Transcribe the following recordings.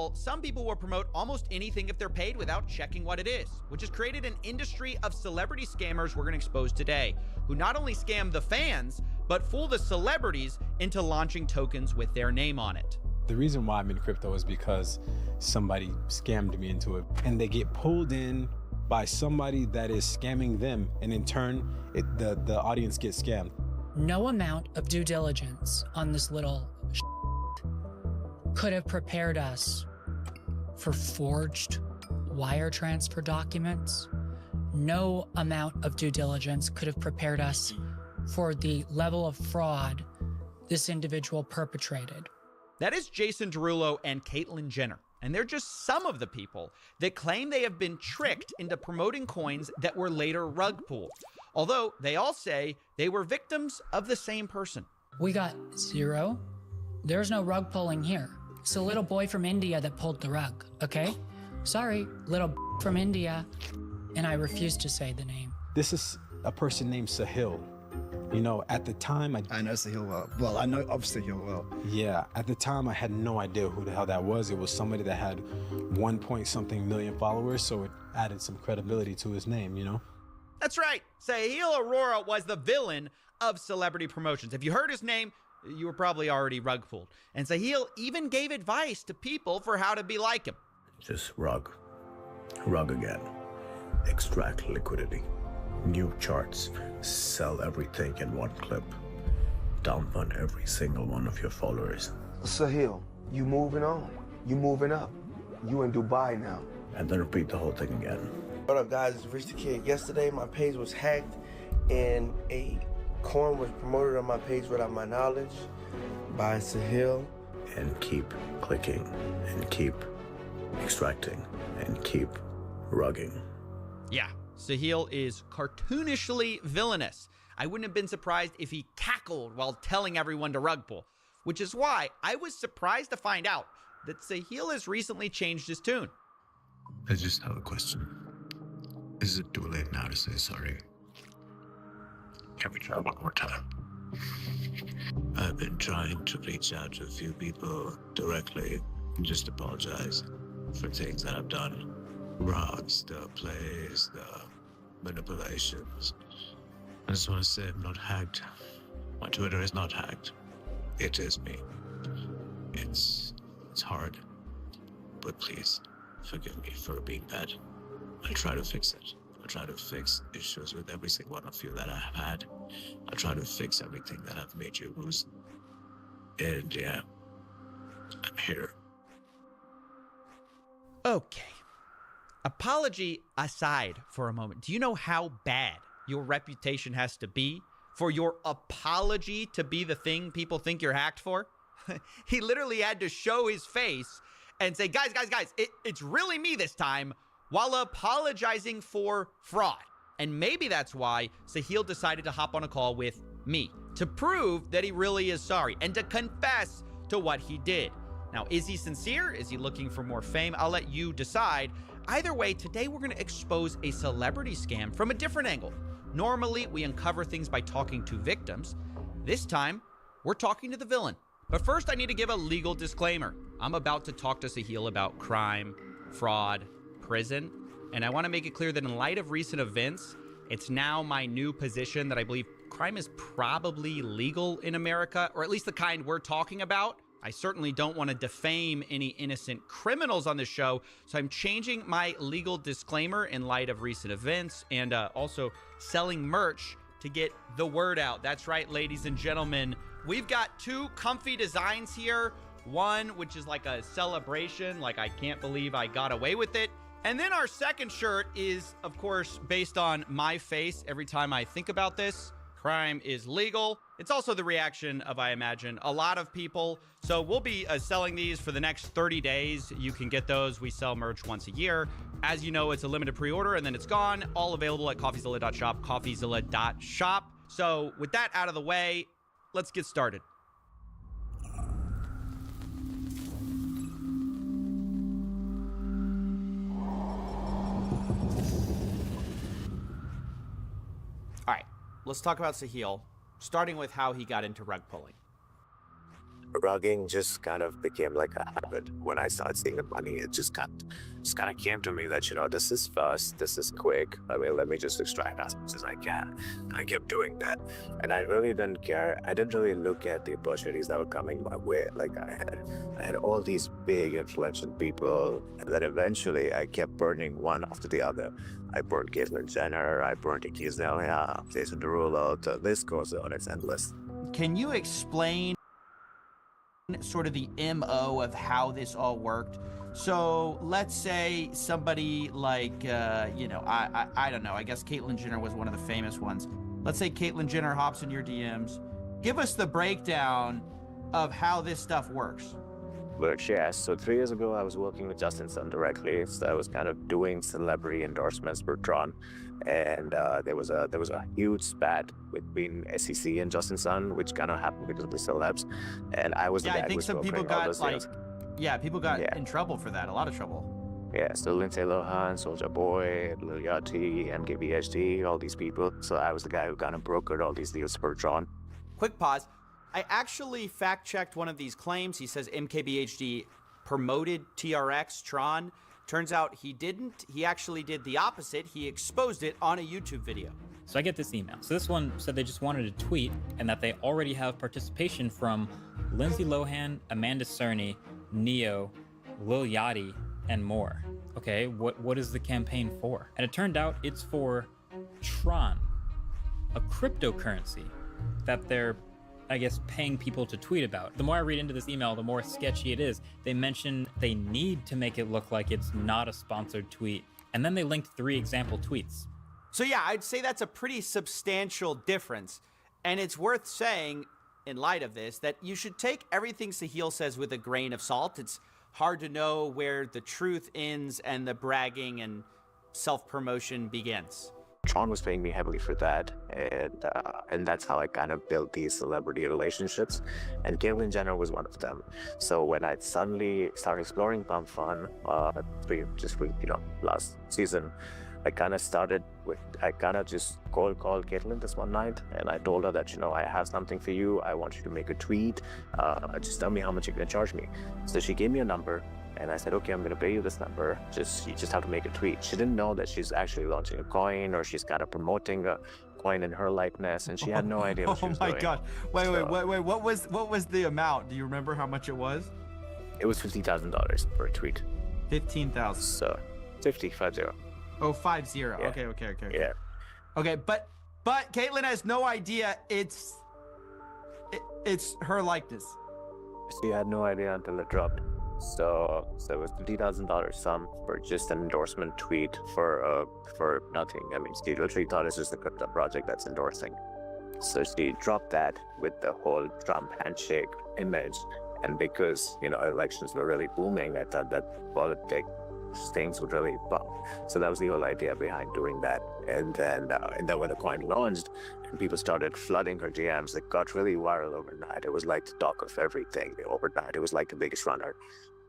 Sahil, some people will promote almost anything if they're paid without checking what it is, which has created an industry of celebrity scammers we're going to expose today, who not only scam the fans, but fool the celebrities into launching tokens with their name on it. The reason why I'm in crypto is because somebody scammed me into it, and they get pulled in by somebody that is scamming them, and in turn, the audience gets scammed. No amount of due diligence on this little could have prepared us for forged wire transfer documents. No amount of due diligence could have prepared us for the level of fraud this individual perpetrated. That is Jason Derulo and Caitlyn Jenner, and they're just some of the people that claim they have been tricked into promoting coins that were later rug pulled, although they all say they were victims of the same person. We got zero. There's no rug pulling here. It's a little boy from India that pulled the rug, okay? Sorry, little from India. And I refuse to say the name. This is a person named Sahil. You know, at the time, I know Sahil well. Well, I know of Sahil well. Yeah, at the time, I had no idea who the hell that was. It was somebody that had 1 point something million followers, so it added some credibility to his name, you know? That's right. Sahil Arora was the villain of celebrity promotions. If you heard his name, you were probably already rug pulled. And Sahil even gave advice to people for how to be like him. Just rug again, extract liquidity, new charts, sell everything in one clip, dump on every single one of your followers. Sahil, you moving on, you moving up, you in Dubai now. And then repeat the whole thing again. What up, guys? It's Rich the Kid. Yesterday, my page was hacked and a coin was promoted on my page without my knowledge by Sahil. And keep clicking, and keep extracting, and keep rugging. Yeah, Sahil is cartoonishly villainous. I wouldn't have been surprised if he cackled while telling everyone to rug pull, which is why I was surprised to find out that Sahil has recently changed his tune. I just have a question. Is it too late now to say sorry? Can we try one more time? I've been trying to reach out to a few people directly and just apologize for things that I've done. Robbed the plays, the manipulations. I just want to say I'm not hacked. My Twitter is not hacked. It is me. It's hard, but please forgive me for being bad. I'll try to fix it. I'll try to fix issues with every single one of you that I have had. I'll try to fix everything that I've made you lose. And yeah, I'm here. Okay. Apology aside for a moment, do you know how bad your reputation has to be for your apology to be the thing people think you're hacked for? He literally had to show his face and say, guys, it's really me this time, while apologizing for fraud. And maybe that's why Sahil decided to hop on a call with me to prove that he really is sorry and to confess to what he did. Now, is he sincere? Is he looking for more fame? I'll let you decide. Either way, today we're going to expose a celebrity scam from a different angle. Normally, we uncover things by talking to victims. This time, we're talking to the villain. But first, I need to give a legal disclaimer. I'm about to talk to Sahil about crime, fraud, prison, and I want to make it clear that in light of recent events, it's now my new position that I believe crime is probably legal in America, or at least the kind we're talking about. I certainly don't want to defame any innocent criminals on this show, so I'm changing my legal disclaimer in light of recent events and also selling merch to get the word out. That's right, ladies and gentlemen. We've got two comfy designs here. One, which is like a celebration, like I can't believe I got away with it. And then our second shirt is, of course, based on my face every time I think about this. Crime is legal. It's also the reaction of, I imagine, a lot of people. So we'll be selling these for the next 30 days. You can get those. We sell merch once a year. As you know, it's a limited pre-order and then it's gone. All available at CoffeeZilla.shop, CoffeeZilla.shop. So with that out of the way, let's get started. All right, let's talk about Sahil, starting with how he got into rug pulling. rugging just kind of became like a habit. When I started seeing the money, it just kind of came to me that, this is fast, this is quick. I mean, let me just extract as much as I can. I kept doing that. And I really didn't care. I didn't really look at the opportunities that were coming my way. Like I had all these big influential people, and then eventually I kept burning one after the other. I burned Caitlyn Jenner, I burned Iggy Azalea, Jason Derulo, the list goes on, it's endless. Can you explain sort of the MO of how this all worked? So let's say somebody like, I don't know, I guess Caitlyn Jenner was one of the famous ones. Let's say Caitlyn Jenner hops in your DMs. Give us the breakdown of how this stuff works. But yeah, so 3 years ago, I was working with Justin Sun directly. So I was kind of doing celebrity endorsements for Tron. And there was a huge spat between SEC and Justin Sun, which kind of happened because of the celebs. And I was the guy I think who was some people brokering all got those deals. people got in trouble for that, a lot of trouble. Yeah, so Lindsay Lohan, Soulja Boy, Lil Yachty, MKBHD, all these people. So I was the guy who kind of brokered all these deals for Tron. Quick pause. I actually fact-checked one of these claims. He says MKBHD promoted TRX, Tron. Turns out he didn't. He actually did the opposite. He exposed it on a YouTube video. So I get this email. So this one said they just wanted to tweet and that they already have participation from Lindsay Lohan, Amanda Cerny, Neo, Lil Yachty, and more. Okay, what is the campaign for? And it turned out it's for Tron, a cryptocurrency that they're, I guess, paying people to tweet about. The more I read into this email, the more sketchy it is. They mention they need to make it look like it's not a sponsored tweet. And then they linked 3 example tweets. So yeah, I'd say that's a pretty substantial difference. And it's worth saying, in light of this, that you should take everything Sahil says with a grain of salt. It's hard to know where the truth ends and the bragging and self-promotion begins. Tron was paying me heavily for that, and that's how I kind of built these celebrity relationships. And Caitlyn Jenner was one of them. So when I suddenly started exploring Pump Fun, last season, I kind of just cold called Caitlyn this one night, and I told her that, I have something for you. I want you to make a tweet. Just tell me how much you're gonna charge me. So she gave me a number. And I said, okay, I'm going to pay you this number. You just have to make a tweet. She didn't know that she's actually launching a coin, or she's kind of promoting a coin in her likeness, and she had no idea what she was doing. Oh my God. Wait. What was the amount? Do you remember how much it was? It was $50,000 per tweet. 15,000. So 50. Oh, 50. Yeah. Okay. Yeah. Okay, but Caitlyn has no idea it's her likeness. She had no idea until it dropped. So it was $50,000 sum for just an endorsement tweet for nothing. I mean, she literally thought it's just a crypto project that's endorsing. So she dropped that with the whole Trump handshake image, and because elections were really booming, I thought that politics things would really bump. So that was the whole idea behind doing that. And then when the coin launched and people started flooding her DMs, it got really viral overnight. It was like the talk of everything overnight. It was like the biggest runner.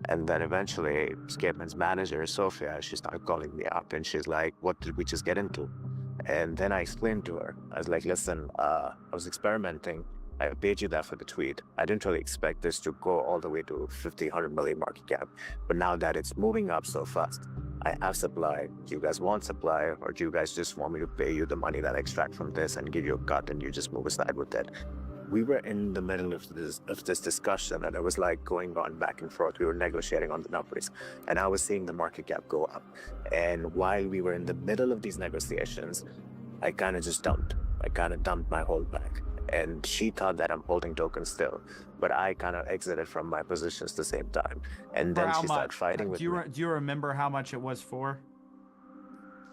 And then eventually, Caitlyn's manager, Sophia, she started calling me up, and she's like, what did we just get into? And then I explained to her, I was like, listen, I was experimenting. I paid you that for the tweet. I didn't really expect this to go all the way to 50, 100 million market cap. But now that it's moving up so fast, I have supply. Do you guys want supply, or do you guys just want me to pay you the money that I extract from this and give you a cut and you just move aside with it? We were in the middle of this discussion, and it was like going on back and forth. We were negotiating on the numbers, and I was seeing the market cap go up. And while we were in the middle of these negotiations, I kind of just dumped. I kind of dumped my whole bag. And she thought that I'm holding tokens still, but I kind of exited from my positions at the same time. And then she started fighting with me. Do you remember how much it was for?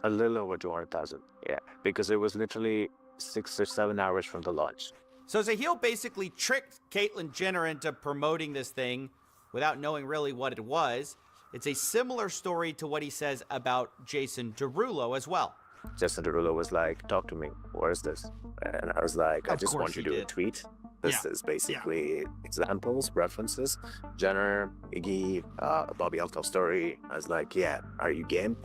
A little over 200,000, yeah, because it was literally 6 or 7 hours from the launch. So Sahil basically tricked Caitlyn Jenner into promoting this thing without knowing really what it was. It's a similar story to what he says about Jason Derulo as well. Jason Derulo was like, talk to me, what is this? And I was like, I just want you to do a tweet. This is basically examples, references, Jenner, Iggy, Bobby Althoff story. I was like, yeah, are you game?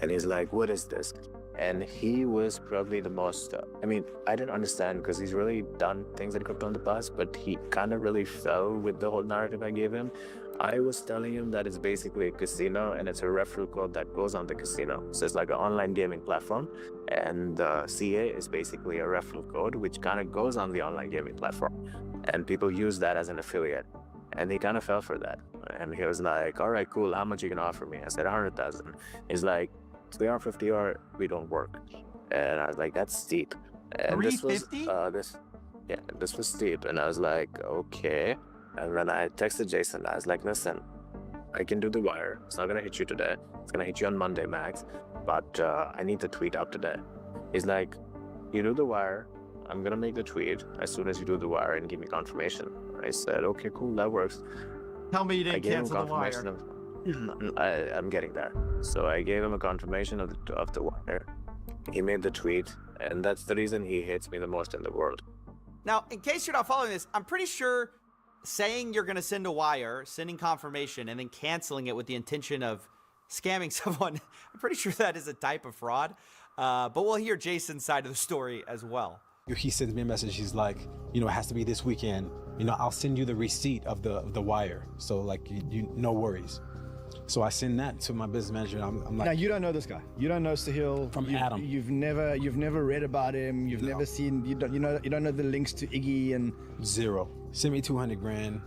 And he's like, what is this? And he was probably the most, I mean, I didn't understand because he's really done things in crypto in the past, but he kind of really fell with the whole narrative I gave him. I was telling him that it's basically a casino and it's a referral code that goes on the casino. So it's like an online gaming platform, and CA is basically a referral code which kind of goes on the online gaming platform, and people use that as an affiliate. And he kind of fell for that. And he was like, all right, cool, how much you gonna offer me? I said 100,000. He's like, 350 or we don't work. And I was like, that's steep. And this was this was steep. And I was like, okay. And when I texted Jason, I was like, listen, I can do the wire. It's not gonna hit you today. It's gonna hit you on Monday max. But I need the tweet out today. He's like, you do the wire. I'm gonna make the tweet as soon as you do the wire and give me confirmation. I said, okay, cool, that works. Tell me you didn't cancel the wire. I'm getting there. So I gave him a confirmation of the wire. He made the tweet, and that's the reason he hates me the most in the world. Now, in case you're not following this, I'm pretty sure saying you're going to send a wire, sending confirmation, and then canceling it with the intention of scamming someone, I'm pretty sure that is a type of fraud. But we'll hear Jason's side of the story as well. He sends me a message. He's like, you know, it has to be this weekend. You know, I'll send you the receipt of the wire. So like, you no worries. So I send that to my business manager. I'm like, now you don't know this guy. You don't know Sahil from Adam. You've never read about him. You've never seen. You don't know the links to Iggy and zero. Send me 200 grand,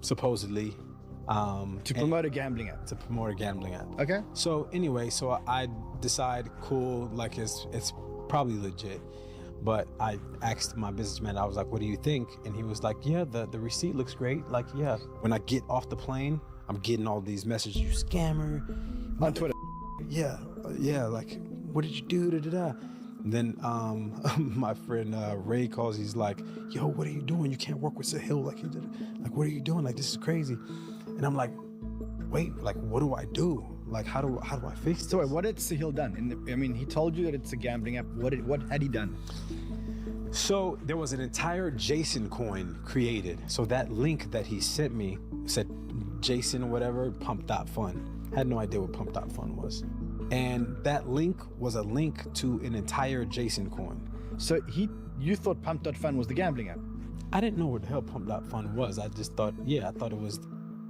supposedly. To promote a gambling app. To promote a gambling app. Okay. So anyway, so I decide, cool, like it's probably legit. But I asked my businessman, I was like, what do you think? And he was like, yeah, the receipt looks great. Like, yeah. When I get off the plane, I'm getting all these messages, you scammer. On Twitter. Yeah, like, what did you do? Da-da-da. And then my friend Ray calls, he's like, yo, what are you doing? You can't work with Sahil like you did. Like, what are you doing? Like, this is crazy. And I'm like, wait, like, what do I do? Like, how do I fix this? So what had Sahil done? I mean, he told you that it's a gambling app. What had he done? So there was an entire Jason coin created. So that link that he sent me said Jason whatever, pump.fun. Had no idea what pump.fun was. And that link was a link to an entire Jason coin. So you thought pump.fun was the gambling app? I didn't know what the hell pump.fun was. I just thought, I thought it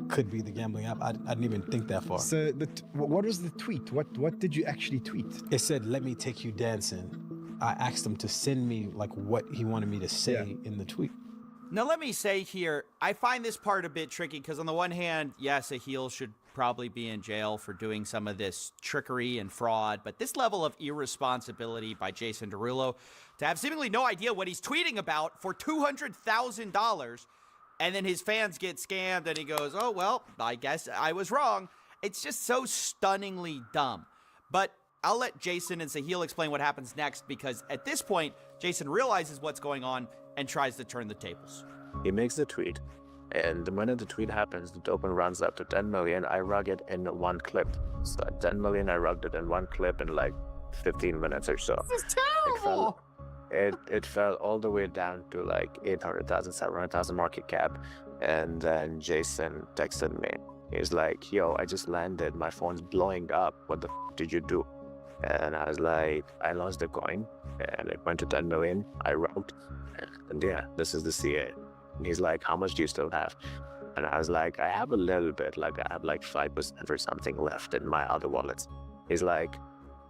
could be the gambling app. I didn't even think that far. So what was the tweet? What did you actually tweet? It said, let me take you dancing. I asked him to send me like what he wanted me to say in the tweet. Now, let me say here, I find this part a bit tricky because on the one hand, yes, a heel should probably be in jail for doing some of this trickery and fraud, but this level of irresponsibility by Jason Derulo to have seemingly no idea what he's tweeting about for $200,000, and then his fans get scammed and he goes, oh, well, I guess I was wrong. It's just so stunningly dumb. But I'll let Jason and Sahil explain what happens next because at this point, Jason realizes what's going on and tries to turn the tables. He makes the tweet, and the minute the tweet happens, the token runs up to 10 million. I rug it in one clip. So at 10 million, I rugged it in one clip in like 15 minutes or so. This is terrible! It fell all the way down to like 800,000, 700,000 market cap. And then Jason texted me. He's like, yo, I just landed. My phone's blowing up. What the did you do? And I was like, I lost the coin and it went to 10 million. I rugged. And yeah, this is the CA. And he's like, how much do you still have? And I was like, I have a little bit, like I have like 5% or something left in my other wallets. He's like,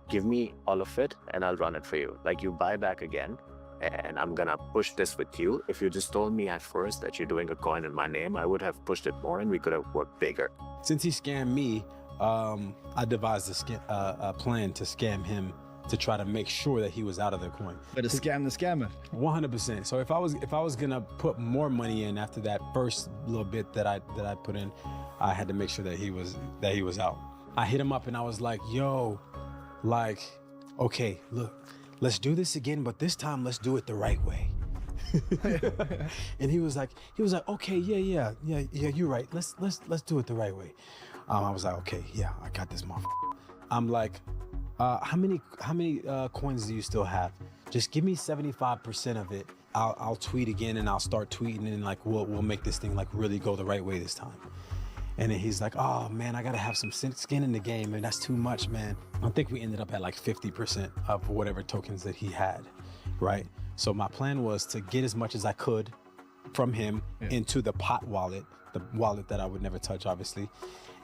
give me all of it and I'll run it for you. Like you buy back again and I'm gonna push this with you. If you just told me at first that you're doing a coin in my name, I would have pushed it more and we could have worked bigger. Since he scammed me, I devised a plan to scam him to try to make sure that he was out of the coin. But to scam the scammer. 100%. So if I was gonna put more money in after that first little bit that I put in, I had to make sure that he was out. I hit him up and I was like, yo, like, okay, look, let's do this again, but this time let's do it the right way. And he was like, okay, yeah, you're right. Let's do it the right way. I was like, okay, yeah, I got this motherfucker. I'm like, how many coins do you still have? Just give me 75% of it. I'll tweet again and I'll start tweeting and like we'll make this thing like really go the right way this time. And then he's like, oh man, I gotta have some skin in the game, and that's too much, man. I think we ended up at like 50% of whatever tokens that he had, right? So my plan was to get as much as I could from him into the pot wallet, the wallet that I would never touch, obviously.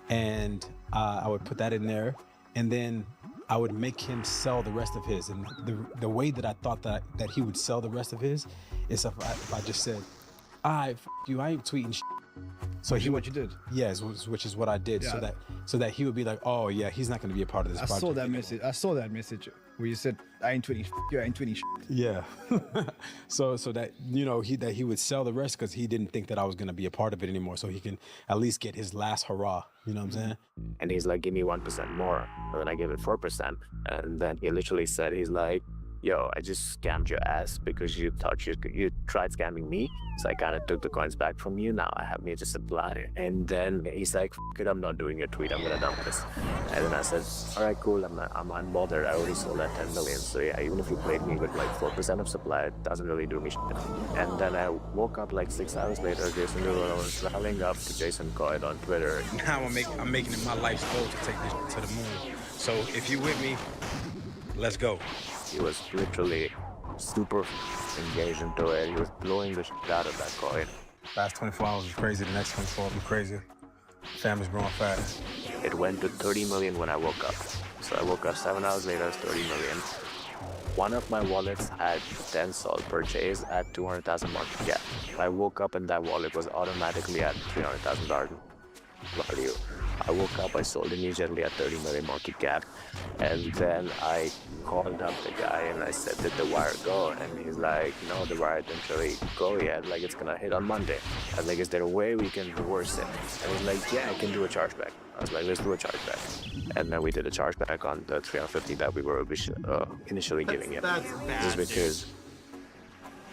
And I would put that in there, and then I would make him sell the rest of his. And the way that I thought that he would sell the rest of his is if I just said, all right, f you, I ain't tweeting shit. So Which is what you did. Yes, which is what I did. Yeah. So that he would be like, oh yeah, he's not going to be a part of this project. I saw that message where you said, I ain't tweeting you, I ain't tweeting shit. Yeah. so that, you know, he would sell the rest because he didn't think that I was going to be a part of it anymore. So he can at least get his last hurrah. You know what I'm saying? And he's like, give me 1% more. And then I gave it 4%. And then he literally said, he's like, yo, I just scammed your ass because you thought you tried scamming me. So I kind of took the coins back from you. Now I have major supply. And then he's like, F it, I'm not doing your tweet. I'm going to dump this. And then I said, all right, cool. I'm unbothered. I already sold at 10 million. So yeah, even if you played me with like 4% of supply, it doesn't really do me shit. And then I woke up like 6 hours later. Jason Derulo was rallying up to Jason Coyd on Twitter. Now I'm making it my life's goal to take this to the moon. So if you with me, let's go. He was literally super engaged into it. He was blowing the shit out of that coin. Last 24 hours was crazy. The next 24 will be crazy. Family's growing fast. It went to 30 million when I woke up. So I woke up 7 hours later, it's 30 million. One of my wallets had 10 sol purchase at 200,000 market cap. I woke up and that wallet was automatically at $300,000 value. I woke up, I sold immediately at 30 million market cap, and then I called up the guy and I said, did the wire go? And he's like, no, the wire didn't really go yet, like it's gonna hit on Monday. I was like, is there a way we can reverse it? And he's like, yeah, I can do a chargeback. I was like, let's do a chargeback. And then we did a chargeback on the 350 that we were initially giving him. That's bad. Just because.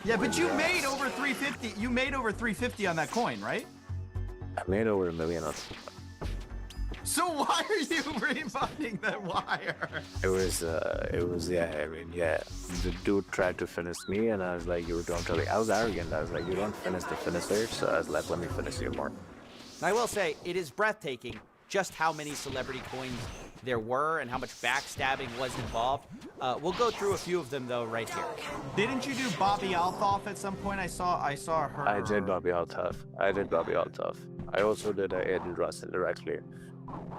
Yeah, but you made over 350. You made over 350 on that coin, right? I made over $1 million on it. So why are you refunding that wire? It was, yeah, I mean, yeah. The dude tried to finish me, and I was like, you don't really, I was arrogant. I was like, you don't finish the finisher, so I was like, let me finish you more. I will say, it is breathtaking just how many celebrity coins there were and how much backstabbing was involved. We'll go through a few of them, though, right here. Didn't you do Bobby Althoff at some point? I saw her. I did Bobby Althoff. I also did Aiden Ross indirectly.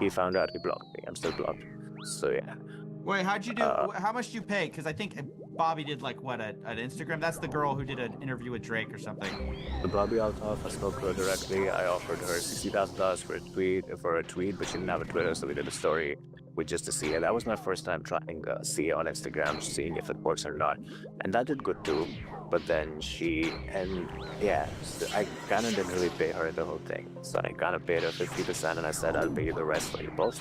He found out, he blocked me. I'm still blocked. So yeah. Wait, how'd you do? How much did you pay? Because I think Bobby did like what an Instagram. That's the girl who did an interview with Drake or something. The Bobby Althoff, I spoke to her directly. I offered her $60,000 for a tweet, but she didn't have a Twitter, so we did a story with just a CA. That was my first time trying CA on Instagram, seeing if it works or not, and that did good too. But then I kind of didn't really pay her the whole thing. So I kind of paid her 50%, and I said I'll pay you the rest for your post.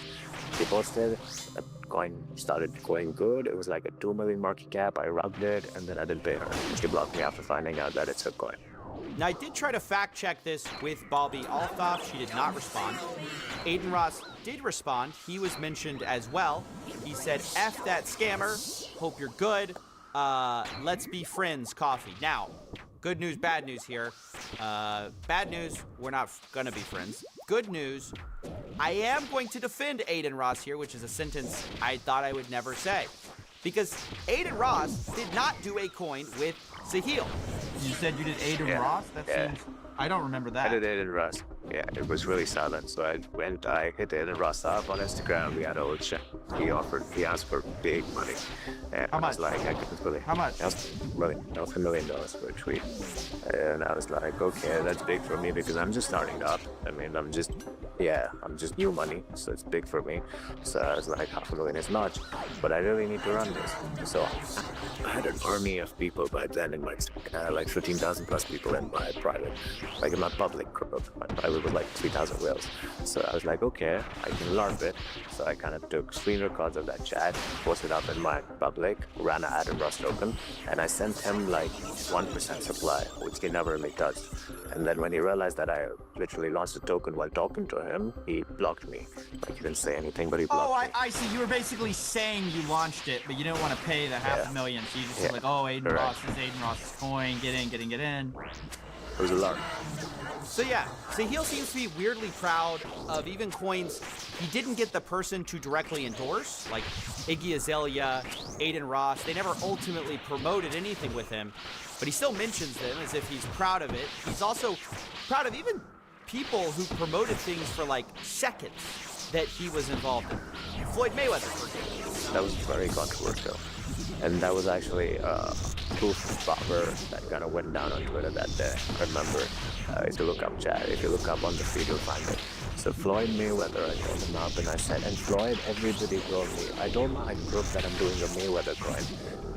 She posted. The coin started going good. It was like a 2 million market cap. I rubbed it, and then I didn't pay her. She blocked me after finding out that it's her coin. Now, I did try to fact check this with Bobby Althoff. She did not respond. Aiden Ross did respond. He was mentioned as well. He said, F that scammer. Hope you're good. Let's be friends, coffee. Now, good news, bad news here. Bad news, we're not gonna be friends. Good news, I am going to defend Aiden Ross here, which is a sentence I thought I would never say. Because Aiden Ross did not do a coin with Sahil. You said you did Aiden Ross? That seems... I don't remember that. I did Aiden Ross. Yeah, it was really silent. So I hit Aiden Ross up on Instagram. We had a whole chat. He asked for big money. And How much? I was like, I couldn't believe. How much? That was $1 million for a tweet. And I was like, okay, that's big for me because I'm just starting up. I mean, I'm just new money, so it's big for me. So I was like, $500,000 is much, but I really need to run this. So I had an army of people by then in my, like 15,000 plus people in my private, like in my public group. My private was like 3,000 whales. So I was like, okay, I can LARP it. So I kind of took screen records of that chat, posted up in my public, ran an Aiden Ross token, and I sent him like 1% supply, which he never really touched. And then when he realized that I literally launched a token while talking to him, he blocked me. Like, he didn't say anything, but he blocked me. I see. You were basically saying you launched it, but you didn't want to pay the $500,000. So you just said like, oh, Aiden Ross is Aiden Ross's coin. Get in. It was a LARP. So yeah, Sahil seems to be weirdly proud of even coins he didn't get the person to directly endorse, like Iggy Azalea, Aiden Ross. They never ultimately promoted anything with him, but he still mentions them as if he's proud of it. He's also proud of even people who promoted things for like seconds that he was involved in. Floyd Mayweather, for example. That was very controversial. And that was actually a proof bomber that kind of went down on Twitter that day. I remember, if you look up chat, if you look up on the feed, you'll find it. So Floyd Mayweather, I called him up and I said, and Floyd, everybody told me, I told my group that I'm doing a Mayweather coin.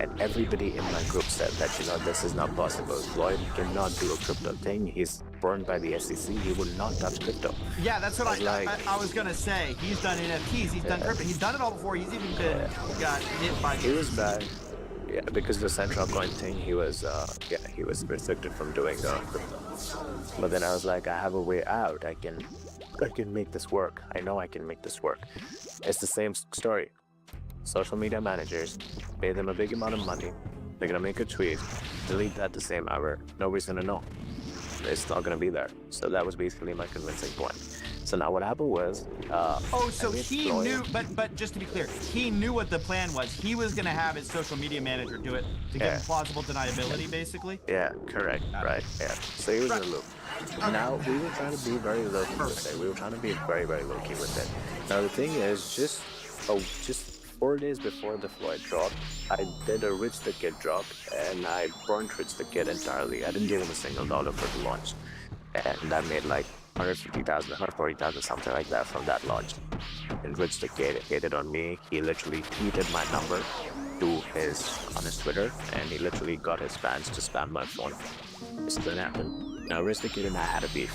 And everybody in my group said that, this is not possible. Floyd cannot do a crypto thing. He's burned by the SEC. He would not touch crypto. Yeah, that's what I was going to say. He's done NFTs. He's done crypto. He's done it all before. He's even got hit by... He was bad. Yeah, because of the central coin thing, he was restricted from doing crypto. But then I was like, I have a way out. I can make this work. I know I can make this work. It's the same story. Social media managers, pay them a big amount of money. They're gonna make a tweet, delete that the same hour. Nobody's gonna know. It's not gonna be there. So that was basically my convincing point. So now what happened was, so he knew, but just to be clear, he knew what the plan was. He was gonna have his social media manager do it to get plausible deniability, basically. Yeah, correct, right, yeah. So he was in the loop. Now we were trying to be very low-key with it. We were trying to be very, very low-key with it. Now the thing is, just 4 days before the Floyd drop, I did a Rich the Kid drop, and I burned Rich the Kid entirely. I didn't give him a single dollar for the launch. And I made like 150,000, 140,000, something like that from that launch. And Rich the Kid hated on me. He literally tweeted my number on his Twitter, and he literally got his fans to spam my phone. This didn't happen. Now Rich the Kid and I had a beef.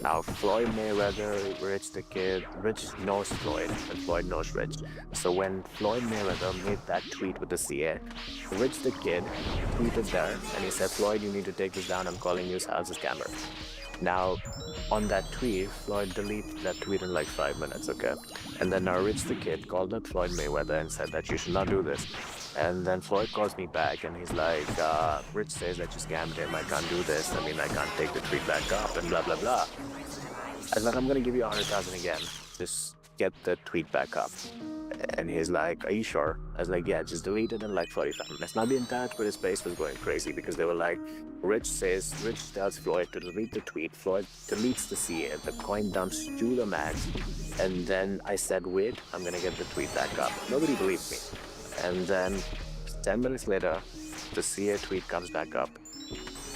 Now Floyd Mayweather, Rich the Kid, Rich knows Floyd, and Floyd knows Rich. So when Floyd Mayweather made that tweet with the CA, Rich the Kid tweeted there, and he said, Floyd, you need to take this down, I'm calling you as a scammer. Now, on that tweet, Floyd deleted that tweet in like 5 minutes, okay? And then now Rich the Kid called up Floyd Mayweather and said that you should not do this. And then Floyd calls me back and he's like, Rich says that you scammed him, I can't do this, I can't take the tweet back up and blah, blah, blah. I was like, I'm gonna give you 100,000 again, just get the tweet back up. And he's like, are you sure? I was like, yeah, just delete it in like 45 minutes. Now the entire Twitter space was going crazy because they were like, Rich tells Floyd to delete the tweet. Floyd deletes the CA, the coin dumps to the max. And then I said, wait, I'm gonna get the tweet back up. Nobody believed me. And then 10 minutes later, the CA tweet comes back up.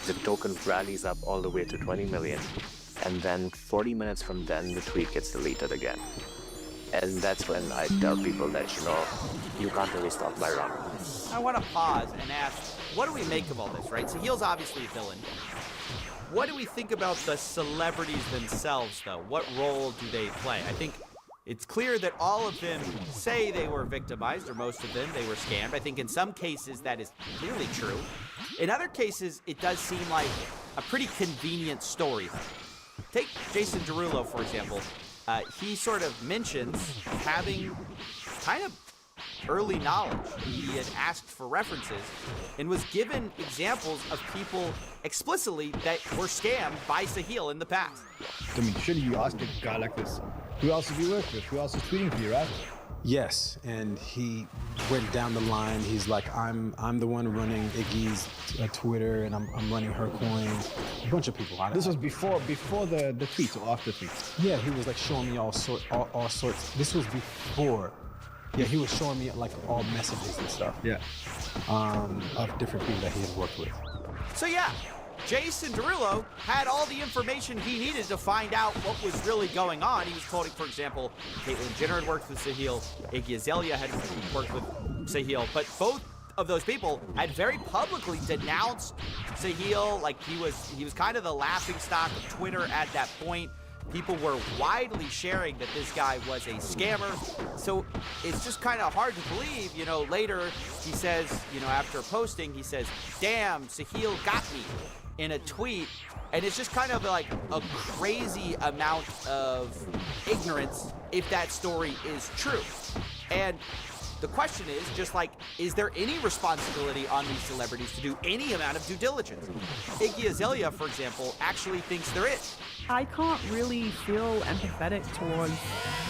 The token rallies up all the way to 20 million. And then 40 minutes from then, the tweet gets deleted again. And that's when I tell people that, you can't really stop my run. I want to pause and ask, what do we make of all this, right? Sahil's obviously a villain. What do we think about the celebrities themselves, though? What role do they play? I think it's clear that all of them say they were victimized, or most of them, they were scammed. I think in some cases that is clearly true. In other cases, it does seem like a pretty convenient story, though. Take Jason Derulo, for example. He sort of mentions having kind of early knowledge. He had asked for references and was given examples of people explicitly that were scammed by Sahil in the past. Shouldn't you ask a guy like this? Who else did you work with? Who else is tweeting for you, right? Yes, and he went down the line. He's like, I'm the one running Iggy's Twitter, and I'm running her coin. A bunch of people. This was before the tweets or after tweets? Yeah, he was like showing me all sorts. This was before. Yeah, he was showing me like all messages and stuff. Yeah. Of different people that he had worked with. So yeah, Jason Derulo had all the information he needed to find out what was really going on. He was quoting, for example, Caitlyn Jenner had worked with Sahil, Iggy Azalea had worked with Sahil, but both of those people had very publicly denounced Sahil. Like he was kind of the laughingstock of Twitter at that point. People were widely sharing that this guy was a scammer. So it's just kind of hard to believe, later he says, after posting, he says, damn, Sahil got me in a tweet. And it's just kind of like a crazy amount of ignorance if that story is true. And The question is just like, is there any responsibility on these celebrities to do any amount of due diligence? Iggy Azalea, for example, actually thinks there is. I can't really feel empathetic towards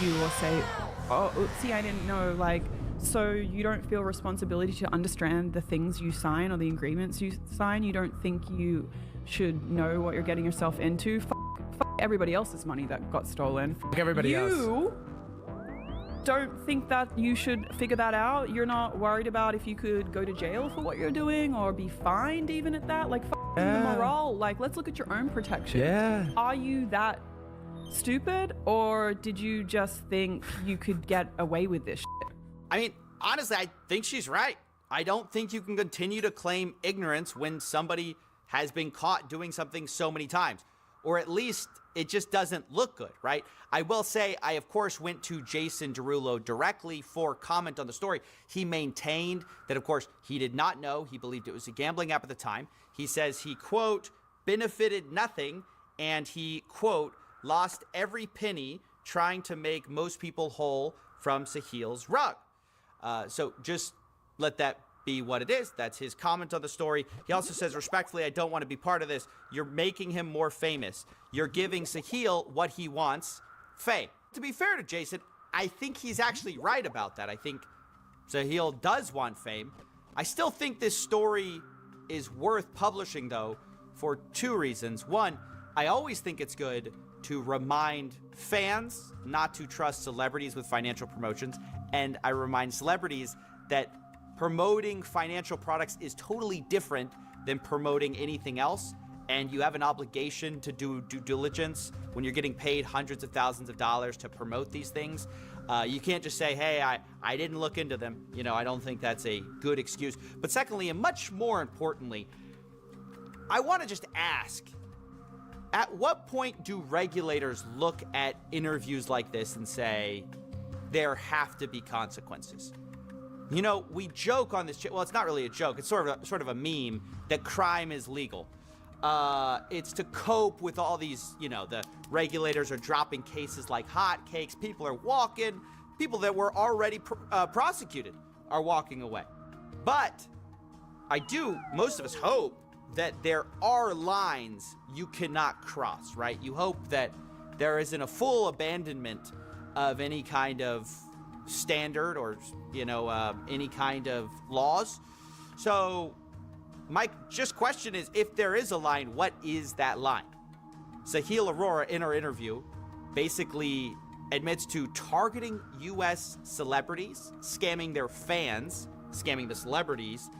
you or say, oh, oopsie, I didn't know. Like, so you don't feel responsibility to understand the things you sign or the agreements you sign? You don't think you should know what you're getting yourself into? Fuck everybody else's money that got stolen. Fuck everybody else. You don't think that you should figure that out? You're not worried about if you could go to jail for what you're doing or be fined even at that? Like, the morale. Like, let's look at your own protection. Yeah. Are you that stupid, or did you just think you could get away with this shit? I mean, honestly, I think she's right. I don't think you can continue to claim ignorance when somebody has been caught doing something so many times. Or at least it just doesn't look good, right? I will say, I of course went to Jason Derulo directly for comment on the story. He maintained that, of course, he did not know. He believed it was a gambling app at the time. He says he, quote, benefited nothing, and he, quote, lost every penny trying to make most people whole from Sahil's rug. So just let that be what it is. That's his comment on the story. He also says, respectfully, I don't want to be part of this. You're making him more famous. You're giving Sahil what he wants, fame. To be fair to Jason, I think he's actually right about that. I think Sahil does want fame. I still think this story is worth publishing, though, for two reasons. One, I always think it's good to remind fans not to trust celebrities with financial promotions. And I remind celebrities that promoting financial products is totally different than promoting anything else. And you have an obligation to do due diligence when you're getting paid hundreds of thousands of dollars to promote these things. You can't just say, hey, I didn't look into them. You know, I don't think that's a good excuse. But secondly, and much more importantly, I want to just ask, at what point do regulators look at interviews like this and say, there have to be consequences? You know, we joke on this, well, it's not really a joke, it's sort of a meme that crime is legal. It's to cope with all these, you know, the regulators are dropping cases like hotcakes, people are walking, people that were already prosecuted are walking away. But most of us hope that there are lines you cannot cross, right? You hope that there isn't a full abandonment of any kind of standard or, you know, any kind of laws. So my question is, if there is a line, what is that line? Sahil Arora, in her interview, basically admits to targeting U.S. celebrities, scamming their fans, scamming the celebrities,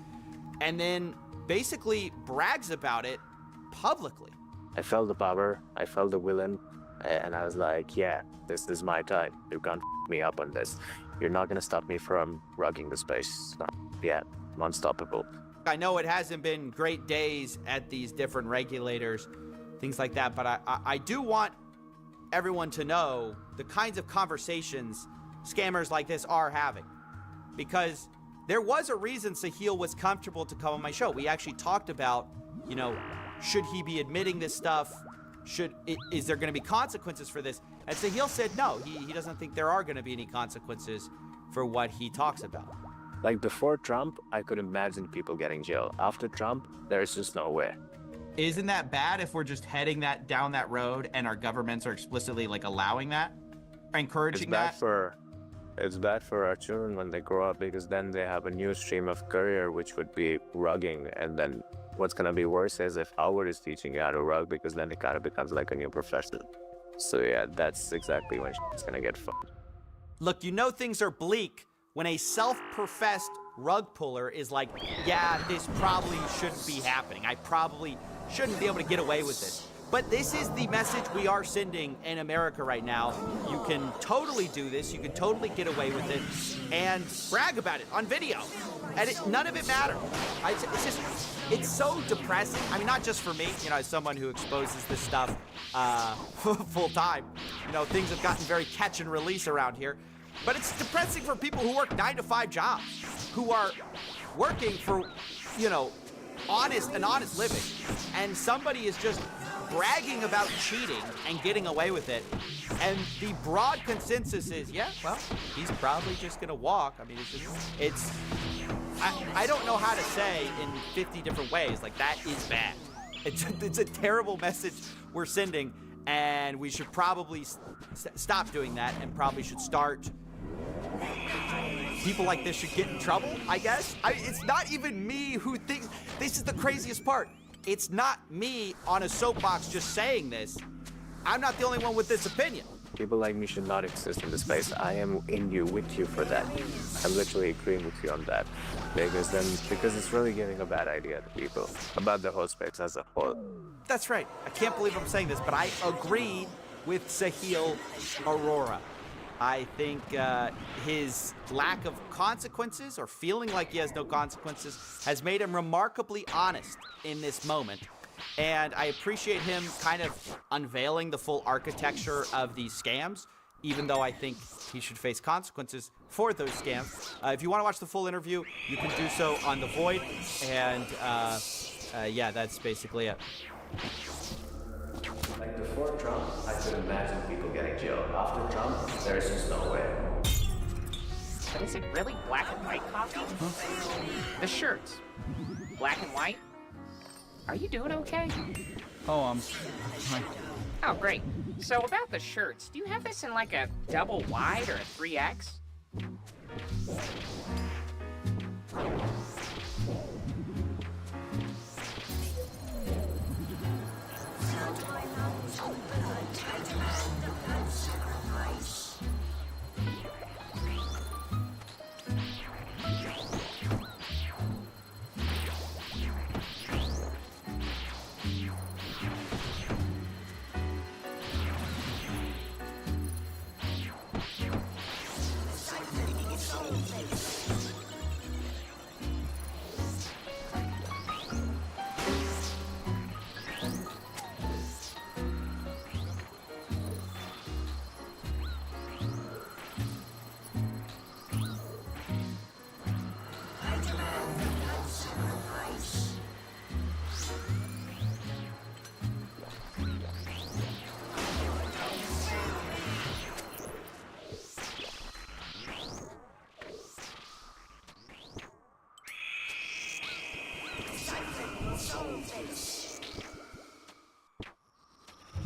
and then basically brags about it publicly. I felt the power, I felt the villain, and I was like, yeah, this is my time. You can't f me up on this. You're not gonna stop me from rugging the space. I'm unstoppable. I know it hasn't been great days at these different regulators, things like that, but I do want everyone to know the kinds of conversations scammers like this are having. Because there was a reason Sahil was comfortable to come on my show. We actually talked about, you know, should he be admitting this stuff? Is there going to be consequences for this? And Sahil said no, he doesn't think there are going to be any consequences for what he talks about. Like before Trump, I could imagine people getting jail. After Trump, there's just no way. Isn't that bad if we're just heading down that road and our governments are explicitly like allowing that, encouraging that? It's bad for our children when they grow up, because then they have a new stream of career, which would be rugging. And then what's going to be worse is if Howard is teaching you how to rug, because then it kind of becomes like a new profession. So yeah, that's exactly when it's going to get fucked. Look, you know things are bleak when a self-professed rug puller is like, yeah, this probably shouldn't be happening. I probably shouldn't be able to get away with this. But this is the message we are sending in America right now. You can totally do this. You can totally get away with it and brag about it on video. And none of it matters. It's so depressing. I mean, not just for me, you know, as someone who exposes this stuff full time. You know, things have gotten very catch and release around here. But it's depressing for people who work 9-to-5 jobs, who are working for, you know, an honest living. And somebody is just bragging about cheating and getting away with it. And the broad consensus is, yeah, well, he's probably just going to walk. I mean, I don't know how to say in 50 different ways, like, that is bad. It's a terrible message we're sending, and we should probably stop doing that and probably should start. People like this should get in trouble, I guess. It's not even me who thinks. This is the craziest part. It's not me on a soapbox just saying this. I'm not the only one with this opinion. People like me should not exist in this space. I am with you for that. I'm literally agreeing with you on that. Because it's really giving a bad idea to people about the whole space as a whole. That's right. I can't believe I'm saying this, but I agree with Sahil Aurora. I think his lack of consequences, or feeling like he has no consequences, has made him remarkably honest in this moment. And I appreciate him kind of unveiling the full architecture of these scams, even though I think he should face consequences for those scams. If you want to watch the full interview, you can do so on The Void. And yeah, that's basically it. Like before Trump, I could imagine people getting jailed. After Trump, there's just no way. But is it really black and white coffee? The shirts, black and white? Are you doing okay? Oh, I'm fine. Oh, great. So about the shirts, do you have this in like a double wide or a 3X?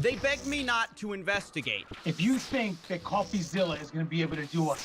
They begged me not to investigate. If you think that CoffeeZilla is going to be able to do a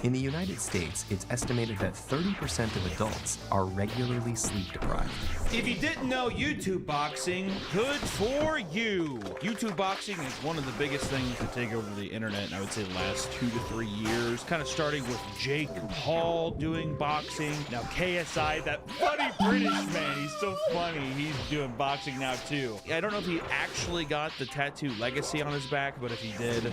In the United States, it's estimated that 30% of adults are regularly sleep deprived. If you didn't know YouTube boxing, good for you. YouTube boxing is one of the biggest things to take over the internet, and I would say the last 2 to 3 years. Kind of starting with Jake Paul doing boxing. Now KSI, that funny British man, he's so funny. He's doing boxing now too. I don't know if he actually got the tattoo legacy on his back, but if he did, it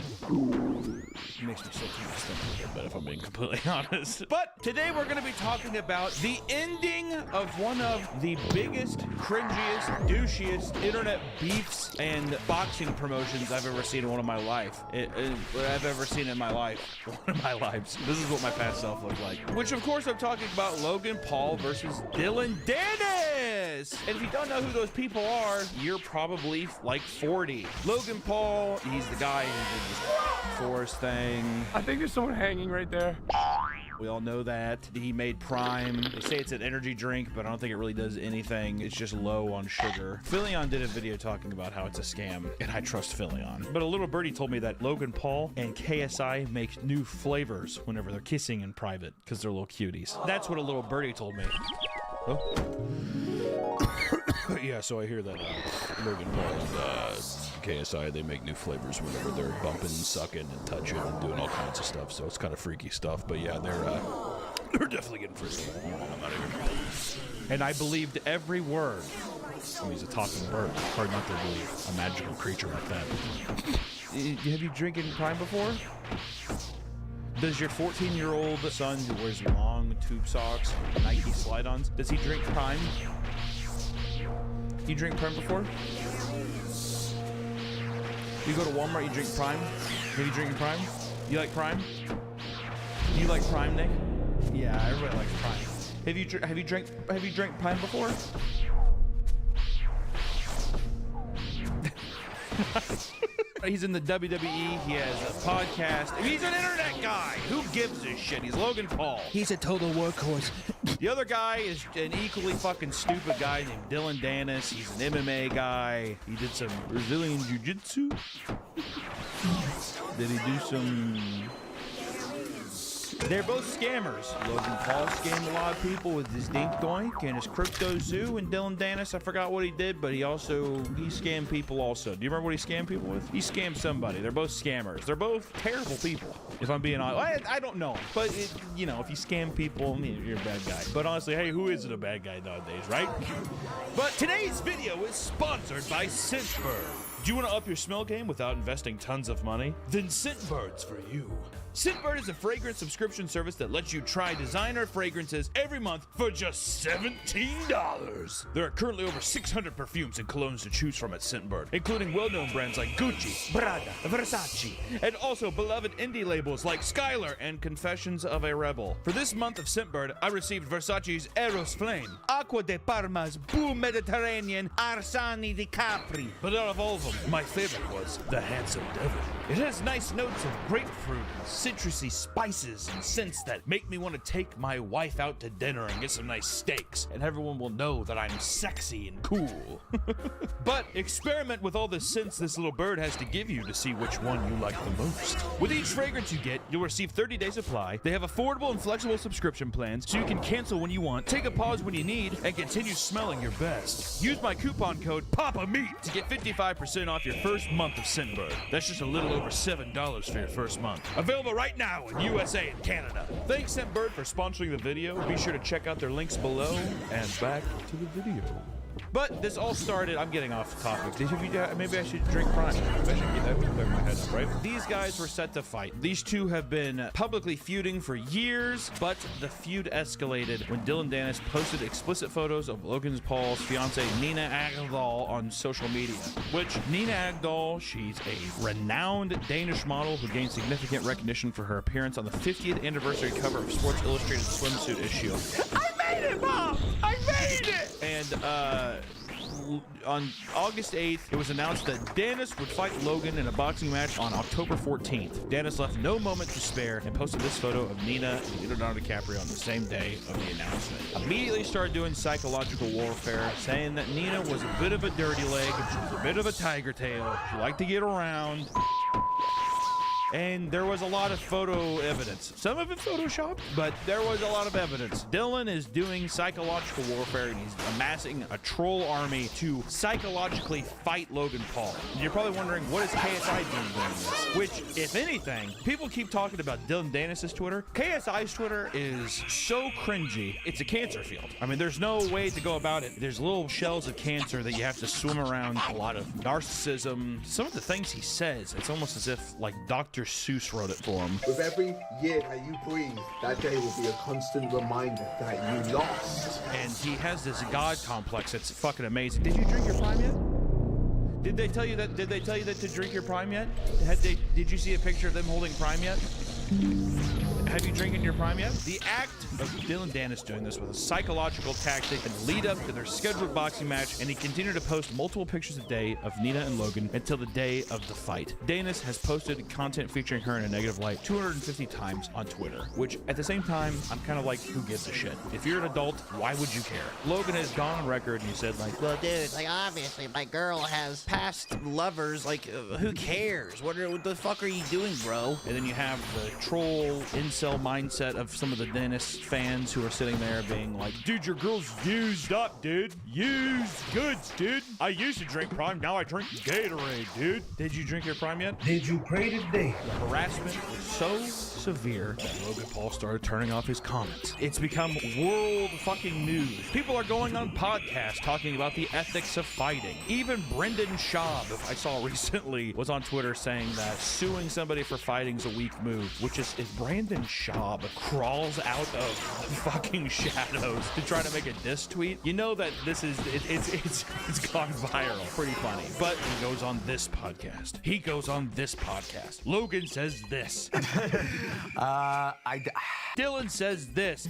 makes me sick to my stomach a little bit, if I'm being completely honest. But today we're going to be talking about the ending of one of the biggest, cringiest, douchiest internet beefs and boxing promotions I've ever seen in one of my life. I've ever seen in my life. One of my lives. This is what my past self looked like. Which, of course, I'm talking about Logan Paul versus Dillon Danis. And if you don't know who those people are, you're probably like 40. Logan Paul, he's the guy who did this Forest thing. I think there's someone hanging right there. We all know that. He made Prime. They say it's an energy drink, but I don't think it really does anything. It's just low on sugar. Philion did a video talking about how it's a scam, and I trust Philion. But a little birdie told me that Logan Paul and KSI make new flavors whenever they're kissing in private, because they're little cuties. That's what a little birdie told me. Oh. Yeah, so I hear that Logan Paul and KSI, they make new flavors whenever they're bumping, sucking, and touching, and doing all kinds of stuff. So it's kind of freaky stuff. But yeah, they're definitely getting frisky. I'm out of here. And I believed every word. I mean, he's a talking bird. Hard not to believe a magical creature like that. Have you drinking Prime before? Does your 14-year-old son who wears long tube socks, Nike slide-ons, does he drink Prime? You drink Prime before? You go to Walmart, you drink Prime? Have you drinking Prime? You like Prime? You like Prime, Nick? Yeah, everybody likes Prime. Have you drank Prime before? He's in the WWE. He has a podcast. He's an internet guy. Who gives a shit? He's Logan Paul. He's a total workhorse. The other guy is an equally fucking stupid guy named Dillon Danis. He's an MMA guy. He did some Brazilian jiu-jitsu. Did he do some... They're both scammers. Logan Paul scammed a lot of people with his Dink Doink and his Crypto Zoo, and Dillon Danis, I forgot what he did, but he scammed people also. Do you remember what he scammed people with? He scammed somebody. They're both scammers. They're both terrible people, if I'm being honest. I don't know, but if you scam people, you're a bad guy. But honestly, hey, who isn't a bad guy nowadays, right? But today's video is sponsored by Scentbird. Do you want to up your smell game without investing tons of money? Then Scentbird's for you. Scentbird is a fragrance subscription service that lets you try designer fragrances every month for just $17. There are currently over 600 perfumes and colognes to choose from at Scentbird, including well-known brands like Gucci, Prada, Versace, and also beloved indie labels like Skylar and Confessions of a Rebel. For this month of Scentbird, I received Versace's Eros Flame, Aqua de Parma's Blue Mediterranean Arsani di Capri. But out of all of them, my favorite was the Handsome Devil. It has nice notes of grapefruit and citrusy spices and scents that make me want to take my wife out to dinner and get some nice steaks, and everyone will know that I'm sexy and cool. But experiment with all the scents this little bird has to give you to see which one you like the most. With each fragrance you get, you'll receive 30-day supply. They have affordable and flexible subscription plans, so you can cancel when you want, take a pause when you need, and continue smelling your best. Use my coupon code PAPAMEAT to get 55% off your first month of Scentbird. That's just a little over $7 for your first month. Available right now in USA and Canada. Thanks Scentbird for sponsoring the video. Be sure to check out their links below, and back to the video. But this all started, I'm getting off topic. Maybe I should drink Prime. Maybe I should get that clear my head up, right? These guys were set to fight. These two have been publicly feuding for years, but the feud escalated when Dillon Danis posted explicit photos of Logan Paul's fiance Nina Agdal on social media. Which, Nina Agdal, she's a renowned Danish model who gained significant recognition for her appearance on the 50th anniversary cover of Sports Illustrated swimsuit issue. I made it, Mom! I made it! And, on August 8th, it was announced that Danis would fight Logan in a boxing match on October 14th. Danis left no moment to spare and posted this photo of Nina and Leonardo DiCaprio on the same day of the announcement. Immediately started doing psychological warfare, saying that Nina was a bit of a dirty leg, she was a bit of a tiger tail, she liked to get around. and there was a lot of photo evidence. Some of it photoshopped, but there was a lot of evidence. Dylan is doing psychological warfare, and he's amassing a troll army to psychologically fight Logan Paul. And you're probably wondering, what is KSI doing this? Which, if anything, people keep talking about Dylan Dennis's Twitter. KSI's Twitter is so cringy. It's a cancer field. I mean, there's no way to go about it. There's little shells of cancer that you have to swim around. A lot of narcissism. Some of the things he says, it's almost as if like Dr. Seuss wrote it for him. With every year that you breathe, that day will be a constant reminder that you lost. And he has this god complex. It's fucking amazing. Did you drink your Prime yet? Did they tell you that? Did they tell you that to drink your Prime yet? Did you see a picture of them holding Prime yet? Have you drinking your Prime yet? The act of Dylan Dennis doing this with a psychological tactic and lead up to their scheduled boxing match, and he continued to post multiple pictures a day of Nina and Logan until the day of the fight. Dennis has posted content featuring her in a negative light 250 times on Twitter, which at the same time, I'm kind of like, who gives a shit? If you're an adult, why would you care? Logan has gone on record and he said like, well, dude, like obviously my girl has past lovers, like who cares? What the fuck are you doing, bro? And then you have the troll incel mindset of some of the Dennis fans who are sitting there being like, dude, your girl's used up, dude. Used goods, dude. I used to drink Prime, now I drink Gatorade, dude. Did you drink your Prime yet? Did you pray today? The harassment was so severe that Logan Paul started turning off his comments. It's become world fucking news. People are going on podcasts talking about the ethics of fighting. Even Brendan Schaub, I saw recently, was on Twitter saying that suing somebody for fighting is a weak move, which is if Brandon Schaub crawls out of fucking shadows to try to make a diss tweet, you know that this is it's gone viral. Pretty funny. But he goes on this podcast. He goes on this podcast. Logan says this. Dylan says this.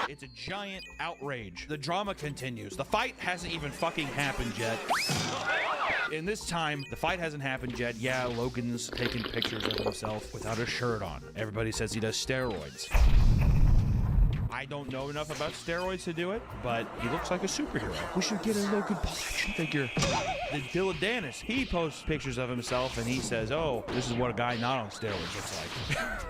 It's a giant outrage. The drama continues. The fight hasn't even fucking happened yet. In this time, the fight hasn't happened yet. Yeah, Logan's taking pictures of himself without a shirt on. Everybody says he does steroids. I don't know enough about steroids to do it, but he looks like a superhero. We should get a Logan Paul action figure. The Dylan Dennis, he posts pictures of himself and he says, oh, this is what a guy not on steroids looks like.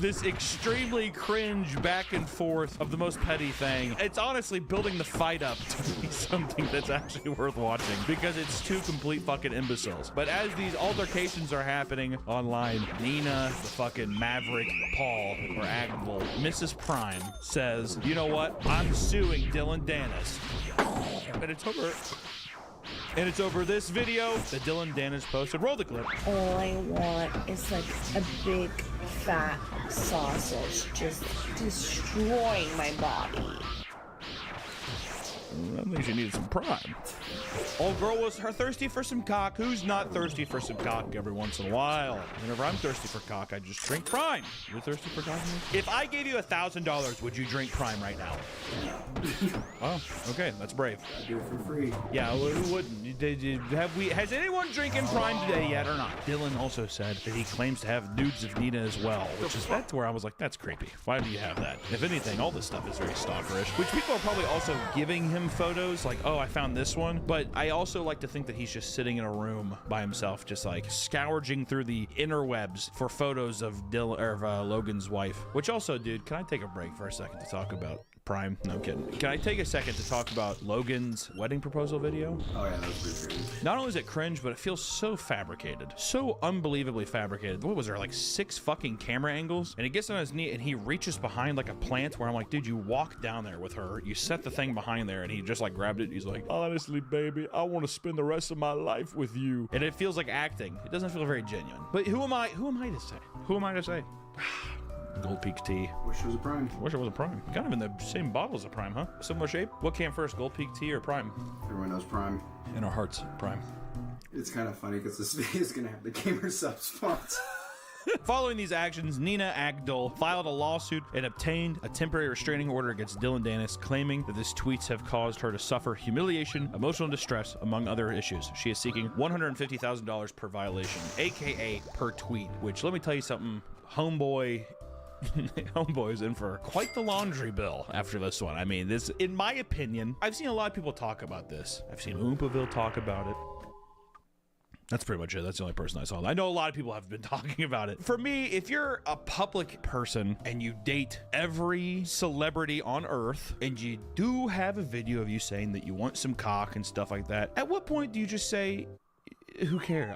This extremely cringe back and forth of the most petty thing. It's honestly building the fight up to be something that's actually worth watching because it's two complete fucking imbeciles. But as these altercations are happening online, Nina, the fucking Maverick Paul, or Agnew, Mrs. Prime, says, you know what? I'm suing Dylan Dennis. And it's over. And it's over this video that Dylan Dennis posted. Roll the clip. All I want is like a big fat sausage just destroying my body. I think she needed some Prime. Old girl was thirsty for some cock. Who's not thirsty for some cock every once in a while? Whenever I'm thirsty for cock, I just drink Prime. You're thirsty for cock? If I gave you $1,000, would you drink Prime right now? Oh, okay, that's brave. I do it for free. Yeah, who wouldn't? Has anyone drinking Prime today yet or not? Dylan also said that he claims to have nudes of Nina as well, that's where I was like, that's creepy. Why do you have that? If anything, all this stuff is very stalkerish, which people are probably also giving him photos like, oh, I found this one. But I also like to think that he's just sitting in a room by himself, just like scourging through the interwebs for photos of Logan's wife. Which also, dude, can I take a break for a second to talk about Prime? No, I'm kidding. Can I take a second to talk about Logan's wedding proposal video? Oh yeah, that was pretty cringe. Not only is it cringe, but it feels so fabricated. So unbelievably fabricated. What was there, like 6 fucking camera angles? And he gets on his knee and he reaches behind like a plant where I'm like, dude, you walk down there with her, you set the thing behind there, and he just like grabbed it. He's like, honestly, baby, I want to spend the rest of my life with you. And it feels like acting. It doesn't feel very genuine. But who am I to say? Who am I to say? Gold Peak tea. Wish it was a Prime. Wish it was a Prime. Kind of in the same bottle as a Prime, huh? Similar shape. What came first, Gold Peak tea or Prime? Everyone knows Prime. In our hearts, Prime. It's kind of funny because this video is going to have the gamer sub spawns. Following these actions, Nina Agdal filed a lawsuit and obtained a temporary restraining order against Dylan Dennis, claiming that his tweets have caused her to suffer humiliation, emotional distress, among other issues. She is seeking $150,000 per violation, aka per tweet, which, let me tell you something, Homeboy is in for quite the laundry bill after this one. I mean, this, in my opinion, I've seen a lot of people talk about this. I've seen Oompaville talk about it. That's pretty much it. That's the only person I saw. I know a lot of people have been talking about it. For me, if you're a public person and you date every celebrity on earth and you do have a video of you saying that you want some cock and stuff like that, at what point do you just say, who cares?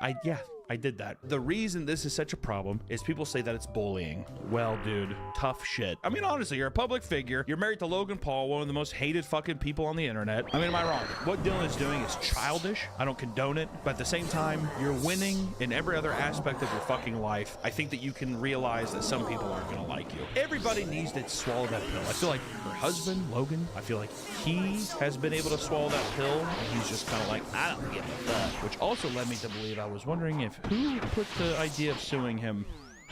I did that. The reason this is such a problem is people say that it's bullying. Well, dude, tough shit. I mean, honestly, you're a public figure. You're married to Logan Paul, one of the most hated fucking people on the internet. I mean, am I wrong? What Dylan is doing is childish. I don't condone it. But at the same time, you're winning in every other aspect of your fucking life. I think that you can realize that some people aren't going to like you. Everybody needs to swallow that pill. I feel like her husband, Logan, I feel like he has been able to swallow that pill. And he's just kind of like, I don't give a fuck. Which also led me to believe, I was wondering if who put the idea of suing him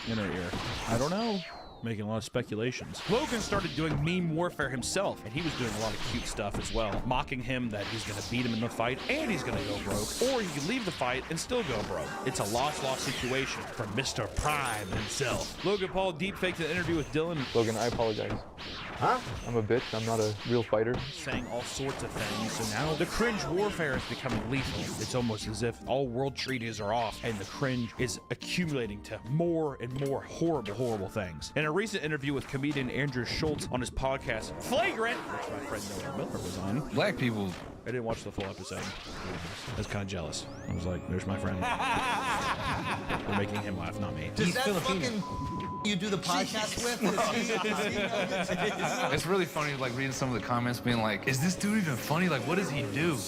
in her ear? I don't know. Making a lot of speculations. Logan started doing meme warfare himself, and he was doing a lot of cute stuff as well, mocking him that he's gonna beat him in the fight and he's gonna go broke, or he could leave the fight and still go broke. It's a loss-loss situation for Mr. Prime himself. Logan Paul deepfaked an interview with Dylan. Logan, I apologize. Huh? I'm a bitch. I'm not a real fighter. Saying all sorts of things, so now the cringe warfare is becoming lethal. It's almost as if all world treaties are off, and the cringe is accumulating to more and more horrible, horrible things. In a recent interview with comedian Andrew Schultz on his podcast, Flagrant, which my friend Noah Miller was on. Black people. I didn't watch the full episode. I was kind of jealous. I was like, there's my friend. We're making him laugh, not me. Does that fucking you do the podcast with? It's really funny, like reading some of the comments, being like, "Is this dude even funny? Like, what does he do?"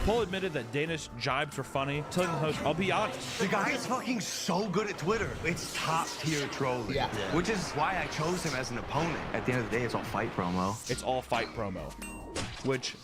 Paul admitted that Danish jibes were funny, telling the host, "I'll be honest, The guy is fucking so good at Twitter. It's top tier trolling. Yeah. Which is why I chose him as an opponent. At the end of the day, it's all fight promo. It's all fight promo," which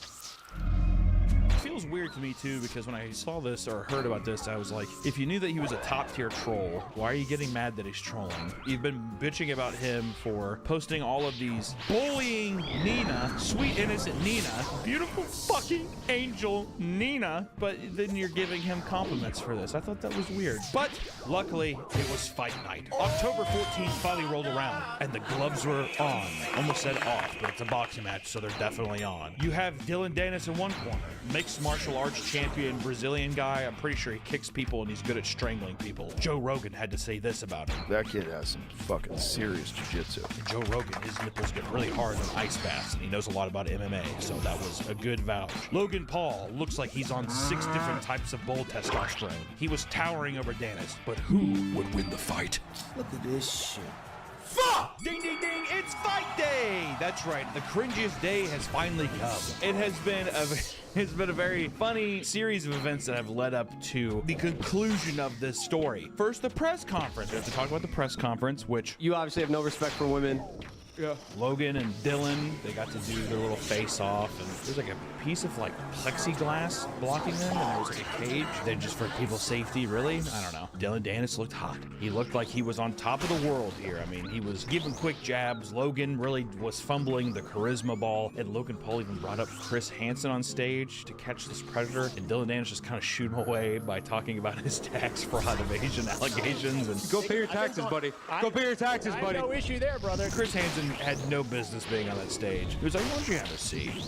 feels weird to me too, because when I saw this or heard about this, I was like, if you knew that he was a top tier troll, why are you getting mad that he's trolling? You've been bitching about him for posting all of these bullying Nina, sweet innocent Nina, beautiful fucking angel Nina, but then you're giving him compliments for this. I thought that was weird. But luckily, it was fight night. October 14th finally rolled around, and the gloves were on. Almost said off, but it's a boxing match, so they're definitely on. You have Dylan Dennis in one corner, mixed martial arts champion Brazilian guy. I'm pretty sure he kicks people and he's good at strangling people. Joe Rogan had to say this about him. That kid has some fucking serious jiu-jitsu. And Joe Rogan, his nipples get really hard in ice baths, and he knows a lot about MMA, so that was a good vouch. Logan Paul looks like he's on 6 different types of bull testosterone. He was towering over Dennis, but who would win the fight? Look at this shit. Fuck! Ding, ding, ding, it's fight day! That's right, the cringiest day has finally come. It has been a very funny series of events that have led up to the conclusion of this story. First, the press conference. We have to talk about the press conference, which... You obviously have no respect for women. Yeah. Logan and Dylan, they got to do their little face-off, and there's like a piece of like plexiglass blocking them, and there was like a cage. Then just for people's safety, really? I don't know. Dylan Dennis looked hot. He looked like he was on top of the world here. I mean, he was giving quick jabs. Logan really was fumbling the charisma ball, and Logan Paul even brought up Chris Hansen on stage to catch this predator, and Dylan Dennis just kind of shooed him away by talking about his tax fraud evasion allegations. And Go pay your taxes, buddy. Go pay your taxes, buddy. No issue there, brother. Chris Hansen had no business being on that stage. He was like, why don't you have a seat?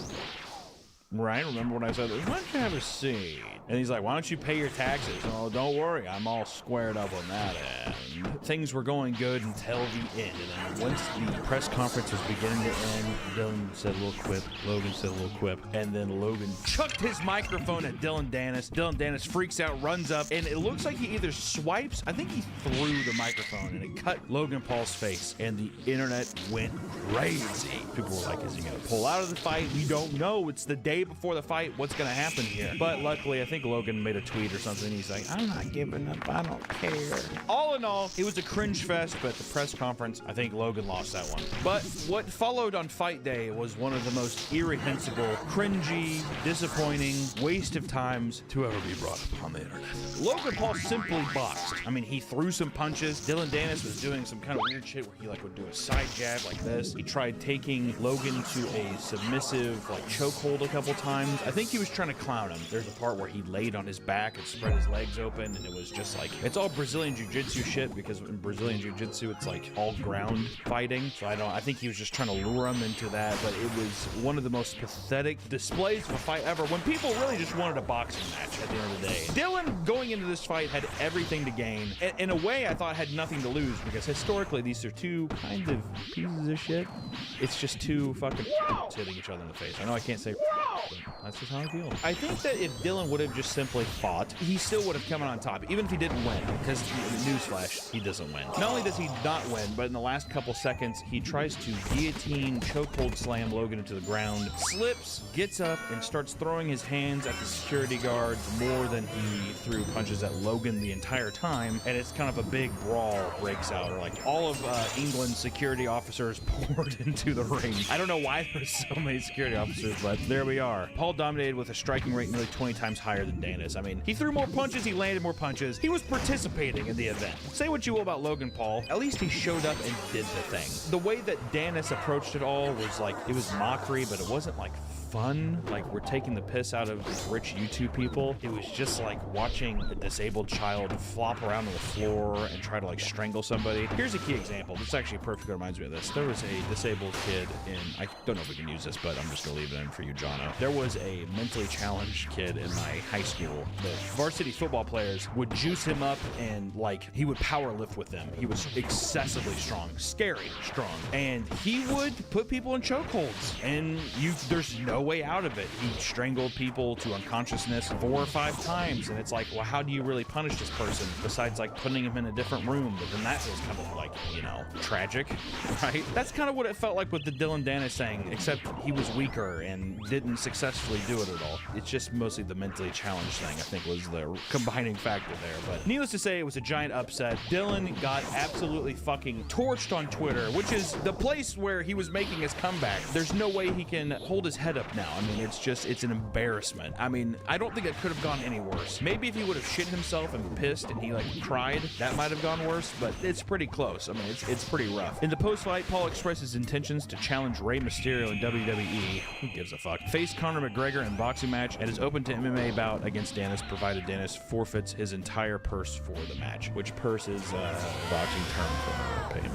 Right? Remember when I said this? Why don't you have a seat? And he's like, why don't you pay your taxes? Oh, don't worry. I'm all squared up on that end. Things were going good until the end. And then once the press conference was beginning to end, Dylan said a little quip. Logan said a little quip. And then Logan chucked his microphone at Dylan Dennis. Dylan Dennis freaks out, runs up, and it looks like he either swipes, I think he threw the microphone, and it cut Logan Paul's face. And the internet went crazy. People were like, is he going to pull out of the fight? We don't know. It's the day before the fight. What's going to happen here? But luckily, I think Logan made a tweet or something. He's like, I'm not giving up. I don't care. All in all, it was a cringe fest, but at the press conference, I think Logan lost that one. But what followed on fight day was one of the most irrehensible, cringy, disappointing, waste of times to ever be brought up on the internet. Logan Paul simply boxed. I mean, he threw some punches. Dylan Dennis was doing some kind of weird shit where he like would do a side jab like this. He tried taking Logan to a submissive like chokehold a couple times. I think he was trying to clown him. There's a part where he laid on his back and spread his legs open, and it was just like, it's all Brazilian jiu-jitsu shit, because in Brazilian Jiu-Jitsu, it's like all ground fighting. So I think he was just trying to lure him into that, but it was one of the most pathetic displays of a fight ever when people really just wanted a boxing match at the end of the day. Dylan, going into this fight, had everything to gain. In a way, I thought had nothing to lose because historically, these are two kind of pieces of shit. It's just two fucking hitting each other in the face. I know I can't say, but that's just how I feel. I think that if Dylan would have just simply fought, he still would have come out on top, even if he didn't win, because newsflash, he doesn't win. Not only does he not win, but in the last couple seconds, he tries to guillotine, chokehold slam Logan into the ground, slips, gets up, and starts throwing his hands at the security guards more than he threw punches at Logan the entire time, and it's kind of a big brawl breaks out, or like all of England's security officers poured into the ring. I don't know why there's so many security officers, but there we are. Paul dominated with a striking rate nearly 20 times higher than Danis. I mean, he threw more punches, he landed more punches. He was participating in the event. Say what you will about Logan Paul, at least he showed up and did the thing. The way that Danis approached it all was like, it was mockery, but it wasn't like fun, like we're taking the piss out of these rich YouTube people. It was just like watching a disabled child flop around on the floor and try to like strangle somebody. Here's a key example. This actually perfectly reminds me of this. There was a disabled kid in, I don't know if we can use this, but I'm just gonna leave it in for you, Jono. There was a mentally challenged kid in my high school. The varsity football players would juice him up and like he would power lift with them. He was excessively strong, scary strong, and he would put people in chokeholds, and there's no way out of it. He strangled people to unconsciousness 4 or 5 times, and it's like, well, how do you really punish this person besides like putting him in a different room? But then that was kind of like, you know, tragic, right? That's kind of what it felt like with the Dylan Danis thing, except he was weaker and didn't successfully do it at all. It's just mostly the mentally challenged thing, I think, was the combining factor there. But needless to say, it was a giant upset. Dylan got absolutely fucking torched on Twitter, which is the place where he was making his comeback. There's no way he can hold his head up now. I mean, it's an embarrassment. I mean, I don't think it could have gone any worse. Maybe if he would have shit himself and pissed and he like cried, that might have gone worse, but it's pretty close. I mean, it's pretty rough. In the post-fight, Paul expressed his intentions to challenge Rey Mysterio in WWE. Who gives a fuck? Face Conor McGregor in a boxing match and is open to MMA bout against Danis, provided Danis forfeits his entire purse for the match, which purse is a boxing term for payment.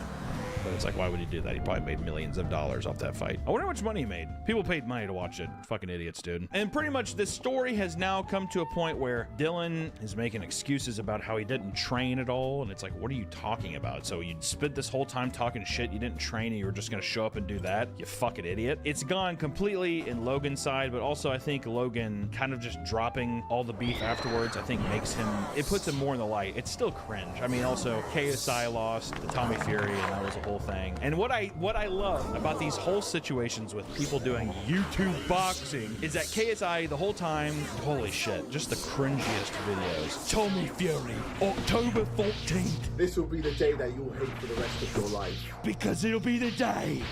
But it's like, why would he do that? He probably made millions of dollars off that fight. I wonder how much money he made. People paid money to watch it. Fucking idiots, dude. And pretty much this story has now come to a point where Dylan is making excuses about how he didn't train at all. And it's like, what are you talking about? So you spent this whole time talking shit. You didn't train and you were just going to show up and do that? You fucking idiot. It's gone completely in Logan's side, but also I think Logan kind of just dropping all the beef afterwards, I think makes him, it puts him more in the light. It's still cringe. I mean, also KSI lost to Tommy Fury and that was a whole thing. And what I love about these whole situations with people doing YouTube boxing is that KSI the whole time, holy shit, just the cringiest videos. Tommy Fury, October 14th. This will be the day that you'll hate for the rest of your life. Because it'll be the day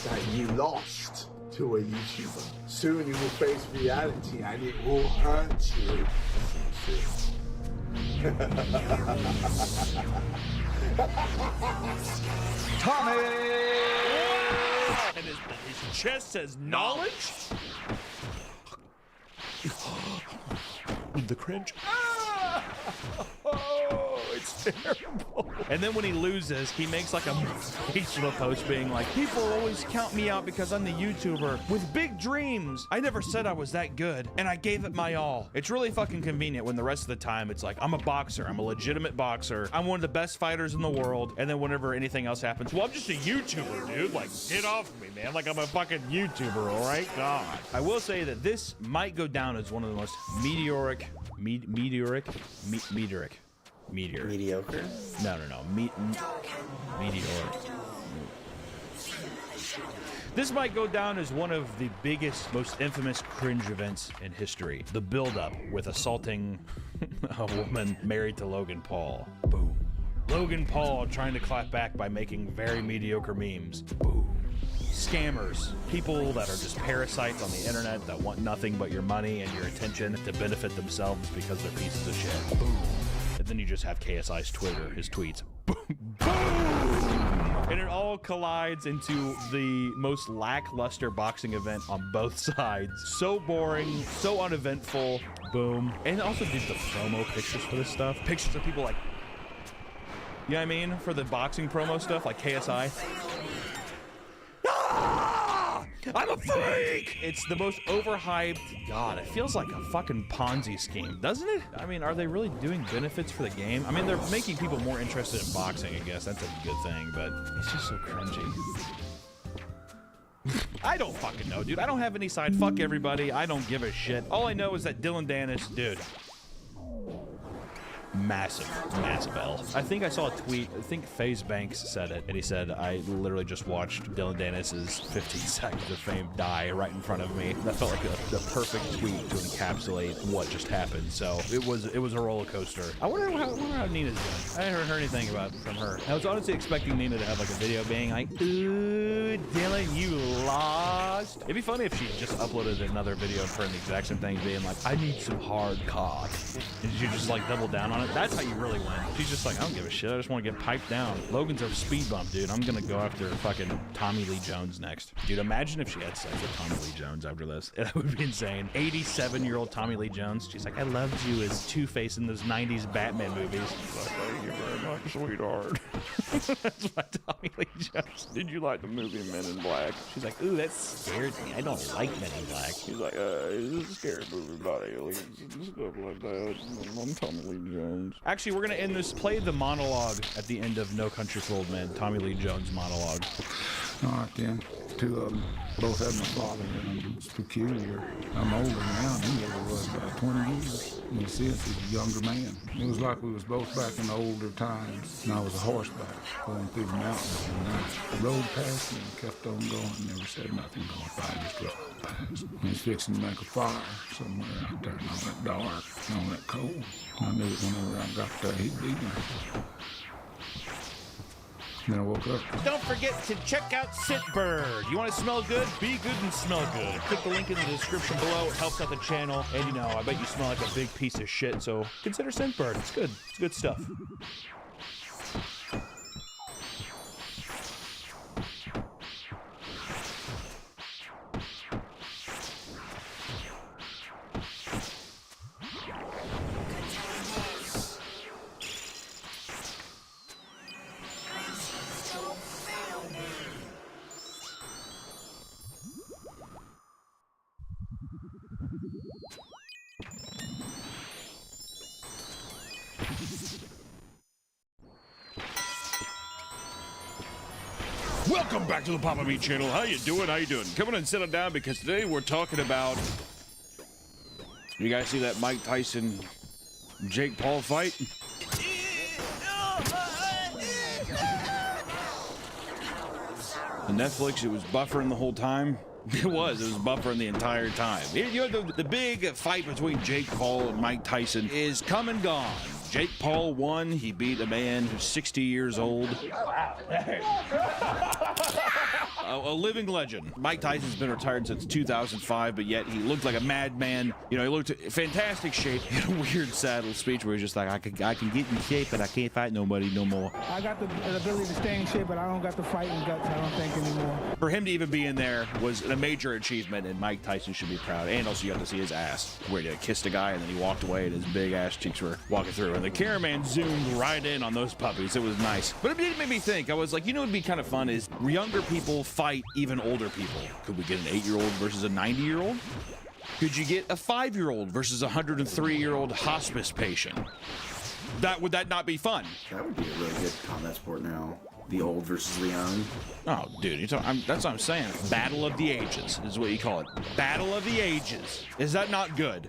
that you lost to a YouTuber. Soon you will face reality and it will hurt you. Tommy! And his chest says knowledge? The cringe. Oh, it's terrible. And then when he loses, he makes like a Facebook post being like, people always count me out because I'm the YouTuber with big dreams. I never said I was that good, and I gave it my all. It's really fucking convenient when the rest of the time it's like, I'm a boxer. I'm a legitimate boxer. I'm one of the best fighters in the world. And then whenever anything else happens, well, I'm just a YouTuber, dude. Like, get off of me, man. Like, I'm a fucking YouTuber, all right? God. I will say that this might go down as one of the most meteoric. Mediocre? No. Meteoric. This might go down as one of the biggest, most infamous cringe events in history. The build-up with assaulting a woman married to Logan Paul. Boom. Logan Paul trying to clap back by making very mediocre memes. Boom. Scammers, people that are just parasites on the internet that want nothing but your money and your attention to benefit themselves because they're pieces of shit. Boom. And then you just have KSI's Twitter, his tweets. Boom. Boom. And it all collides into the most lackluster boxing event on both sides. So boring, so uneventful. Boom. And also did the promo pictures for this stuff. Pictures of people like You know what I mean? For the boxing promo stuff, like KSI. I'm a freak! It's the most overhyped. God, it feels like a fucking Ponzi scheme, doesn't it? I mean, are they really doing benefits for the game? I mean, they're making people more interested in boxing, I guess. That's a good thing, but it's just so cringy. I don't fucking know, dude. I don't have any side. Fuck everybody. I don't give a shit. All I know is that Dylan Dennis, dude. Massive L. I think I saw a tweet, I think FaZe Banks said it, and he said, I literally just watched Dylan Dennis's 15 seconds of fame die right in front of me. That felt like the perfect tweet to encapsulate what just happened. So it was a roller coaster. I wonder how Nina's doing. I haven't heard anything from her. I was honestly expecting Nina to have like a video being like, ooh, Dylan, you lost. It'd be funny if she just uploaded another video of her in the exact same thing, being like, I need some hard cock. And she just like double down on it. That's how you really win. She's just like, I don't give a shit. I just want to get piped down. Logan's a speed bump, dude. I'm going to go after fucking Tommy Lee Jones next. Dude, imagine if she had sex with Tommy Lee Jones after this. That would be insane. 87-year-old Tommy Lee Jones. She's like, I loved you as Two-Face in those 90s Batman movies. Like, thank you very much, sweetheart. That's my Tommy Lee Jones. Did you like the movie Men in Black? She's like, ooh, that scared me. I don't like Men in Black. He's like, it's a scary movie about aliens and stuff like that. I'm Tommy Lee Jones. Actually, we're gonna end this. Play the monologue at the end of No Country for Old Men. Tommy Lee Jones monologue. All right then. Two of them both had my father in them. It's peculiar. I'm older now than he ever was, about 20 years. In a sense, he's a younger man. It was like we was both back in the older times, and I was a horseback going through the mountains, and I rode past him and kept on going, never said nothing going by, just rode past. He was fixing to make a fire somewhere out there, and all that dark, and all that cold. I knew that whenever I got there, he'd be there. Then I woke up. Don't forget to check out Scentbird. You want to smell good? Be good and smell good. Click the link in the description below. It helps out the channel. And you know, I bet you smell like a big piece of shit, so consider Scentbird. It's good. It's good stuff. Welcome back to the Papa Meat channel. How you doing? How you doing? Come on and sit down because today we're talking about... You guys see that Mike Tyson Jake Paul fight? The Netflix, it was buffering the whole time. It was buffering the entire time. You know, the big fight between Jake Paul and Mike Tyson is come and gone. Jake Paul won. He beat a man who's 60 years old. A living legend. Mike Tyson's been retired since 2005, but yet he looked like a madman. You know, he looked in fantastic shape. He had a weird, sad little speech where he's just like, I can get in shape, but I can't fight nobody no more. I got the ability to stay in shape, but I don't got the fighting guts, I don't think, anymore. For him to even be in there was a major achievement, and Mike Tyson should be proud. And also, you got to see his ass, where he kissed a guy, and then he walked away, and his big ass cheeks were walking through. And the cameraman zoomed right in on those puppies. It was nice. But it did make me think. I was like, you know what would be kind of fun is younger people fight even older people. Could we get an 8-year-old versus a 90-year-old? Could you get a 5-year-old versus a 103-year-old hospice patient? Would that not be fun? That would be a really good combat sport now. The old versus the young. Oh, dude, that's what I'm saying. Battle of the Ages is what you call it. Battle of the Ages. Is that not good?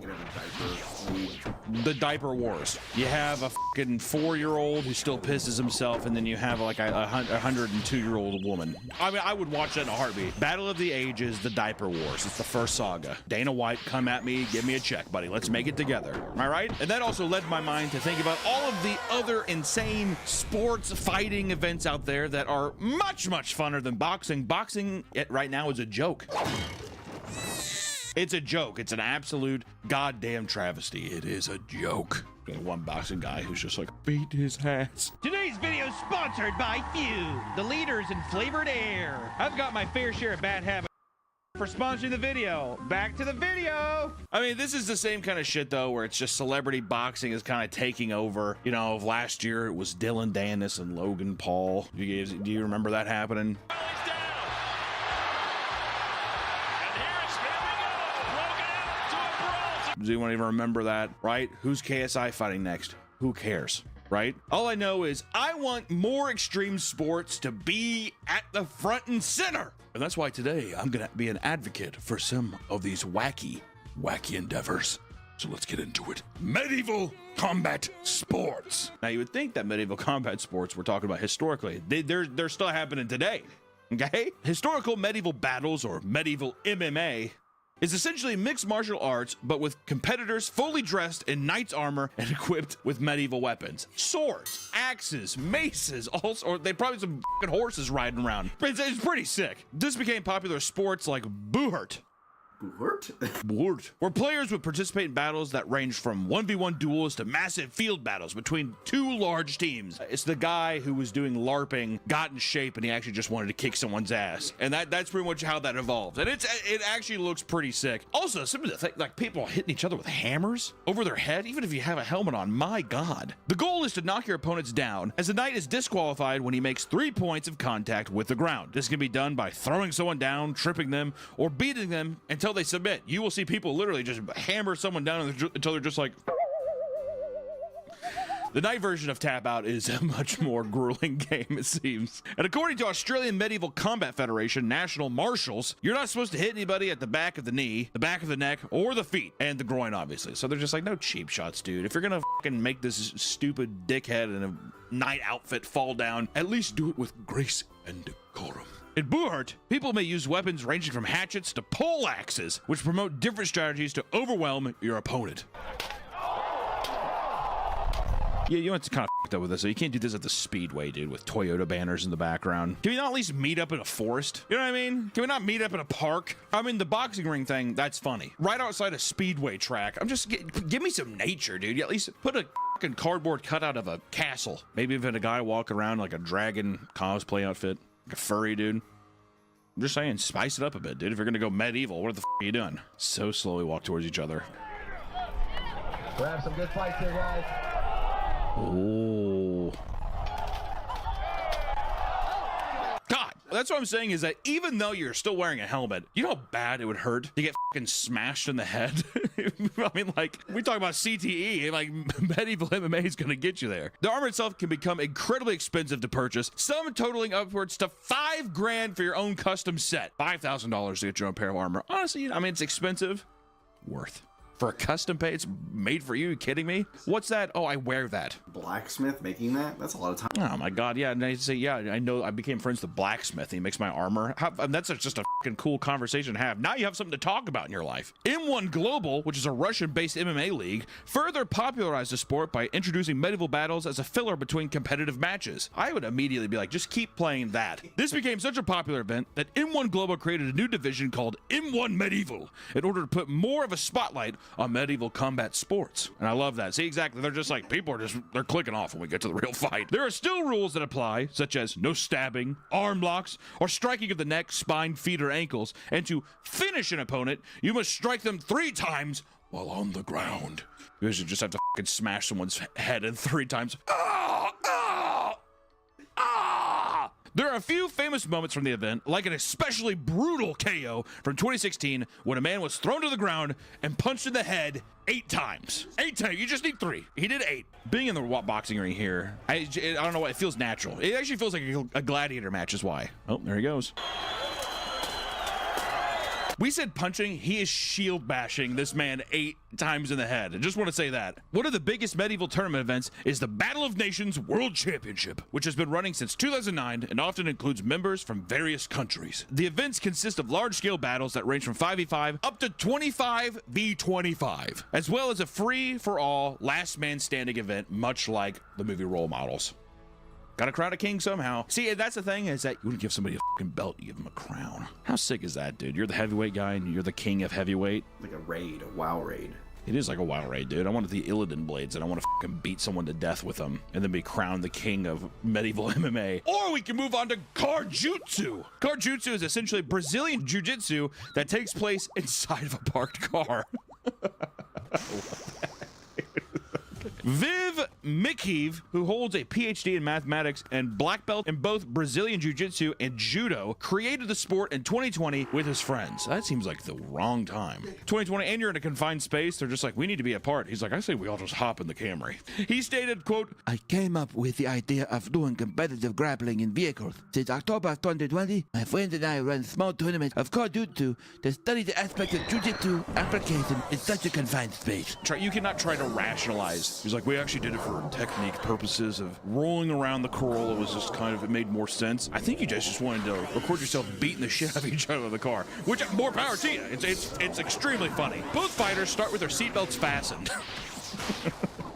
The diaper wars. You have a fucking 4-year-old who still pisses himself, and then you have like a 102-year-old woman. I mean, I would watch that in a heartbeat. Battle of the Ages, the diaper wars. It's the first saga. Dana White, come at me, give me a check, buddy. Let's make it together. Am I right? And that also led my mind to think about all of the other insane sports fighting events out there that are much, much funner than boxing. Boxing right now is a joke. It's a joke. It's an absolute goddamn travesty. It is a joke. One boxing guy who's just like, beat his ass. Today's video is sponsored by Fume, the leaders in flavored air. I've got my fair share of bad habits. for sponsoring the video. Back to the video. I mean, this is the same kind of shit, though, where it's just celebrity boxing is kind of taking over. You know, last year it was Dylan Dennis and Logan Paul. Do you remember that happening? Does anyone even remember that, right? Who's KSI fighting next? Who cares, right? All I know is I want more extreme sports to be at the front and center. And that's why today I'm going to be an advocate for some of these wacky endeavors. So let's get into it. Medieval combat sports. Now, you would think that medieval combat sports we're talking about historically, they're still happening today, okay? Historical medieval battles, or medieval MMA, is essentially mixed martial arts, but with competitors fully dressed in knight's armor and equipped with medieval weapons. Swords, axes, maces, or they probably some fucking horses riding around. It's pretty sick. This became popular sports like Buhurt. Buhurt, where players would participate in battles that range from 1v1 duels to massive field battles between two large teams. It's the guy who was doing LARPing got in shape and he actually just wanted to kick someone's ass, and that's pretty much how that evolved. And it actually looks pretty sick. Also, some of the things, like people hitting each other with hammers over their head, even if you have a helmet on. My God. The goal is to knock your opponents down, as the knight is disqualified when he makes 3 points of contact with the ground. This can be done by throwing someone down, tripping them, or beating them until they submit. You will see people literally just hammer someone down until they're just like... The night version of Tap Out is a much more grueling game, it seems. And according to Australian Medieval Combat Federation National Marshals, you're not supposed to hit anybody at the back of the knee, the back of the neck, or the feet, and the groin, obviously. So they're just like, no cheap shots, dude. If you're gonna fucking make this stupid dickhead in a knight outfit fall down, at least do it with grace and decorum. In Buhurt, people may use weapons ranging from hatchets to pole axes, which promote different strategies to overwhelm your opponent. Yeah, you know what's kind of fucked up with this? So you can't do this at the Speedway, dude, with Toyota banners in the background. Can we not at least meet up in a forest? You know what I mean? Can we not meet up in a park? I mean, the boxing ring thing, that's funny. Right outside a Speedway track, give me some nature, dude. You at least put a fucking cardboard cutout of a castle. Maybe even a guy walking around like a dragon cosplay outfit. Like a furry dude. I'm just saying, spice it up a bit, dude. If you're gonna go medieval, what the f are you doing? So slowly walk towards each other. We'll have some good fights here, guys. Oh. God, that's what I'm saying is that even though you're still wearing a helmet, you know how bad it would hurt to get fucking smashed in the head? I mean, like, we talk about CTE, like, medieval MMA is gonna get you there. The armor itself can become incredibly expensive to purchase, some totaling upwards to $5 grand for your own custom set. $5,000 to get your own pair of armor. Honestly, I mean, it's expensive. Worth. For a custom pay, it's made for you. Are you kidding me? What's that? Oh, I wear that. Blacksmith making that? That's a lot of time. Oh my God, yeah. And I say, yeah, I know. I became friends with the blacksmith. He makes my armor. That's just a fucking cool conversation to have. Now you have something to talk about in your life. M1 Global, which is a Russian-based MMA league, further popularized the sport by introducing medieval battles as a filler between competitive matches. I would immediately be like, just keep playing that. This became such a popular event that M1 Global created a new division called M1 Medieval in order to put more of a spotlight on medieval combat sports. And I love that. See, exactly. They're just like, they're clicking off when we get to the real fight. There are still rules that apply, such as no stabbing, arm locks, or striking of the neck, spine, feet, or ankles. And to finish an opponent, you must strike them 3 times while on the ground. You should just have to fucking smash someone's head in 3 times. Ah! Ah! Ah! There are a few famous moments from the event, like an especially brutal KO from 2016 when a man was thrown to the ground and punched in the head 8 times. 8 times. You just need 3. He did 8. Being in the boxing ring here, I don't know why, it feels natural. It actually feels like a gladiator match is why. Oh, there he goes. We said punching, he is shield bashing this man 8 times in the head. I just want to say that. One of the biggest medieval tournament events is the Battle of Nations World Championship, which has been running since 2009 and often includes members from various countries. The events consist of large-scale battles that range from 5v5 up to 25v25, as well as a free-for-all, last-man-standing event, much like the movie Role Models. Gotta crown a king somehow. See, that's the thing, is that you wouldn't give somebody a fucking belt, you give them a crown. How sick is that, dude? You're the heavyweight guy and you're the king of heavyweight. Like a raid, a WoW raid. It is like a wild ride, dude. I wanted the Illidan blades, and I want to fucking beat someone to death with them, and then be crowned the king of medieval MMA. Or we can move on to Karjutsu. Karjutsu is essentially Brazilian jiu-jitsu that takes place inside of a parked car. Viv Mikhev, who holds a PhD in mathematics and black belt in both Brazilian Jiu-Jitsu and Judo, created the sport in 2020 with his friends. That seems like the wrong time. 2020, and you're in a confined space. They're just like, we need to be apart. He's like, I say we all just hop in the Camry. He stated, quote, I came up with the idea of doing competitive grappling in vehicles. Since October of 2020, my friends and I run small tournaments of Karjutsu to study the aspect of Jiu-Jitsu application in such a confined space. You cannot try to rationalize. He's like, we actually did it for technique purposes of rolling around the Corolla was just kind of, it made more sense. I think you guys just wanted to record yourself beating the shit out of each other in the car, which, more power to you. It's extremely funny. Both fighters start with their seatbelts fastened.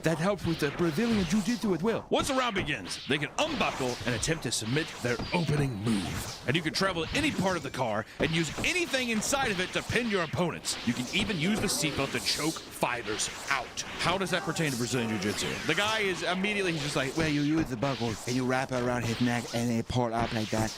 That helps with the Brazilian Jiu-Jitsu as well. Once the round begins, they can unbuckle and attempt to submit their opening move. And you can travel any part of the car and use anything inside of it to pin your opponents. You can even use the seatbelt to choke fighters out. How does that pertain to Brazilian Jiu-Jitsu? The guy is immediately, he's just like, well, you use the buckle and you wrap it around his neck and they pull it up like that.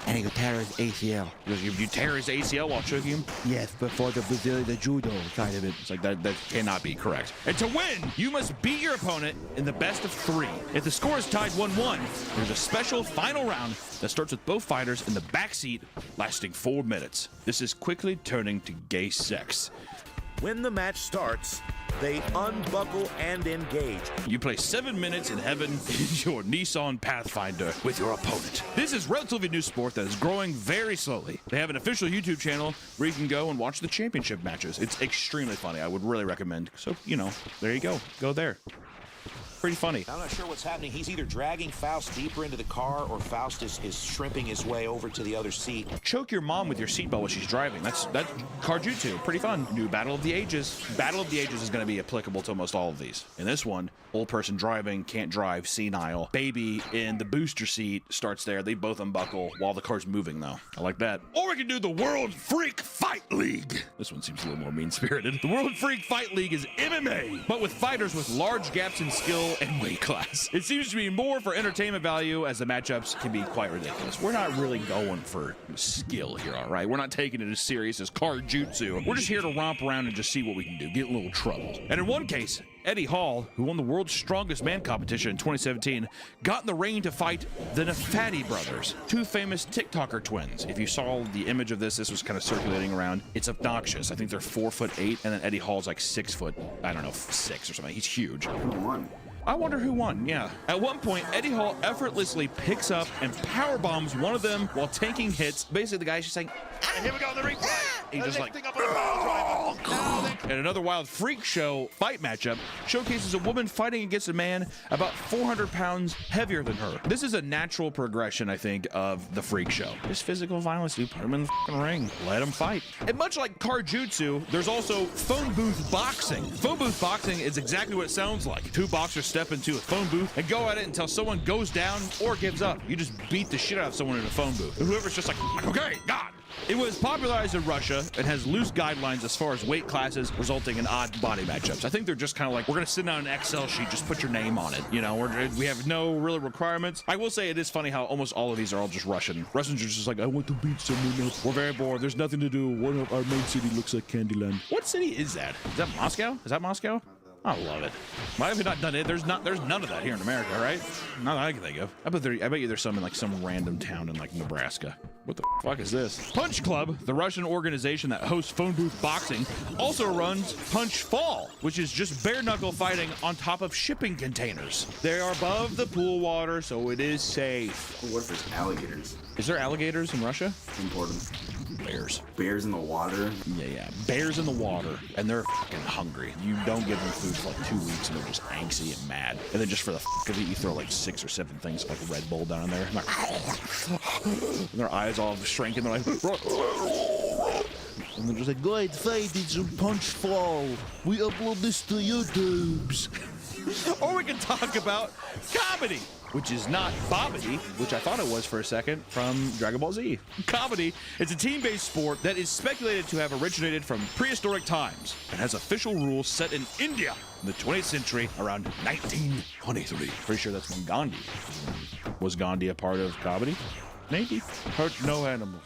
And he could tear his ACL. You tear his ACL while choking him? Yes, but for the Brazilian, the judo side of it. It's like that cannot be correct. And to win, you must beat your opponent in the best of 3. If the score is tied 1-1, there's a special final round that starts with both fighters in the back seat, lasting 4 minutes. This is quickly turning to gay sex. When the match starts, they unbuckle and engage. You play 7 minutes in heaven in your Nissan Pathfinder with your opponent. This is relatively new sport that is growing very slowly. They have an official YouTube channel where you can go and watch the championship matches. It's extremely funny. I would really recommend. So, there you go. Go there. Pretty funny. I'm not sure what's happening. He's either dragging Faust deeper into the car or Faust is shrimping his way over to the other seat. Choke your mom with your seatbelt while she's driving. That's Karjutsu. Pretty fun. New Battle of the Ages. Battle of the Ages is going to be applicable to almost all of these. In this one, old person driving, can't drive, senile. Baby in the booster seat starts there. They both unbuckle while the car's moving, though. I like that. Or we can do the World Freak Fight League. This one seems a little more mean-spirited. The World Freak Fight League is MMA, but with fighters with large gaps in skill and weight class. It seems to be more for entertainment value, as the matchups can be quite ridiculous. We're not really going for skill here, all right? We're not taking it as serious as Karjutsu. We're just here to romp around and just see what we can do, get in a little trouble. And in one case, Eddie Hall, who won the World's Strongest Man competition in 2017, got in the ring to fight the Nafati brothers, 2 famous TikToker twins. If you saw the image of this was kind of circulating around. It's obnoxious. I think they're 4'8", and then Eddie Hall's like 6 foot, I don't know, 6 or something. He's huge. Who won? I wonder who won, yeah. At one point, Eddie Hall effortlessly picks up and power bombs one of them while tanking hits. Basically, the guy's just like, And here we go in the ring fight. he just like, and another wild freak show fight matchup showcases a woman fighting against a man about 400 pounds heavier than her. This is a natural progression, I think, of the freak show. Just physical violence, dude. Put them in the fucking ring. Let them fight. And much like Karjutsu, there's also phone booth boxing. Phone booth boxing is exactly what it sounds like. 2 boxers step into a phone booth and go at it until someone goes down or gives up. You just beat the shit out of someone in a phone booth. And whoever's just like, okay, God. It was popularized in Russia and has loose guidelines as far as weight classes, resulting in odd body matchups. I think they're just kind of like, we're going to sit down an Excel sheet, just put your name on it. We have no real requirements. I will say it is funny how almost all of these are all just Russian. Russians are just like, I want to beat someone up. We're very bored. There's nothing to do. Our main city looks like Candyland. What city is that? Is that Moscow? Is that Moscow? I love it. Why have we not done it? There's none of that here in America, right? Not that I can think of. I bet you there's some in like some random town in like Nebraska. What the fuck is this? Punch Club, the Russian organization that hosts phone booth boxing, also runs Punch Fall, which is just bare knuckle fighting on top of shipping containers. They are above the pool water, so it is safe. What if there's alligators? Is there alligators in Russia? Important. Bears. Bears in the water? Yeah. Bears in the water, and they're fucking hungry. You don't give them food for like 2 weeks, and they're just angsty and mad. And then just for the fuck of it, you throw like 6 or 7 things like Red Bull down in there. And, and their eyes all shrinking. They're like, and they're just like, Go ahead, fight. It's a Punch Fall. We upload this to YouTube's. Or we can talk about comedy, which is not Bobbity, which I thought it was for a second, from Dragon Ball Z. Comedy is a team-based sport that is speculated to have originated from prehistoric times and has official rules set in India in the 20th century around 1923. Pretty sure that's when Gandhi. Was Gandhi a part of comedy? Maybe. Hurt no animals.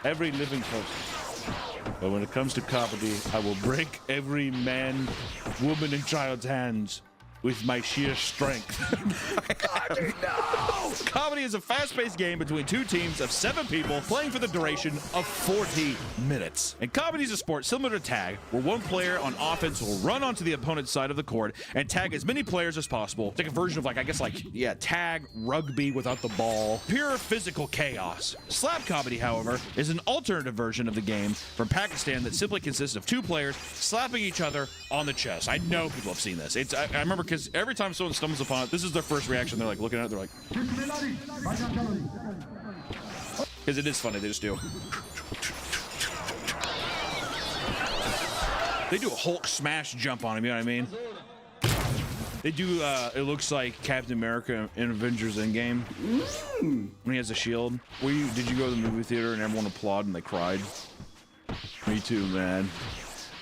Every living person. But when it comes to comedy, I will break every man, woman, and child's hands with my sheer strength. No! Comedy is a fast-paced game between two teams of 7 people playing for the duration of 40 minutes. And comedy is a sport similar to tag, where one player on offense will run onto the opponent's side of the court and tag as many players as possible. It's like a version of tag rugby without the ball. Pure physical chaos. Slap comedy, however, is an alternative version of the game from Pakistan that simply consists of 2 players slapping each other on the chest. I know people have seen this. I remember because every time someone stumbles upon it, this is their first reaction. They're like looking at it, they're like, because it is funny, they just do. They do a Hulk smash jump on him, you know what I mean? They do, it looks like Captain America in Avengers Endgame. When he has a shield. Did you go to the movie theater and everyone applauded and they cried? Me too, man.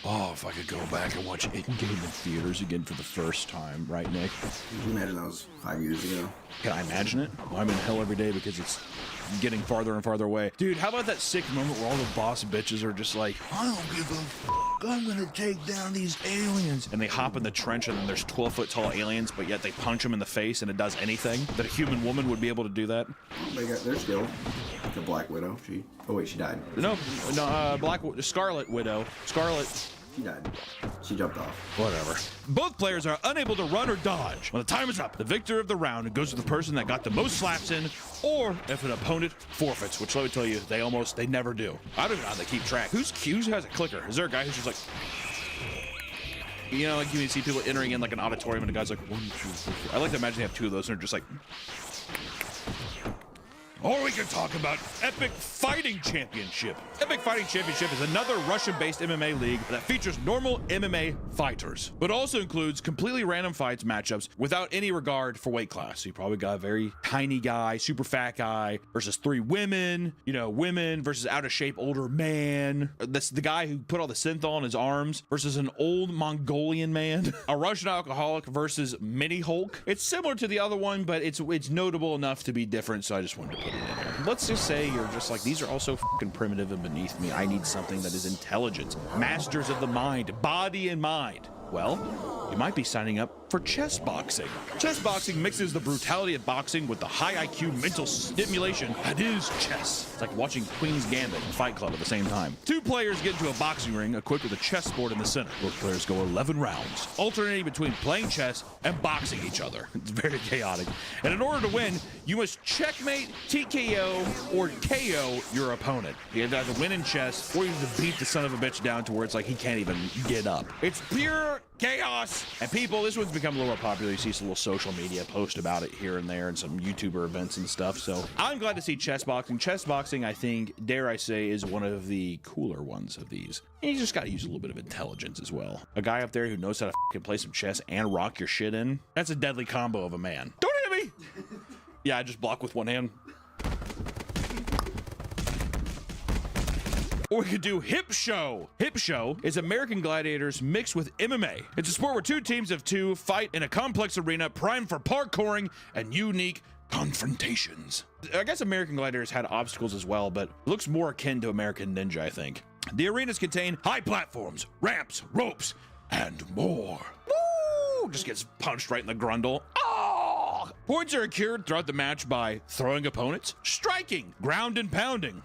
Oh, if I could go back and watch Endgame in theaters again for the first time, right, Nick? Can you imagine that was 5 years ago? Can I imagine it? Well, I'm in hell every day because it's getting farther and farther away. Dude, how about that sick moment where all the boss bitches are just like, I don't give a f***, I'm gonna take down these aliens. And they hop in the trench and then there's 12-foot tall aliens, but yet they punch them in the face and it does anything? That a human woman would be able to do that? There's still the Black Widow. Oh wait, she died. No, Scarlet Widow. She died. She jumped off. Whatever. Both players are unable to run or dodge. When the time is up, the victor of the round goes to the person that got the most slaps in, or if an opponent forfeits, which let me tell you, they never do. I don't even know how they keep track. Who has a clicker? Is there a guy who's just like, you know, like you see people entering in like an auditorium and the guy's like, 1, 2, 3, 4. I like to imagine they have 2 of those and they're just like. Or we can talk about Epic Fighting Championship. Epic Fighting Championship is another Russian-based MMA league that features normal MMA fighters, but also includes completely random fights matchups without any regard for weight class. So you probably got a very tiny guy, super fat guy versus 3 women, women versus out-of-shape older man. That's the guy who put all the synthol in his arms versus an old Mongolian man. A Russian alcoholic versus Mini Hulk. It's similar to the other one, but it's notable enough to be different, so I just wanted to put it in there. Let's just say you're just like, these are also fucking primitive and beneath me. I need something that is intelligent. Masters of the mind, body and mind. Well, you might be signing up for chess boxing. Chess boxing mixes the brutality of boxing with the high IQ mental stimulation that is chess. It's like watching Queen's Gambit and Fight Club at the same time. 2 players get into a boxing ring equipped with a chessboard in the center. Both players go 11 rounds, alternating between playing chess and boxing each other. It's very chaotic. And in order to win, you must checkmate, TKO, or KO your opponent. You have to either win in chess, or you have to beat the son of a bitch down to where it's like he can't even get up. It's pure chaos. And people, this one's become a little more popular. You see some little social media post about it here and there and some YouTuber events and stuff. So I'm glad to see chess boxing. Chess boxing, I think, dare I say, is one of the cooler ones of these. And you just got to use a little bit of intelligence as well. A guy up there who knows how to fucking play some chess and rock your shit in. That's a deadly combo of a man. Don't hit me! Yeah, I just block with one hand. Or we could do Hip Show. Hip Show is American Gladiators mixed with MMA. It's a sport where 2 teams of 2 fight in a complex arena primed for parkouring and unique confrontations. I guess American Gladiators had obstacles as well, but it looks more akin to American Ninja, I think. The arenas contain high platforms, ramps, ropes, and more. Woo! Just gets punched right in the grundle. Oh! Points are accrued throughout the match by throwing opponents, striking, ground and pounding,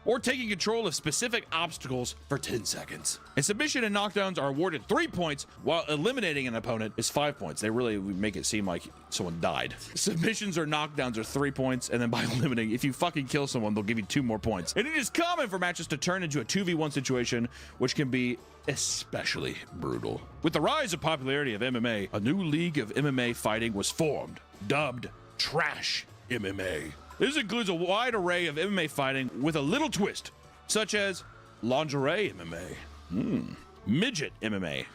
or taking control of specific obstacles for 10 seconds. And submission and knockdowns are awarded 3 points, while eliminating an opponent is 5 points. They really make it seem like someone died. Submissions or knockdowns are 3 points, and then by eliminating, if you fucking kill someone, they'll give you 2 more points. And it is common for matches to turn into a 2v1 situation, which can be especially brutal. With the rise of popularity of MMA, a new league of MMA fighting was formed, dubbed Trash MMA. This includes a wide array of MMA fighting with a little twist, such as lingerie MMA. midget MMA.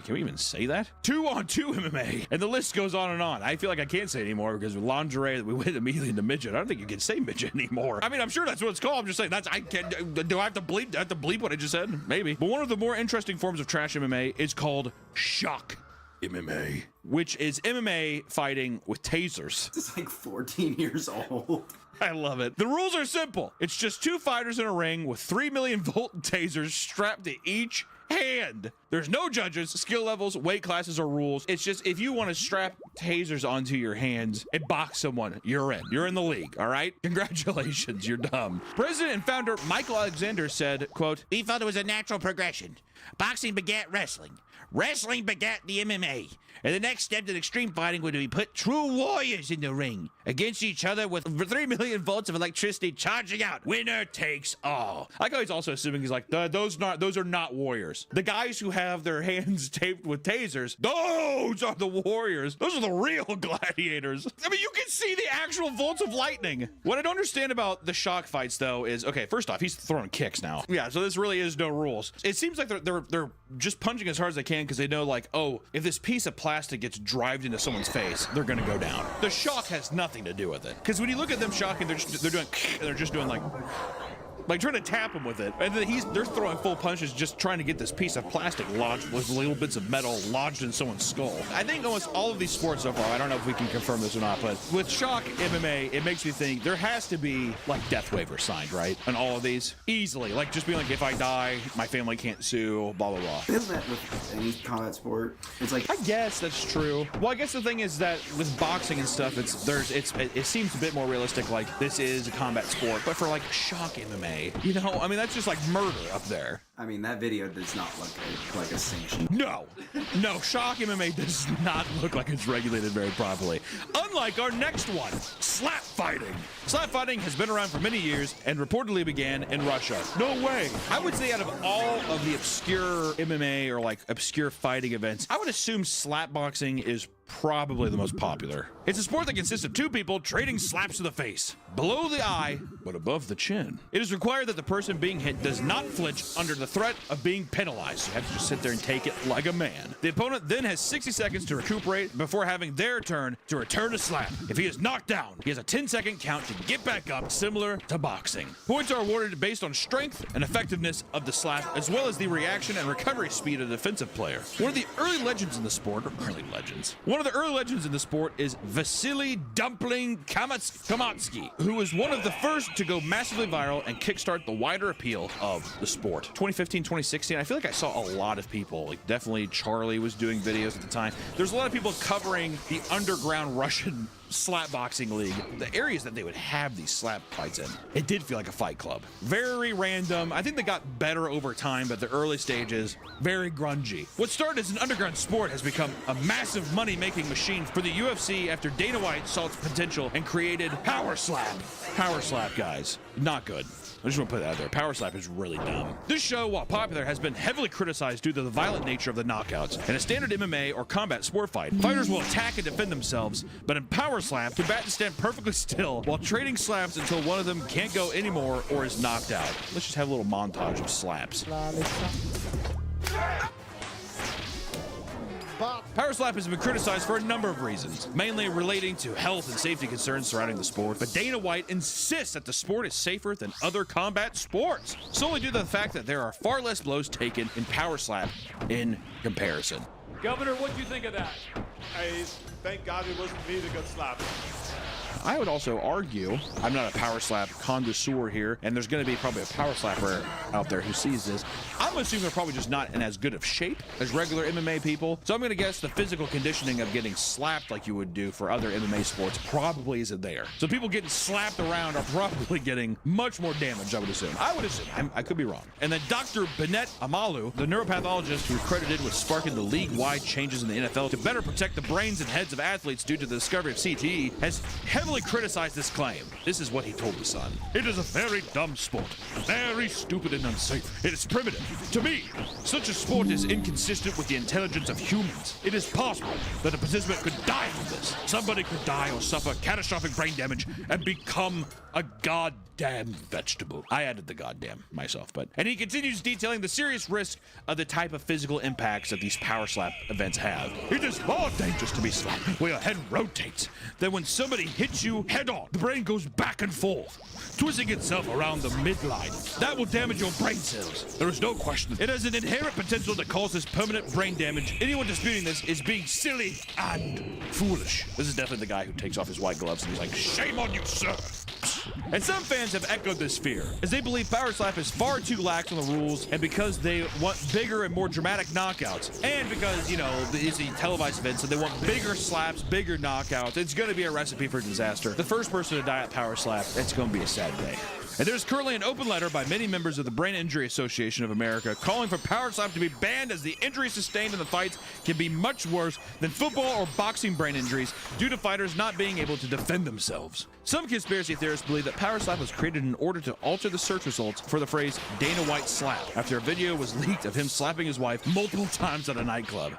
Can we even say that? 2-on-2 MMA. And the list goes on and on. I feel like I can't say anymore because with lingerie, we went immediately into midget. I don't think you can say midget anymore. I mean, I'm sure that's what it's called. I'm just saying do I have to bleep? Do I have to bleep what I just said? Maybe. But one of the more interesting forms of trash MMA is called shock MMA, which is MMA fighting with tasers. It's like 14 years old. I love it. The rules are simple. It's just 2 fighters in a ring with 3 million volt tasers strapped to each hand. There's no judges, skill levels, weight classes, or rules. It's just if you want to strap tasers onto your hands and box someone, you're in. You're in the league, all right? Congratulations, you're dumb. President and founder Michael Alexander said, quote, "We felt it was a natural progression. Boxing begat wrestling. Wrestling begat the MMA. And the next step to extreme fighting would be put true warriors in the ring against each other with 3 million volts of electricity charging out. Winner takes all." I like how he's also assuming he's like, those are not warriors. The guys who have their hands taped with tasers, those are the warriors. Those are the real gladiators. I mean, you can see the actual volts of lightning. What I don't understand about the shock fights, though, is, okay, first off, he's throwing kicks now. Yeah, so this really is no rules. It seems like they're just punching as hard as they can because they know, like, oh, if this piece of plastic gets drived into someone's face, they're gonna go down. The shock has nothing to do with it. Because when you look at them shocking, they're just doing like trying to tap him with it, and then they're throwing full punches, just trying to get this piece of plastic lodged with little bits of metal lodged in someone's skull. I think almost all of these sports so far, I don't know if we can confirm this or not, but with shock MMA, it makes me think there has to be like death waivers signed, right? On all of these, easily, like just being like, if I die, my family can't sue, blah blah blah. Isn't that with any combat sport? It's like, I guess that's true. Well, I guess the thing is that with boxing and stuff, it seems a bit more realistic. Like this is a combat sport, but for like shock MMA. You know, I mean, that's just like murder up there. I mean, that video does not look like a sanction. No, shock MMA does not look like it's regulated very properly. Unlike our next one, slap fighting. Slap fighting has been around for many years and reportedly began in Russia. No way. I would say out of all of the obscure MMA or like obscure fighting events, I would assume slap boxing is probably the most popular. It's a sport that consists of 2 people trading slaps to the face, below the eye, but above the chin. It is required that the person being hit does not flinch under the threat of being penalized. You have to just sit there and take it like a man. The opponent then has 60 seconds to recuperate before having their turn to return a slap. If he is knocked down, he has a 10-second count to get back up, similar to boxing. Points are awarded based on strength and effectiveness of the slap, as well as the reaction and recovery speed of the defensive player. One of the early legends in the sport, One of the early legends in the sport is Vasily Dumpling Kamatsky, who was one of the first to go massively viral and kickstart the wider appeal of the sport. 2015, 2016, I feel like I saw a lot of people, like definitely Charlie was doing videos at the time. There's a lot of people covering the underground Russian slap boxing league, the areas that they would have these slap fights in. It did feel like a fight club. Very random. I think they got better over time, but the early stages, very grungy. What started as an underground sport has become a massive money-making machine for the UFC after Dana White saw its potential and created Power Slap. Power Slap, guys. Not good. I just want to put that out there. Power Slap is really dumb. This show, while popular, has been heavily criticized due to the violent nature of the knockouts. In a standard MMA or combat sport fight, fighters will attack and defend themselves, but in Power Slap, combatants stand perfectly still while trading slaps until one of them can't go anymore or is knocked out. Let's just have a little montage of slaps. Power Slap has been criticized for a number of reasons, mainly relating to health and safety concerns surrounding the sport, but Dana White insists that the sport is safer than other combat sports, solely due to the fact that there are far less blows taken in Power Slap in comparison. Governor, what do you think of that? I thank God it wasn't me that got slapped. I would also argue, I'm not a Power Slap connoisseur here, and there's going to be probably a Power Slapper out there who sees this. I'm assuming they're probably just not in as good of shape as regular MMA people. So I'm going to guess the physical conditioning of getting slapped like you would do for other MMA sports probably isn't there. So people getting slapped around are probably getting much more damage, I would assume. I could be wrong. And then Dr. Benet Amalu, the neuropathologist who credited with sparking the league-wide changes in the NFL to better protect the brains and heads of athletes due to the discovery of CTE, has heavily criticized this claim. This is what he told the Sun. It is a very dumb sport. Very stupid and unsafe. It is primitive. To me, such a sport is inconsistent with the intelligence of humans. It is possible that a participant could die from this. Somebody could die or suffer catastrophic brain damage and become a goddamn goddamn vegetable. I added the goddamn myself, but. And he continues detailing the serious risk of the type of physical impacts that these power slap events have. It is more dangerous to be slapped where your head rotates than when somebody hits you head on. The brain goes back and forth, twisting itself around the midline. That will damage your brain cells. There is no question. It has an inherent potential to cause this permanent brain damage. Anyone disputing this is being silly and foolish. This is definitely the guy who takes off his white gloves and he's like, shame on you, sir. And some fans have echoed this fear, as they believe Power Slap is far too lax on the rules, and because they want bigger and more dramatic knockouts, and because, you know, it's a televised event, so they want bigger slaps, bigger knockouts. It's going to be a recipe for disaster. The first person to die at Power Slap, it's going to be a sad day. And there's currently an open letter by many members of the Brain Injury Association of America calling for Power Slap to be banned, as the injuries sustained in the fights can be much worse than football or boxing brain injuries due to fighters not being able to defend themselves. Some conspiracy theorists believe that Power Slap was created in order to alter the search results for the phrase Dana White slap after a video was leaked of him slapping his wife multiple times at a nightclub.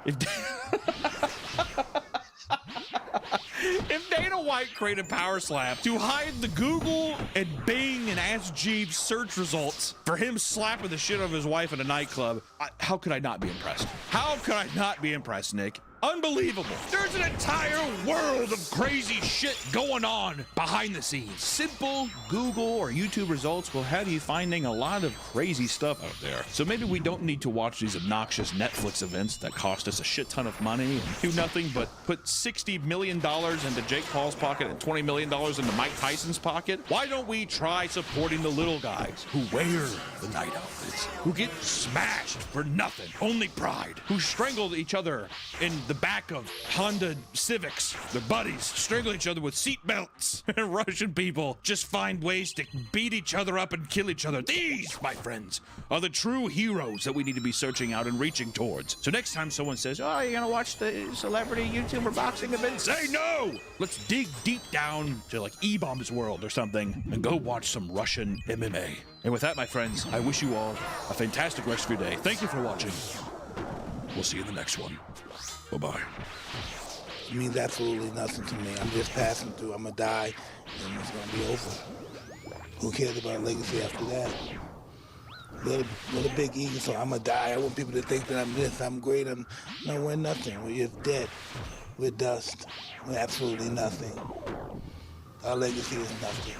If Dana White created Power Slap to hide the Google and Bing and Ask Jeeves search results for him slapping the shit out of his wife at a nightclub, how could I not be impressed? How could I not be impressed, Nick? Unbelievable. There's an entire world of crazy shit going on behind the scenes. Simple Google or YouTube results will have you finding a lot of crazy stuff out there. So maybe we don't need to watch these obnoxious Netflix events that cost us a shit ton of money and do nothing but put $60 million into Jake Paul's pocket and $20 million into Mike Tyson's pocket. Why don't we try supporting the little guys who wear the night outfits, who get smashed for nothing, only pride, who strangled each other in the back of Honda Civics, their buddies, strangle each other with seat belts, and Russian people just find ways to beat each other up and kill each other. These, my friends, are the true heroes that we need to be searching out and reaching towards. So next time someone says, oh, you're gonna watch the celebrity YouTuber boxing event, say no! Let's dig deep down to like E-Bomb's World or something and go watch some Russian MMA. And with that, my friends, I wish you all a fantastic rest of your day. Thank you for watching. We'll see you in the next one. Bye-bye. It means absolutely nothing to me. I'm just passing through. I'm going to die, and it's going to be over. Who cares about legacy after that? With a big ego, so I'm going to die. I want people to think that I'm this, I'm great. No, we're nothing. We're just dead. We're dust. We're absolutely nothing. Our legacy is nothing.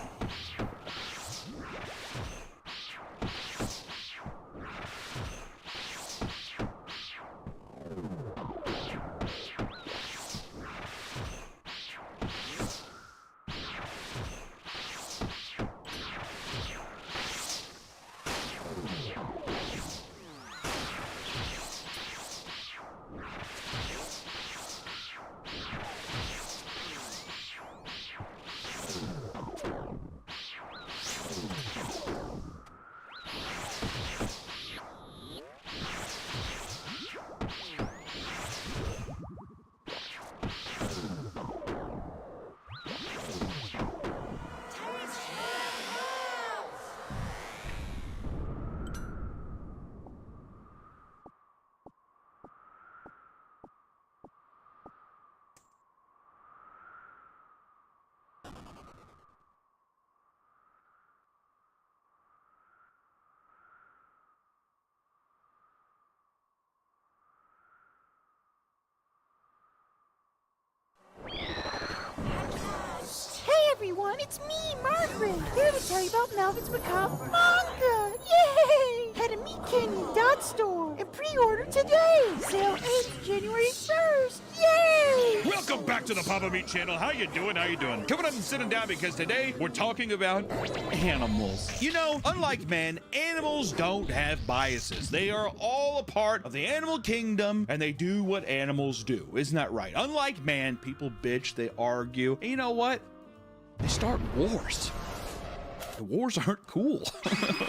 everyone, it's me, Margaret, here to tell you about Melvin's Macabre manga! Yay! Head to meatcanyon.store and pre-order today! Sale ends January 1st! Yay! Welcome back to the Papa Meat channel. How you doing? How you doing? Coming up and sitting down because today we're talking about animals. You know, unlike men, animals don't have biases. They are all a part of the animal kingdom and they do what animals do. Isn't that right? Unlike man, people bitch, they argue. And you know what? They start wars. The wars aren't cool,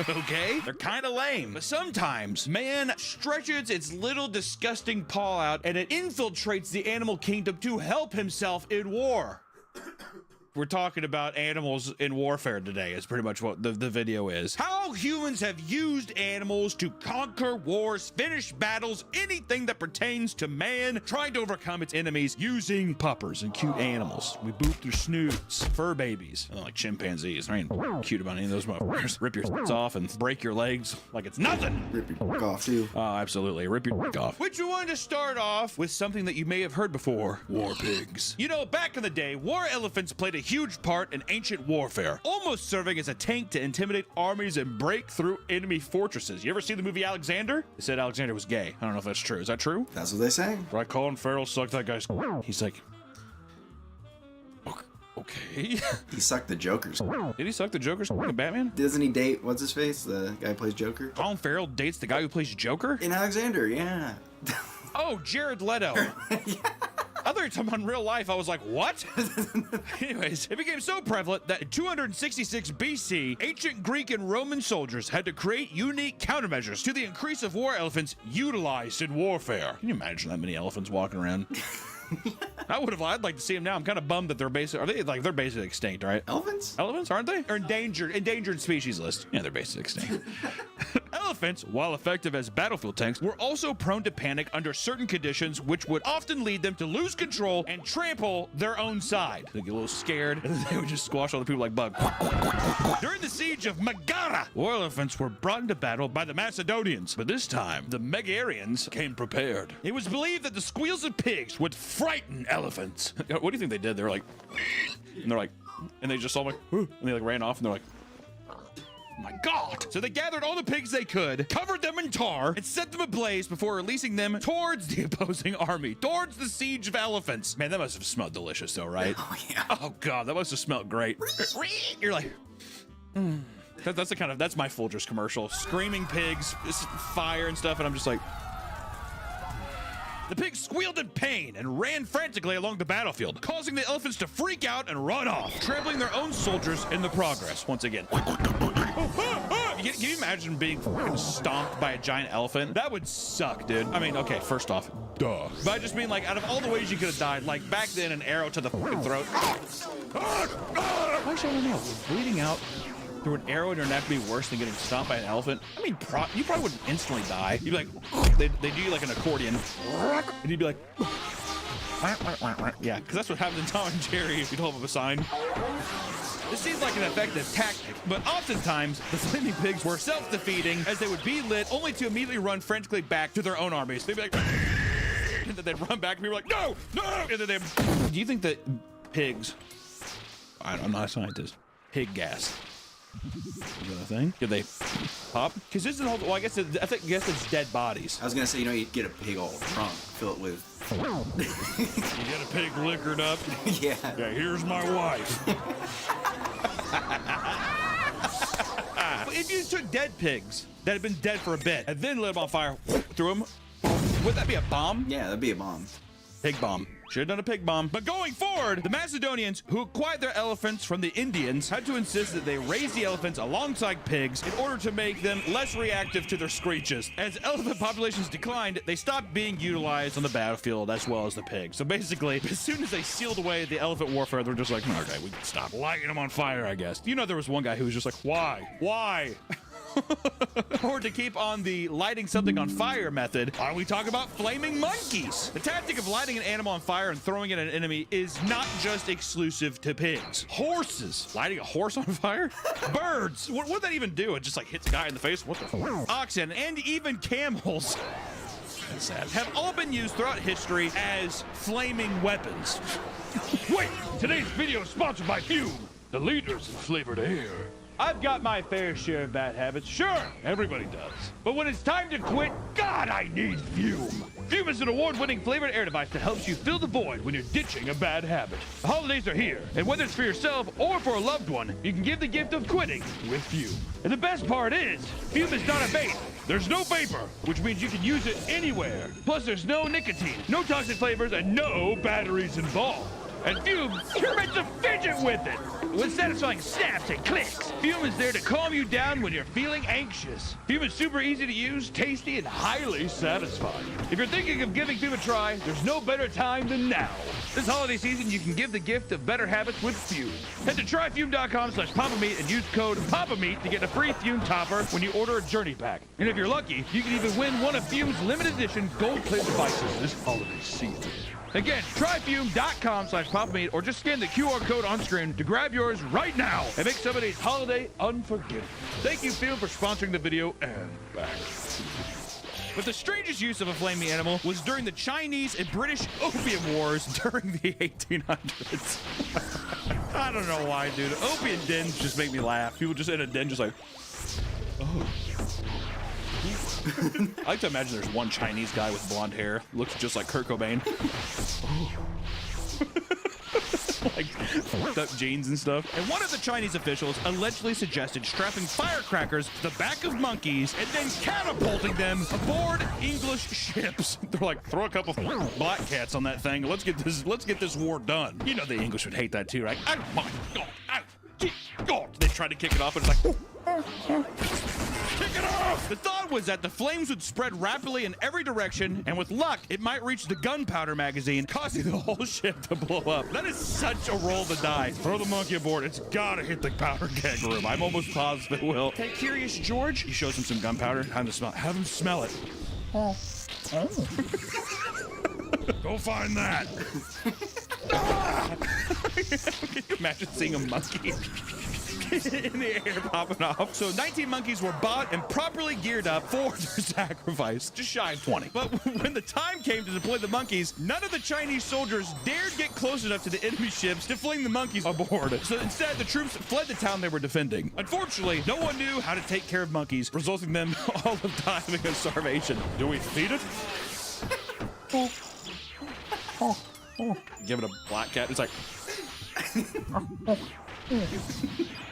okay? They're kind of lame. But sometimes, man stretches its little disgusting paw out and it infiltrates the animal kingdom to help himself in war. We're talking about animals in warfare today is pretty much what the video is. How humans have used animals to conquer wars, finish battles, anything that pertains to man trying to overcome its enemies using puppers and cute animals. We boop their snoots, fur babies, like chimpanzees. I ain't cute about any of those motherfuckers. Rip your off and break your legs like it's nothing. Rip your off too. Oh, absolutely. Rip your off. Which we wanted to start off with something that you may have heard before. War pigs. You know, back in the day, war elephants played a huge part in ancient warfare, almost serving as a tank to intimidate armies and break through enemy fortresses. You ever see the movie Alexander? They said Alexander was gay. I don't know if that's true. Is that true? That's what they say. Right, Colin Farrell sucked that guy's... He's like... Okay. He sucked the Joker's. Did he suck the Joker's Batman? Doesn't he date, what's his face? The guy who plays Joker? Colin Farrell dates the guy who plays Joker? In Alexander, yeah. Oh, Jared Leto. Yeah. Other time on real life, I was like, what? Anyways, it became so prevalent that in 266 BC, ancient Greek and Roman soldiers had to create unique countermeasures to the increase of war elephants utilized in warfare. Can you imagine that many elephants walking around? I'd like to see them now. I'm kind of bummed that they're basically extinct, right? Elephants? Elephants, aren't they? Or endangered species list. Yeah, they're basically extinct. Elephants, while effective as battlefield tanks, were also prone to panic under certain conditions, which would often lead them to lose control and trample their own side. They get a little scared, and then they would just squash other people like bugs. During the siege of Megara, war elephants were brought into battle by the Macedonians, but this time, the Megarians came prepared. It was believed that the squeals of pigs would frighten elephants. What do you think they did? They were like, and they just all like, and they like ran off, and they're like, oh my God. So they gathered all the pigs they could, covered them in tar, and set them ablaze before releasing them towards the opposing army, towards the siege of elephants. Man, that must have smelled delicious though, right? Oh, yeah. Oh God, that must have smelled great. You're like, that's my Folgers commercial. Screaming pigs, fire and stuff, and I'm just like, the pigs squealed in pain and ran frantically along the battlefield, causing the elephants to freak out and run off, trampling their own soldiers in the progress once again. Can you imagine being stomped by a giant elephant? That would suck, dude. I mean, okay, first off, duh. But I just mean, like, out of all the ways you could have died, like, back then, an arrow to the fucking throat. Actually, I don't know. Bleeding out through an arrow in your neck be worse than getting stomped by an elephant? I mean, you probably wouldn't instantly die. You'd be like, they do you like an accordion, and you'd be like, yeah, because that's what happens in Tom and Jerry if you hold up a sign. This seems like an effective tactic, but oftentimes the flaming pigs were self-defeating as they would be lit only to immediately run frantically back to their own armies. They'd be like, and then they'd run back and be like, no, and then they. Do you think that pigs? I'm not a scientist. Pig gas. Is that a thing? Did they pop? Because this is the whole. Well, I guess it's dead bodies. I was gonna say, you get a pig all trunk, fill it with. You get a pig liquored up. Yeah. Yeah. Here's my wife. If you took dead pigs that had been dead for a bit and then lit them on fire, threw them, would that be a bomb? Yeah, that'd be a bomb. Pig bomb. Should have done a pig bomb. But going forward, the Macedonians, who acquired their elephants from the Indians, had to insist that they raise the elephants alongside pigs in order to make them less reactive to their screeches. As elephant populations declined, they stopped being utilized on the battlefield as well as the pigs. So basically, as soon as they sealed away the elephant warfare, they're just like, okay, we can stop lighting them on fire, I guess. You know, there was one guy who was just like, why? Why? Or to keep on the lighting something on fire method, we talk about flaming monkeys. The tactic of lighting an animal on fire and throwing it at an enemy is not just exclusive to pigs. Horses. Lighting a horse on fire? Birds. What would that even do? It just like hits a guy in the face? What the fuck? Oxen and even camels. That's sad. Have all been used throughout history as flaming weapons. Wait! Today's video is sponsored by Fume, the leaders in flavored air. I've got my fair share of bad habits. Sure, everybody does. But when it's time to quit, God, I need Fume. Fume is an award-winning flavored air device that helps you fill the void when you're ditching a bad habit. The holidays are here, and whether it's for yourself or for a loved one, you can give the gift of quitting with Fume. And the best part is, Fume is not a vape. There's no vapor, which means you can use it anywhere. Plus, there's no nicotine, no toxic flavors, and no batteries involved. And Fume, you're meant to fidget with it. With satisfying snaps and clicks, Fume is there to calm you down when you're feeling anxious. Fume is super easy to use, tasty, and highly satisfying. If you're thinking of giving Fume a try, there's no better time than now. This holiday season, you can give the gift of better habits with Fume. Head to tryfume.com/PapaMeat and use code PapaMeat to get a free Fume topper when you order a journey pack. And if you're lucky, you can even win one of Fume's limited edition gold-plated devices this holiday season. Again, tryfume.com/PapaMeat or just scan the QR code on screen to grab yours right now and make somebody's holiday unforgettable. Thank you, Fume, for sponsoring the video, and back. But the strangest use of a flaming animal was during the Chinese and British Opium Wars during the 1800s. I don't know why, dude. Opium dens just make me laugh. People just in a den just like, oh. I like to imagine there's one Chinese guy with blonde hair, looks just like Kurt Cobain. Oh. Like fucked up jeans and stuff. And one of the Chinese officials allegedly suggested strapping firecrackers to the back of monkeys and then catapulting them aboard English ships. They're like, throw a couple black cats on that thing. Let's get this war done. You know the English would hate that too, right? Oh my God! Oh, God! They tried to kick it off, and it's like, kick it off! The thought was that the flames would spread rapidly in every direction, and with luck, it might reach the gunpowder magazine, causing the whole ship to blow up. That is such a roll to die. Throw the monkey aboard. It's gotta hit the powder keg room. I'm almost positive it will. Hey, Curious George, he shows him some gunpowder. Have him smell it. Oh. Go find that. Can you imagine seeing a monkey in the air popping off? So 19 monkeys were bought and properly geared up for their sacrifice, just shy of 20. But when the time came to deploy the monkeys, none of the Chinese soldiers dared get close enough to the enemy ships to fling the monkeys aboard. So instead, the troops fled the town they were defending. Unfortunately, no one knew how to take care of monkeys, resulting in them all of dying of starvation. Do we feed it? Give it a black cat. It's like,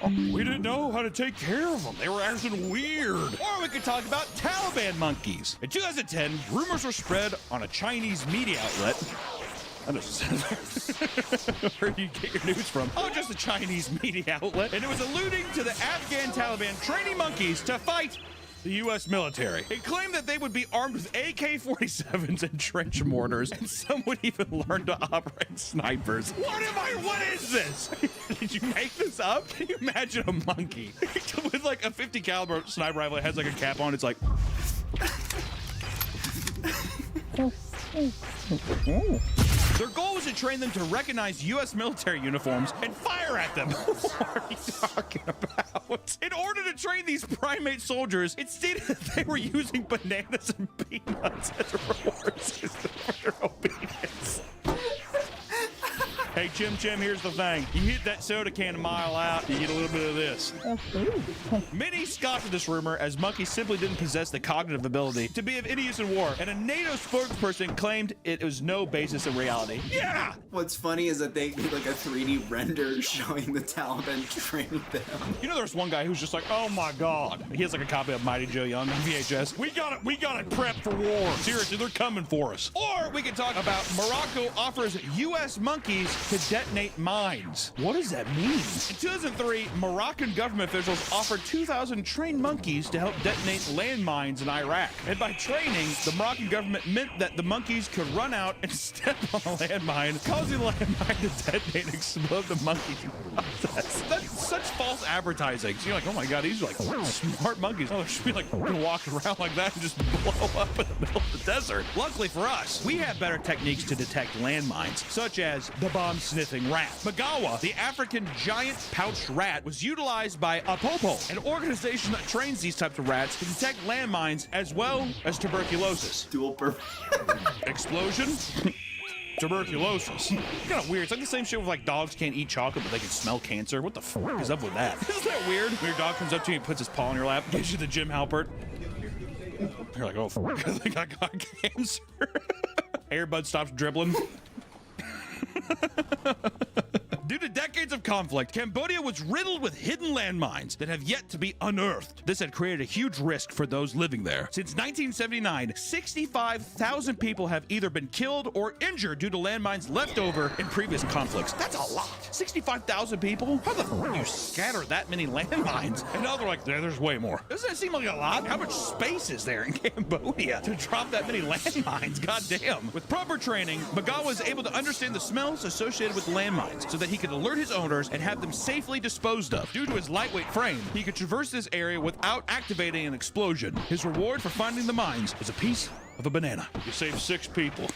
we didn't know how to take care of them. They were acting weird. Or we could talk about Taliban monkeys. In 2010, rumors were spread on a Chinese media outlet. I just where do you get your news from? Oh, just a Chinese media outlet. And it was alluding to the Afghan Taliban training monkeys to fight the U.S. military. It claimed that they would be armed with AK-47s and trench mortars, and some would even learn to operate snipers. What is this? Did you make this up? Can you imagine a monkey with like a 50 caliber sniper rifle that has like a cap on? It's like, their goal was to train them to recognize U.S. military uniforms and fire at them. What are you talking about? In order to train these primate soldiers, it stated that they were using bananas and peanuts as rewards for their obedience. Hey, Chim Chim, here's the thing. You hit that soda can a mile out, you get a little bit of this. Many scoffed at this rumor, as monkeys simply didn't possess the cognitive ability to be of any use in war, and a NATO spokesperson claimed it was no basis in reality. Yeah! What's funny is that they did like a 3D render showing the Taliban training them. You know, there's one guy who's just like, oh my God. He has like a copy of Mighty Joe Young on VHS. We got it prepped for war. Seriously, they're coming for us. Or we could talk about Morocco offers U.S. monkeys to detonate mines. What does that mean? In 2003, Moroccan government officials offered 2,000 trained monkeys to help detonate landmines in Iraq. And by training, the Moroccan government meant that the monkeys could run out and step on a landmine, causing the landmine to detonate and explode the monkeys in the process. That's such false advertising. So you're like, oh my God, these are like smart monkeys. Oh, they should be like walking around like that and just blow up in the middle of the desert. Luckily for us, we have better techniques to detect landmines, such as the bomb-sniffing rat. Magawa, the African giant pouched rat, was utilized by Apopo, an organization that trains these types of rats to detect landmines as well as tuberculosis. Dual purpose. Explosion. Tuberculosis. Kind of weird. It's like the same shit with like dogs can't eat chocolate, but they can smell cancer. What the fuck is up with that? Isn't that weird? When your dog comes up to you and puts his paw on your lap, gives you the Jim Halpert. You're like, oh, fuck, I think I got cancer. Airbud stops dribbling. Due to decades of conflict, Cambodia was riddled with hidden landmines that have yet to be unearthed. This had created a huge risk for those living there. Since 1979, 65,000 people have either been killed or injured due to landmines left over in previous conflicts. That's a lot. 65,000 people? How the f*** do you scatter that many landmines? And now they're like, there's way more. Doesn't that seem like a lot? How much space is there in Cambodia to drop that many landmines? God damn. With proper training, Magawa was able to understand the smells associated with landmines so that he could alert his owners and have them safely disposed of. Due to his lightweight frame, he could traverse this area without activating an explosion. His reward for finding the mines was a piece of a banana. You saved 6 people.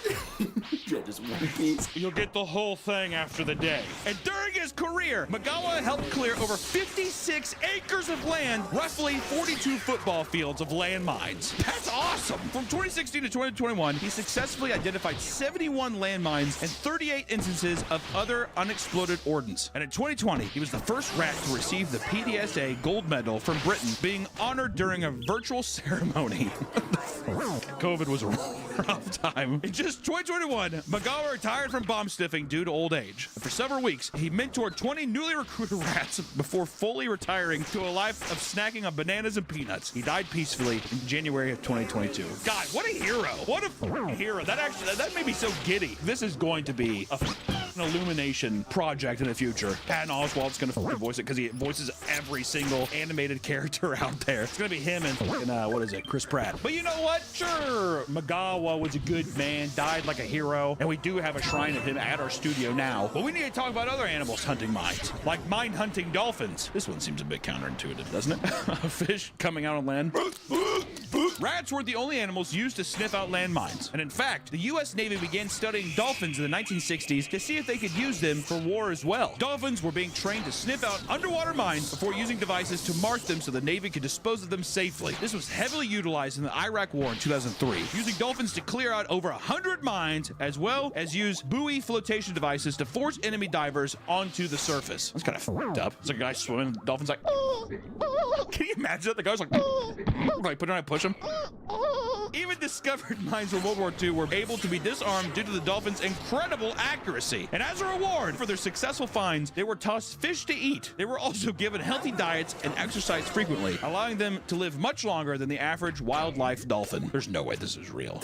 Yeah, just one piece. You'll get the whole thing after the day. And during his career, Magawa helped clear over 56 acres of land, roughly 42 football fields of landmines. That's awesome. From 2016 to 2021, he successfully identified 71 landmines and 38 instances of other unexploded ordnance. And in 2020, he was the first rat to receive the PDSA gold medal from Britain, being honored during a virtual ceremony. COVID was a rough time. In just 2021, Magawa retired from bomb sniffing due to old age. And for several weeks, he mentored 20 newly recruited rats before fully retiring to a life of snacking on bananas and peanuts. He died peacefully in January of 2022. God, what a hero. What a hero. That made me so giddy. This is going to be an Illumination project in the future. Patton Oswalt's gonna voice it because he voices every single animated character out there. It's gonna be him and what is it, Chris Pratt. But you know what? Sure, Magawa was a good man, died like a hero, and we do have a shrine of him at our studio now. But we need to talk about other animals hunting mines, like mine hunting dolphins. This one seems a bit counterintuitive, doesn't it? A fish coming out on land. Rats were the only animals used to sniff out landmines. And in fact, the U.S. Navy began studying dolphins in the 1960s to see if they could use them for war as well. Dolphins were being trained to sniff out underwater mines before using devices to mark them so the Navy could dispose of them safely. This was heavily utilized in the Iraq War in 2003, using dolphins to clear out over 100 mines, as well as use buoy flotation devices to force enemy divers onto the surface. That's kind of fucked up. It's like a guy swimming, the dolphin's like, can you imagine that? The guy's like, put it on and push him. Even discovered mines from World War II were able to be disarmed due to the dolphins' incredible accuracy. And as a reward for their successful finds, they were tossed fish to eat. They were also given healthy diets and exercised frequently, allowing them to live much longer than the average wildlife dolphin. There's no way this is real.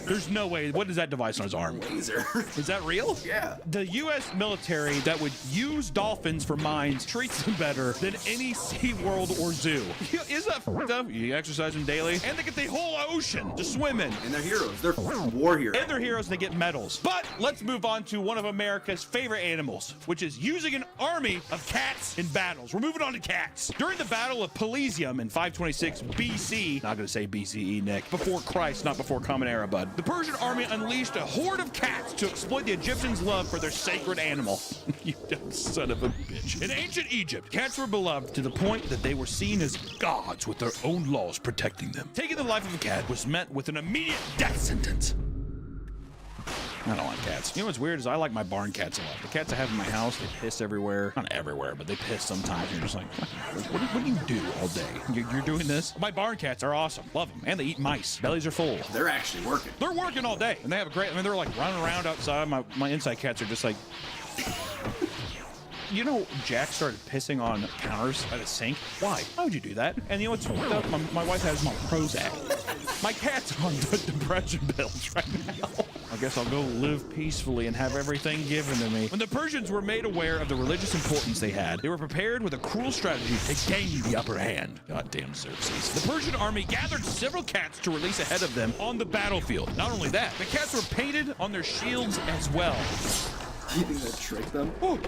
There's no way. What is that device on his arm? Laser. Is that real? Yeah. The U.S. military that would use dolphins for mines treats them better than any SeaWorld or zoo. Is that fucked up? You exercise them daily, and they get the whole ocean to swim in. And they're heroes. They're war heroes. And they're heroes, and they get medals. But let's move on to one of America's favorite animals, which is using an army of cats in battles. We're moving on to cats. During the Battle of Pelusium in 526 BC, not going to say BCE, Nick, before Christ, not before Common Era, bud, the Persian army unleashed a horde of cats to exploit the Egyptians' love for their sacred animal. You dumb son of a bitch. In ancient Egypt, cats were beloved to the point that they were seen as gods with their own laws protecting them. Taking the life of a cat was met with an immediate death sentence. I don't like cats. You know what's weird is I like my barn cats a lot. The cats I have in my house, they piss everywhere. Not everywhere, but they piss sometimes. You're just like, what do you do all day? You're doing this? My barn cats are awesome. Love them. And they eat mice. Bellies are full. They're actually working. They're working all day. And they have a great, they're like running around outside. My inside cats are just like... You know, Jack started pissing on counters by the sink. Why? Why would you do that? And you know what's fucked up? My wife has my Prozac. My cat's on depression pills right now. I guess I'll go live peacefully and have everything given to me. When the Persians were made aware of the religious importance they had, they were prepared with a cruel strategy to gain the upper hand. Goddamn Xerxes. The Persian army gathered several cats to release ahead of them on the battlefield. Not only that, the cats were painted on their shields as well. You think that tricked them? Oh,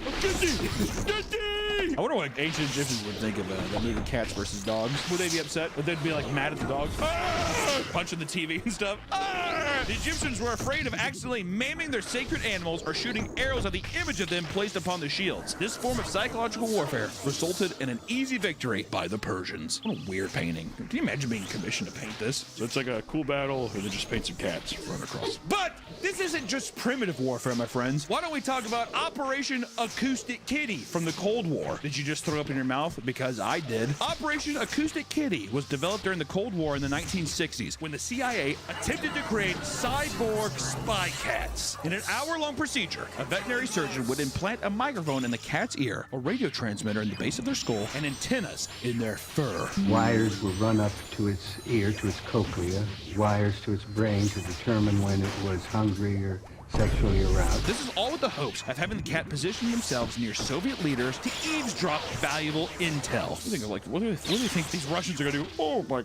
I wonder what ancient Egyptians would think of that movie Cats versus Dogs. Would they be upset? Would they be like mad at the dogs? Punching the TV and stuff? The Egyptians were afraid of accidentally maiming their sacred animals or shooting arrows at the image of them placed upon the shields. This form of psychological warfare resulted in an easy victory by the Persians. What a weird painting. Can you imagine being commissioned to paint this? So it's like a cool battle, or they just paint some cats run across. But this isn't just primitive warfare, my friends. Why don't we talk about Operation Acoustic Kitty from the Cold War? for? Did you just throw up in your mouth? Because I did. Operation Acoustic Kitty was developed during the Cold War in the 1960s when the CIA attempted to create cyborg spy cats. In an hour-long procedure, a veterinary surgeon would implant a microphone in the cat's ear, a radio transmitter in the base of their skull, and antennas in their fur. Wires were run up to its ear, to its cochlea, wires to its brain to determine when it was hungry or sexually aroused. This is all with the hopes of having the cat position themselves near Soviet leaders to eavesdrop valuable intel. I think, like, what do they think these Russians are gonna do? Oh my,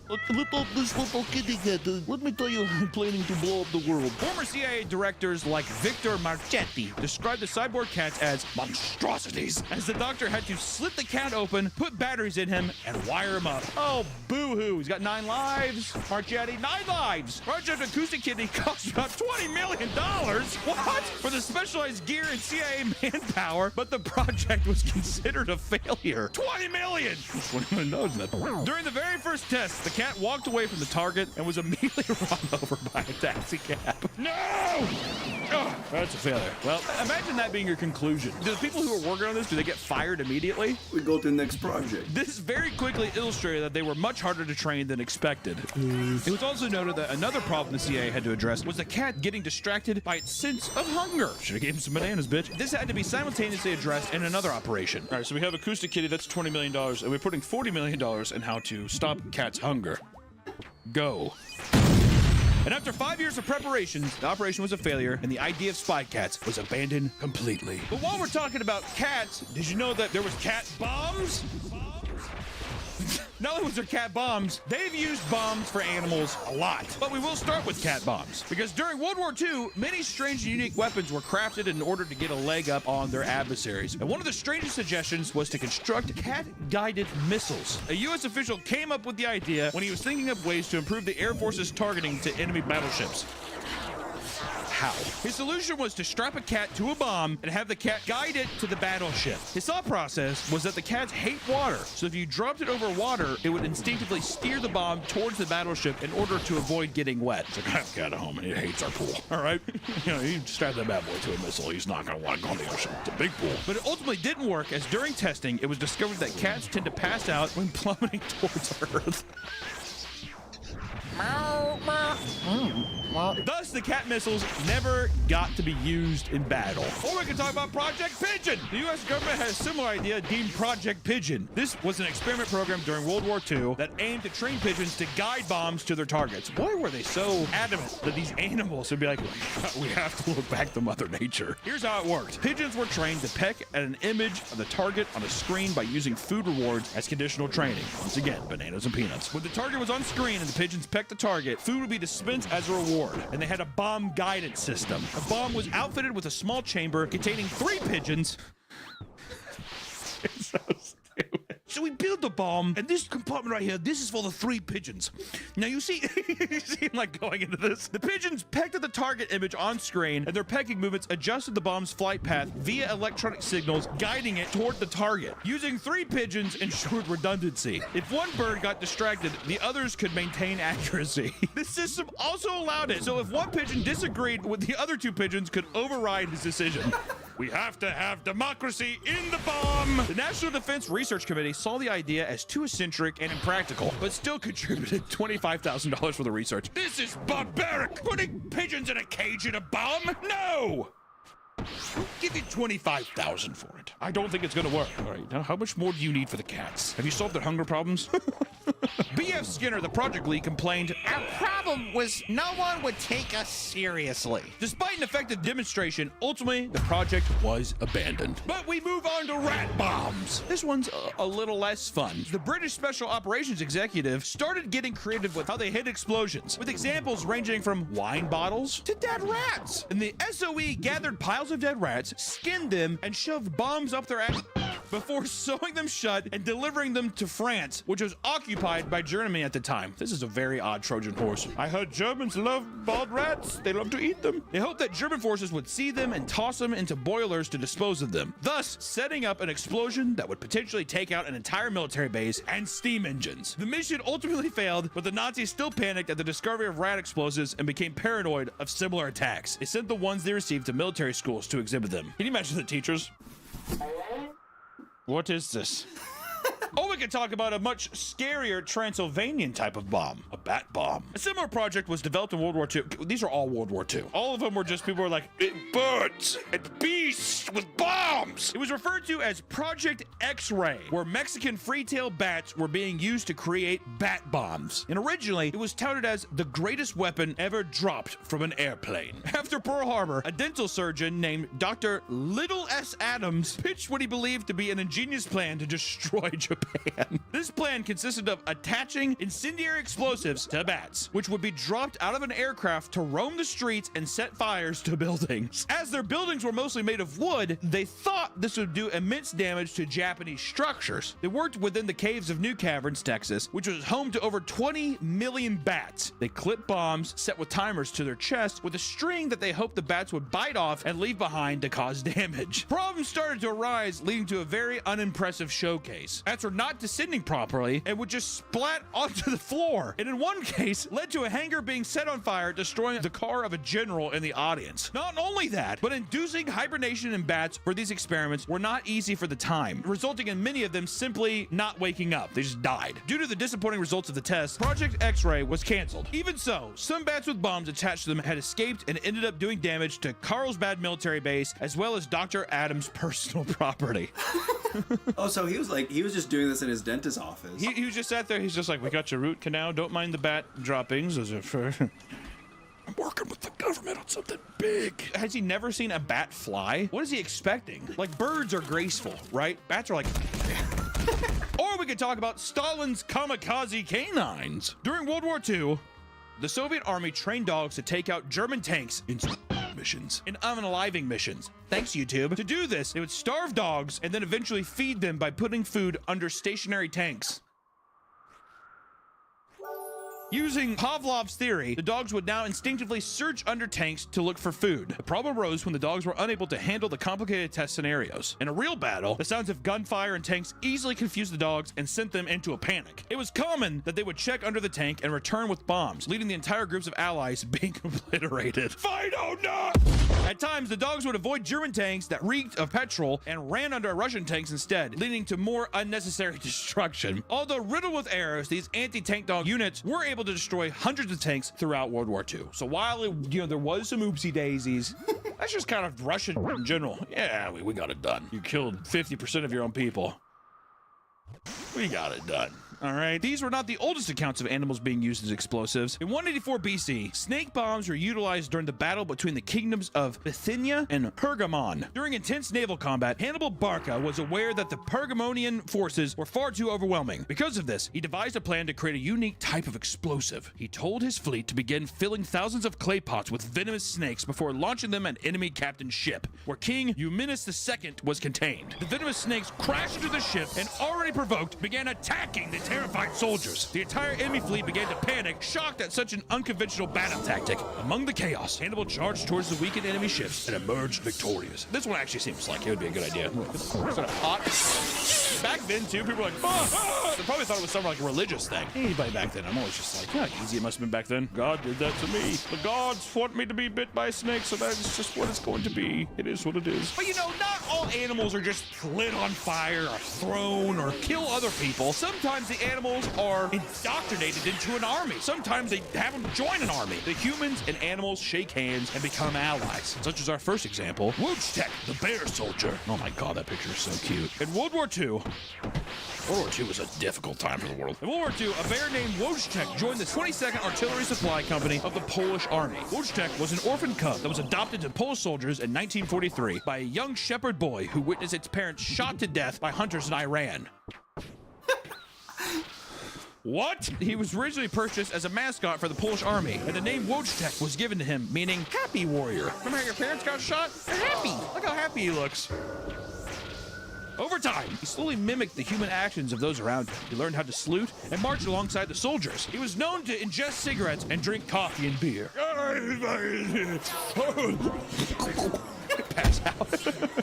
this little kitty cat, let me tell you, I'm planning to blow up the world. Former CIA directors like Victor Marchetti described the cyborg cats as monstrosities, as the doctor had to slit the cat open, put batteries in him, and wire him up. Oh, boo-hoo, he's got 9 lives. Marchetti, 9 lives. Project Acoustic Kitty cost about $20 million. What? For the specialized gear and CIA manpower, but the project was considered a failure. $20 million! $20 million knows that. During the very first test, the cat walked away from the target and was immediately run over by a taxi cab. No! Oh, that's a failure. Well, imagine that being your conclusion. Do the people who are working on this, do they get fired immediately? We go to the next project. This very quickly illustrated that they were much harder to train than expected. It was also noted that another problem the CIA had to address was the cat getting distracted by its sense of hunger. Should have gave him some bananas, bitch. This had to be simultaneously addressed in another operation. All right, so we have Acoustic Kitty, that's $20 million, and we're putting $40 million in how to stop cats' hunger. Go. And after 5 years of preparations, the operation was a failure, and the idea of spy cats was abandoned completely. But while we're talking about cats, did you know that there was cat bombs? Not only was there cat bombs, they've used bombs for animals a lot. But we will start with cat bombs, because during World War II, many strange and unique weapons were crafted in order to get a leg up on their adversaries. And one of the strangest suggestions was to construct cat-guided missiles. A U.S. official came up with the idea when he was thinking of ways to improve the Air Force's targeting to enemy battleships. How? His solution was to strap a cat to a bomb and have the cat guide it to the battleship. His thought process was that the cats hate water, so if you dropped it over water, it would instinctively steer the bomb towards the battleship in order to avoid getting wet. It's like, I have a cat at home and he hates our pool. All right? You know, you strap that bad boy to a missile, he's not going to want to go in the ocean. It's a big pool. But it ultimately didn't work, as during testing, it was discovered that cats tend to pass out when plummeting towards Earth. Thus, the cat missiles never got to be used in battle. Or we can talk about Project Pigeon. The U.S. government had a similar idea deemed Project Pigeon. This was an experiment program during World War II that aimed to train pigeons to guide bombs to their targets. Boy, were they so adamant that these animals would be like, we have to look back to Mother Nature. Here's how it worked. Pigeons were trained to peck at an image of the target on a screen by using food rewards as conditional training. Once again, bananas and peanuts. When the target was on screen and the pigeons pecked the target, food would be dispensed as a reward, and they had a bomb guidance system. A bomb was outfitted with a small chamber containing 3 pigeons. It's so stupid. So we build the bomb, and this compartment right here, this is for the 3 pigeons. Now you see, you see him like going into this. The pigeons pecked at the target image on screen, and their pecking movements adjusted the bomb's flight path via electronic signals, guiding it toward the target. Using 3 pigeons ensured redundancy. If one bird got distracted, the others could maintain accuracy. This system also allowed it, so if one pigeon disagreed with the other 2 pigeons, could override his decision. We have to have democracy in the bomb! The National Defense Research Committee saw the idea as too eccentric and impractical, but still contributed $25,000 for the research. This is barbaric! Putting pigeons in a cage in a bomb? No! Give you $25,000 for it. I don't think it's gonna work. All right, now how much more do you need for the cats? Have you solved their hunger problems? B.F. Skinner, the project lead, complained, "Our problem was no one would take us seriously." Despite an effective demonstration, ultimately the project was abandoned. But we move on to rat bombs. This one's a little less fun. The British Special Operations Executive started getting creative with how they hid explosions, with examples ranging from wine bottles to dead rats. And the SOE gathered piles of dead rats, skinned them, and shoved bombs up their ass before sewing them shut and delivering them to France, which was occupied by Germany at the time. This is a very odd Trojan horse. I heard Germans love bald rats. They love to eat them. They hoped that German forces would see them and toss them into boilers to dispose of them, thus setting up an explosion that would potentially take out an entire military base and steam engines. The mission ultimately failed, but the Nazis still panicked at the discovery of rat explosives and became paranoid of similar attacks. They sent the ones they received to military schools to exhibit them. Can you imagine the teachers? What is this? Oh, we could talk about a much scarier Transylvanian type of bomb, a bat bomb. A similar project was developed in World War II. These are all World War II. All of them were just people were like, birds and beasts with bombs. It was referred to as Project X-Ray, where Mexican free-tailed bats were being used to create bat bombs. And originally, it was touted as the greatest weapon ever dropped from an airplane. After Pearl Harbor, a dental surgeon named Dr. Little S. Adams pitched what he believed to be an ingenious plan to destroy Japan. This plan consisted of attaching incendiary explosives to bats, which would be dropped out of an aircraft to roam the streets and set fires to buildings. As their buildings were mostly made of wood, they thought this would do immense damage to Japanese structures. They worked within the caves of New Caverns, Texas, which was home to over 20 million bats. They clipped bombs set with timers to their chest with a string that they hoped the bats would bite off and leave behind to cause damage. Problems started to arise, leading to a very unimpressive showcase. Bats were not descending properly and would just splat onto the floor, and in one case led to a hangar being set on fire, destroying the car of a general in the audience. Not only that, but inducing hibernation in bats for these experiments were not easy for the time, resulting in many of them simply not waking up. They just died. Due to the disappointing results of the test, Project X-Ray was canceled. Even so, some bats with bombs attached to them had escaped and ended up doing damage to Carlsbad military base as well as Dr. Adams' personal property. Oh, so he was just doing this in his dentist's office. He was just sat there. He's just like, we got your root canal. Don't mind the bat droppings. Those are for... I'm working with the government on something big. Has he never seen a bat fly? What is he expecting? Like, birds are graceful, right? Bats are like... Or we could talk about Stalin's kamikaze canines. During World War II, the Soviet army trained dogs to take out German tanks in missions, in unaliving missions. Thanks, YouTube. To do this, they would starve dogs and then eventually feed them by putting food under stationary tanks. Using Pavlov's theory, the dogs would now instinctively search under tanks to look for food. The problem arose when the dogs were unable to handle the complicated test scenarios. In a real battle, the sounds of gunfire and tanks easily confused the dogs and sent them into a panic. It was common that they would check under the tank and return with bombs, leading the entire groups of allies being obliterated. Fido not! At times, the dogs would avoid German tanks that reeked of petrol and ran under Russian tanks instead, leading to more unnecessary destruction. Although riddled with arrows, these anti-tank dog units were able to destroy hundreds of tanks throughout World War II. So while there was some oopsie daisies, that's just kind of Russian in general. Yeah, we got it done. You killed 50% of your own people. We got it done. All right. These were not the oldest accounts of animals being used as explosives. In 184 BC, snake bombs were utilized during the battle between the kingdoms of Bithynia and Pergamon. During intense naval combat, Hannibal Barca was aware that the Pergamonian forces were far too overwhelming. Because of this, he devised a plan to create a unique type of explosive. He told his fleet to begin filling thousands of clay pots with venomous snakes before launching them at enemy captain's ship, where King Eumenes II was contained. The venomous snakes crashed into the ship and, already provoked, began attacking the terrified soldiers. The entire enemy fleet began to panic, shocked at such an unconventional battle tactic. Among the chaos, Hannibal charged towards the weakened enemy ships and emerged victorious. This one actually seems like it would be a good idea. Sort of hot. Back then, too, people were like, ah! They probably thought it was some like religious thing. Anybody back then, I'm always just like, yeah, easy it must have been back then. God did that to me. The gods want me to be bit by a snake, so that is just what it's going to be. It is what it is. But not all animals are just lit on fire or thrown or kill other people. Sometimes the animals are indoctrinated into an army. Sometimes they have them join an army. The humans and animals shake hands and become allies, such as our first example, Wojtek, the bear soldier. Oh my God, that picture is so cute. In World War II was a difficult time for the world. In World War II, a bear named Wojtek joined the 22nd Artillery Supply Company of the Polish Army. Wojtek was an orphan cub that was adopted to Polish soldiers in 1943 by a young shepherd boy who witnessed its parents shot to death by hunters in Iran. What? He was originally purchased as a mascot for the Polish army, and the name Wojtek was given to him, meaning happy warrior. Remember how your parents got shot? They're happy. Look how happy he looks. Over time, he slowly mimicked the human actions of those around him. He learned how to salute and march alongside the soldiers. He was known to ingest cigarettes and drink coffee and beer. pass out.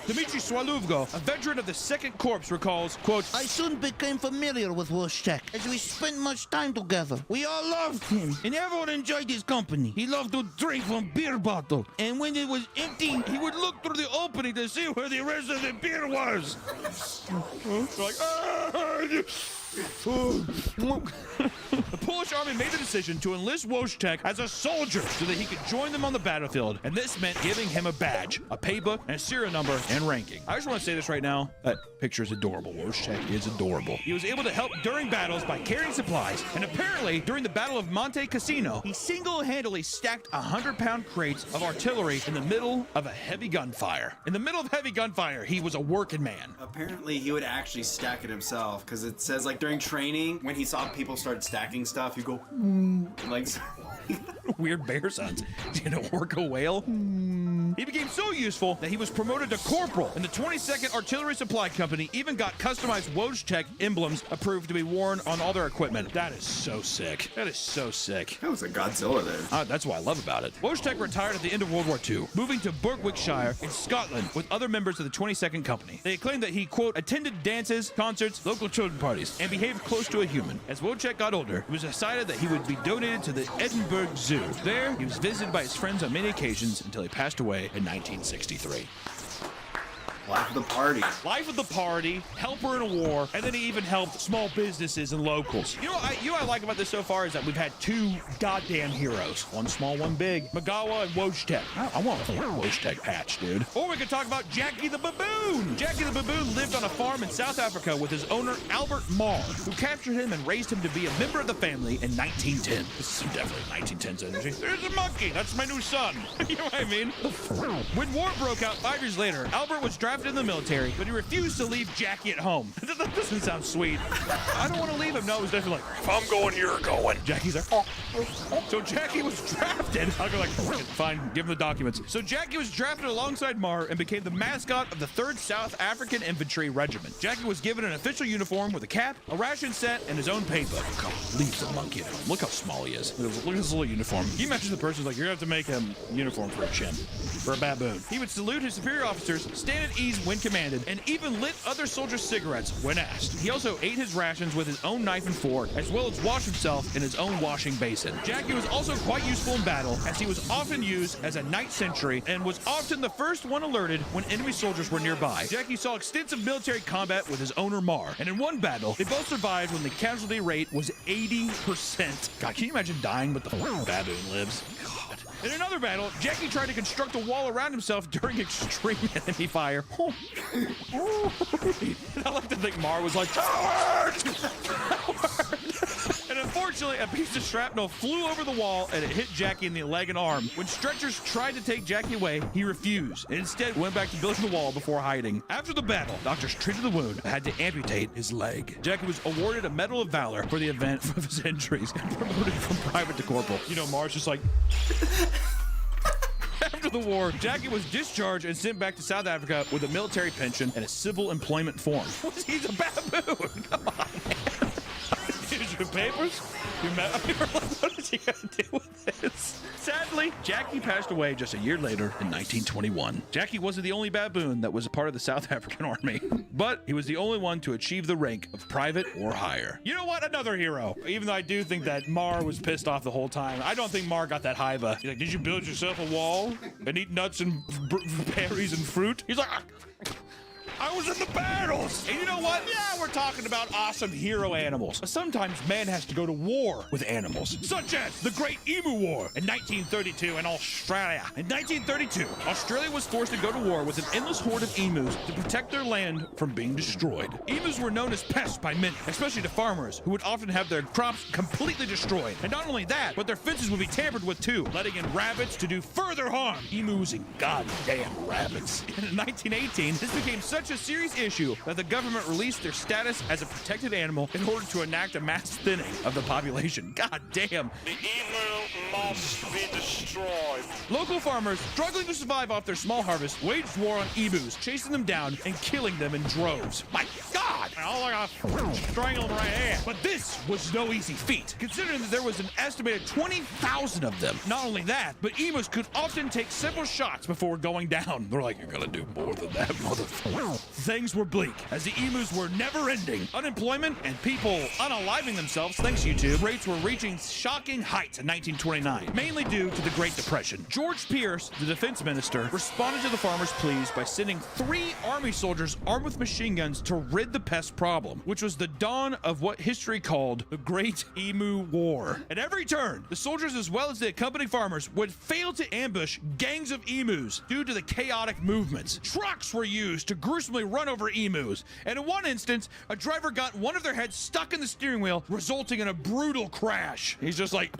Dmitry Swaluvgo, a veteran of the 2nd Corps, recalls, quote, I soon became familiar with Wojtek as we spent much time together. We all loved him, and everyone enjoyed his company. He loved to drink from beer bottle, and when it was empty, he would look through the opening to see where the rest of the beer was. Like, the Polish army made the decision to enlist Wojtek as a soldier so that he could join them on the battlefield, and this meant giving him a badge, a paybook, and a serial number and ranking. I just want to say this right now. That picture is adorable. Wojtek is adorable. He was able to help during battles by carrying supplies, and apparently during the Battle of Monte Cassino, he single-handedly stacked 100-pound crates of artillery in the middle of a heavy gunfire. In the middle of heavy gunfire, he was a working man. Apparently, he would actually stack it himself, because it says, like, during training, when he saw people start stacking stuff, he'd go, like... Weird bear sounds. You know, orca whale. He became so useful that he was promoted to corporal, and the 22nd Artillery Supply Company even got customized Wojtek emblems approved to be worn on all their equipment. That is so sick. That is so sick. That was a Godzilla there. That's what I love about it. Wojtek retired at the end of World War II, moving to Berwickshire in Scotland with other members of the 22nd Company. They claimed that he, quote, attended dances, concerts, local children parties, and behaved close to a human. As Wojtek got older, it was decided that he would be donated to the Edinburgh Zoo. There, he was visited by his friends on many occasions until he passed away in 1963. Life of the party. Life of the party, helper in a war, and then he even helped small businesses and locals. You know what I like about this so far is that we've had 2 goddamn heroes. One small, one big. Magawa and Wojtek. I want a Wojtek patch, dude. Or we could talk about Jackie the Baboon. Jackie the Baboon lived on a farm in South Africa with his owner, Albert Marr, who captured him and raised him to be a member of the family in 1910. This is definitely 1910's energy. There's a monkey. That's my new son. You know what I mean? When war broke out 5 years later, Albert was drafted in the military, but he refused to leave Jackie at home. That doesn't sound sweet. I don't want to leave him. No, it was definitely like, if I'm going, you're going. Jackie's like, oh. So Jackie was drafted. I'll go like, fine, give him the documents. So Jackie was drafted alongside Marr and became the mascot of the 3rd South African Infantry Regiment. Jackie was given an official uniform with a cap, a ration set, and his own paybook. Leave the monkey at home. Look how small he is. Look at his little uniform. Can you imagine the person's like, you're going to have to make him a uniform for a chimp, for a baboon. He would salute his superior officers, stand at ease when commanded, and even lit other soldiers' cigarettes when asked. He also ate his rations with his own knife and fork, as well as washed himself in his own washing basin. Jackie was also quite useful in battle, as he was often used as a night sentry and was often the first one alerted when enemy soldiers were nearby. Jackie saw extensive military combat with his owner Marr, and in one battle, they both survived when the casualty rate was 80%. God, can you imagine dying but the baboon lives? God. In another battle, Jackie tried to construct a wall around himself during extreme enemy fire. I like to think Marr was like, Howard! And unfortunately, a piece of shrapnel flew over the wall and it hit Jackie in the leg and arm. When stretchers tried to take Jackie away, he refused and instead went back to building the wall before hiding. After the battle, doctors treated the wound and had to amputate his leg. Jackie was awarded a Medal of Valor for the event of his injuries and promoted from private to corporal. You know, Marr's just like... After the war, Jackie was discharged and sent back to South Africa with a military pension and a civil employment form. He's a baboon! Come on, man. Here's your papers. What is he gonna do with this? Sadly, Jackie passed away just a year later in 1921. Jackie wasn't the only baboon that was a part of the South African Army, but he was the only one to achieve the rank of private or higher. You know what? Another hero. Even though I do think that Marr was pissed off the whole time, I don't think Marr got that hiva. He's like, did you build yourself a wall and eat nuts and berries and fruit? He's like, I was in the battles! And you know what? Yeah, we're talking about awesome hero animals. But sometimes man has to go to war with animals, such as the Great Emu War in 1932 in Australia. In 1932, Australia was forced to go to war with an endless horde of emus to protect their land from being destroyed. Emus were known as pests by many, especially to farmers, who would often have their crops completely destroyed. And not only that, but their fences would be tampered with too, letting in rabbits to do further harm. Emus and goddamn rabbits. And in 1918, this became such a serious issue that the government released their status as a protected animal in order to enact a mass thinning of the population. God damn. The emu must be destroyed. Local farmers, struggling to survive off their small harvest, waged war on emus, chasing them down and killing them in droves. My God! I'll strangle them right here. But this was no easy feat, considering that there was an estimated 20,000 of them. Not only that, but emus could often take several shots before going down. They're like, you're gonna do more than that, motherfucker. Things were bleak, as the emus were never ending. Unemployment and people unaliving themselves, thanks YouTube, rates were reaching shocking heights in 1929, mainly due to the Great Depression. George Pierce, the defense minister, responded to the farmers' pleas by sending 3 army soldiers armed with machine guns to rid the pest problem, which was the dawn of what history called the Great Emu War. At every turn, the soldiers as well as the accompanying farmers would fail to ambush gangs of emus due to the chaotic movements. Trucks were used to gruesomely run over emus, and in one instance, a driver got one of their heads stuck in the steering wheel, resulting in a brutal crash. He's just like...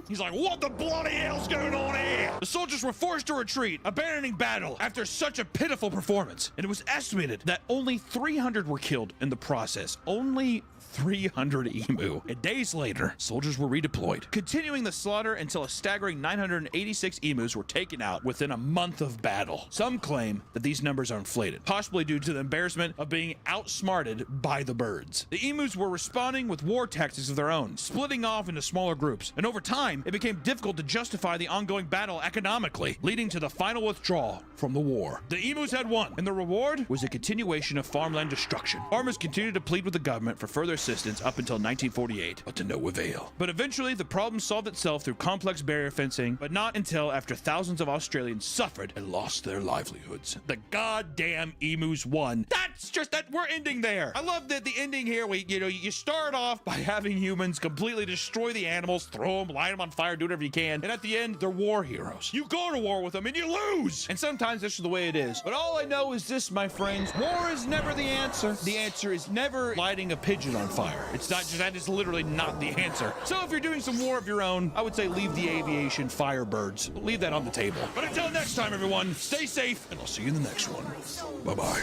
He's like, what the bloody hell's going on here? The soldiers were forced to retreat, abandoning battle after such a pitiful performance. And it was estimated that only 300 were killed in the process. Only 300 emu. And days later, soldiers were redeployed, continuing the slaughter until a staggering 986 emus were taken out within a month of battle. Some claim that these numbers are inflated, possibly due to the embarrassment of being outsmarted by the birds. The emus were responding with war tactics of their own, splitting off into smaller groups, and over time, it became difficult to justify the ongoing battle economically, leading to the final withdrawal from the war. The emus had won, and the reward was a continuation of farmland destruction. Farmers continued to plead with the government for further assistance up until 1948, but to no avail. But eventually, the problem solved itself through complex barrier fencing, but not until after thousands of Australians suffered and lost their livelihoods. The goddamn emus won. That's just that we're ending there. I love that the ending here, you start off by having humans completely destroy the animals, throw them, light them on fire, do whatever you can, and at the end, they're war heroes. You go to war with them and you lose! And sometimes this is the way it is. But all I know is this, my friends, war is never the answer. The answer is never lighting a pigeon on fire. It's not just, that is literally not the answer. So if you're doing some war of your own, I would say leave the aviation firebirds. Leave that on the table. But until next time, everyone, stay safe, and I'll see you in the next one. Bye-bye.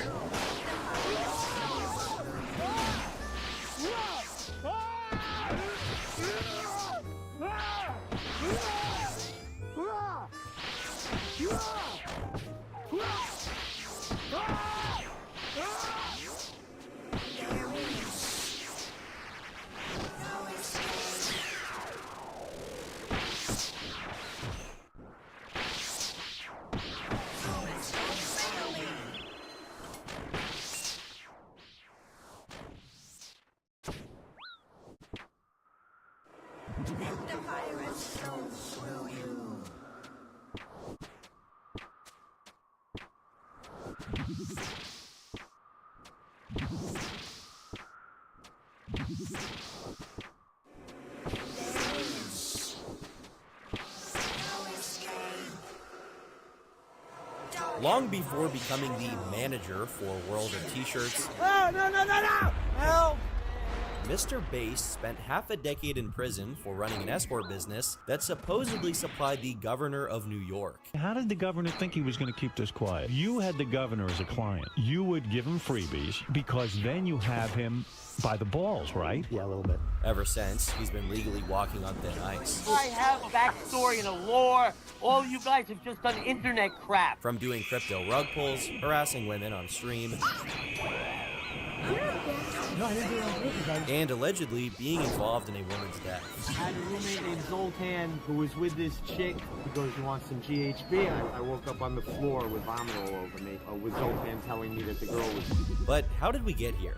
Long before becoming the manager for World of T-Shirts, Oh, no! Help! Mr. Bass spent half a decade in prison for running an escort business that supposedly supplied the governor of New York. How did the governor think he was going to keep this quiet? You had the governor as a client. You would give him freebies because then you have him by the balls, right? Yeah, a little bit. Ever since, he's been legally walking on thin ice. I have a backstory and a lore. All you guys have just done internet crap. From doing crypto rug pulls, harassing women on stream, No, I didn't do it on purpose. and allegedly being involved in a woman's death. I had a roommate named Zoltan who was with this chick who goes, you want some GHB? I woke up on the floor with vomit all over me, with Zoltan telling me that the girl was... But how did we get here?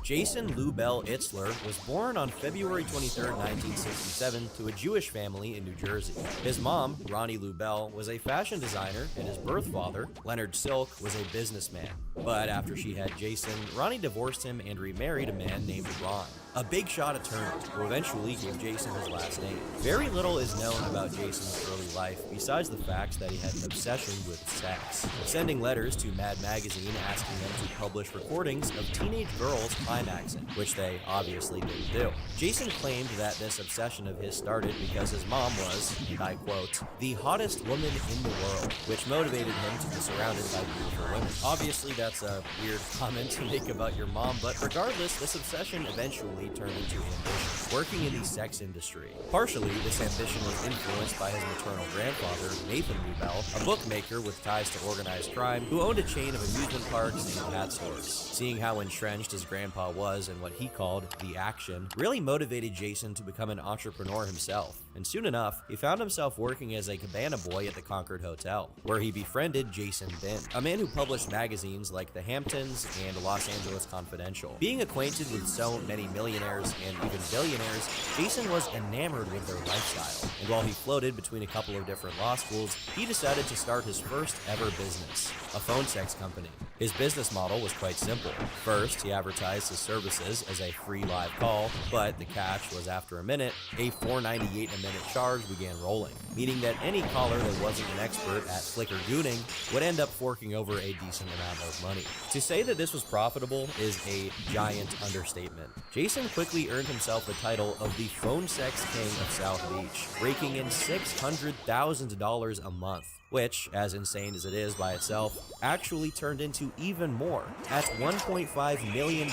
Jason Lubell Itzler was born on February 23, 1967, to a Jewish family in New Jersey. His mom, Ronnie Lubell, was a fashion designer, and his birth father, Leonard Silk, was a businessman. But after she had Jason, Ronnie divorced him and remarried a man named Ron, a big shot attorney, who eventually gave Jason his last name. Very little is known about Jason's early life, besides the fact that he had an obsession with sex, sending letters to Mad Magazine asking them to publish recordings of teenage girls climaxing, which they obviously didn't do. Jason claimed that this obsession of his started because his mom was, and I quote, the hottest woman in the world, which motivated him to be surrounded by beautiful women. Obviously, there that's a weird comment to make about your mom, but regardless, this obsession eventually turned into ambition, working in the sex industry. Partially, this ambition was influenced by his maternal grandfather, Nathan Lubell, a bookmaker with ties to organized crime, who owned a chain of amusement parks and cat stores. Seeing how entrenched his grandpa was in what he called the action really motivated Jason to become an entrepreneur himself, and soon enough, he found himself working as a cabana boy at the Concord Hotel, where he befriended Jason Bin, a man who published magazines like The Hamptons and Los Angeles Confidential. Being acquainted with so many millionaires and even billionaires, Jason was enamored with their lifestyle, and while he floated between a couple of different law schools, he decided to start his first ever business, a phone sex company. His business model was quite simple. First, he advertised his services as a free live call, but the catch was after a minute, a $4.98 a minute charge began rolling, meaning that any caller that wasn't an expert at flicker gooning would end up forking over a decent amount of money. To say that this was profitable is a giant understatement. Jason quickly earned himself the title of the phone sex king of South Beach, raking in $600,000 a month, which, as insane as it is by itself, actually turned into even more, at $1.5 million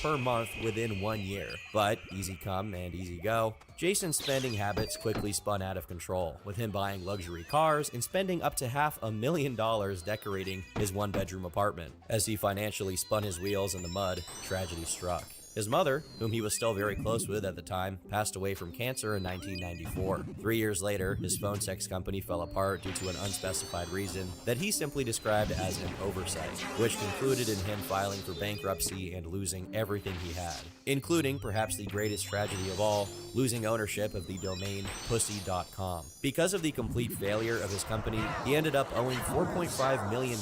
per month within 1 year. But easy come and easy go, Jason's spending habits quickly spun out of control, with him buying luxury cars and spending up to $500,000 decorating his one-bedroom apartment. As he financially spun his wheels in the mud, tragedy struck. His mother, whom he was still very close with at the time, passed away from cancer in 1994. 3 years later, his phone sex company fell apart due to an unspecified reason that he simply described as an oversight, which concluded in him filing for bankruptcy and losing everything he had, including perhaps the greatest tragedy of all, losing ownership of the domain pussy.com. Because of the complete failure of his company, he ended up owing $4.5 million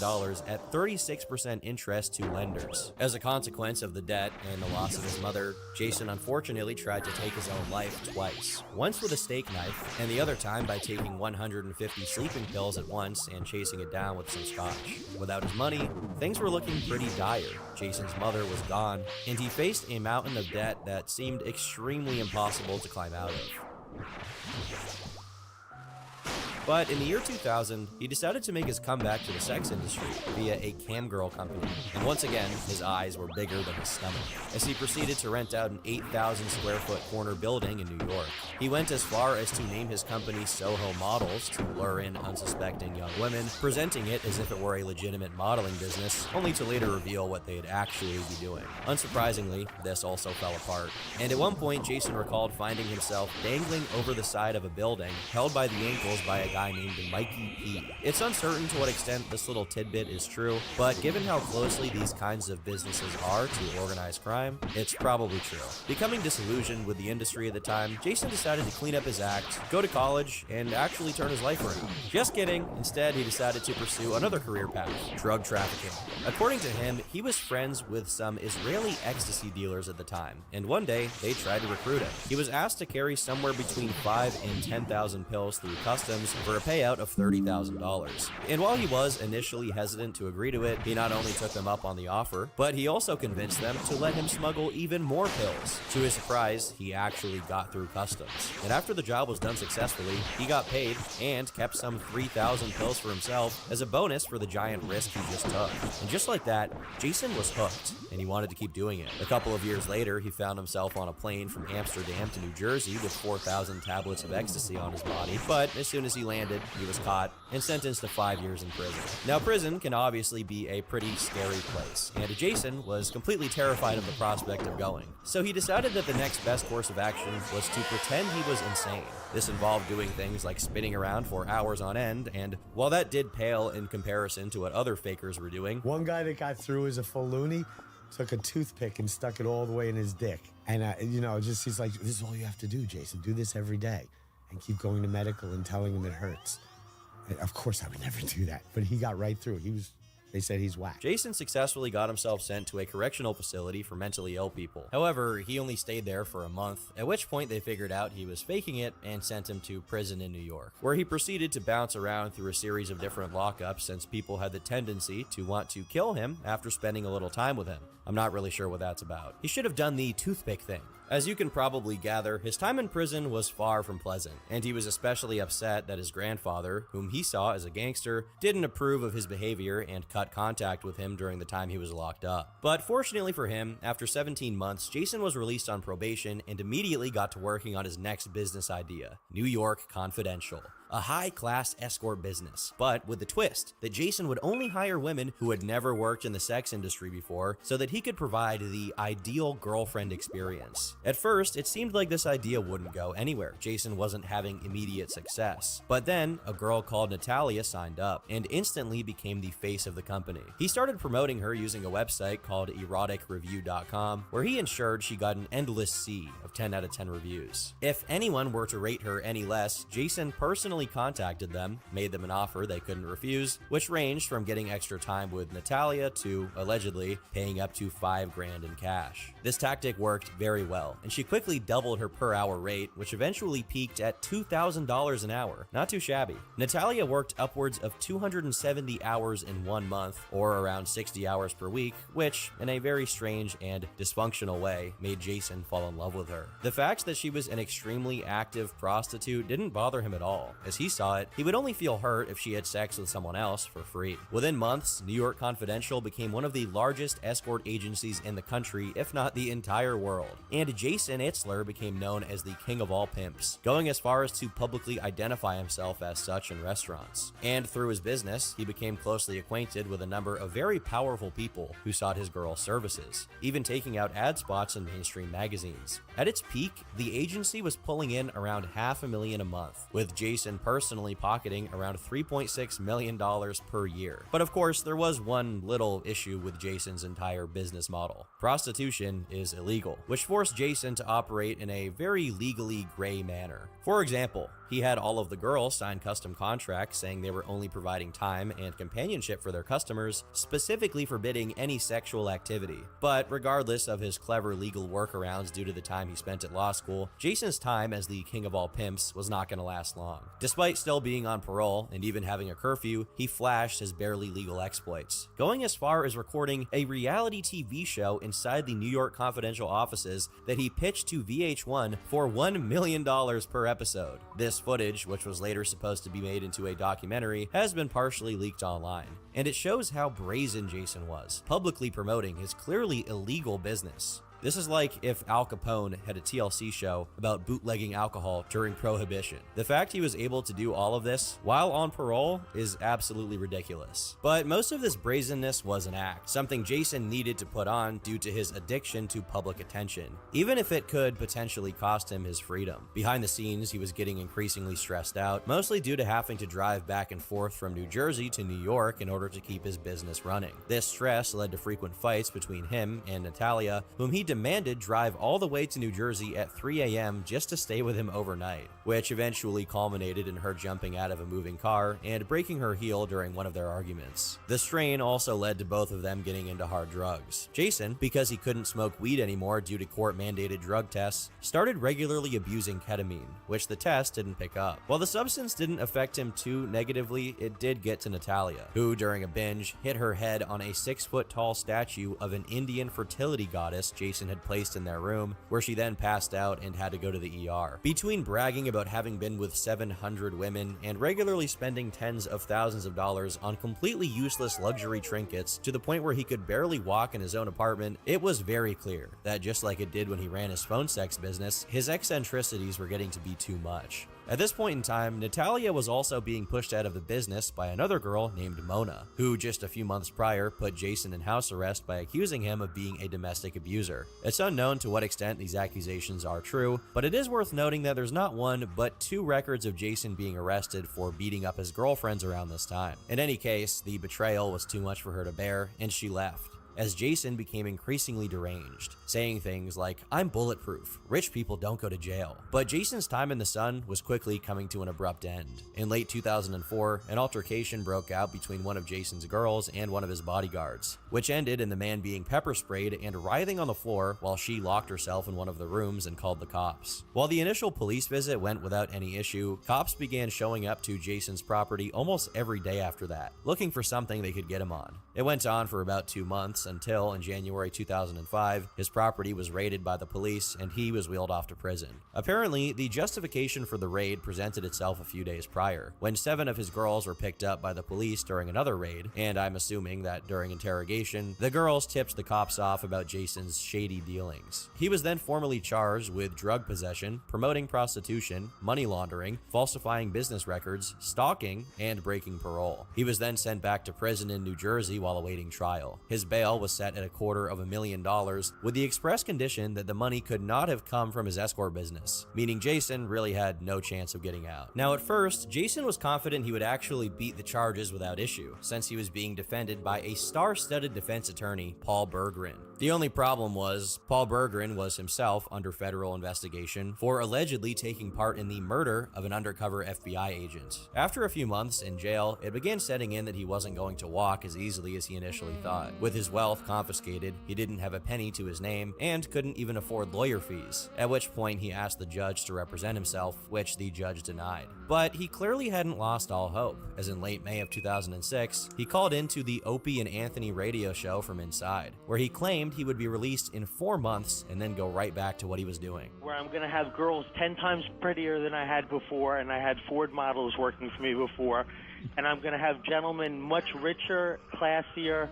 at 36% interest to lenders. As a consequence of the debt and the loss of his mother, Jason unfortunately tried to take his own life twice. Once with a steak knife, and the other time by taking 150 sleeping pills at once and chasing it down with some scotch. Without his money, things were looking pretty dire. Jason's mother was gone, and he faced a mountain of debt that seemed extremely impossible to climb out of. But in the year 2000, he decided to make his comeback to the sex industry via a camgirl company. And once again, his eyes were bigger than his stomach, as he proceeded to rent out an 8,000 square foot corner building in New York. He went as far as to name his company Soho Models to lure in unsuspecting young women, presenting it as if it were a legitimate modeling business, only to later reveal what they'd actually be doing. Unsurprisingly, this also fell apart. And at one point, Jason recalled finding himself dangling over the side of a building, held by the ankles by a guy named Mikey P. It's uncertain to what extent this little tidbit is true, but given how closely these kinds of businesses are to organized crime, it's probably true. Becoming disillusioned with the industry at the time, Jason decided to clean up his act, go to college, and actually turn his life around. Just kidding. Instead, he decided to pursue another career path, drug trafficking. According to him, he was friends with some Israeli ecstasy dealers at the time, and one day, they tried to recruit him. He was asked to carry somewhere between 5,000 and 10,000 pills through customs for a payout of $30,000. And while he was initially hesitant to agree to it, he not only took them up on the offer, but he also convinced them to let him smuggle even more pills. To his surprise, he actually got through customs. And after the job was done successfully, he got paid and kept some 3,000 pills for himself as a bonus for the giant risk he just took. And just like that, Jason was hooked, and he wanted to keep doing it. A couple of years later, he found himself on a plane from Amsterdam to New Jersey with 4,000 tablets of ecstasy on his body, but as soon as he landed, he was caught and sentenced to 5 years in prison. Now, prison can obviously be a pretty scary place, and Jason was completely terrified of the prospect of going. So he decided that the next best course of action was to pretend he was insane. This involved doing things like spinning around for hours on end, and while that did pale in comparison to what other fakers were doing, one guy that got through as a full loony took a toothpick and stuck it all the way in his dick. And, he's like, this is all you have to do, Jason. Do this every day. And keep going to medical and telling him it hurts. And of course, I would never do that. But he got right through. They said he's whack. Jason successfully got himself sent to a correctional facility for mentally ill people. However, he only stayed there for a month, at which point they figured out he was faking it and sent him to prison in New York, where he proceeded to bounce around through a series of different lockups since people had the tendency to want to kill him after spending a little time with him. I'm not really sure what that's about. He should have done the toothpick thing. As you can probably gather, his time in prison was far from pleasant, and he was especially upset that his grandfather, whom he saw as a gangster, didn't approve of his behavior and cut contact with him during the time he was locked up. But fortunately for him, after 17 months, Jason was released on probation and immediately got to working on his next business idea, New York Confidential, a high-class escort business, but with the twist that Jason would only hire women who had never worked in the sex industry before so that he could provide the ideal girlfriend experience. At first, it seemed like this idea wouldn't go anywhere. Jason wasn't having immediate success. But then, a girl called Natalia signed up and instantly became the face of the company. He started promoting her using a website called eroticreview.com, where he ensured she got an endless sea of 10 out of 10 reviews. If anyone were to rate her any less, Jason personally contacted them, made them an offer they couldn't refuse, which ranged from getting extra time with Natalia to, allegedly, paying up to $5 grand in cash. This tactic worked very well, and she quickly doubled her per hour rate, which eventually peaked at $2,000 an hour. Not too shabby. Natalia worked upwards of 270 hours in 1 month, or around 60 hours per week, which, in a very strange and dysfunctional way, made Jason fall in love with her. The fact that she was an extremely active prostitute didn't bother him at all. As he saw it, he would only feel hurt if she had sex with someone else for free. Within months, New York Confidential became one of the largest escort agencies in the country, if not the entire world. And Jason Itzler became known as the king of all pimps, going as far as to publicly identify himself as such in restaurants. And through his business, he became closely acquainted with a number of very powerful people who sought his girl services, even taking out ad spots in mainstream magazines. At its peak, the agency was pulling in around $500,000 a month, with Jason personally pocketing around $3.6 million per year. But of course, there was one little issue with Jason's entire business model. Prostitution is illegal, which forced Jason to operate in a very legally gray manner. For example, he had all of the girls sign custom contracts saying they were only providing time and companionship for their customers, specifically forbidding any sexual activity. But regardless of his clever legal workarounds due to the time he spent at law school, Jason's time as the king of all pimps was not going to last long. Despite still being on parole and even having a curfew, he flashed his barely legal exploits, going as far as recording a reality TV show inside the New York Confidential offices that he pitched to VH1 for $1 million per episode. This footage, which was later supposed to be made into a documentary, has been partially leaked online, and it shows how brazen Jason was, publicly promoting his clearly illegal business. This is like if Al Capone had a TLC show about bootlegging alcohol during Prohibition. The fact he was able to do all of this while on parole is absolutely ridiculous. But most of this brazenness was an act, something Jason needed to put on due to his addiction to public attention, even if it could potentially cost him his freedom. Behind the scenes, he was getting increasingly stressed out, mostly due to having to drive back and forth from New Jersey to New York in order to keep his business running. This stress led to frequent fights between him and Natalia, whom he demanded drive all the way to New Jersey at 3 a.m. just to stay with him overnight, which eventually culminated in her jumping out of a moving car and breaking her heel during one of their arguments. The strain also led to both of them getting into hard drugs. Jason, because he couldn't smoke weed anymore due to court-mandated drug tests, started regularly abusing ketamine, which the test didn't pick up. While the substance didn't affect him too negatively, it did get to Natalia, who during a binge hit her head on a 6-foot-tall statue of an Indian fertility goddess Jason had placed in their room, where she then passed out and had to go to the ER. Between bragging about having been with 700 women and regularly spending tens of thousands of dollars on completely useless luxury trinkets to the point where he could barely walk in his own apartment, it was very clear that just like it did when he ran his phone sex business, his eccentricities were getting to be too much. At this point in time, Natalia was also being pushed out of the business by another girl named Mona, who just a few months prior put Jason in house arrest by accusing him of being a domestic abuser. It's unknown to what extent these accusations are true, but it is worth noting that there's not one, but 2 records of Jason being arrested for beating up his girlfriends around this time. In any case, the betrayal was too much for her to bear, and she left, as Jason became increasingly deranged, saying things like, "I'm bulletproof, rich people don't go to jail." But Jason's time in the sun was quickly coming to an abrupt end. In late 2004, an altercation broke out between one of Jason's girls and one of his bodyguards, which ended in the man being pepper sprayed and writhing on the floor while she locked herself in one of the rooms and called the cops. While the initial police visit went without any issue, cops began showing up to Jason's property almost every day after that, looking for something they could get him on. It went on for about 2 months, until, in January 2005, his property was raided by the police and he was wheeled off to prison. Apparently, the justification for the raid presented itself a few days prior, when 7 of his girls were picked up by the police during another raid, and I'm assuming that during interrogation, the girls tipped the cops off about Jason's shady dealings. He was then formally charged with drug possession, promoting prostitution, money laundering, falsifying business records, stalking, and breaking parole. He was then sent back to prison in New Jersey while awaiting trial. His bail was set at $250,000, with the express condition that the money could not have come from his escort business, meaning Jason really had no chance of getting out. Now, at first, Jason was confident he would actually beat the charges without issue, since he was being defended by a star-studded defense attorney, Paul Berggren. The only problem was, Paul Berggren was himself under federal investigation for allegedly taking part in the murder of an undercover FBI agent. After a few months in jail, it began setting in that he wasn't going to walk as easily as he initially thought. With his wealth confiscated, he didn't have a penny to his name and couldn't even afford lawyer fees, at which point he asked the judge to represent himself, which the judge denied. But he clearly hadn't lost all hope, as in late May of 2006, he called into the Opie and Anthony radio show from inside, where he claimed he would be released in 4 months and then go right back to what he was doing. Where I'm going to have girls 10 times prettier than I had before, and I had Ford models working for me before, and I'm going to have gentlemen much richer, classier,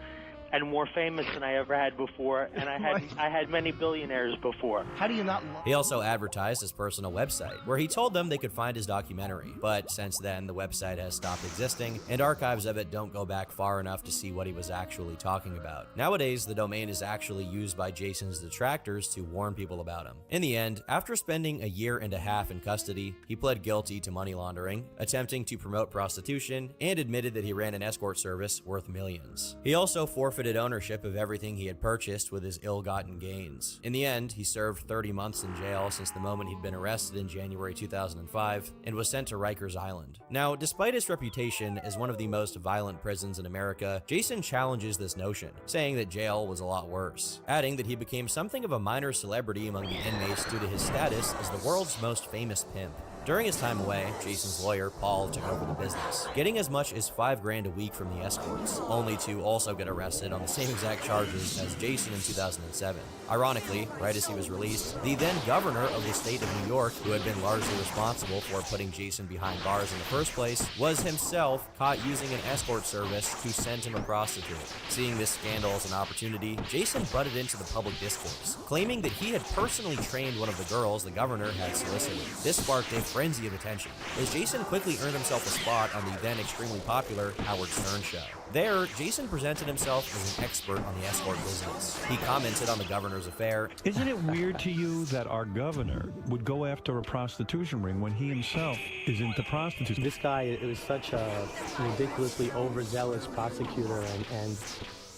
and more famous than I ever had before, and I had many billionaires before. How do you not? He also advertised his personal website, where he told them they could find his documentary, but since then the website has stopped existing, and archives of it don't go back far enough to see what he was actually talking about. Nowadays, the domain is actually used by Jason's detractors to warn people about him. In the end, after spending a year and a half in custody, he pled guilty to money laundering, attempting to promote prostitution, and admitted that he ran an escort service worth millions. He also forfeited ownership of everything he had purchased with his ill-gotten gains. In the end, he served 30 months in jail since the moment he'd been arrested in January 2005 and was sent to Rikers Island. Now, despite his reputation as one of the most violent prisons in America, Jason challenges this notion, saying that jail was a lot worse, adding that he became something of a minor celebrity among the inmates due to his status as the world's most famous pimp. During his time away, Jason's lawyer, Paul, took over the business, getting as much as $5,000 a week from the escorts, only to also get arrested on the same exact charges as Jason in 2007. Ironically, right as he was released, the then governor of the state of New York, who had been largely responsible for putting Jason behind bars in the first place, was himself caught using an escort service to send him a prostitute. Seeing this scandal as an opportunity, Jason butted into the public discourse, claiming that he had personally trained one of the girls the governor had solicited. This sparked a frenzy of attention, as Jason quickly earned himself a spot on the then extremely popular Howard Stern show. There, Jason presented himself as an expert on the escort business. He commented on the governor's affair. Isn't it weird to you that our governor would go after a prostitution ring when he himself is into prostitution? This guy, it was such a ridiculously overzealous prosecutor, and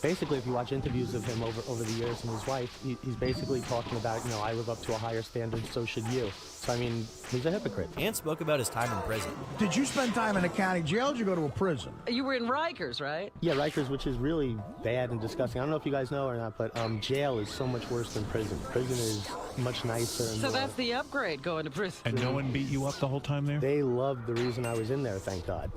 basically, if you watch interviews of him over the years and his wife, he's basically talking about, I live up to a higher standard, so should you. So, I mean, he's a hypocrite. And spoke about his time in prison. Did you spend time in a county jail or did you go to a prison? You were in Rikers, right? Yeah, Rikers, which is really bad and disgusting. I don't know if you guys know or not, but jail is so much worse than prison. Prison is much nicer. And so that's the upgrade, going to prison. And no one beat you up the whole time there? They loved the reason I was in there, thank God.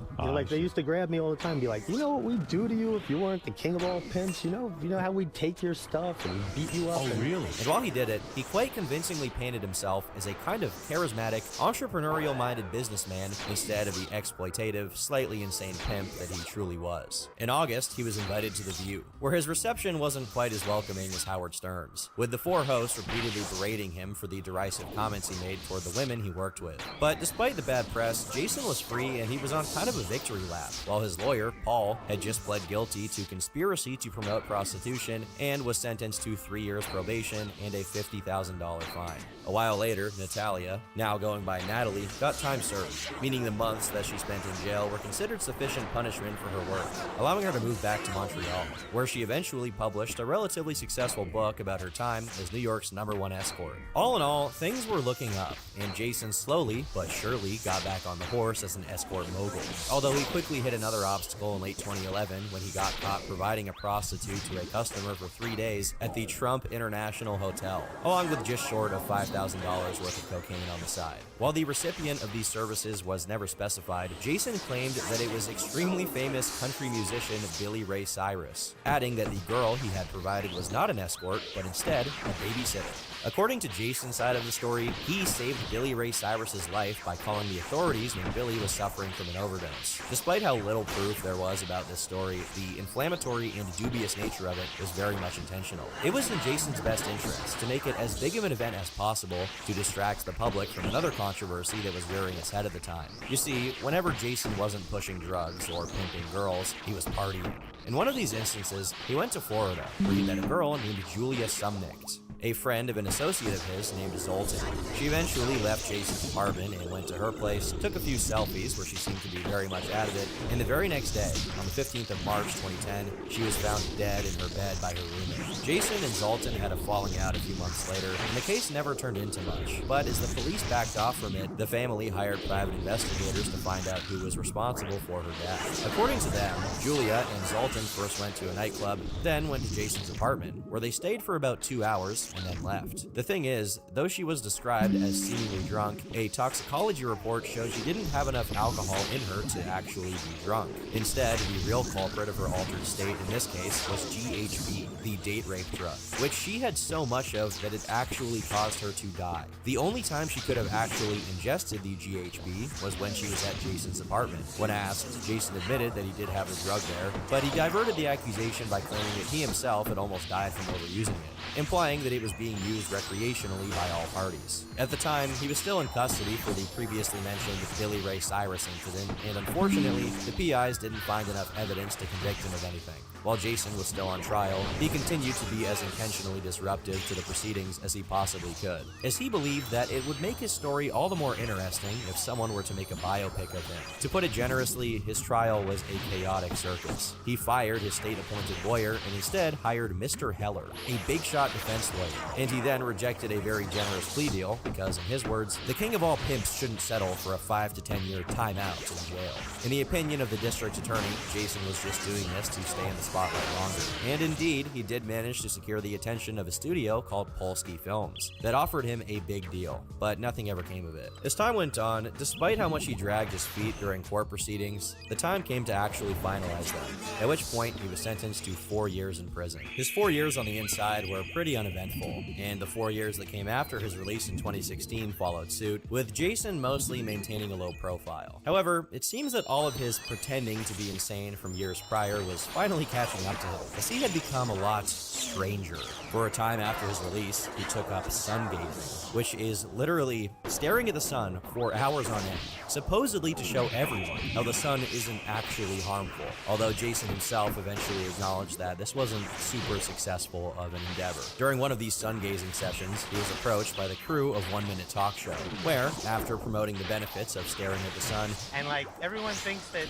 They used to grab me all the time and be like, you know what we'd do to you if you weren't the king of all pimps? You know how we'd take your stuff and beat you up? Oh, really? And while he did it, he quite convincingly painted himself as a kind of charismatic, entrepreneurial-minded businessman instead of the exploitative, slightly insane pimp that he truly was. In August, he was invited to The View, where his reception wasn't quite as welcoming as Howard Stern's, with the 4 hosts repeatedly berating him for the derisive comments he made toward the women he worked with. But despite the bad press, Jason was free and he was on kind of a victory lap, while his lawyer, Paul, had just pled guilty to conspiracy to promote prostitution and was sentenced to 3 years probation and a $50,000 fine. A while later, Natalia, now going by Natalie, got time served, meaning the months that she spent in jail were considered sufficient punishment for her work, allowing her to move back to Montreal, where she eventually published a relatively successful book about her time as New York's #1 escort. All in all, things were looking up, and Jason slowly but surely got back on the horse as an escort mogul, although he quickly hit another obstacle in late 2011 when he got caught providing a prostitute to a customer for 3 days at the Trump International Hotel, along with just short of $5,000 worth of cocaine in on the side. While the recipient of these services was never specified, Jason claimed that it was extremely famous country musician Billy Ray Cyrus, adding that the girl he had provided was not an escort, but instead a babysitter. According to Jason's side of the story, he saved Billy Ray Cyrus's life by calling the authorities when Billy was suffering from an overdose. Despite how little proof there was about this story, the inflammatory and dubious nature of it was very much intentional. It was in Jason's best interest to make it as big of an event as possible to distract the public from another controversy that was rearing its head at the time. You see, whenever Jason wasn't pushing drugs or pimping girls, he was partying. In one of these instances, he went to Florida, where he met a girl named Julia Sumnicht, a friend of an associate of his named Zoltan. She eventually left Jason's apartment and went to her place, took a few selfies where she seemed to be very much out of it, and the very next day, on the 15th of March 2010, she was found dead in her bed by her roommate. Jason and Zoltan had a falling out a few months later, and the case never turned into much, but as the police backed off from it, the family hired private investigators to find out who was responsible for her death. According to them, Julia and Zoltan first went to a nightclub, then went to Jason's apartment, where they stayed for about 2 hours, and then left. The thing is, though she was described as seemingly drunk, a toxicology report showed she didn't have enough alcohol in her to actually be drunk. Instead, the real culprit of her altered state in this case was GHB, the date rape drug, which she had so much of that it actually caused her to die. The only time she could have actually ingested the GHB was when she was at Jason's apartment. When asked, Jason admitted that he did have the drug there, but he diverted the accusation by claiming that he himself had almost died from overusing it, implying that it was being used recreationally by all parties. At the time, he was still in custody for the previously mentioned Billy Ray Cyrus incident, and unfortunately, the PIs didn't find enough evidence to convict him of anything. While Jason was still on trial, he continued to be as intentionally disruptive to the proceedings as he possibly could, as he believed that it would make his story all the more interesting if someone were to make a biopic of him. To put it generously, his trial was a chaotic circus. He fired his state-appointed lawyer and instead hired Mr. Heller, a big-shot defense lawyer, and he then rejected a very generous plea deal because, in his words, the king of all pimps shouldn't settle for a 5 to 10 year timeout in jail. In the opinion of the district attorney, Jason was just doing this to stay in the spotlight longer. And indeed, he did manage to secure the attention of a studio called Polsky Films that offered him a big deal, but nothing ever came of it. As time went on, despite how much he dragged his feet during court proceedings, the time came to actually finalize them, at which point he was sentenced to 4 years in prison. His 4 years on the inside were pretty uneventful, and the 4 years that came after his release in 2016 followed suit, with Jason mostly maintaining a low profile. However, it seems that all of his pretending to be insane from years prior was finally catching up to him, as he had become a lot stranger. For a time after his release, he took up sun gazing, which is literally staring at the sun for hours on end, supposedly to show everyone how the sun isn't actually harmful, although Jason himself eventually acknowledged that this wasn't super successful of an endeavor. During one of these sun gazing sessions, he was approached by the crew of 1 Minute Talk Show, where, after promoting the benefits of staring at the sun, and like everyone thinks that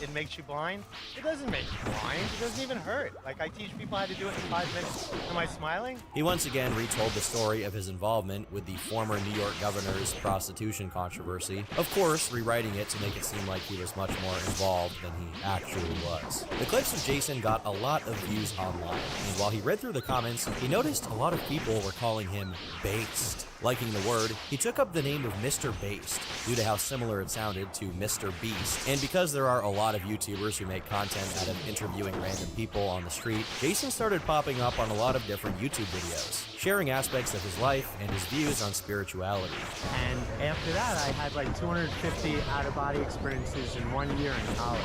it makes you blind. It doesn't make you blind. It doesn't even hurt. Like I teach people how to do it in 5 minutes. Am I smiling? he once again retold the story of his involvement with the former New York governor's prostitution controversy, of course rewriting it to make it seem like he was much more involved than he actually was. The clips of Jason got a lot of views online, and while he read through the comments, he noticed a lot of people were calling him based. Liking the word, he took up the name of Mr. Based due to how similar it sounded to Mr. Beast. And because there are a lot of YouTubers who make content out of interviewing random people on the street, Jason started popping up on a lot of different YouTube videos, sharing aspects of his life and his views on spirituality. And after that, I had like 250 out-of-body experiences in 1 year in college.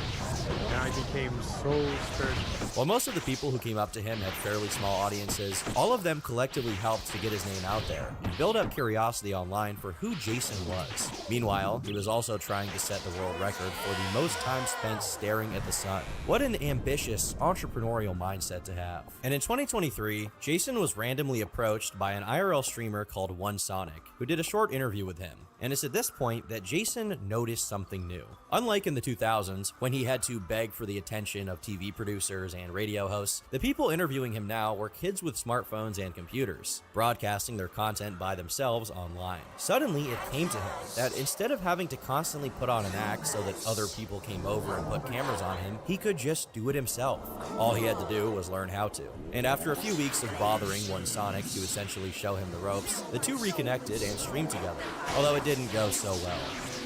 And I became so spiritual. While most of the people who came up to him had fairly small audiences, all of them collectively helped to get his name out there and build up curiosity online for who Jason was. Meanwhile, he was also trying to set the world record for the most time spent staring at the sun. What an ambitious, entrepreneurial mindset to have. And in 2023, Jason was randomly approached by an IRL streamer called OneSonic, who did a short interview with him. And it's at this point that Jason noticed something new. Unlike in the 2000s, when he had to beg for the attention of TV producers and radio hosts, the people interviewing him now were kids with smartphones and computers, broadcasting their content by themselves online. Suddenly, it came to him that instead of having to constantly put on an act so that other people came over and put cameras on him, he could just do it himself. All he had to do was learn how to. And after a few weeks of bothering one Sonic to essentially show him the ropes, the two reconnected and streamed together, although it didn't go so well.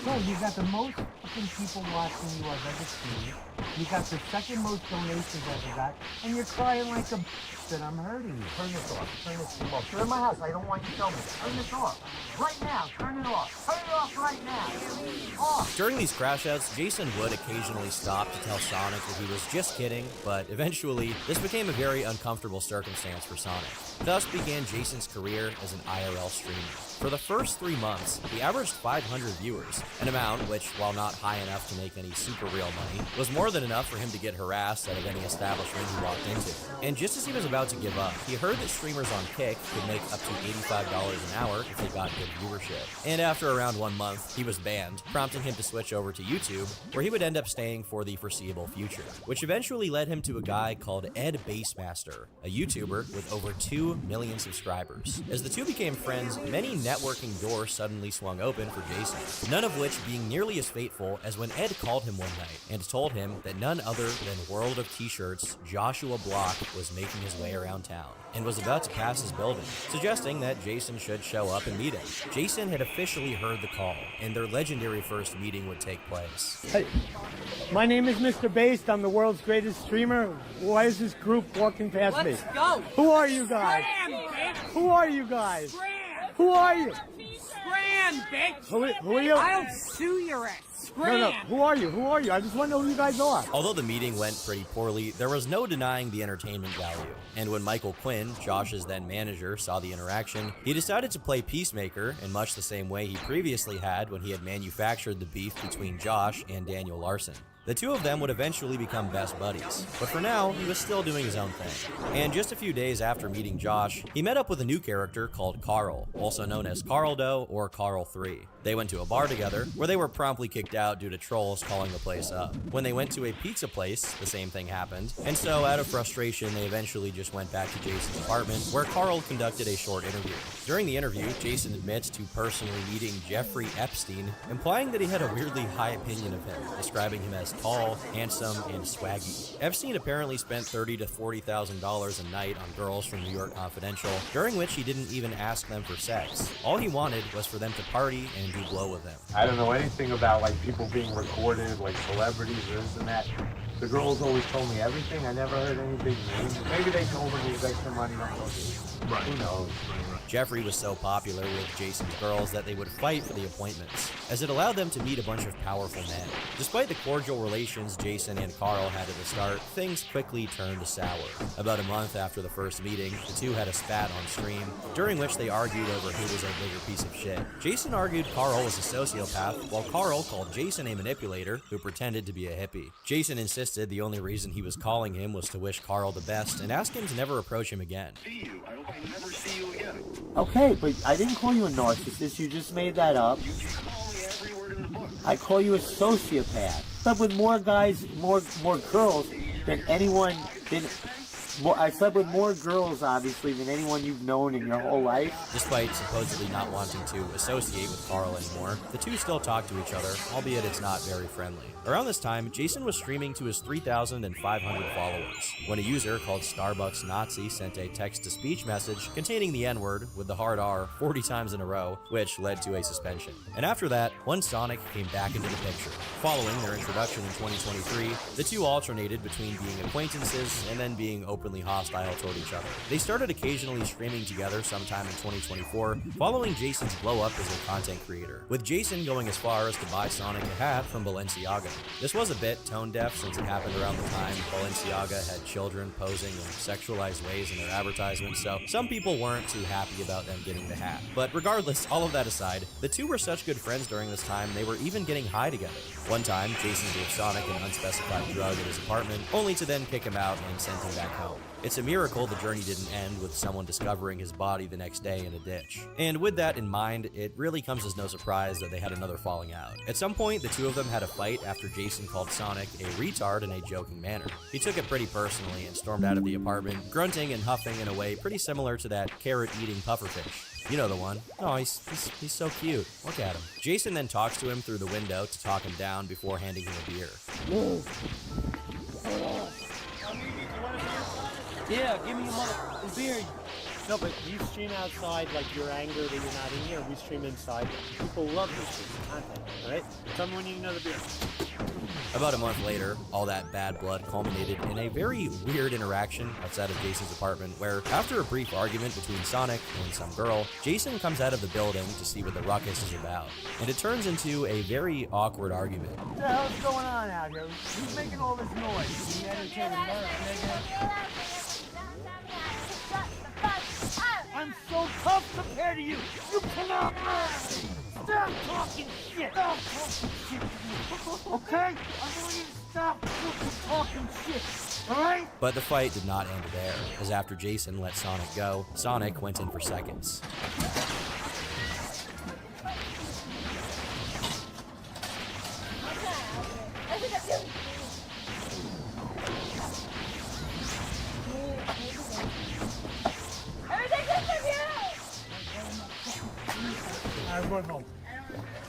So you got the most fucking people watching you I've ever seen. You got the second most donations I've ever got, and you're crying like a that I'm hurting you. Turn this off. Turn this off. You're in my house. I don't want you to tell me. Turn this off. Right now. Turn it off. Turn it off right now. Off. During these crash outs, Jason would occasionally stop to tell Sonic that he was just kidding, but eventually, this became a very uncomfortable circumstance for Sonic. Thus began Jason's career as an IRL streamer. For the first 3 months, he averaged 500 viewers, an amount which, while not high enough to make any super real money, was more than enough for him to get harassed out of any establishment he walked into. And just as he was about to give up, he heard that streamers on Kick could make up to $85 an hour if they got good viewership. And after around 1 month, he was banned, prompting him to switch over to YouTube, where he would end up staying for the foreseeable future, which eventually led him to a guy called Ed Bassmaster, a YouTuber with over 2 million subscribers. As the two became friends, many networking doors suddenly swung open for Jason, none of which being nearly as fateful as when Ed called him one night and told him that none other than World of T-Shirts Joshua Block was making his way around town and was about to pass his building, suggesting that Jason should show up and meet him. Jason had officially heard the call, and their legendary first meeting would take place. Hey, my name is Mr. Based. I'm the world's greatest streamer. Why is this group walking past me? Let's go. Who are you guys? Who are you guys? Who are you? Scram, bitch! Who are you? I'll sue your ass. No. Who are you? Who are you? I just want to know who you guys are. Although the meeting went pretty poorly, there was no denying the entertainment value. And when Michael Quinn, Josh's then manager, saw the interaction, he decided to play peacemaker in much the same way he previously had when he had manufactured the beef between Josh and Daniel Larson. The two of them would eventually become best buddies, but for now, he was still doing his own thing. And just a few days after meeting Josh, he met up with a new character called Carl, also known as Carldo or Carl 3. They went to a bar together, where they were promptly kicked out due to trolls calling the place up. When they went to a pizza place, the same thing happened, and so out of frustration, they eventually just went back to Jason's apartment, where Carl conducted a short interview. During the interview, Jason admits to personally meeting Jeffrey Epstein, implying that he had a weirdly high opinion of him, describing him as tall, handsome, and swaggy. Epstein apparently spent $30,000 to $40,000 a night on girls from New York Confidential, during which he didn't even ask them for sex. All he wanted was for them to party and do blow with him. I don't know anything about like people being recorded, like celebrities, this and that. The girls always told me everything. I never heard any big names. Maybe they told him he was extra money. Right. Who knows? Jeffrey was so popular with Jason's girls that they would fight for the appointments, as it allowed them to meet a bunch of powerful men. Despite the cordial relations Jason and Carl had at the start, things quickly turned sour. About a month after the first meeting, the two had a spat on stream, during which they argued over who was a bigger piece of shit. Jason argued Carl was a sociopath, while Carl called Jason a manipulator who pretended to be a hippie. Jason insisted the only reason he was calling him was to wish Carl the best and ask him to never approach him again. Okay, but I didn't call you a narcissist. You just made that up. I call you a sociopath. Slept with more guys, more girls than anyone. I slept with more girls, obviously, than anyone you've known in your whole life. Despite supposedly not wanting to associate with Carl anymore, the two still talk to each other, albeit it's not very friendly. Around this time, Jason was streaming to his 3,500 followers, when a user called Starbucks Nazi sent a text-to-speech message containing the N-word with the hard R 40 times in a row, which led to a suspension. And after that, one Sonic came back into the picture. Following their introduction in 2023, the two alternated between being acquaintances and then being openly hostile toward each other. They started occasionally streaming together sometime in 2024, following Jason's blow-up as a content creator, with Jason going as far as to buy Sonic a hat from Balenciaga. This was a bit tone-deaf since it happened around the time Balenciaga had children posing in sexualized ways in their advertisements, so some people weren't too happy about them getting the hat. But regardless, all of that aside, the two were such good friends during this time they were even getting high together. One time, Jason gave Sonic an unspecified drug at his apartment, only to then kick him out and send him back home. It's a miracle the journey didn't end with someone discovering his body the next day in a ditch. And with that in mind, it really comes as no surprise that they had another falling out. At some point, the two of them had a fight after Jason called Sonic a retard in a joking manner. He took it pretty personally and stormed out of the apartment, grunting and huffing in a way pretty similar to that carrot-eating pufferfish. You know the one. Oh, he's so cute. Look at him. Jason then talks to him through the window to talk him down before handing him a beer. Yeah, give me a beer. No, but you stream outside like your anger that you're not in here. We stream inside. People love this piece of content, right? Tell me when you need another beer. About a month later, all that bad blood culminated in a very weird interaction outside of Jason's apartment where, after a brief argument between Sonic and some girl, Jason comes out of the building to see what the ruckus is about. And it turns into a very awkward argument. What the hell's going on out here? Who's making all this noise? The entertainment nigga. I'm so tough compared to you. You cannot move. Stop talking shit. Stop talking shit. Okay? I want you to stop talking shit. Alright? But the fight did not end there, as after Jason let Sonic go, Sonic went in for seconds.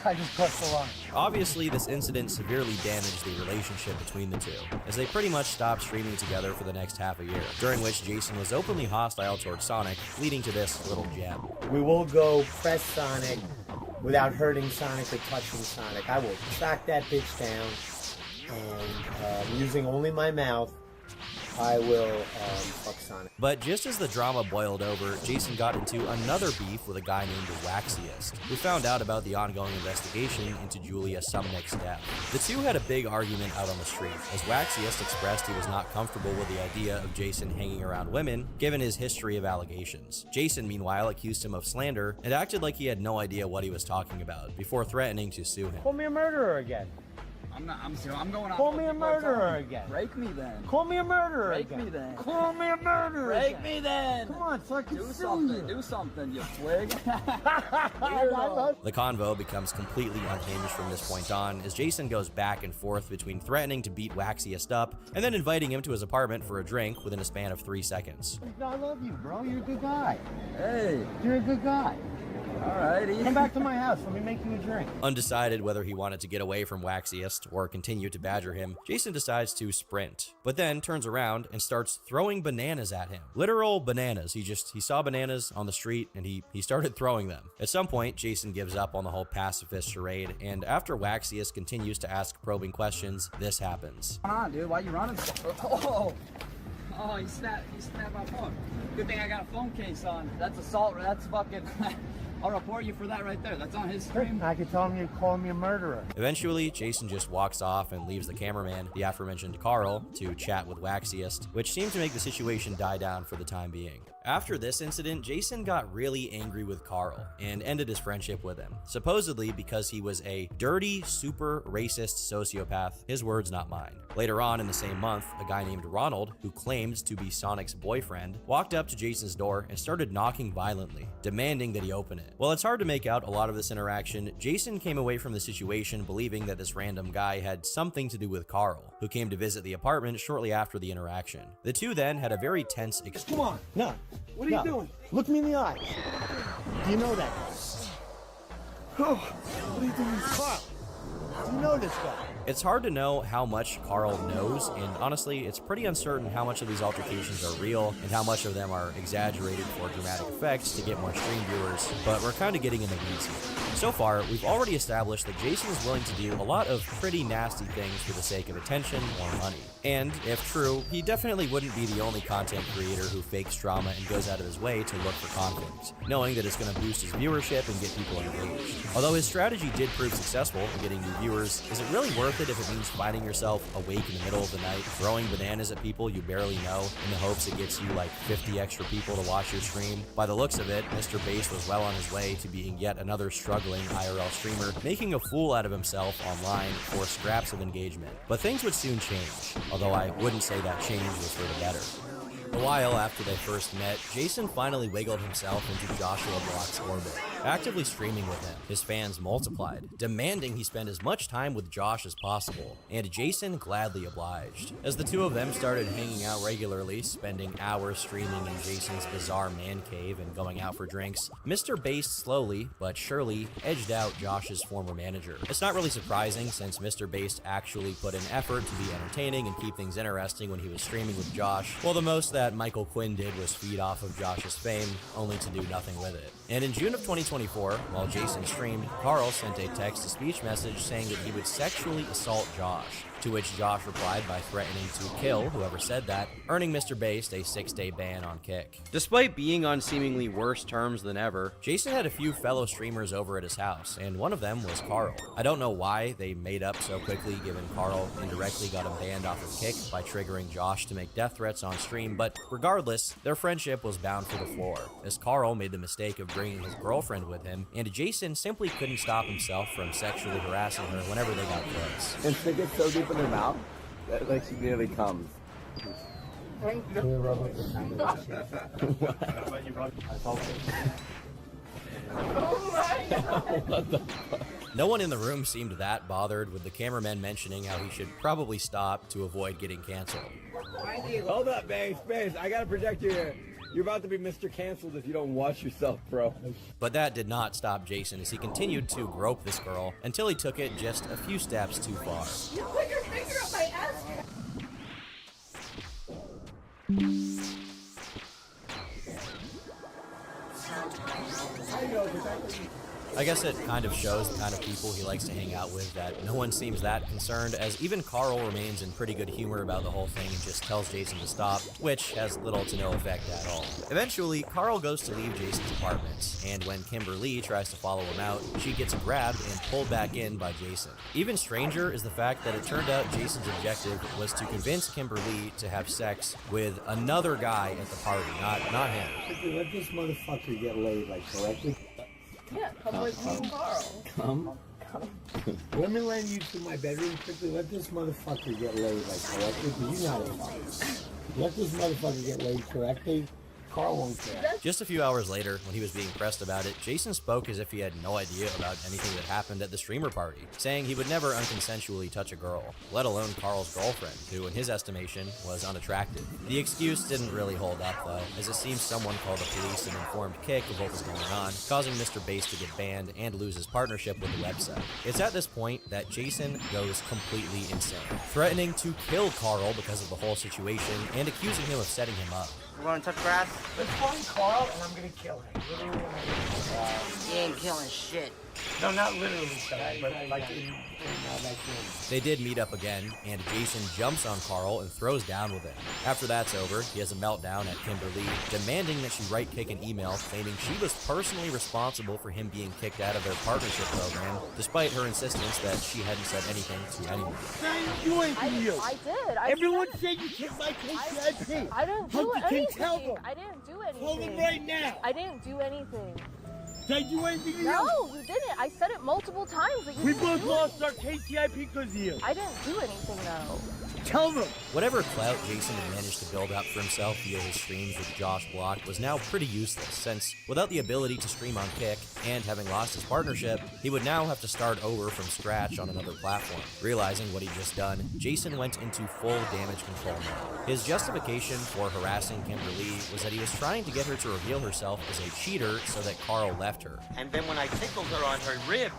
I just crossed the line. Obviously, this incident severely damaged the relationship between the two, as they pretty much stopped streaming together for the next half a year, during which Jason was openly hostile towards Sonic, leading to this little gem. We will go press Sonic without hurting Sonic or touching Sonic. I will track that bitch down, and using only my mouth, I will fuck Sonic. But just as the drama boiled over, Jason got into another beef with a guy named Waxiest, who found out about the ongoing investigation into Julia Sumnick's death. The two had a big argument out on the street, as Waxiest expressed he was not comfortable with the idea of Jason hanging around women, given his history of allegations. Jason, meanwhile, accused him of slander and acted like he had no idea what he was talking about, before threatening to sue him. Call me a murderer again. I'm going on. Call me a murderer again. Break me then. Call me a murderer Break again. me then. Call me a murderer Break again. me then. Come on, so I can Do sue something. you. Do something, you twig. The convo becomes completely unhinged from this point on, as Jason goes back and forth between threatening to beat Waxiest up and then inviting him to his apartment for a drink within a span of 3 seconds. I love you, bro. You're a good guy. Hey. You're a good guy. Alrighty. Come back to my house. Let me make you a drink. Undecided whether he wanted to get away from Waxiest or continue to badger him, Jason decides to sprint, but then turns around and starts throwing bananas at him. Literal bananas. He saw bananas on the street and he started throwing them. At some point, Jason gives up on the whole pacifist charade, and after Waxiest continues to ask probing questions, this happens. What's going on, dude? Why you running? Oh, he snapped my phone. Good thing I got a phone case on. That's assault. That's fucking... I'll report you for that right there. That's on his stream. I could tell him you'd call me a murderer. Eventually, Jason just walks off and leaves the cameraman, the aforementioned Carl, to chat with Waxiest, which seemed to make the situation die down for the time being. After this incident, Jason got really angry with Carl and ended his friendship with him, supposedly because he was a dirty, super racist sociopath, his words not mine. Later on in the same month, a guy named Ronald, who claimed to be Sonic's boyfriend, walked up to Jason's door and started knocking violently, demanding that he open it. While it's hard to make out a lot of this interaction, Jason came away from the situation believing that this random guy had something to do with Carl, who came to visit the apartment shortly after the interaction. The two then had a very tense exchange. Come on, no. What are you doing? Look me in the eye. Do you know that guy? Oh, what are you doing? Carl, do you know this guy? It's hard to know how much Carl knows, and honestly, it's pretty uncertain how much of these altercations are real and how much of them are exaggerated for dramatic effects to get more stream viewers, but we're kind of getting in the weeds here. So far, we've already established that Jason is willing to do a lot of pretty nasty things for the sake of attention or money. And, if true, he definitely wouldn't be the only content creator who fakes drama and goes out of his way to look for conflict, knowing that it's going to boost his viewership and get people engaged. Although his strategy did prove successful in getting new viewers, is it really worth it if it means finding yourself awake in the middle of the night, throwing bananas at people you barely know in the hopes it gets you like 50 extra people to watch your stream? By the looks of it, Mr. Bass was well on his way to being yet another struggling IRL streamer, making a fool out of himself online for scraps of engagement. But things would soon change, although I wouldn't say that change was for the better. A while after they first met, Jason finally wiggled himself into Joshua Block's orbit, actively streaming with him. His fans multiplied, demanding he spend as much time with Josh as possible, and Jason gladly obliged. As the two of them started hanging out regularly, spending hours streaming in Jason's bizarre man cave and going out for drinks, Mr. Bass slowly but surely edged out Josh's former manager. It's not really surprising since Mr. Bass actually put in effort to be entertaining and keep things interesting when he was streaming with Josh, while the most that Michael Quinn did was feed off of Josh's fame, only to do nothing with it. And in June of 2024, while Jason streamed, Carl sent a text-to-speech message saying that he would sexually assault Josh, to which Josh replied by threatening to kill whoever said that, earning Mr. Bass a 6-day ban on Kick. Despite being on seemingly worse terms than ever, Jason had a few fellow streamers over at his house, and one of them was Carl. I don't know why they made up so quickly given Carl indirectly got him banned off of Kick by triggering Josh to make death threats on stream, but regardless, their friendship was bound for the floor, as Carl made the mistake of bringing his girlfriend with him, and Jason simply couldn't stop himself from sexually harassing her whenever they got close. And stick it so deep in her mouth that like she nearly comes. No one in the room seemed that bothered, with the cameramen mentioning how he should probably stop to avoid getting canceled. Hold up, Bass. I gotta protect you here. You're about to be Mr. Canceled if you don't watch yourself, bro. But that did not stop Jason as he continued to grope this girl until he took it just a few steps too far. You put your finger up my ass. I guess it kind of shows the kind of people he likes to hang out with that no one seems that concerned, as even Carl remains in pretty good humor about the whole thing and just tells Jason to stop, which has little to no effect at all. Eventually, Carl goes to leave Jason's apartment, and when Kimberly tries to follow him out, she gets grabbed and pulled back in by Jason. Even stranger is the fact that it turned out Jason's objective was to convince Kimberly to have sex with another guy at the party, not him. Let this motherfucker get laid, like, correctly? Yeah, come with me, Carl. Come. Let me lend you to my bedroom quickly. Let this motherfucker get laid, like, correctly, because you know how to fuck. Let this motherfucker get laid correctly. Carl won't care. Just a few hours later, when he was being pressed about it, Jason spoke as if he had no idea about anything that happened at the streamer party, saying he would never unconsensually touch a girl, let alone Carl's girlfriend, who in his estimation was unattractive. The excuse didn't really hold up though, as it seems someone called the police and informed Kick of what was going on, causing Mr. Bass to get banned and lose his partnership with the website. It's at this point that Jason goes completely insane, threatening to kill Carl because of the whole situation and accusing him of setting him up. You wanna touch grass? Let's find Carl and I'm gonna kill him. Literally, You ain't killing shit. no, not literally, but like in that game. They did meet up again, and Jason jumps on Carl and throws down with him. After that's over, he has a meltdown at Kimberly, demanding that she write Kick an email claiming she was personally responsible for him being kicked out of their partnership program, despite her insistence that she hadn't said anything to anyone. I didn't do anything to you. I did. Everyone said you kicked my KCIP. I didn't do Humpty King, tell anything. them. I didn't do anything. Tell them right now. I didn't do anything. Did I do anything to you? No, you didn't. I said it multiple times. That you We didn't both do lost our KCIP because of you. I didn't do anything though. Tell them. Whatever clout Jason had managed to build up for himself via his streams with Josh Block was now pretty useless, since without the ability to stream on Kick, and having lost his partnership, he would now have to start over from scratch on another platform. Realizing what he'd just done, Jason went into full damage control mode. His justification for harassing Kimberly was that he was trying to get her to reveal herself as a cheater so that Carl left her. And then when I tickled her on her ribs,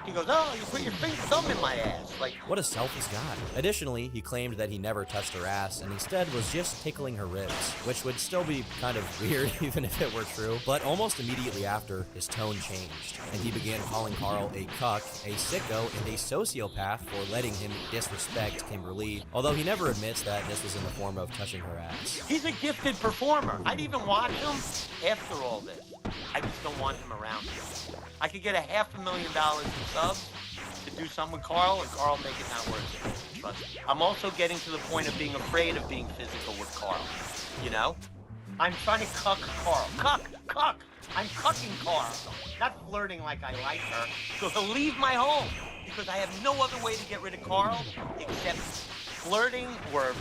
he goes, "Oh, you put your thumb in my ass." Like, what a selfish guy. Additionally, he claimed that he never touched her ass and instead was just tickling her ribs, which would still be kind of weird even if it were true. But almost immediately after, his tone changed, and he began calling Carl a cuck, a sicko, and a sociopath for letting him disrespect Kimberly, although he never admits that this was in the form of touching her ass. he's a gifted performer. I'd even watch him after all this. I just don't want him around. I could get $500,000 in subs to do something with Carl, and Carl make it not worth it. Trust me. I'm also getting to the point of being afraid of being physical with Carl. You know? I'm trying to cuck Carl. Cuck! I'm cucking Carl. Not flirting like I like her. So he'll leave my home. Because I have no other way to get rid of Carl except flirting or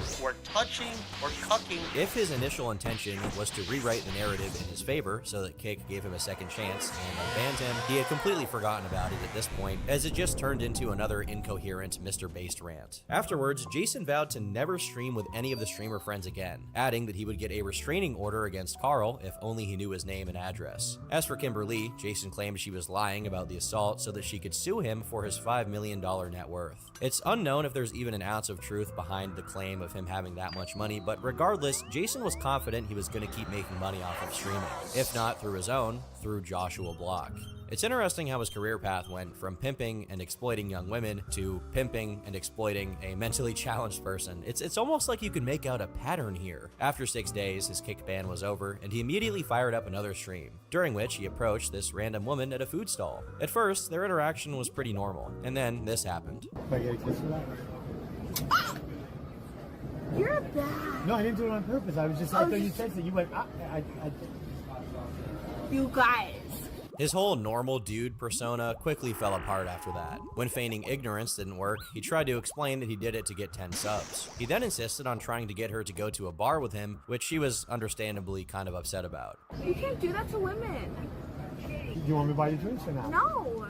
touching or cucking. If his initial intention was to rewrite the narrative in his favor so that Kick gave him a second chance and unbanned him, he had completely forgotten about it at this point, as it just turned into another incoherent Mr. Based rant. Afterwards, Jason vowed to never stream with any of the streamer friends again, adding that he would get a restraining order against Carl if only he knew his name and address. As for Kimberly, Jason claimed she was lying about the assault so that she could sue him for his $5 million net worth. It's unknown if there's even an ounce of truth behind the claim of him having that much money, but regardless, Jason was confident he was going to keep making money off of streaming, if not through his own, through Joshua Block. It's interesting how his career path went from pimping and exploiting young women to pimping and exploiting a mentally challenged person. It's almost like you can make out a pattern here. After 6 days, his Kick ban was over, and he immediately fired up another stream, during which he approached this random woman at a food stall. At first, their interaction was pretty normal, and then this happened. Can I get a kiss for that? You're bad. No, I didn't do it on purpose. I was just, I thought you said that. You went, You guys. His whole normal dude persona quickly fell apart after that. When feigning ignorance didn't work, he tried to explain that he did it to get 10 subs. He then insisted on trying to get her to go to a bar with him, which she was understandably kind of upset about. You can't do that to women. Do you want me to buy you drinks or not? No,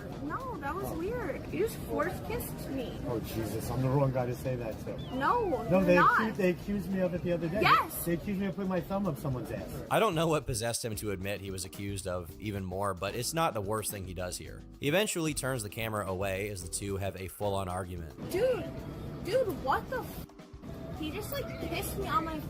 that was weird. You just force kissed me. Oh, Jesus, I'm the wrong guy to say that to. No, they you're not. They accused me of it the other day. Yes! They accused me of putting my thumb up someone's ass. I don't know what possessed him to admit he was accused of even more, but it's not the worst thing he does here. He eventually turns the camera away as the two have a full-on argument. Dude, what the f? He just kissed me on my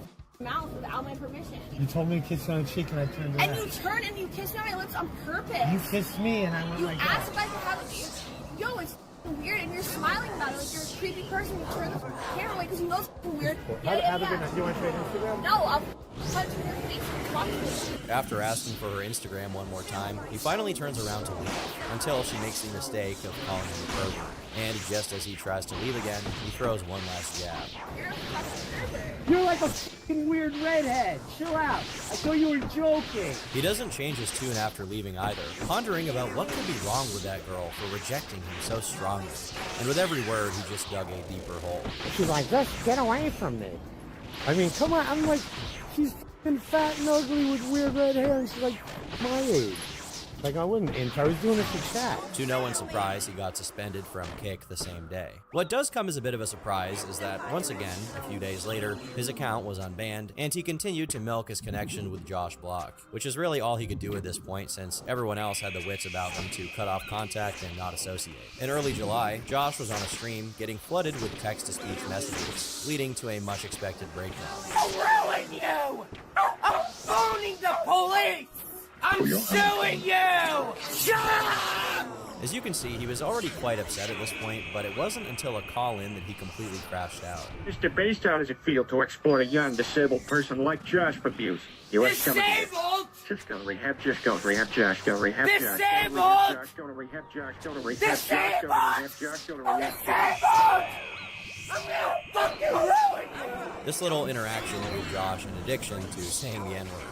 mouth without my permission. You told me to kiss you on the cheek and I turned around. And you turned and you kissed me on my lips on purpose. You kissed me and I went You like asked if that. I could have it. Yo, it's weird and you're smiling about it like you're a creepy person. You turn the camera away because you know it's weird. Have a good night. You want to trade Instagram? No, I'll punch you in your face and talk to you. After asking for her Instagram one more time, he finally turns around to leave, until she makes the mistake of calling him a pervert. And just as he tries to leave again, he throws one last jab. You're a fucking pervert. You're like a fucking weird redhead. Chill out. I thought you were joking. He doesn't change his tune after leaving either, pondering about what could be wrong with that girl for rejecting him so strongly. And with every word, he just dug a deeper hole. She's like, just get away from me. I mean, come on. I'm like, she's fucking fat and ugly with weird red hair, and she's like my age. Like, I wouldn't enter. I was doing it for chat. To no one's surprise, he got suspended from Kick the same day. What does come as a bit of a surprise is that, once again, a few days later, his account was unbanned, and he continued to milk his connection with Josh Block, which is really all he could do at this point since everyone else had the wits about them to cut off contact and not associate. In early July, Josh was on a stream getting flooded with text-to-speech messages, leading to a much-expected breakdown. I'll ruin you! I'm phoning the police! I'm suing you! Shut up! As you can see, he was already quite upset at this point, but it wasn't until a call-in that he completely crashed out. Mr. Based, how does it feel to exploit a young, disabled person like Josh for abuse? Disabled? Just go to rehab, just go to rehab, Josh, go to rehab, Josh. Disabled? Go to rehab, Josh, go to rehab, Josh, go to rehab, Josh, go to rehab, Josh. Disabled! I'm gonna fucking ruin you! This little interaction gave Josh an addiction to saying the N-word.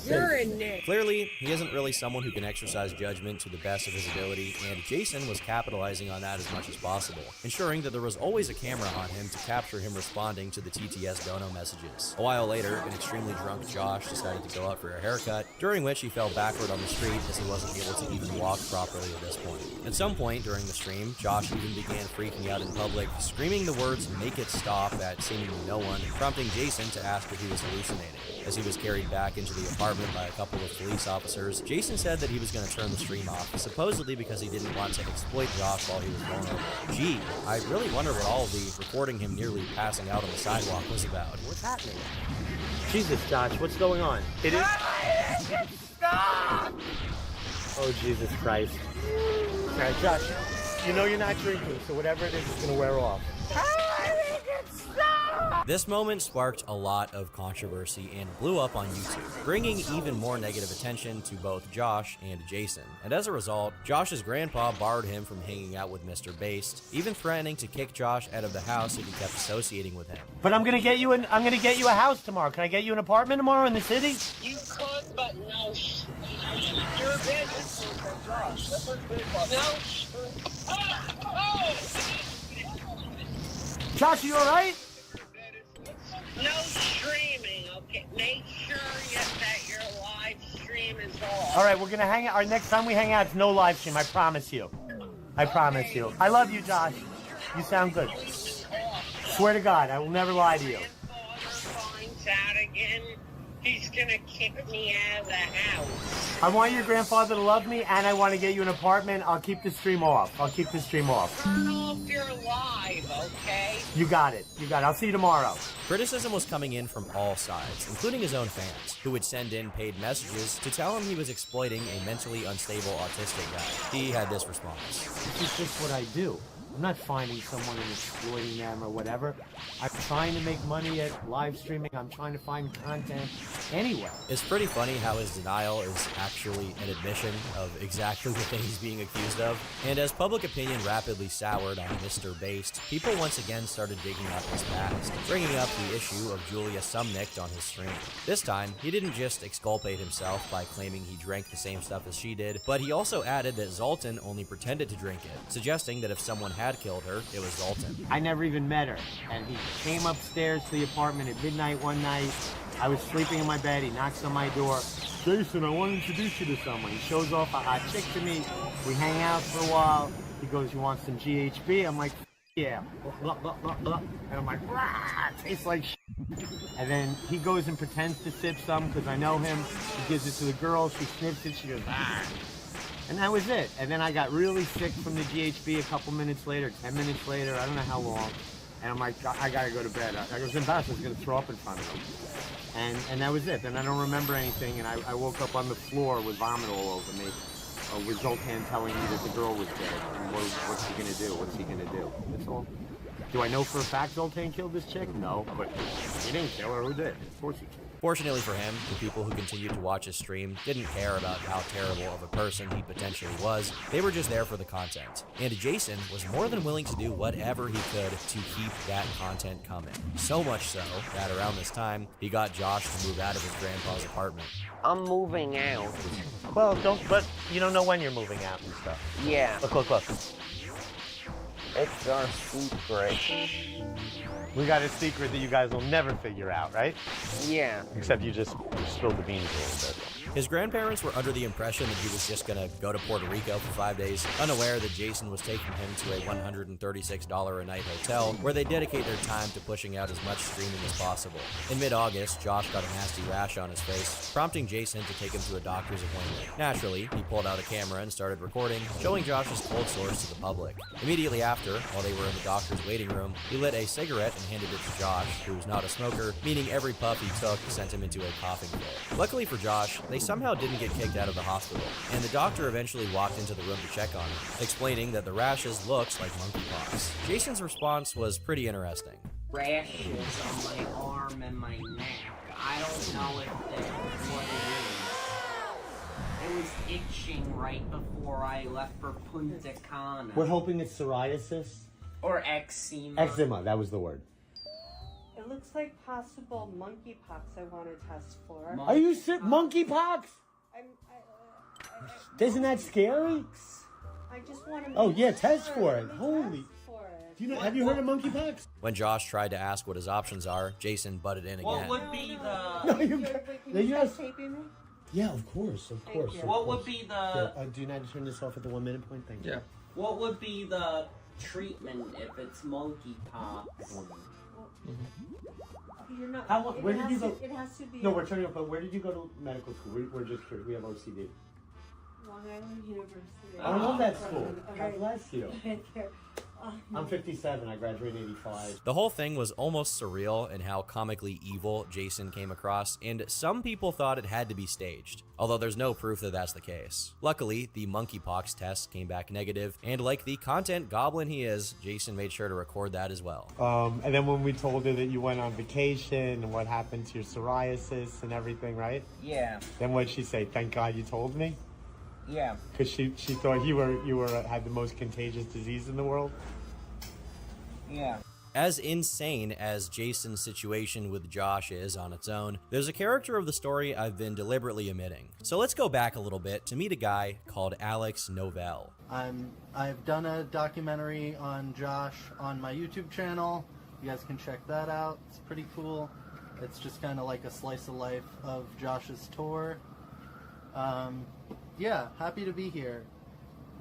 You're in it. Clearly, he isn't really someone who can exercise judgment to the best of his ability, and Jason was capitalizing on that as much as possible, ensuring that there was always a camera on him to capture him responding to the TTS Dono messages. A while later, an extremely drunk Josh decided to go out for a haircut, during which he fell backward on the street as he wasn't able to even walk properly at this point. At some point during the stream, Josh even began freaking out in public, screaming the words "make it stop" at seemingly no one, prompting Jason to ask if he was hallucinating. As he was carried back into the apartment by a couple of police officers, Jason said that he was going to turn the stream off, supposedly because he didn't want to exploit Josh while he was vulnerable. Gee, I really wonder what all of the recording him nearly passing out on the sidewalk was about. What's happening? Jesus, Josh, what's going on? It is... Stop! Oh, Jesus Christ. All right, Josh, you know you're not drinking, so whatever it is, it's going to wear off. This moment sparked a lot of controversy and blew up on YouTube, bringing even more negative attention to both Josh and Jason. And as a result, Josh's grandpa barred him from hanging out with Mr. Based, even threatening to kick Josh out of the house if he kept associating with him. But I'm gonna get you a house tomorrow. Can I get you an apartment tomorrow in the city? You could, but no. You're a bad influence on Josh. That's what's good. No. Josh, you all right? No streaming, okay? Make sure that your live stream is off. All right, we're gonna hang out. Our next time we hang out, it's no live stream. I promise you. I promise you. I love you, Josh. You sound good. Swear to God, I will never lie to you. Finds out again, he's gonna kick me out of the house. I want your grandfather to love me, and I want to get you an apartment. I'll keep the stream off. I'll keep the stream off. Turn off your live, okay? You got it. You got it. I'll see you tomorrow. Criticism was coming in from all sides, including his own fans, who would send in paid messages to tell him he was exploiting a mentally unstable autistic guy. He had this response. This is just what I do. I'm not finding someone and exploiting them or whatever. I'm trying to make money at live streaming. I'm trying to find content anywhere. It's pretty funny how his denial is actually an admission of exactly the thing he's being accused of. And as public opinion rapidly soured on Mr. Based, people once again started digging up his past, bringing up the issue of Julia Sumnicht on his stream. This time, he didn't just exculpate himself by claiming he drank the same stuff as she did, but he also added that Zoltan only pretended to drink it, suggesting that if someone had killed her, it was Zoltan. I never even met her. And he came upstairs to the apartment at midnight one night. I was sleeping in my bed. He knocks on my door. Jason, I want to introduce you to someone. He shows off a hot chick to me. We hang out for a while. He goes, you want some GHB? I'm like, yeah. Blah, blah, blah, blah. And I'm like, rah, it tastes like shit. And then he goes and pretends to sip some because I know him. He gives it to the girl. She sniffs it. She goes, ah. And that was it. And then I got really sick from the GHB a couple minutes later, 10 minutes later, I don't know how long. And I'm like, I gotta go to bed. I was embarrassed. I was gonna throw up in front of him. And that was it. Then I don't remember anything. And I woke up on the floor with vomit all over me, with Zoltan telling me that the girl was dead. And what's he gonna do? What's he gonna do? That's all. Do I know for a fact Zoltan killed this chick? No, but he didn't kill her. Who did? Of course he killed her. Fortunately for him, the people who continued to watch his stream didn't care about how terrible of a person he potentially was. They were just there for the content. And Jason was more than willing to do whatever he could to keep that content coming. So much so that around this time, he got Josh to move out of his grandpa's apartment. I'm moving out. Well, but you don't know when you're moving out and stuff. Yeah. Look. It's our secret. We got a secret that you guys will never figure out, right? Yeah. Except you just spilled the beans a little bit. His grandparents were under the impression that he was just gonna go to Puerto Rico for 5 days, unaware that Jason was taking him to a $136 a night hotel where they dedicate their time to pushing out as much streaming as possible. In mid-August, Josh got a nasty rash on his face, prompting Jason to take him to a doctor's appointment. Naturally, he pulled out a camera and started recording, showing Josh's cold sores to the public. Immediately after, while they were in the doctor's waiting room, he lit a cigarette and handed it to Josh, who was not a smoker, meaning every puff he took sent him into a coughing fit. Luckily for Josh, they somehow didn't get kicked out of the hospital, and the doctor eventually walked into the room to check on him, explaining that the rashes looked like monkeypox. Jason's response was pretty interesting. Rashes on my arm and my neck. I don't know if that's what it is. It was itching right before I left for Punta Cana. We're hoping it's psoriasis. Or eczema. Eczema, that was the word. It looks like possible monkeypox I want to test for. Are you sick? Monkeypox? Isn't that scary? I just want to. Oh yeah, test for it. Holy. Do you know? Have you heard of monkeypox? When Josh tried to ask what his options are, Jason butted in again. What would be the? No, you. Can you try taping me? Yeah, of course. What would be the? Do you not turn this off at the 1 minute point? Thank you. Yeah. What would be the treatment if it's monkeypox? You're not. Where did you go? It has to be. No, we're turning off. But where did you go to medical school? We're just curious. We have OCD. Long Island University. I love that school. Okay. God bless you. I'm 57. I graduated in 85. The whole thing was almost surreal in how comically evil Jason came across, and some people thought it had to be staged, although there's no proof that that's the case. Luckily, the monkeypox test came back negative, and like the content goblin he is, Jason made sure to record that as well. And then when we told her that you went on vacation and what happened to your psoriasis and everything, right? Yeah. Then what'd she say? Thank God you told me? Yeah. Because she thought you had the most contagious disease in the world? Yeah. As insane as Jason's situation with Josh is on its own, there's a character of the story I've been deliberately omitting. So let's go back a little bit to meet a guy called Alex Novell. I've done a documentary on Josh on my YouTube channel. You guys can check that out. It's pretty cool. It's just kind of like a slice of life of Josh's tour. Yeah, happy to be here.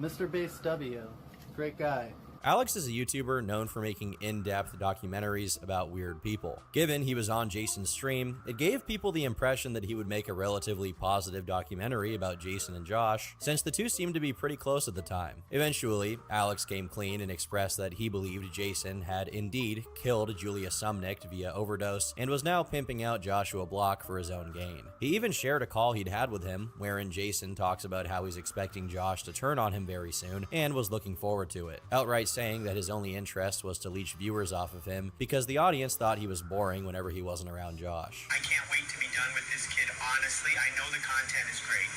Mr. Base W, great guy. Alex is a YouTuber known for making in-depth documentaries about weird people. Given he was on Jason's stream, it gave people the impression that he would make a relatively positive documentary about Jason and Josh, since the two seemed to be pretty close at the time. Eventually, Alex came clean and expressed that he believed Jason had indeed killed Julia Sumnicht via overdose and was now pimping out Joshua Block for his own gain. He even shared a call he'd had with him, wherein Jason talks about how he's expecting Josh to turn on him very soon and was looking forward to it, outright saying that his only interest was to leech viewers off of him because the audience thought he was boring whenever he wasn't around Josh. I can't wait to be done with this kid. Honestly, I know the content is great,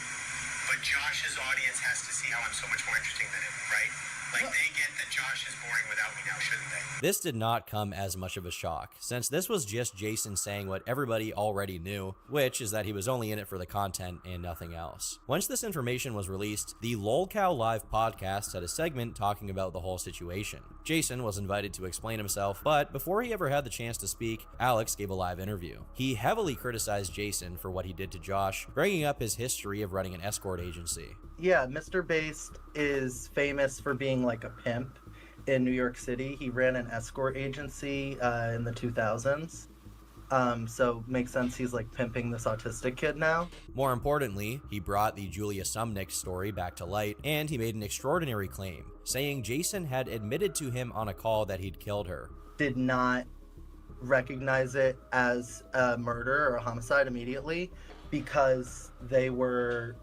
but Josh's audience has to see how I'm so much more interesting than him, right? Like, they get that Josh is boring without me now, shouldn't they? This did not come as much of a shock, since this was just Jason saying what everybody already knew, which is that he was only in it for the content and nothing else. Once this information was released, the LOLcow Live podcast had a segment talking about the whole situation. Jason was invited to explain himself, but before he ever had the chance to speak, Alex gave a live interview. He heavily criticized Jason for what he did to Josh, bringing up his history of running an escort agency. Yeah, Mr. Based is famous for being like a pimp in New York City. He ran an escort agency in the 2000s. So makes sense he's like pimping this autistic kid now. More importantly, he brought the Julia Sumnicht story back to light, and he made an extraordinary claim, saying Jason had admitted to him on a call that he'd killed her. Did not recognize it as a murder or a homicide immediately because they were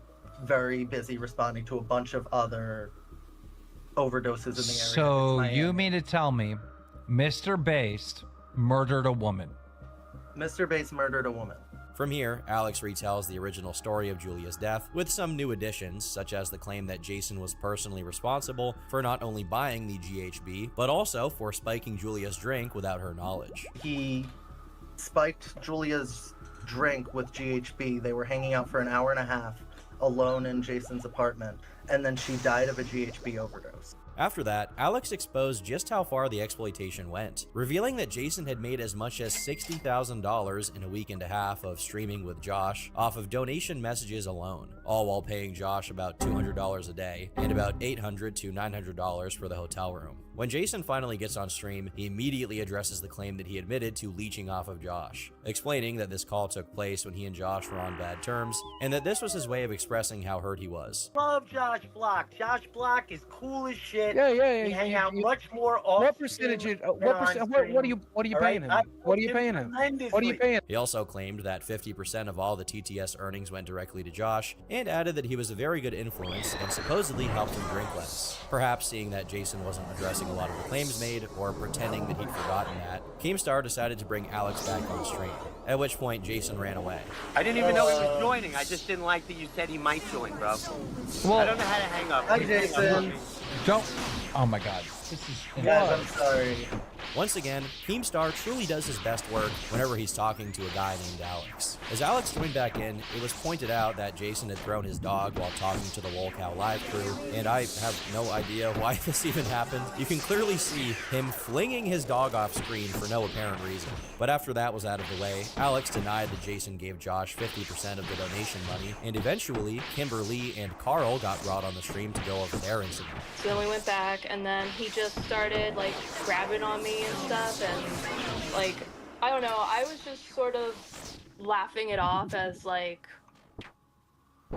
very busy responding to a bunch of other overdoses in the area. So you mean to tell me Mr. Based murdered a woman? Mr. Based murdered a woman. From here, Alex retells the original story of Julia's death, with some new additions, such as the claim that Jason was personally responsible for not only buying the GHB, but also for spiking Julia's drink without her knowledge. He spiked Julia's drink with GHB. They were hanging out for an hour and a half alone in Jason's apartment, and then she died of a GHB overdose. After that, Alex exposed just how far the exploitation went, revealing that Jason had made as much as $60,000 in a week and a half of streaming with Josh off of donation messages alone, all while paying Josh about $200 a day and about $800 to $900 for the hotel room. When Jason finally gets on stream, he immediately addresses the claim that he admitted to leeching off of Josh, explaining that this call took place when he and Josh were on bad terms, and that this was his way of expressing how hurt he was. Love Josh Block. Josh Block is cool as shit. Yeah. We hang out much more often. What percentage? What are you paying him? What are you paying him? What are you paying? He also claimed that 50% of all the TTS earnings went directly to Josh, and added that he was a very good influence and supposedly helped him drink less. Perhaps seeing that Jason wasn't addressing a lot of the claims made, or pretending that he'd forgotten that, Keemstar decided to bring Alex back on stream, at which point Jason ran away. I didn't even know he was joining. I just didn't like that you said he might join, bro. Well, I don't know how to hang up. Hi, Jason. Don't. Oh my God. This is. Guys, I'm sorry. Once again, Keemstar truly does his best work whenever he's talking to a guy named Alex. As Alex joined back in, it was pointed out that Jason had thrown his dog while talking to the LOLcow Live crew, and I have no idea why this even happened. You can clearly see him flinging his dog off screen for no apparent reason. But after that was out of the way, Alex denied that Jason gave Josh 50% of the donation money, and eventually, Kimberly and Carl got brought on the stream to go over their incident. So then we went back, and then he just started like grabbing on me and stuff, and like I don't know, I was just sort of laughing it off as like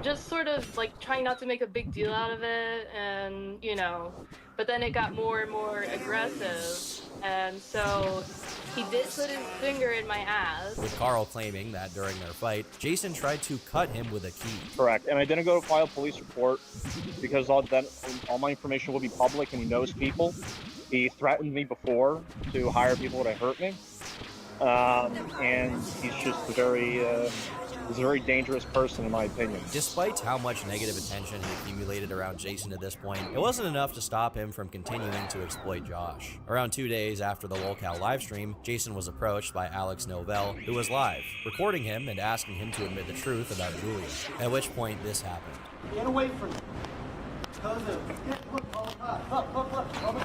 just sort of like trying not to make a big deal out of it, and you know, but then it got more and more aggressive, and so he did put his finger in my ass. With Carl claiming that during their fight, Jason tried to cut him with a key. Correct, and I didn't go to file a police report because all my information will be public and he knows people. He threatened me before to hire people to hurt me, and he's just he's a very dangerous person in my opinion. Despite how much negative attention had accumulated around Jason at this point, it wasn't enough to stop him from continuing to exploit Josh. Around 2 days after the LOLcow livestream, Jason was approached by Alex Novell, who was live, recording him and asking him to admit the truth about Julia, at which point this happened. Get away from me. Call the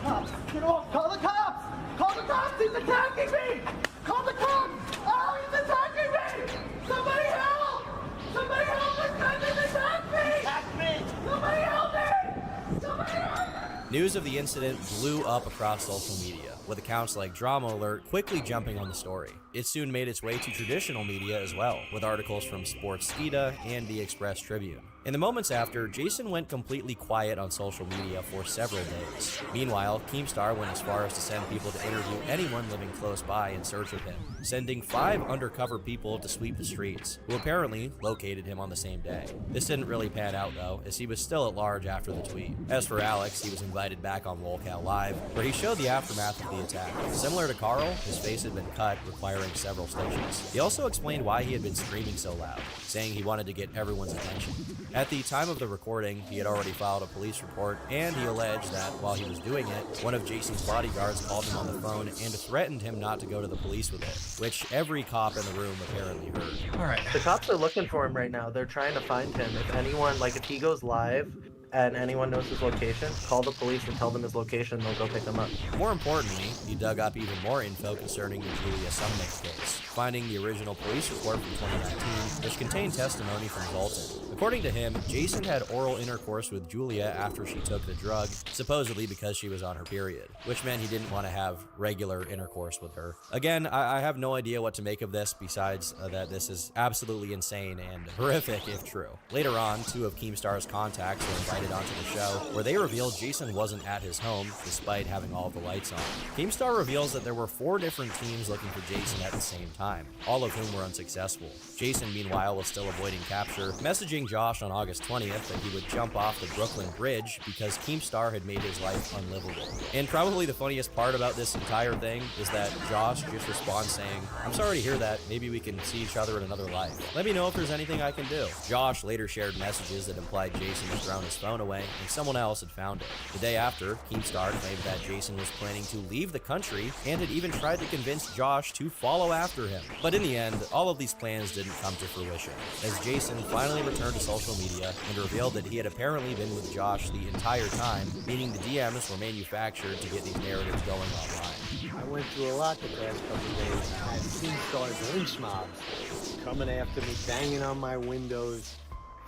cops. Get off. Call the cops. Call the cops. He's attacking me. Call the cops. Oh, he's attacking me. Somebody help. Somebody help. This guy just attacked me. Attack me. Somebody help me. Somebody help me. News of the incident blew up across social media, with accounts like Drama Alert quickly jumping on the story. It soon made its way to traditional media as well, with articles from Sportskeeda and the Express Tribune. In the moments after, Jason went completely quiet on social media for several days. Meanwhile, Keemstar went as far as to send people to interview anyone living close by in search of him, sending 5 undercover people to sweep the streets, who apparently located him on the same day. This didn't really pan out though, as he was still at large after the tweet. As for Alex, he was invited back on Lolcow Live, where he showed the aftermath of the attack. Similar to Carl, his face had been cut, requiring several stitches. He also explained why he had been screaming so loud, saying he wanted to get everyone's attention. At the time of the recording, he had already filed a police report, and he alleged that while he was doing it, one of Jason's bodyguards called him on the phone and threatened him not to go to the police with it, which every cop in the room apparently heard. All right. The cops are looking for him right now. They're trying to find him. If anyone, like if he goes live and anyone knows his location, call the police and tell them his location, they'll go pick him up. More importantly, he dug up even more info concerning the Julia Sumnick case, finding the original police report from 2019, which contained testimony from Zoltan. According to him, Jason had oral intercourse with Julia after she took the drug, supposedly because she was on her period, which meant he didn't want to have regular intercourse with her. Again, I have no idea what to make of this, besides that this is absolutely insane and horrific if true. Later on, 2 of Keemstar's contacts were invited onto the show, where they revealed Jason wasn't at his home, despite having all of the lights on. Keemstar reveals that there were 4 different teams looking for Jason at the same time, all of whom were unsuccessful. Jason, meanwhile, was still avoiding capture, messaging Josh on August 20th that he would jump off the Brooklyn Bridge because Keemstar had made his life unlivable. And probably the funniest part about this entire thing is that Josh just responds saying, "I'm sorry to hear that, maybe we can see each other in another life. Let me know if there's anything I can do." Josh later shared messages that implied Jason had thrown his phone away and someone else had found it. The day after, Keemstar claimed that Jason was planning to leave the country and had even tried to convince Josh to follow after him. But in the end, all of these plans didn't come to fruition, as Jason finally returned to social media and revealed that he had apparently been with Josh the entire time, meaning the DMs were manufactured to get these narratives going online. I went through a lot the past couple of days. I had Keemstar's lynch mobs coming after me, banging on my windows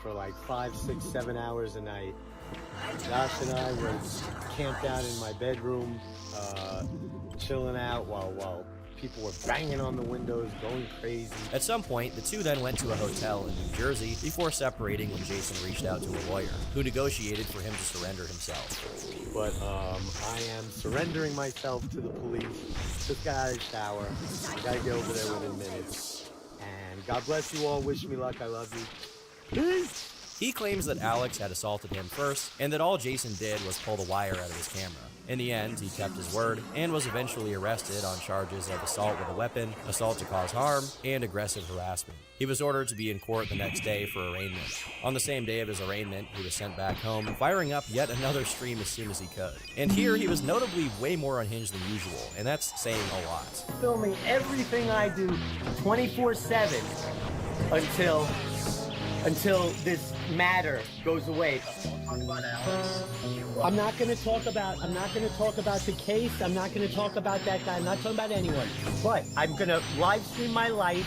for like 5, 6, 7 hours a night. Josh and I were camped out in my bedroom, chilling out while people were banging on the windows, going crazy. At some point, the two then went to a hotel in New Jersey before separating when Jason reached out to a lawyer, who negotiated for him to surrender himself. But I am surrendering myself to the police. Just got out of the shower. I gotta get over there within minutes. And God bless you all. Wish me luck. I love you. Peace. He claims that Alex had assaulted him first, and that all Jason did was pull the wire out of his camera. In the end, he kept his word, and was eventually arrested on charges of assault with a weapon, assault to cause harm, and aggressive harassment. He was ordered to be in court the next day for arraignment. On the same day of his arraignment, he was sent back home, firing up yet another stream as soon as he could. And here, he was notably way more unhinged than usual, and that's saying a lot. Filming everything I do 24/7 until this matter goes away. I'm not going to talk about the case. I'm not going to talk about that guy. I'm not talking about anyone. But I'm going to live stream my life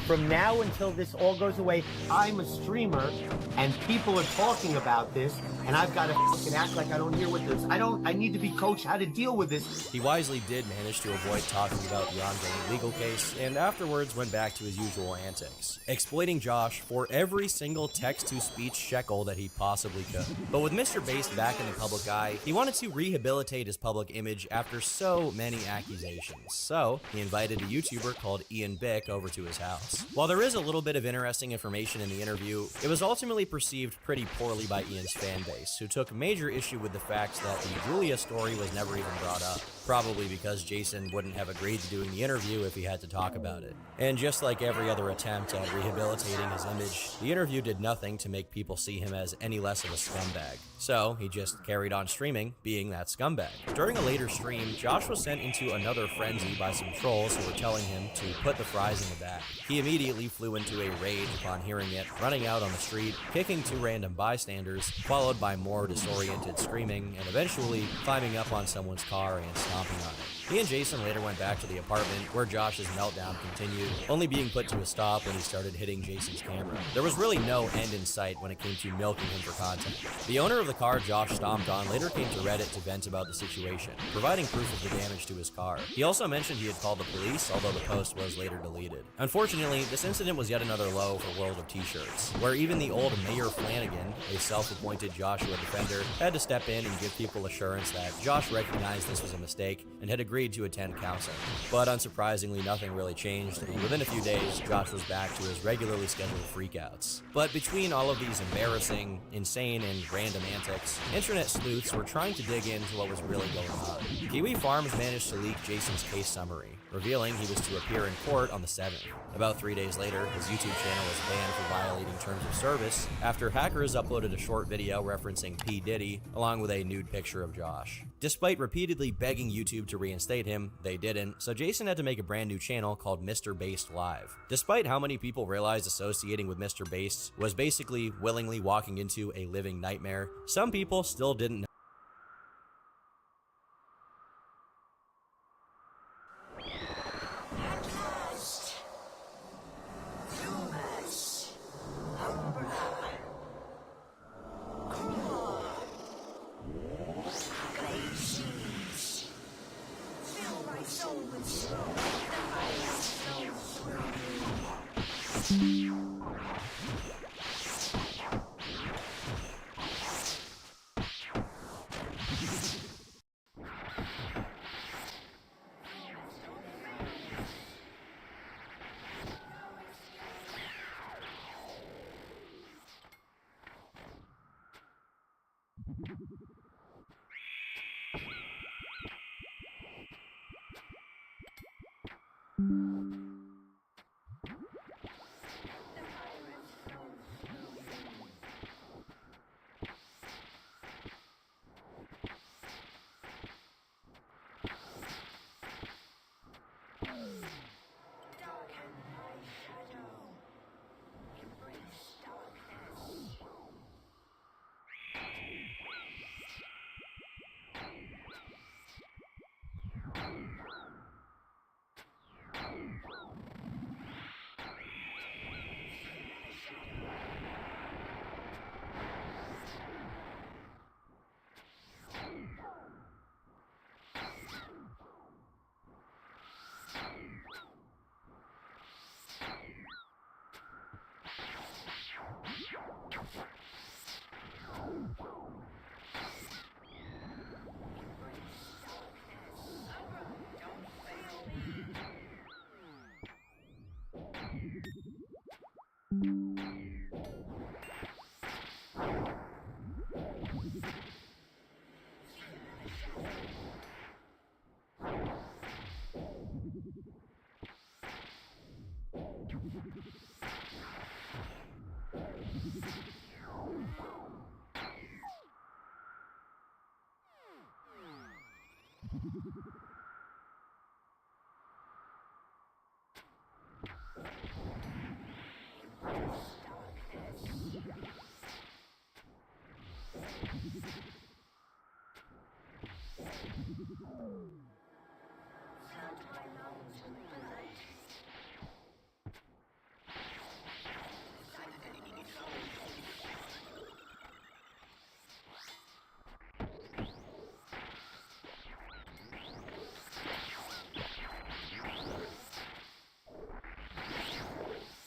from now until this all goes away. I'm a streamer, and people are talking about this, and I've got to fucking act like I don't hear what this. I need to be coached how to deal with this. He wisely did manage to avoid talking about the ongoing legal case, and afterwards went back to his usual antics, exploiting Josh for every single text-to-speech shekel that he possibly could. But with Mr. Based back in the public eye, he wanted to rehabilitate his public image after so many accusations. So, he invited a YouTuber called Ian Bick over to his house. While there is a little bit of interesting information in the interview, it was ultimately perceived pretty poorly by Ian's fan base, who took major issue with the fact that the Julia story was never even brought up, probably because Jason wouldn't have agreed to doing the interview if he had to talk about it. And just like every other attempt at rehabilitating his image, the interview did nothing to make people see him as any less of a scumbag. So, he just carried on streaming, being that scumbag. During a later stream, Josh was sent into another frenzy by some trolls who were telling him to put the fries in the bag. He immediately flew into a rage upon hearing it, running out on the street, kicking 2 random bystanders, followed by more disoriented screaming, and eventually climbing up on someone's car and stomping on it. He and Jason later went back to the apartment, where Josh's meltdown continued, only being put to a stop when he started hitting Jason's camera. There was really no end in sight when it came to milking him for content. The owner of the car Josh stomped on later came to Reddit to vent about the situation, providing proof of the damage to his car. He also mentioned he had called the police, although the post was later deleted. Unfortunately, this incident was yet another low for World of T-Shirts, where even the old Mayor Flanagan, a self-appointed Joshua defender, had to step in and give people assurance that Josh recognized this was a mistake and had agreed to attend counseling. But unsurprisingly, nothing really changed, and within a few days, Josh was back to his regularly scheduled freakouts. But between all of these embarrassing, insane, and random antics, internet sleuths were trying to dig into what was really going on. Kiwi Farms managed to leak Jason's case summary, revealing he was to appear in court on the 7th. About 3 days later, his YouTube channel was banned for violating terms of service after hackers uploaded a short video referencing P. Diddy, along with a nude picture of Josh. Despite repeatedly begging YouTube to reinstate him, they didn't, so Jason had to make a brand new channel called Mr. Based Live. Despite how many people realized associating with Mr. Based was basically willingly walking into a living nightmare, some people still didn't know.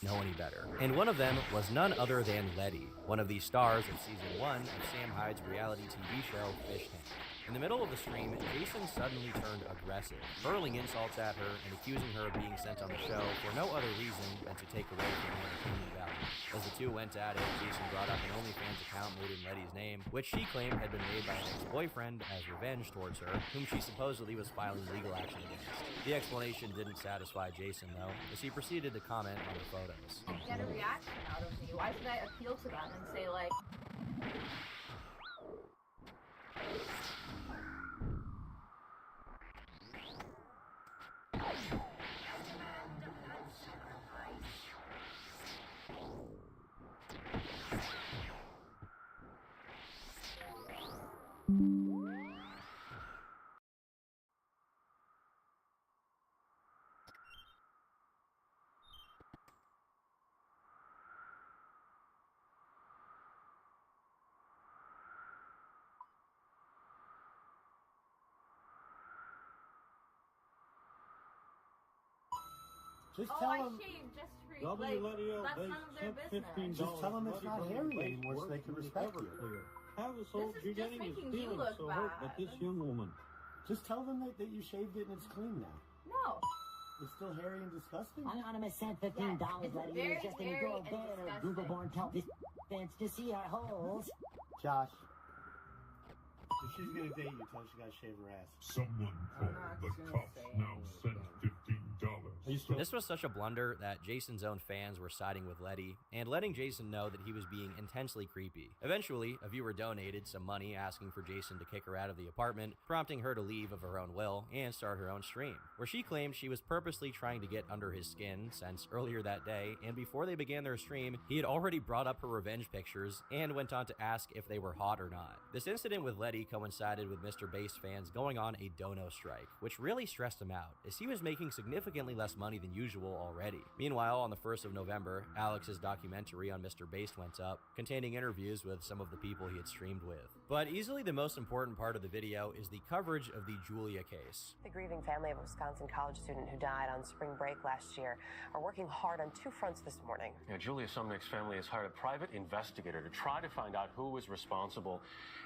Know any better. And one of them was none other than Letty, one of the stars of season 1 of Sam Hyde's reality TV show Fish Tank. In the middle of the stream, Jason suddenly turned aggressive, hurling insults at her and accusing her of being sent on the show for no other reason than to take away from her entertainment value. As the two went at it, Jason brought up an OnlyFans account made in Letty's name, which she claimed had been made by an ex-boyfriend as revenge towards her, whom she supposedly was filing legal action against. The explanation didn't satisfy Jason, though, as he proceeded to comment on the photos. Get a reaction out of me. Why should I appeal to them and say, like, Just Oh, tell I him. shaved just for WLEO, that's they none of their took business. Just tell them it's not hairy anymore so they can respect you. Have us all This is just making you feelings look so hurt, but bad. this young woman. Just tell them that you shaved it and it's clean now. No. It's still hairy and disgusting? Anonymous sent $15, it's letting very you just in hairy go and bed or disgusting. Google born tell this fence to see our holes. Josh. If she's gonna date you, tell her she gotta shave her ass. Someone called the cops now sent $15. This was such a blunder that Jason's own fans were siding with Letty and letting Jason know that he was being intensely creepy. Eventually, a viewer donated some money asking for Jason to kick her out of the apartment, prompting her to leave of her own will and start her own stream, where she claimed she was purposely trying to get under his skin since earlier that day, and before they began their stream, he had already brought up her revenge pictures and went on to ask if they were hot or not. This incident with Letty coincided with Mr. Bass fans going on a dono strike, which really stressed him out, as he was making significantly less money than usual already. Meanwhile, on the 1st of November, Alex's documentary on Mr. Bass went up, containing interviews with some of the people he had streamed with. But easily the most important part of the video is the coverage of the Julia case. The grieving family of a Wisconsin college student who died on spring break last year are working hard on two fronts this morning. Yeah, Julia Sumnick's family has hired a private investigator to try to find out who was responsible,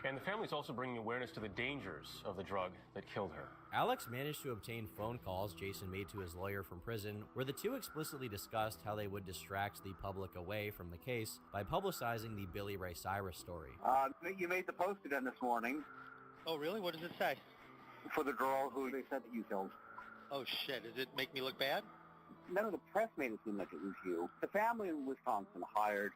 and the family is also bringing awareness to the dangers of the drug that killed her. Alex managed to obtain phone calls Jason made to his lawyer from prison, where the two explicitly discussed how they would distract the public away from the case by publicizing the Billy Ray Cyrus story. You made the post again this morning. Oh, really? What does it say? For the girl who they said that you killed. Oh, shit. Does it make me look bad? None of the press made it seem like it was you. The family in Wisconsin hired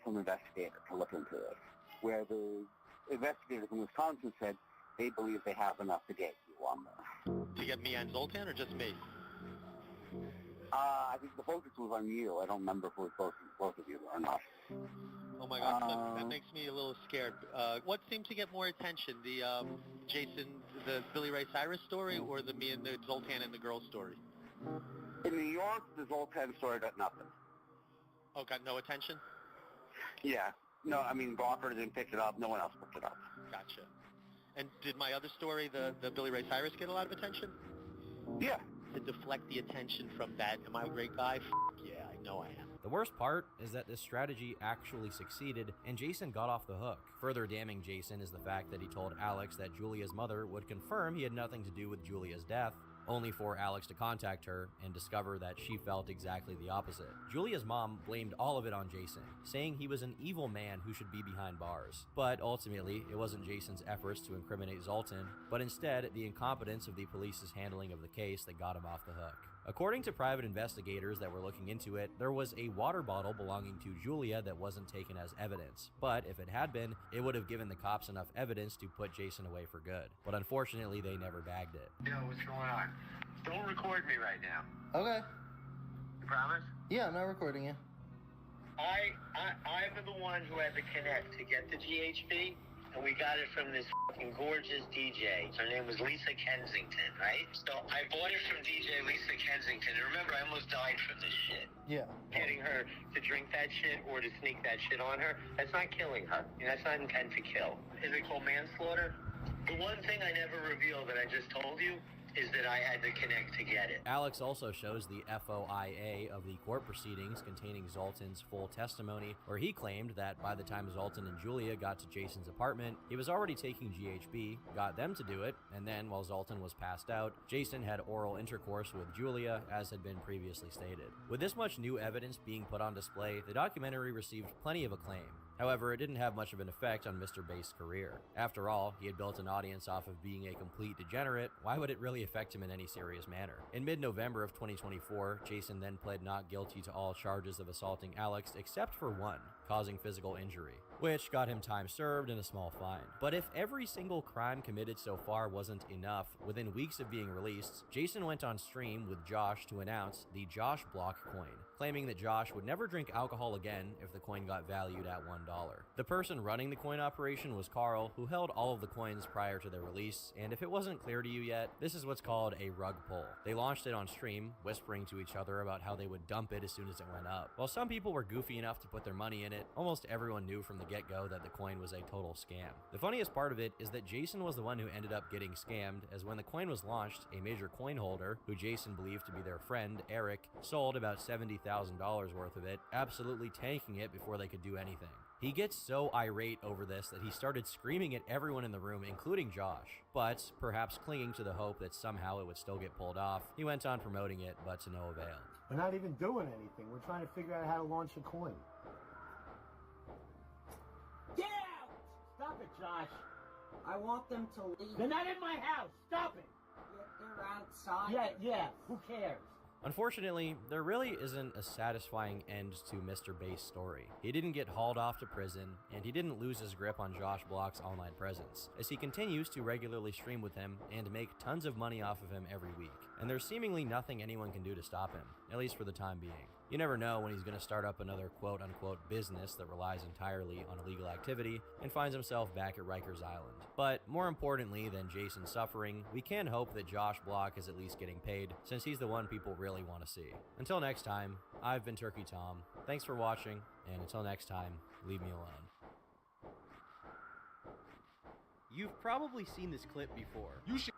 some investigator to look into this, where the investigator from Wisconsin said they believe they have enough to get you on this. To get me and Zoltan or just me? I think the focus was on you. I don't remember if it was both of you or not. Oh my God, that makes me a little scared. What seemed to get more attention, the Jason, the Billy Ray Cyrus story, or the me and the Zoltan and the girl story? In New York, the Zoltan story got nothing. Oh, got no attention? Yeah. No, I mean, Gawker didn't pick it up. No one else picked it up. Gotcha. And did my other story, the Billy Ray Cyrus, get a lot of attention? Yeah. To deflect the attention from that, am I a great guy? Yeah, I know I am. The worst part is that this strategy actually succeeded, and Jason got off the hook. Further damning Jason is the fact that he told Alex that Julia's mother would confirm he had nothing to do with Julia's death, only for Alex to contact her and discover that she felt exactly the opposite. Julia's mom blamed all of it on Jason, saying he was an evil man who should be behind bars. But ultimately, it wasn't Jason's efforts to incriminate Zoltan, but instead the incompetence of the police's handling of the case that got him off the hook. According to private investigators that were looking into it, there was a water bottle belonging to Julia that wasn't taken as evidence, but if it had been, it would have given the cops enough evidence to put Jason away for good. But unfortunately, they never bagged it. Yo, what's going on? Don't record me right now. Okay. You promise? Yeah, I'm not recording you. I'm the one who had to connect to get the GHB, and we got it from this fucking gorgeous DJ. Her name was Lisa Kensington, right? So I bought it from DJ Lisa Kensington. And remember, I almost died from this shit. Yeah. Getting her to drink that shit or to sneak that shit on her, that's not killing her. I mean, that's not intent to kill. Is it called manslaughter? The one thing I never revealed that I just told you is that I had to connect to get it. Alex also shows the FOIA of the court proceedings containing Zoltan's full testimony, where he claimed that by the time Zoltan and Julia got to Jason's apartment, he was already taking GHB, got them to do it, and then while Zoltan was passed out, Jason had oral intercourse with Julia, as had been previously stated. With this much new evidence being put on display, the documentary received plenty of acclaim. However, it didn't have much of an effect on Mr. Bass' career. After all, he had built an audience off of being a complete degenerate. Why would it really affect him in any serious manner? In mid-November of 2024, Jason then pled not guilty to all charges of assaulting Alex except for one. causing physical injury, which got him time served and a small fine. But if every single crime committed so far wasn't enough, within weeks of being released, Jason went on stream with Josh to announce the Josh Block coin, claiming that Josh would never drink alcohol again if the coin got valued at $1. The person running the coin operation was Carl, who held all of the coins prior to their release, and if it wasn't clear to you yet, this is what's called a rug pull. They launched it on stream, whispering to each other about how they would dump it as soon as it went up. While some people were goofy enough to put their money in it, almost everyone knew from the get-go that the coin was a total scam. The funniest part of it is that Jason was the one who ended up getting scammed, as when the coin was launched, a major coin holder, who Jason believed to be their friend, Eric, sold about $70,000 worth of it, absolutely tanking it before they could do anything. He gets so irate over this that he started screaming at everyone in the room, including Josh. But, perhaps clinging to the hope that somehow it would still get pulled off, he went on promoting it, but to no avail. We're not even doing anything. We're trying to figure out how to launch a coin. Get out! Stop it, Josh. I want them to leave. They're not in my house. Stop it. They're outside. Yeah. Who cares? Unfortunately, there really isn't a satisfying end to Mr. Base's story. He didn't get hauled off to prison, and he didn't lose his grip on Josh Block's online presence, as he continues to regularly stream with him and make tons of money off of him every week. And there's seemingly nothing anyone can do to stop him, at least for the time being. You never know when he's going to start up another quote-unquote business that relies entirely on illegal activity and finds himself back at Rikers Island. But more importantly than Jason's suffering, we can hope that Josh Block is at least getting paid, since he's the one people really want to see. Until next time, I've been Turkey Tom. Thanks for watching, and until next time, leave me alone. You've probably seen this clip before. You should.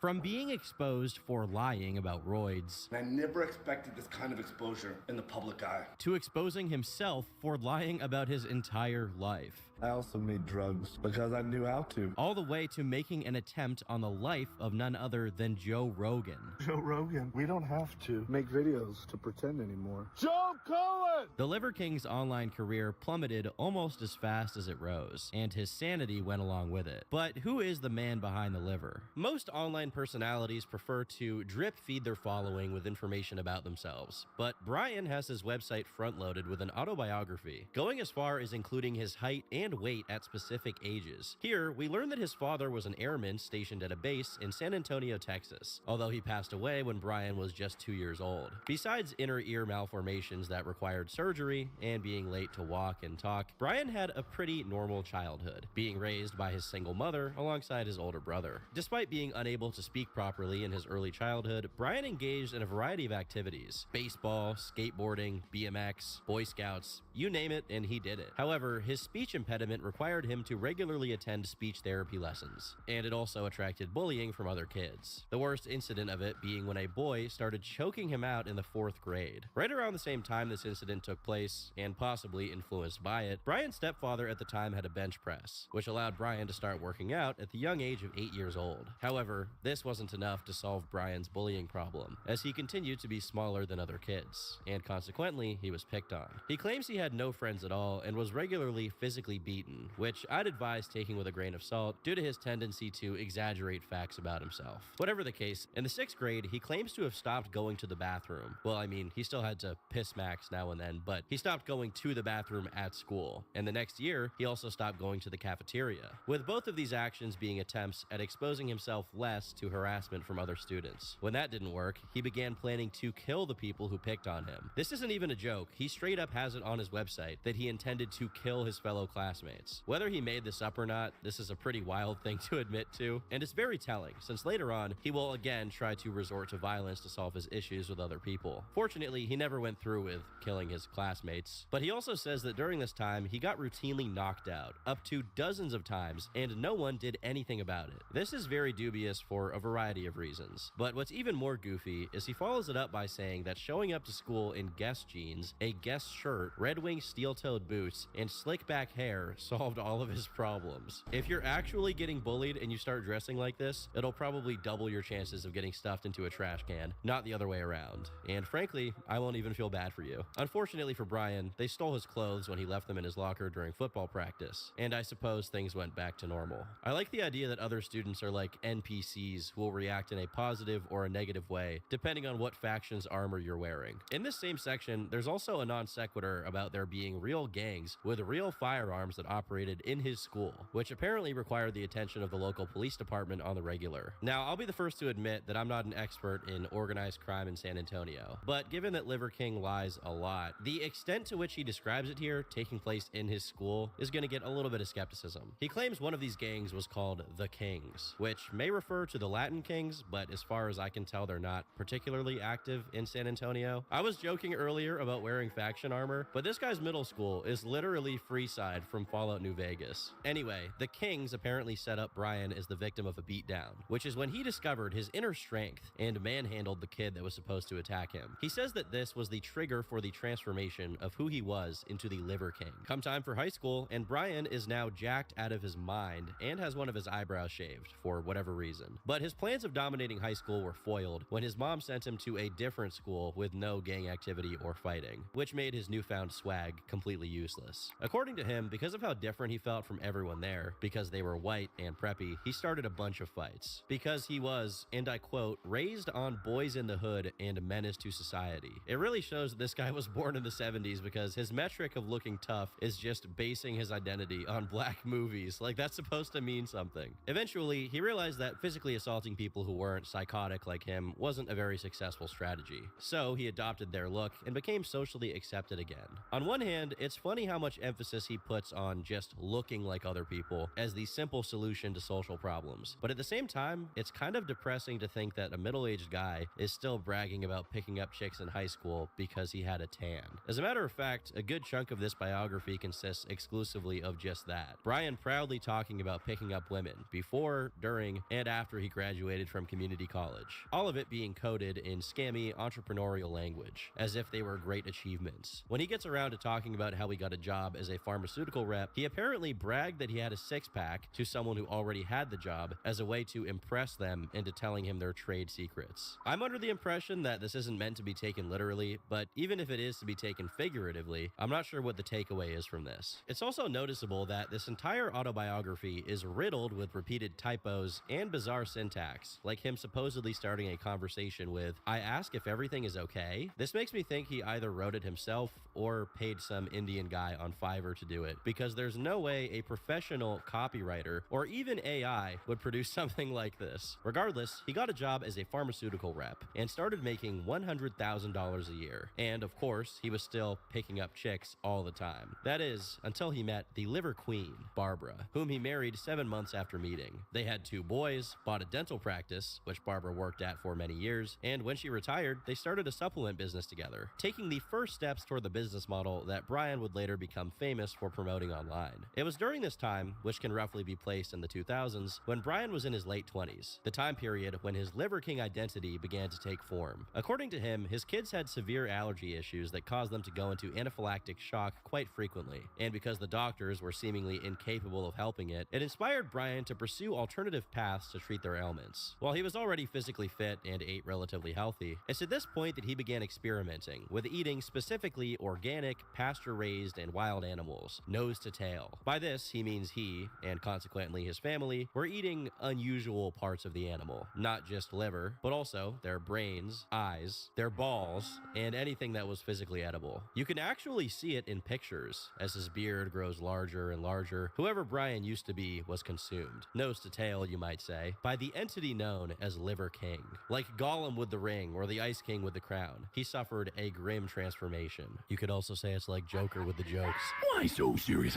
From being exposed for lying about roids, I never expected this kind of exposure in the public eye, to exposing himself for lying about his entire life. I also made drugs because I knew how to. All the way to making an attempt on the life of none other than Joe Rogan. Joe Rogan, we don't have to make videos to pretend anymore. Joe Cohen! The Liver King's online career plummeted almost as fast as it rose, and his sanity went along with it. But who is the man behind the liver? Most online personalities prefer to drip feed their following with information about themselves, but Brian has his website front-loaded with an autobiography, going as far as including his height and weight at specific ages. Here, we learn that his father was an airman stationed at a base in San Antonio, Texas, although he passed away when Brian was just 2 years old. Besides inner ear malformations that required surgery and being late to walk and talk, Brian had a pretty normal childhood, being raised by his single mother alongside his older brother. Despite being unable to speak properly in his early childhood, Brian engaged in a variety of activities: baseball, skateboarding, BMX, Boy Scouts, you name it, and he did it. However, his speech impediment required him to regularly attend speech therapy lessons, and it also attracted bullying from other kids. The worst incident of it being when a boy started choking him out in the 4th grade. Right around the same time this incident took place, and possibly influenced by it, Brian's stepfather at the time had a bench press, which allowed Brian to start working out at the young age of 8 years old. However, this wasn't enough to solve Brian's bullying problem, as he continued to be smaller than other kids, and consequently, he was picked on. He claims he had no friends at all and was regularly physically beaten, which I'd advise taking with a grain of salt due to his tendency to exaggerate facts about himself. Whatever the case, in the 6th grade, he claims to have stopped going to the bathroom. Well, I mean, he still had to piss max now and then, but he stopped going to the bathroom at school. And the next year, he also stopped going to the cafeteria, with both of these actions being attempts at exposing himself less to harassment from other students. When that didn't work, he began planning to kill the people who picked on him. This isn't even a joke. He straight up has it on his website that he intended to kill his fellow classmates. Whether he made this up or not, this is a pretty wild thing to admit to, and it's very telling, since later on, he will again try to resort to violence to solve his issues with other people. Fortunately, he never went through with killing his classmates, but he also says that during this time, he got routinely knocked out, up to dozens of times, and no one did anything about it. This is very dubious for a variety of reasons, but what's even more goofy is he follows it up by saying that showing up to school in Guess jeans, a Guess shirt, Red Wing steel-toed boots, and slick back hair solved all of his problems. If you're actually getting bullied and you start dressing like this, it'll probably double your chances of getting stuffed into a trash can, not the other way around. And frankly, I won't even feel bad for you. Unfortunately for Brian, they stole his clothes when he left them in his locker during football practice, and I suppose things went back to normal. I like the idea that other students are like NPCs species will react in a positive or a negative way, depending on what faction's armor you're wearing. In this same section, there's also a non sequitur about there being real gangs with real firearms that operated in his school, which apparently required the attention of the local police department on the regular. Now, I'll be the first to admit that I'm not an expert in organized crime in San Antonio, but given that Liver King lies a lot, the extent to which he describes it here, taking place in his school, is going to get a little bit of skepticism. He claims one of these gangs was called the Kings, which may refer to the Latin Kings, but as far as I can tell, they're not particularly active in San Antonio. I was joking earlier about wearing faction armor, but this guy's middle school is literally Freeside from Fallout New Vegas. Anyway, the Kings apparently set up Brian as the victim of a beatdown, which is when he discovered his inner strength and manhandled the kid that was supposed to attack him. He says that this was the trigger for the transformation of who he was into the Liver King. Come time for high school, and Brian is now jacked out of his mind and has one of his eyebrows shaved for whatever reason. But his plans of dominating high school were foiled when his mom sent him to a different school with no gang activity or fighting, which made his newfound swag completely useless. According to him, because of how different he felt from everyone there, because they were white and preppy, he started a bunch of fights. Because he was, and I quote, raised on boys in the hood and a menace to society. It really shows that this guy was born in the 70s because his metric of looking tough is just basing his identity on black movies. Like, that's supposed to mean something. Eventually, he realized that physically assaulting people who weren't psychotic like him wasn't a very successful strategy. So he adopted their look and became socially accepted again. On one hand, it's funny how much emphasis he puts on just looking like other people as the simple solution to social problems. But at the same time, it's kind of depressing to think that a middle-aged guy is still bragging about picking up chicks in high school because he had a tan. As a matter of fact, a good chunk of this biography consists exclusively of just that. Brian proudly talking about picking up women before, during, and after he graduated from community college. All of it being coded in scammy entrepreneurial language, as if they were great achievements. When he gets around to talking about how he got a job as a pharmaceutical rep, he apparently bragged that he had a six-pack to someone who already had the job as a way to impress them into telling him their trade secrets. I'm under the impression that this isn't meant to be taken literally, but even if it is to be taken figuratively, I'm not sure what the takeaway is from this. It's also noticeable that this entire autobiography is riddled with repeated typos and bizarre syntax, like him supposedly starting a conversation with, "I ask if everything is okay." This makes me think he either wrote it himself or paid some Indian guy on Fiverr to do it, because there's no way a professional copywriter or even AI would produce something like this. Regardless, he got a job as a pharmaceutical rep and started making $100,000 a year. And of course, he was still picking up chicks all the time. That is, until he met the Liver Queen, Barbara, whom he married 7 months after meeting. They had 2 boys, bought a dental practice, which Barbara worked at for many years, and when she retired, they started a supplement business together, taking the first steps toward the business model that Brian would later become famous for promoting online. It was during this time, which can roughly be placed in the 2000s, when Brian was in his late 20s, the time period when his Liver King identity began to take form. According to him, his kids had severe allergy issues that caused them to go into anaphylactic shock quite frequently, and because the doctors were seemingly incapable of helping it, it inspired Brian to pursue alternative paths to treat their ailments. While he was already physically fit and ate relatively healthy, it's at this point that he began experimenting with eating specifically organic, pasture-raised, and wild animals, nose to tail. By this, he means he, and consequently his family, were eating unusual parts of the animal, not just liver, but also their brains, eyes, their balls, and anything that was physically edible. You can actually see it in pictures as his beard grows larger and larger. Whoever Brian used to be was consumed, nose to tail you might say, by the entity known as Liver King. Like Gollum with the ring or the Ice King with the crown, he suffered a grim transformation. You could also say it's like Joker with the jokes. Why so serious?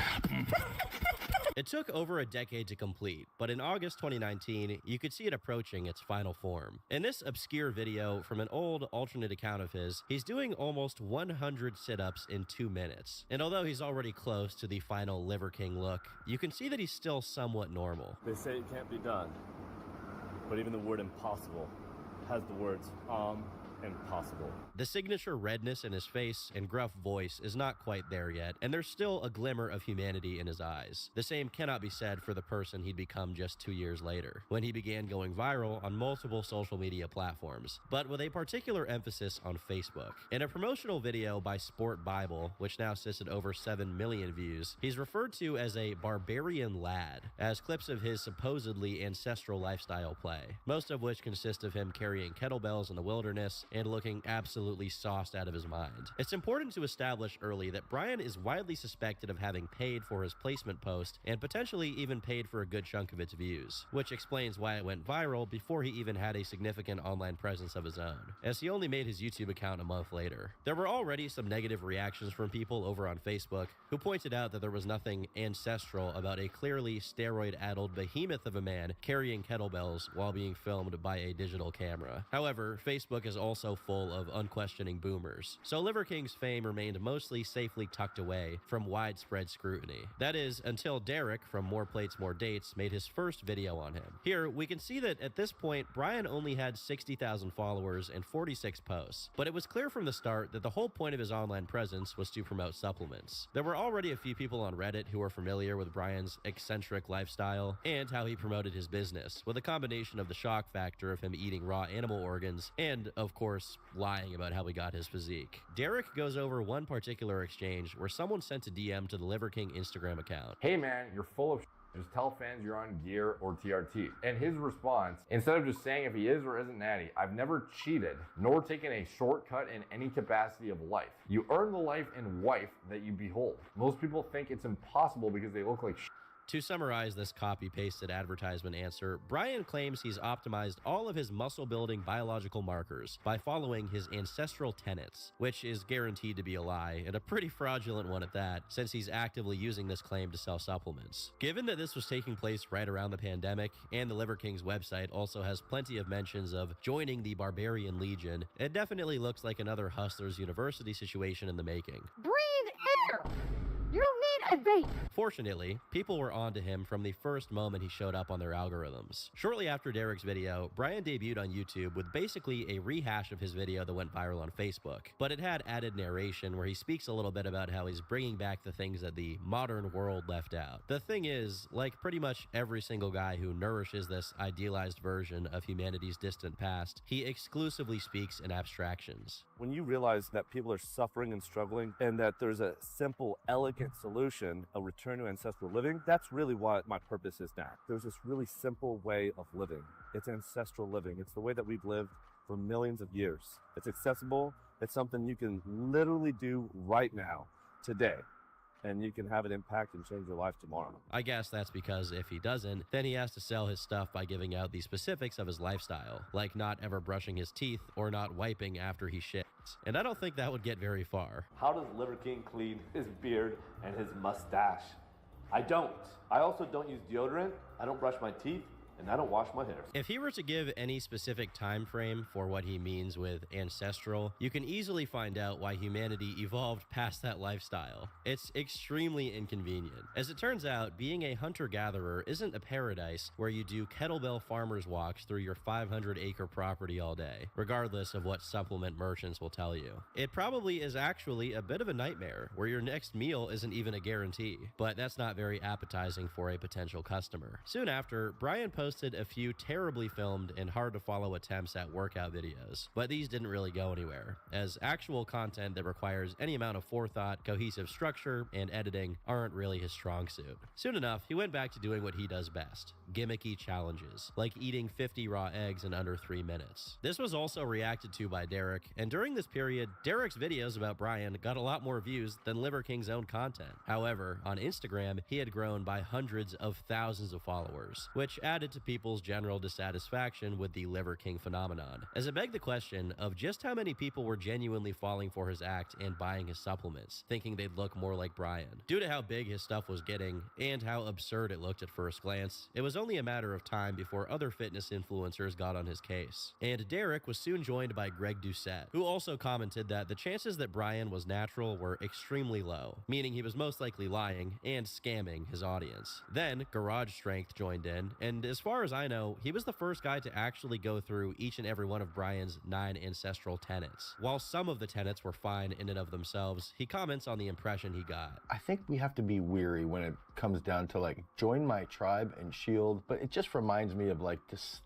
It took over a decade to complete, but in August 2019, you could see it approaching its final form. In this obscure video from an old alternate account of his, he's doing almost 100 sit-ups in 2 minutes. And although he's already close to the final Liver King look, you can see that he's still somewhat normal. They say it can't be done, but even the word impossible has the words impossible. The signature redness in his face and gruff voice is not quite there yet, and there's still a glimmer of humanity in his eyes. The same cannot be said for the person he'd become just 2 years later, when he began going viral on multiple social media platforms, but with a particular emphasis on Facebook. In a promotional video by Sport Bible, which now sits at over 7 million views, he's referred to as a barbarian lad, as clips of his supposedly ancestral lifestyle play, most of which consist of him carrying kettlebells in the wilderness and looking absolutely sauced out of his mind. It's important to establish early that Brian is widely suspected of having paid for his placement post and potentially even paid for a good chunk of its views, which explains why it went viral before he even had a significant online presence of his own, as he only made his YouTube account a month later. There were already some negative reactions from people over on Facebook who pointed out that there was nothing ancestral about a clearly steroid-addled behemoth of a man carrying kettlebells while being filmed by a digital camera. However, Facebook is also full of unquestioning boomers, so Liver King's fame remained mostly safely tucked away from widespread scrutiny. That is, until Derek from More Plates, More Dates made his first video on him. Here, we can see that at this point, Brian only had 60,000 followers and 46 posts, but it was clear from the start that the whole point of his online presence was to promote supplements. There were already a few people on Reddit who were familiar with Brian's eccentric lifestyle and how he promoted his business, with a combination of the shock factor of him eating raw animal organs and, of course, lying about how he got his physique. Derek goes over one particular exchange where someone sent a DM to the Liver King Instagram account. Hey man, you're full of just tell fans you're on gear or TRT. And his response, instead of just saying if he is or isn't natty, I've never cheated, nor taken a shortcut in any capacity of life. You earn the life and wife that you behold. Most people think it's impossible because they look like To summarize this copy-pasted advertisement answer, Brian claims he's optimized all of his muscle-building biological markers by following his ancestral tenets, which is guaranteed to be a lie, and a pretty fraudulent one at that, since he's actively using this claim to sell supplements. Given that this was taking place right around the pandemic, and the Liver King's website also has plenty of mentions of joining the Barbarian Legion, it definitely looks like another Hustlers University situation in the making. Breathe air! You don't need a vape! Fortunately, people were onto him from the first moment he showed up on their algorithms. Shortly after Derek's video, Brian debuted on YouTube with basically a rehash of his video that went viral on Facebook, but it had added narration where he speaks a little bit about how he's bringing back the things that the modern world left out. The thing is, like pretty much every single guy who nourishes this idealized version of humanity's distant past, he exclusively speaks in abstractions. When you realize that people are suffering and struggling and that there's a simple, elegant solution, a return to ancestral living, that's really what my purpose is now. There's this really simple way of living. It's ancestral living. It's the way that we've lived for millions of years. It's accessible. It's something you can literally do right now, today. And you can have an impact and change your life tomorrow. I guess that's because if he doesn't, then he has to sell his stuff by giving out the specifics of his lifestyle, like not ever brushing his teeth or not wiping after he shits. And I don't think that would get very far. How does Liver King clean his beard and his mustache? I don't. I also don't use deodorant. I don't brush my teeth. And I don't wash my hair. If he were to give any specific time frame for what he means with ancestral, you can easily find out why humanity evolved past that lifestyle. It's extremely inconvenient. As it turns out, being a hunter-gatherer isn't a paradise where you do kettlebell farmers walks through your 500-acre property all day, regardless of what supplement merchants will tell you. It probably is actually a bit of a nightmare, where your next meal isn't even a guarantee, but that's not very appetizing for a potential customer. Soon after, Brian posted a few terribly filmed and hard to follow attempts at workout videos, but these didn't really go anywhere, as actual content that requires any amount of forethought, cohesive structure, and editing aren't really his strong suit. Soon enough, he went back to doing what he does best, gimmicky challenges, like eating 50 raw eggs in under 3 minutes. This was also reacted to by Derek, and during this period, Derek's videos about Brian got a lot more views than Liver King's own content. However, on Instagram, he had grown by hundreds of thousands of followers, which added to people's general dissatisfaction with the Liver King phenomenon, as it begged the question of just how many people were genuinely falling for his act and buying his supplements, thinking they'd look more like Brian. Due to how big his stuff was getting, and how absurd it looked at first glance, it was only a matter of time before other fitness influencers got on his case. And Derek was soon joined by Greg Doucette, who also commented that the chances that Brian was natural were extremely low, meaning he was most likely lying and scamming his audience. Then, Garage Strength joined in, and as far far as I know, he was the first guy to actually go through each and every one of Brian's 9 ancestral tenets. While some of the tenets were fine in and of themselves, he comments on the impression he got. I think we have to be weary when it comes down to like join my tribe and shield, but it just reminds me of like this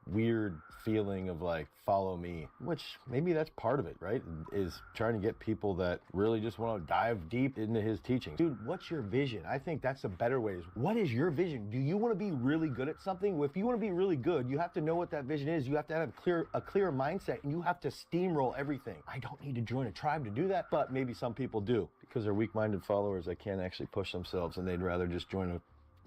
weird feeling of like follow me, which maybe that's part of it, right? Is trying to get people that really just want to dive deep into his teaching. Dude, what's your vision? I think that's a better way. What is your vision? Do you want to be really good at something? If you want to be really good, you have to know what that vision is. You have to have a clear mindset, and you have to steamroll everything. I don't need to join a tribe to do that, but maybe some people do because they're weak-minded followers that can't actually push themselves, and they'd rather just join a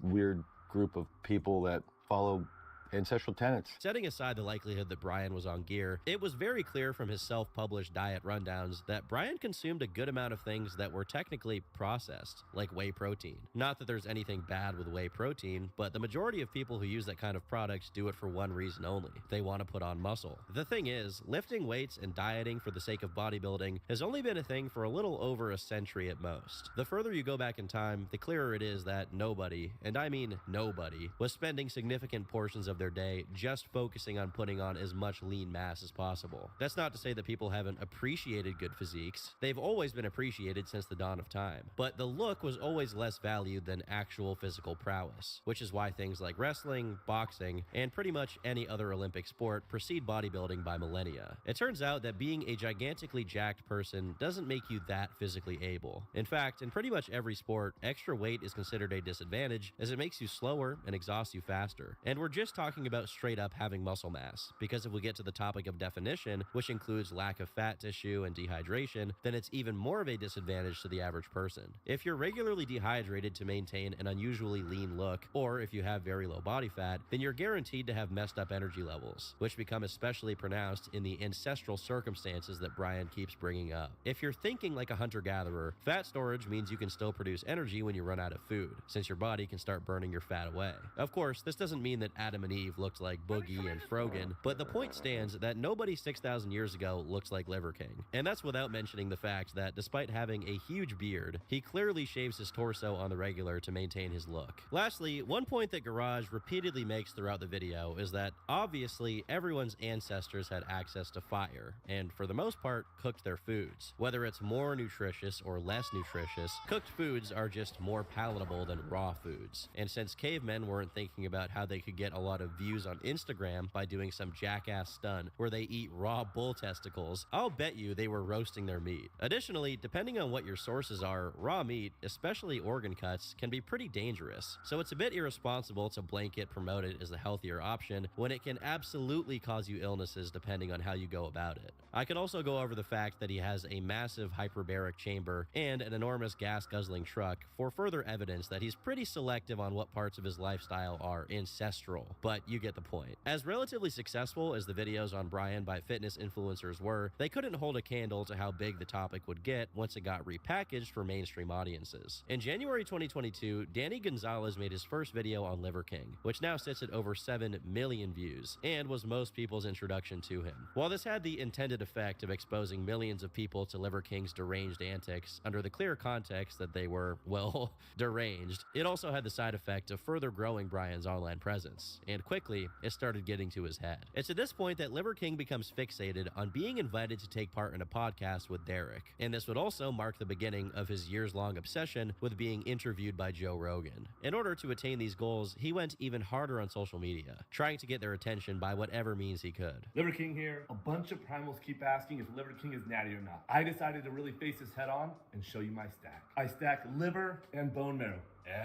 weird group of people that follow ancestral tenets. Setting aside the likelihood that Brian was on gear, it was very clear from his self-published diet rundowns that Brian consumed a good amount of things that were technically processed, like whey protein. Not that there's anything bad with whey protein, but the majority of people who use that kind of product do it for one reason only. They want to put on muscle. The thing is, lifting weights and dieting for the sake of bodybuilding has only been a thing for a little over a century at most. The further you go back in time, the clearer it is that nobody, and I mean nobody, was spending significant portions of their day just focusing on putting on as much lean mass as possible. That's not to say that people haven't appreciated good physiques. They've always been appreciated since the dawn of time. But the look was always less valued than actual physical prowess, which is why things like wrestling, boxing, and pretty much any other Olympic sport precede bodybuilding by millennia. It turns out that being a gigantically jacked person doesn't make you that physically able. In fact, in pretty much every sport, extra weight is considered a disadvantage as it makes you slower and exhausts you faster. And we're just talking about straight up having muscle mass, because if we get to the topic of definition, which includes lack of fat tissue and dehydration, then it's even more of a disadvantage to the average person. If you're regularly dehydrated to maintain an unusually lean look, or if you have very low body fat, then you're guaranteed to have messed up energy levels, which become especially pronounced in the ancestral circumstances that Brian keeps bringing up. If you're thinking like a hunter-gatherer, fat storage means you can still produce energy when you run out of food, since your body can start burning your fat away. Of course, this doesn't mean that Adam and Eve looked like Boogie and Frogan, but the point stands that nobody 6,000 years ago looks like Liver King. And that's without mentioning the fact that despite having a huge beard, he clearly shaves his torso on the regular to maintain his look. Lastly, one point that Garage repeatedly makes throughout the video is that obviously everyone's ancestors had access to fire, and for the most part cooked their foods. Whether it's more nutritious or less nutritious, cooked foods are just more palatable than raw foods. And since cavemen weren't thinking about how they could get a lot of views on Instagram by doing some jackass stunt where they eat raw bull testicles, I'll bet you they were roasting their meat. Additionally, depending on what your sources are, raw meat, especially organ cuts, can be pretty dangerous. So it's a bit irresponsible to blanket promote it as the healthier option when it can absolutely cause you illnesses depending on how you go about it. I could also go over the fact that he has a massive hyperbaric chamber and an enormous gas-guzzling truck for further evidence that he's pretty selective on what parts of his lifestyle are ancestral, but you get the point. As relatively successful as the videos on Brian by fitness influencers were, they couldn't hold a candle to how big the topic would get once it got repackaged for mainstream audiences. In January 2022, Danny Gonzalez made his first video on Liver King, which now sits at over 7 million views, and was most people's introduction to him. While this had the intended effect of exposing millions of people to Liver King's deranged antics under the clear context that they were, well, deranged, it also had the side effect of further growing Brian's online presence, and quickly, it started getting to his head. It's at this point that Liver King becomes fixated on being invited to take part in a podcast with Derek, and this would also mark the beginning of his years-long obsession with being interviewed by Joe Rogan. In order to attain these goals, he went even harder on social media, trying to get their attention by whatever means he could. Liver King here. A bunch of primals keep asking if Liver King is natty or not. I decided to really face this head on and show you my stack. I stack liver and bone marrow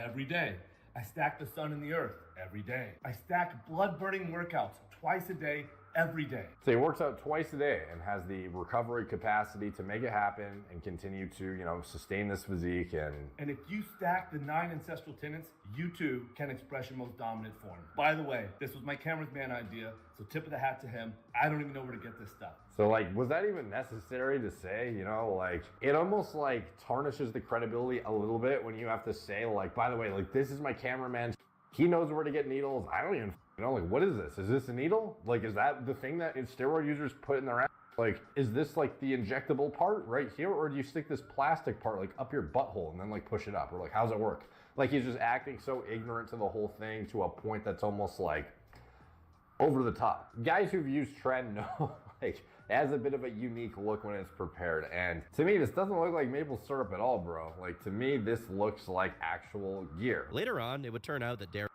every day. I stack the sun and the earth every day. I stack blood-burning workouts twice a day, every day. So he works out twice a day and has the recovery capacity to make it happen and continue to, sustain this physique. And if you stack the 9 ancestral tenets, you too can express your most dominant form. By the way, this was my cameraman idea, so tip of the hat to him. I don't even know where to get this stuff. So was that even necessary to say? It almost tarnishes the credibility a little bit when you have to say, by the way, this is my cameraman. He knows where to get needles. I don't even know, what is this? Is this a needle? Is that the thing that steroid users put in their ass? Is this the injectable part right here? Or do you stick this plastic part up your butthole and then push it up? Or how's it work? Like he's just acting so ignorant to the whole thing to a point that's almost like over the top. Guys who've used Tren know like it has a bit of a unique look when it's prepared. And to me, this doesn't look like maple syrup at all, bro. Like to me, this looks like actual gear. Later on, it would turn out that Derek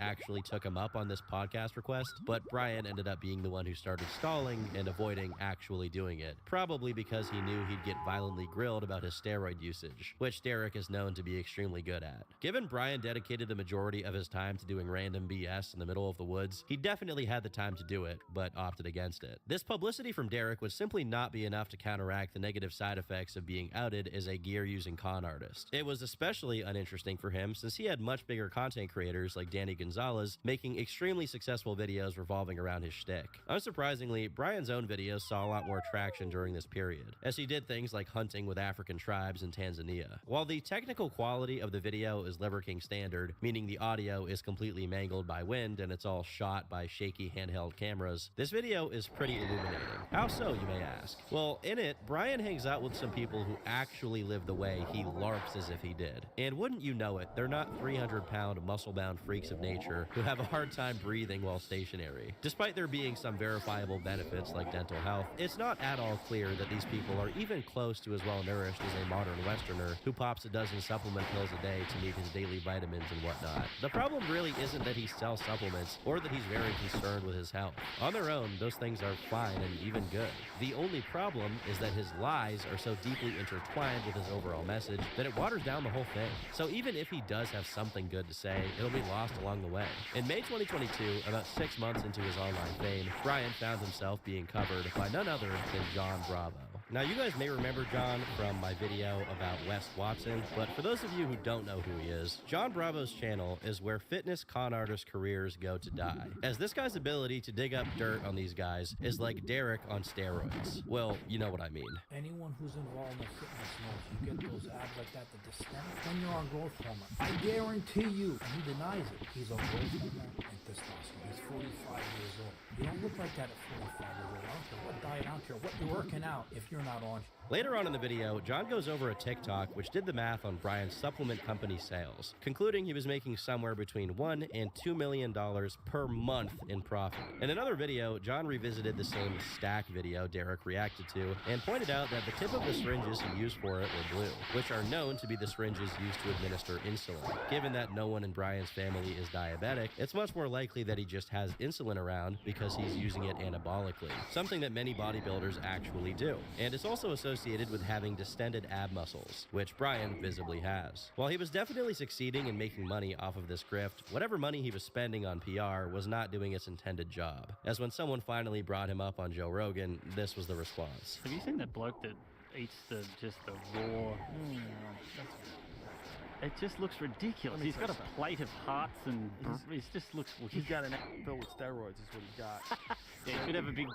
actually took him up on this podcast request, but Brian ended up being the one who started stalling and avoiding actually doing it, probably because he knew he'd get violently grilled about his steroid usage, which Derek is known to be extremely good at. Given Brian dedicated the majority of his time to doing random BS in the middle of the woods, he definitely had the time to do it, but opted against it. This publicity from Derek would simply not be enough to counteract the negative side effects of being outed as a gear-using con artist. It was especially uninteresting for him since he had much bigger content creators like Danny Gonzalez making extremely successful videos revolving around his shtick. Unsurprisingly, Brian's own videos saw a lot more traction during this period, as he did things like hunting with African tribes in Tanzania. While the technical quality of the video is Liver King standard, meaning the audio is completely mangled by wind and it's all shot by shaky handheld cameras, this video is pretty illuminating. How so, you may ask? Well, in it, Brian hangs out with some people who actually live the way he LARPs as if he did. And wouldn't you know it, they're not 300-pound muscle-bound freaks of nature who have a hard time breathing while stationary. Despite there being some verifiable benefits like dental health, it's not at all clear that these people are even close to as well nourished as a modern Westerner who pops a dozen supplement pills a day to meet his daily vitamins and whatnot. The problem really isn't that he sells supplements or that he's very concerned with his health. On their own, those things are fine and even good. The only problem is that his lies are so deeply intertwined with his overall message that it waters down the whole thing. So even if he does have something good to say, it'll be lost along the way. In May 2022, about 6 months into his online fame, Brian found himself being covered by none other than John Bravo. Now, you guys may remember John from my video about Wes Watson, but for those of you who don't know who he is, John Bravo's channel is where fitness con artist careers go to die, as this guy's ability to dig up dirt on these guys is like Derek on steroids. Well, you know what I mean. Anyone who's involved in fitness knows you get those abs like that when you're on growth hormone. I guarantee you, and he denies it, he's on growth hormone and testosterone. He's 45 years old. You don't look like that at 45 years old. I don't care what diet, I don't care what you're working out if you're not on. Later on in the video, John goes over a TikTok which did the math on Brian's supplement company sales, concluding he was making somewhere between $1 and $2 million per month in profit. In another video, John revisited the same stack video Derek reacted to and pointed out that the tip of the syringes he used for it were blue, which are known to be the syringes used to administer insulin. Given that no one in Brian's family is diabetic, it's much more likely that he just has insulin around because he's using it anabolically, something that many bodybuilders actually do. And it's also associated with having distended ab muscles, which Brian visibly has. While he was definitely succeeding in making money off of this grift, whatever money he was spending on PR was not doing its intended job, as when someone finally brought him up on Joe Rogan, this was the response. Have you seen that bloke that eats just the raw? It just looks ridiculous. He's got a plate of hearts and it just looks weird. He's got an filled with steroids is what he's got. Yeah, he could have a big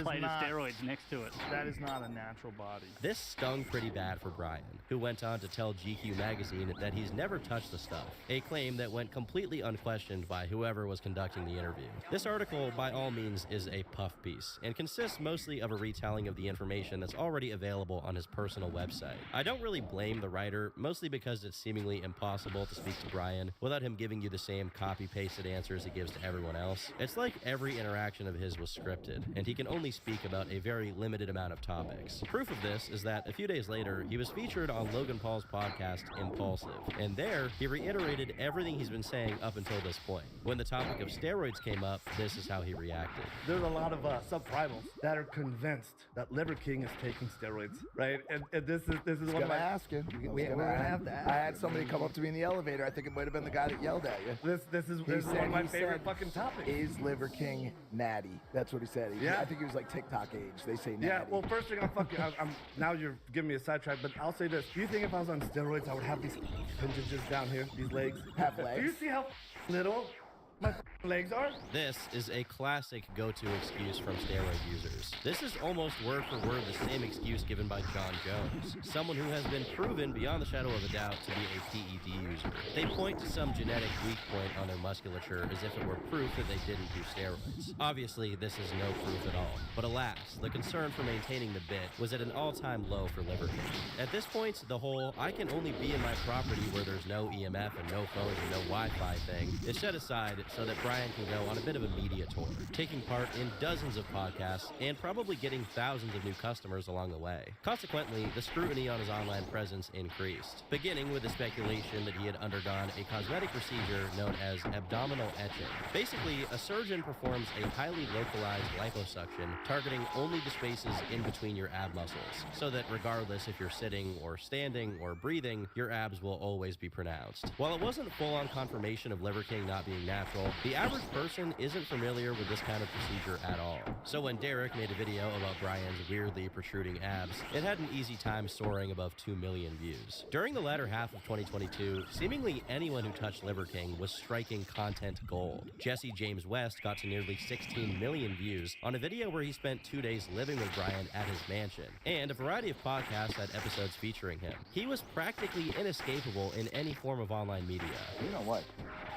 plate of steroids next to it. That is not a natural body. This stung pretty bad for Brian, who went on to tell GQ magazine that he's never touched the stuff, a claim that went completely unquestioned by whoever was conducting the interview. This article, by all means, is a puff piece, and consists mostly of a retelling of the information that's already available on his personal website. I don't really blame the writer, mostly because it's seemingly impossible to speak to Brian without him giving you the same copy-pasted answers he gives to everyone else. It's like every interaction of his was scripted, and he can only speak about a very limited amount of topics. Proof of this is that a few days later, he was featured on Logan Paul's podcast, Impulsive, and there, he reiterated everything he's been saying up until this point. When the topic of steroids came up, this is how he reacted. There's a lot of sub-primals that are convinced that Liver King is taking steroids, right? And this is one of my asking. We're gonna have to ask. I had somebody come up to me in the elevator. I think it might have been the guy that yelled at you. This is one of my favorite fucking topics. Is Liver King natty? That's what he said. I think he was like TikTok age. They say natty. Yeah, well, first thing I'm now you're giving me a sidetrack, but I'll say this. Do you think if I was on steroids, I would have these appendages down here, these legs? Have legs? Do you see how little my legs are? This is a classic go-to excuse from steroid users. This is almost word for word the same excuse given by John Jones, someone who has been proven beyond the shadow of a doubt to be a PED user. They point to some genetic weak point on their musculature as if it were proof that they didn't do steroids. Obviously, this is no proof at all. But alas, the concern for maintaining the bit was at an all-time low for Liver King. At this point, the whole "I can only be in my property where there's no EMF and no phones and no Wi-Fi" thing is set aside so that Brian can go on a bit of a media tour, taking part in dozens of podcasts and probably getting thousands of new customers along the way. Consequently, the scrutiny on his online presence increased, beginning with the speculation that he had undergone a cosmetic procedure known as abdominal etching. Basically, a surgeon performs a highly localized liposuction targeting only the spaces in between your ab muscles, so that regardless if you're sitting or standing or breathing, your abs will always be pronounced. While it wasn't full-on confirmation of Liver King not being natural, the average person isn't familiar with this kind of procedure at all. So when Derek made a video about Brian's weirdly protruding abs, it had an easy time soaring above 2 million views. During the latter half of 2022, seemingly anyone who touched Liver King was striking content gold. Jesse James West got to nearly 16 million views on a video where he spent 2 days living with Brian at his mansion, and a variety of podcasts had episodes featuring him. He was practically inescapable in any form of online media. You know what?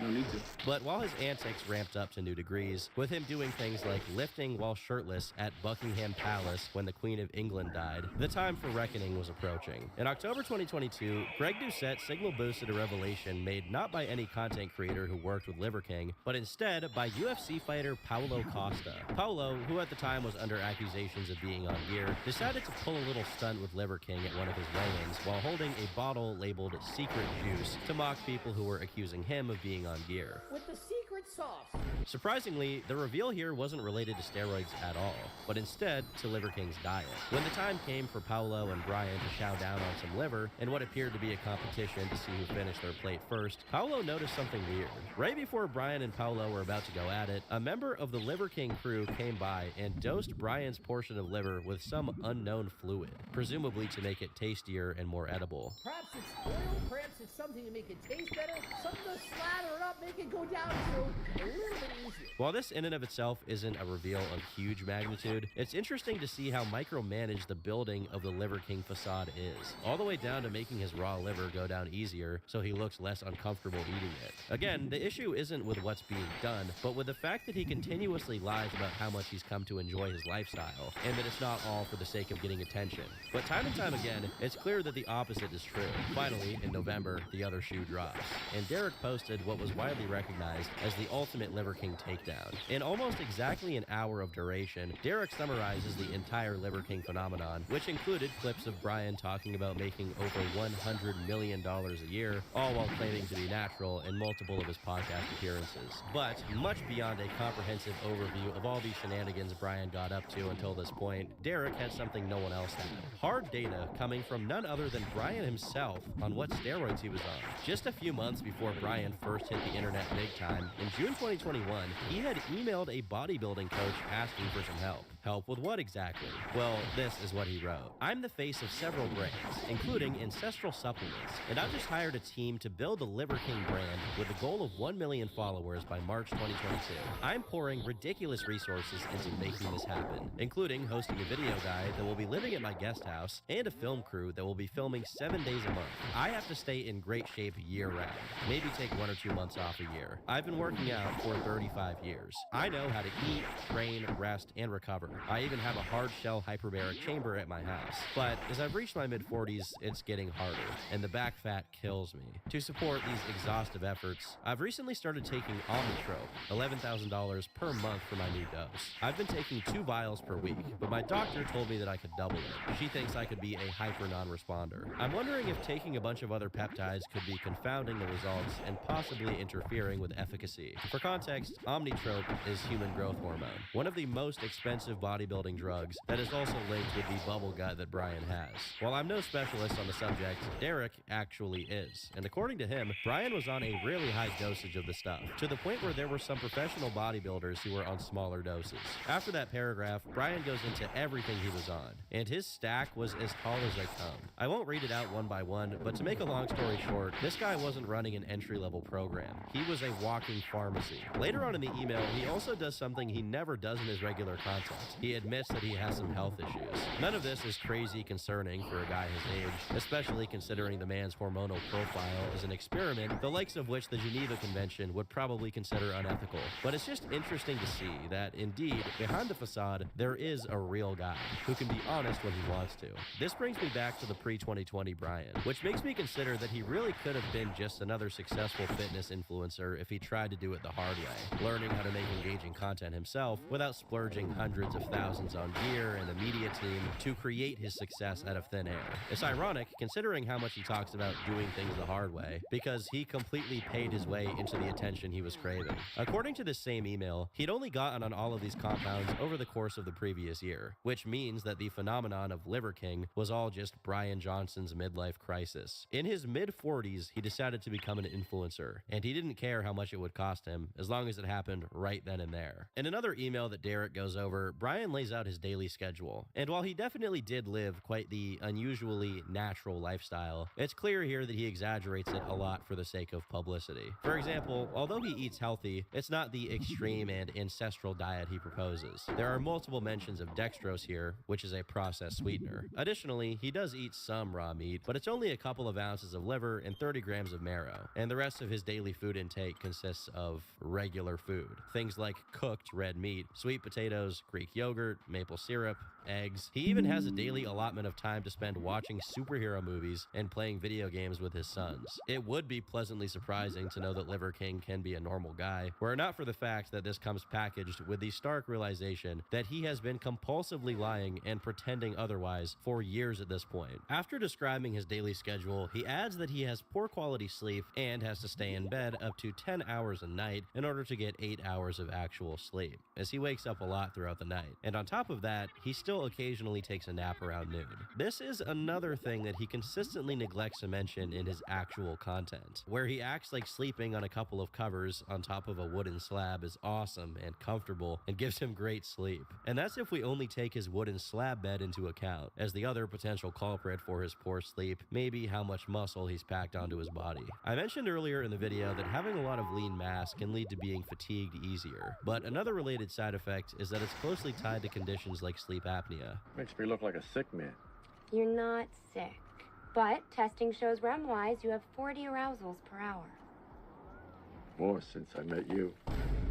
No need to. But while his antics ramped up to new degrees, with him doing things like lifting while shirtless at Buckingham Palace when the Queen of England died, the time for reckoning was approaching. In October 2022, Greg Doucette signal boosted a revelation made not by any content creator who worked with Liver King, but instead by UFC fighter Paulo Costa. Paulo, who at the time was under accusations of being on gear, decided to pull a little stunt with Liver King at one of his weigh-ins while holding a bottle labeled Secret Juice to mock people who were accusing him of being on gear. With the secret sauce. Surprisingly, the reveal here wasn't related to steroids at all, but instead to Liver King's diet. When the time came for Paulo and Brian to chow down on some liver, in what appeared to be a competition to see who finished their plate first, Paulo noticed something weird. Right before Brian and Paulo were about to go at it, a member of the Liver King crew came by and dosed Brian's portion of liver with some unknown fluid, presumably to make it tastier and more edible. Perhaps it's oil, perhaps it's something to make it taste better, something to slather it up, make it go down to a little bit easier. While this in and of itself isn't a reveal of huge magnitude, it's interesting to see how micromanaged the building of the Liver King facade is, all the way down to making his raw liver go down easier so he looks less uncomfortable eating it. Again, the issue isn't with what's being done, but with the fact that he continuously lies about how much he's come to enjoy his lifestyle, and that it's not all for the sake of getting attention. But time and time again, it's clear that the opposite is true. Finally, in November, the other shoe drops, and Derek posted what was widely recognized as the ultimate Liver King takedown. In almost exactly an hour of duration, Derek summarizes the entire Liver King phenomenon, which included clips of Brian talking about making over $100 million a year, all while claiming to be natural in multiple of his podcast appearances. But much beyond a comprehensive overview of all the shenanigans Brian got up to until this point, Derek had something no one else had. Hard data coming from none other than Brian himself on what steroids he was on. Just a few months before Brian first hit the internet big time, in June 2021, he had emailed a bodybuilding coach asking for some help. Help with what exactly? Well, this is what he wrote. I'm the face of several brands, including Ancestral Supplements, and I've just hired a team to build the Liver King brand with a goal of 1 million followers by March 2022. I'm pouring ridiculous resources into making this happen, including hosting a video guy that will be living at my guest house and a film crew that will be filming 7 days a month. I have to stay in great shape year-round, maybe take 1 or 2 months off a year. I've been working out for 35 years. I know how to eat, train, rest, and recover. I even have a hard shell hyperbaric chamber at my house. But as I've reached my mid-40s, it's getting harder, and the back fat kills me. To support these exhaustive efforts, I've recently started taking Omnitrope, $11,000 per month for my new dose. I've been taking 2 vials per week, but my doctor told me that I could double it. She thinks I could be a hyper non-responder. I'm wondering if taking a bunch of other peptides could be confounding the results and possibly interfering with efficacy. For context, Omnitrope is human growth hormone, one of the most expensive bodybuilding drugs that is also linked with the bubble gut that Brian has. While I'm no specialist on the subject, Derek actually is, and according to him, Brian was on a really high dosage of the stuff, to the point where there were some professional bodybuilders who were on smaller doses. After that paragraph, Brian goes into everything he was on, and his stack was as tall as they come. I won't read it out one by one, but to make a long story short, this guy wasn't running an entry-level program. He was a walking farm pharmacy. Later on in the email, he also does something he never does in his regular content. He admits that he has some health issues. None of this is crazy concerning for a guy his age, especially considering the man's hormonal profile is an experiment, the likes of which the Geneva Convention would probably consider unethical. But it's just interesting to see that, indeed, behind the facade, there is a real guy who can be honest when he wants to. This brings me back to the pre-2020 Brian, which makes me consider that he really could have been just another successful fitness influencer if he tried to do it the hard way, learning how to make engaging content himself without splurging hundreds of thousands on gear and a media team to create his success out of thin air. It's ironic considering how much he talks about doing things the hard way, because he completely paid his way into the attention he was craving. According to this same email, he'd only gotten on all of these compounds over the course of the previous year, which means that the phenomenon of Liver King was all just Brian Johnson's midlife crisis. In his mid-40s, he decided to become an influencer, and he didn't care how much it would cost him, as long as it happened right then and there. In another email that Derek goes over, Brian lays out his daily schedule, and while he definitely did live quite the unusually natural lifestyle, it's clear here that he exaggerates it a lot for the sake of publicity. For example, although he eats healthy, it's not the extreme and ancestral diet he proposes. There are multiple mentions of dextrose here, which is a processed sweetener. Additionally, he does eat some raw meat, but it's only a couple of ounces of liver and 30 grams of marrow, and the rest of his daily food intake consists of regular food. Things like cooked red meat, sweet potatoes, Greek yogurt, maple syrup, eggs. He even has a daily allotment of time to spend watching superhero movies and playing video games with his sons. It would be pleasantly surprising to know that Liver King can be a normal guy, were it not for the fact that this comes packaged with the stark realization that he has been compulsively lying and pretending otherwise for years at this point. After describing his daily schedule, he adds that he has poor quality sleep and has to stay in bed up to 10 hours a night in order to get 8 hours of actual sleep, as he wakes up a lot throughout the night. And on top of that, he still occasionally takes a nap around noon. This is another thing that he consistently neglects to mention in his actual content, where he acts like sleeping on a couple of covers on top of a wooden slab is awesome and comfortable and gives him great sleep. And that's if we only take his wooden slab bed into account, as the other potential culprit for his poor sleep may be how much muscle he's packed onto his body. I mentioned earlier in the video that having a lot of lean mass can lead to being fatigued easier, but another related side effect is that it's closely tied to conditions like sleep apnea. Makes me look like a sick man. You're not sick, but testing shows REM-wise you have 40 arousals per hour. More since I met you.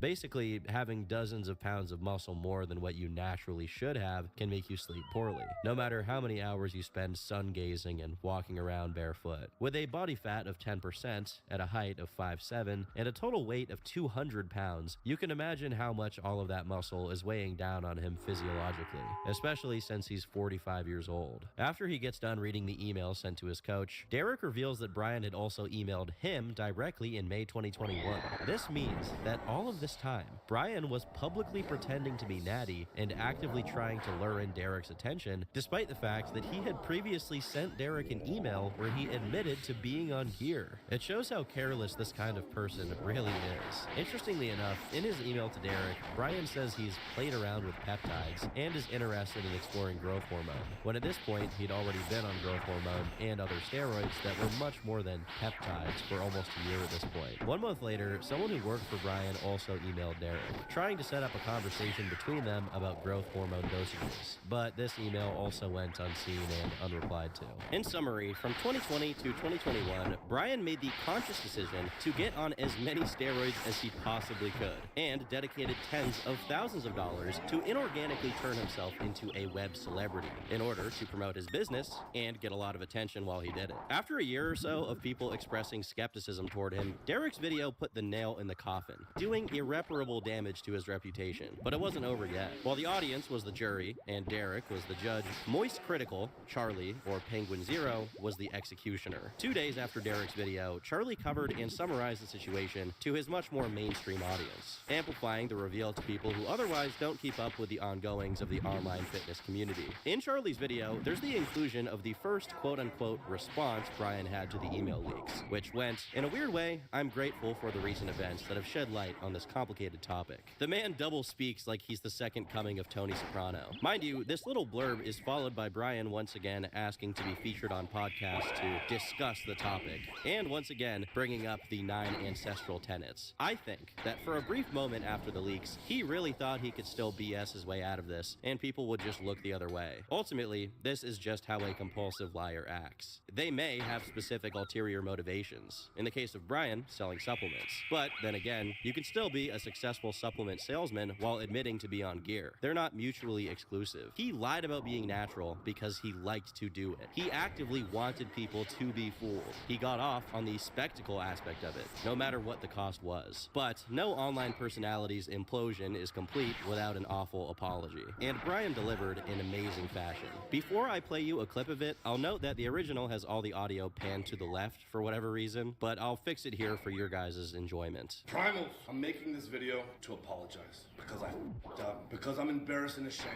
Basically, having dozens of pounds of muscle more than what you naturally should have can make you sleep poorly, no matter how many hours you spend sun gazing and walking around barefoot. With a body fat of 10%, at a height of 5'7", and a total weight of 200 pounds, you can imagine how much all of that muscle is weighing down on him physiologically, especially since he's 45 years old. After he gets done reading the email sent to his coach, Derek reveals that Brian had also emailed him directly in May 2021. This means that all of this time, Brian was publicly pretending to be Natty and actively trying to lure in Derek's attention, despite the fact that he had previously sent Derek an email where he admitted to being on gear. It shows how careless this kind of person really is. Interestingly enough, in his email to Derek, Brian says he's played around with peptides and is interested in exploring growth hormone, when at this point he'd already been on growth hormone and other steroids that were much more than peptides for almost a year at this point. 1 month later, someone who worked for Brian also emailed Derek, trying to set up a conversation between them about growth hormone dosages, but this email also went unseen and unreplied to. In summary, from 2020 to 2021, Brian made the conscious decision to get on as many steroids as he possibly could, and dedicated tens of thousands of dollars to inorganically turn himself into a web celebrity in order to promote his business and get a lot of attention while he did it. After a year or so of people expressing skepticism toward him, Derek's video put the nail in the coffin, doing irreparable damage to his reputation. But it wasn't over yet. While the audience was the jury and Derek was the judge, Moist Critical, Charlie, or Penguin Zero, was the executioner. 2 days after Derek's video, Charlie covered and summarized the situation to his much more mainstream audience, amplifying the reveal to people who otherwise don't keep up with the ongoings of the online fitness community. In Charlie's video, there's the inclusion of the first quote-unquote response Brian had to the email leaks, which went, "In a weird way, I'm grateful for the recent events that have shed light on this complicated topic. The man double speaks like he's the second coming of Tony Soprano. Mind you, this little blurb is followed by Brian once again asking to be featured on podcasts to discuss the topic, and once again bringing up the 9 ancestral tenets. I think that for a brief moment after the leaks, he really thought he could still BS his way out of this, and people would just look the other way. Ultimately, this is just how a compulsive liar acts. They may have specific ulterior motivations. In the case of Brian, selling supplements. But then again, you can still be a successful supplement salesman while admitting to be on gear. They're not mutually exclusive. He lied about being natural because he liked to do it. He actively wanted people to be fooled. He got off on the spectacle aspect of it, no matter what the cost was. But no online personality's implosion is complete without an awful apology. And Brian delivered in amazing fashion. Before I play you a clip of it, I'll note that the original has all the audio panned to the left for whatever reason, but I'll fix it here for your guys' enjoyment. Primals, I'm making this video to apologize because I f***ed up, because I'm embarrassed and ashamed.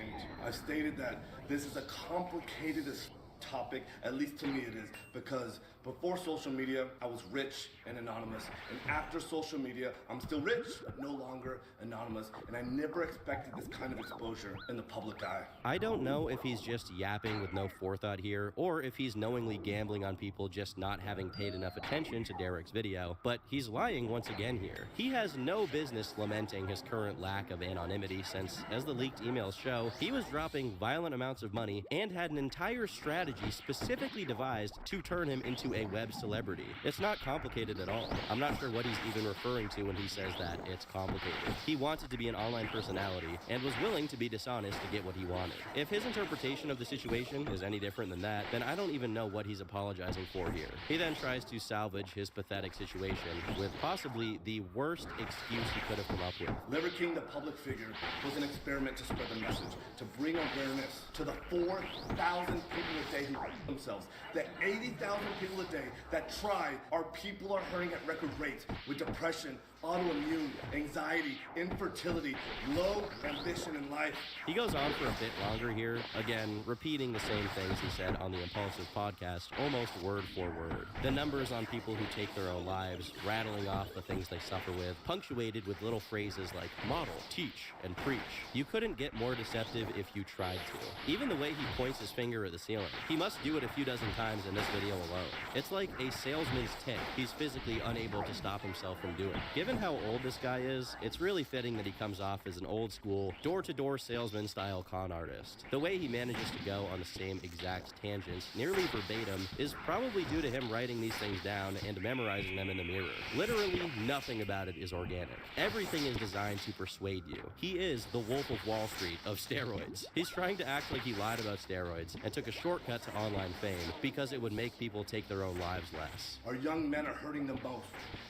I've stated that this is a complicated as topic, at least to me it is, because before social media, I was rich and anonymous, and after social media, I'm still rich, but no longer anonymous, and I never expected this kind of exposure in the public eye. I don't know if he's just yapping with no forethought here, or if he's knowingly gambling on people just not having paid enough attention to Derek's video, but he's lying once again here. He has no business lamenting his current lack of anonymity since, as the leaked emails show, he was dropping violent amounts of money and had an entire strategy specifically devised to turn him into a web celebrity. It's not complicated at all. I'm not sure what he's even referring to when he says that it's complicated. He wanted to be an online personality and was willing to be dishonest to get what he wanted. If his interpretation of the situation is any different than that, then I don't even know what he's apologizing for here. He then tries to salvage his pathetic situation with possibly the worst excuse he could have come up with. Liver King, the public figure, was an experiment to spread the message, to bring awareness to the 4,000 people a day who themselves, the 80,000 people a day that tried. Our people are hurting at record rates with depression, autoimmune, anxiety, infertility, low ambition in life. He goes on for a bit longer here, again, repeating the same things he said on the Impulsive podcast, almost word for word. The numbers on people who take their own lives, rattling off the things they suffer with, punctuated with little phrases like model, teach, and preach. You couldn't get more deceptive if you tried to. Even the way he points his finger at the ceiling. He must do it a few dozen times in this video alone. It's like a salesman's tick he's physically unable to stop himself from doing. Given how old this guy is, it's really fitting that he comes off as an old school, door-to-door salesman style con artist. The way he manages to go on the same exact tangents, nearly verbatim, is probably due to him writing these things down and memorizing them in the mirror. Literally nothing about it is organic. Everything is designed to persuade you. He is the Wolf of Wall Street of steroids. He's trying to act like he lied about steroids and took a shortcut to online fame because it would make people take their own lives less. Our young men are hurting the most,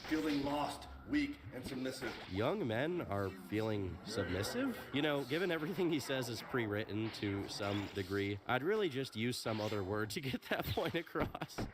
feeling lost, weak, and submissive. Young men are feeling submissive? You know, given everything he says is pre-written to some degree, I'd really just use some other word to get that point across.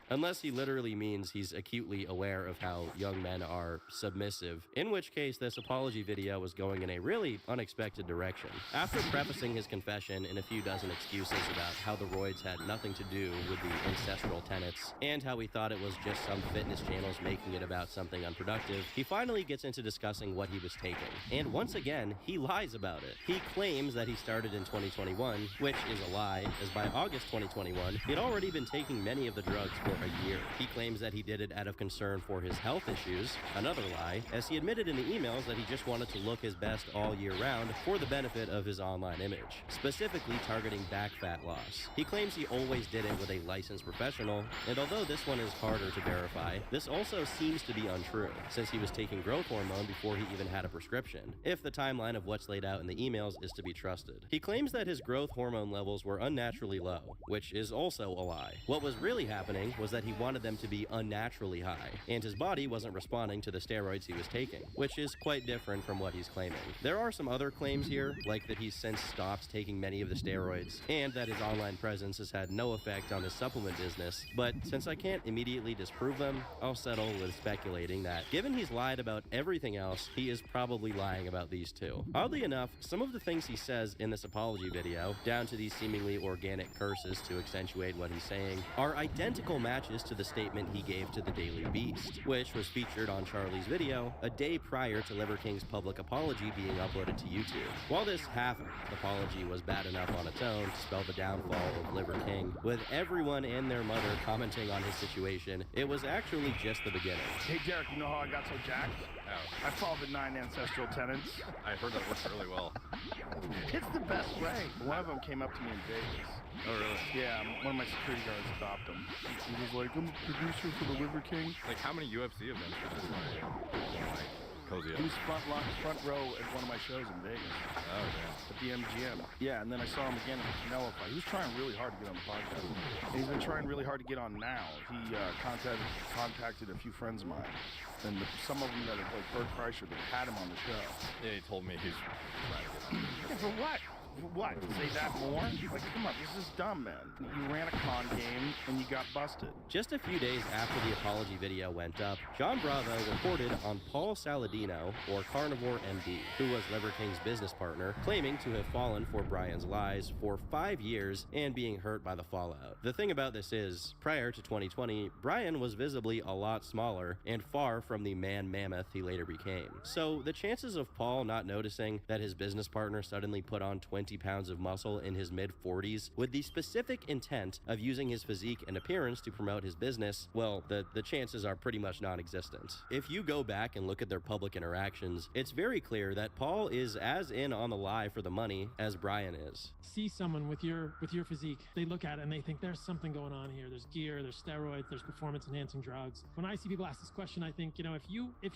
Unless he literally means he's acutely aware of how young men are submissive, in which case this apology video was going in a really unexpected direction. After prefacing his confession in a few dozen excuses about how the roids had nothing to do with the ancestral tenets, and how he thought it was just some fitness channels making it about something unproductive, he finally gets into discussing what he was taking. And once again, he lies about it. He claims that he started in 2021, which is a lie, as by August 2021, he'd already been taking many of the drugs for a year. He claims that he did it out of concern for his health issues, another lie, as he admitted in the emails that he just wanted to look his best all year round for the benefit of his online image, specifically targeting back fat loss. He claims he always did it with a licensed professional, and although this one is harder to verify, this also seems to be untrue, since he was taking growth hormone before he even had a prescription, if the timeline of what's laid out in the emails is to be trusted. He claims that his growth hormone levels were unnaturally low, which is also a lie. What was really happening was that he wanted them to be unnaturally high, and his body wasn't responding to the steroids he was taking, which is quite different from what he's claiming. There are some other claims here, like that he's since stopped taking many of the steroids, and that his online presence has had no effect on his supplement business, but since I can't immediately disprove them, I'll settle with speculating that, given he's lied about everything else, he is probably lying about these two. Oddly enough, some of the things he says in this apology video, down to these seemingly organic curses to accentuate what he's saying, are identical matches to the statement he gave to the Daily Beast, which was featured on Charlie's video a day prior to Liver King's public apology being uploaded to YouTube. While this half apology was bad enough on its own to spell the downfall of Liver King, with everyone and their mother commenting on his situation, it was actually just the beginning. Hey Derek, you know how I got so jacked? I followed the 9 ancestral tenets. I heard that works really well. It's the best way. One of them came up to me in Vegas. Oh, really? Yeah, one of my security guards stopped him. He was like, I'm a producer for the Liver King. Like, how many UFC events did this guy cozy up? He was front row at one of my shows in Vegas. Oh, yeah. At the MGM. Yeah, and then I saw him again at the Canelo fight. He was trying really hard to get on the podcast. And he's been trying really hard to get on now. He contacted a few friends of mine. And some of them that are like Bert Kreischer that had him on the show. Yeah, he told me he's trying to get on. Yeah, for what? What? Say that more? Like, come on, this is dumb, man. You ran a con game and you got busted. Just a few days after the apology video went up, John Bravo reported on Paul Saladino, or Carnivore MD, who was Liver King's business partner, claiming to have fallen for Brian's lies for 5 years and being hurt by the fallout. The thing about this is, prior to 2020, Brian was visibly a lot smaller and far from the man mammoth he later became. So the chances of Paul not noticing that his business partner suddenly put on 20 pounds of muscle in his mid-40s with the specific intent of using his physique and appearance to promote his business, well, the chances are pretty much non-existent. If you go back and look at their public interactions, it's very clear that Paul is as in on the lie for the money as Brian is. See someone with your physique, they look at it and they think there's something going on here. There's gear, there's steroids, there's performance-enhancing drugs. When I see people ask this question, I think, if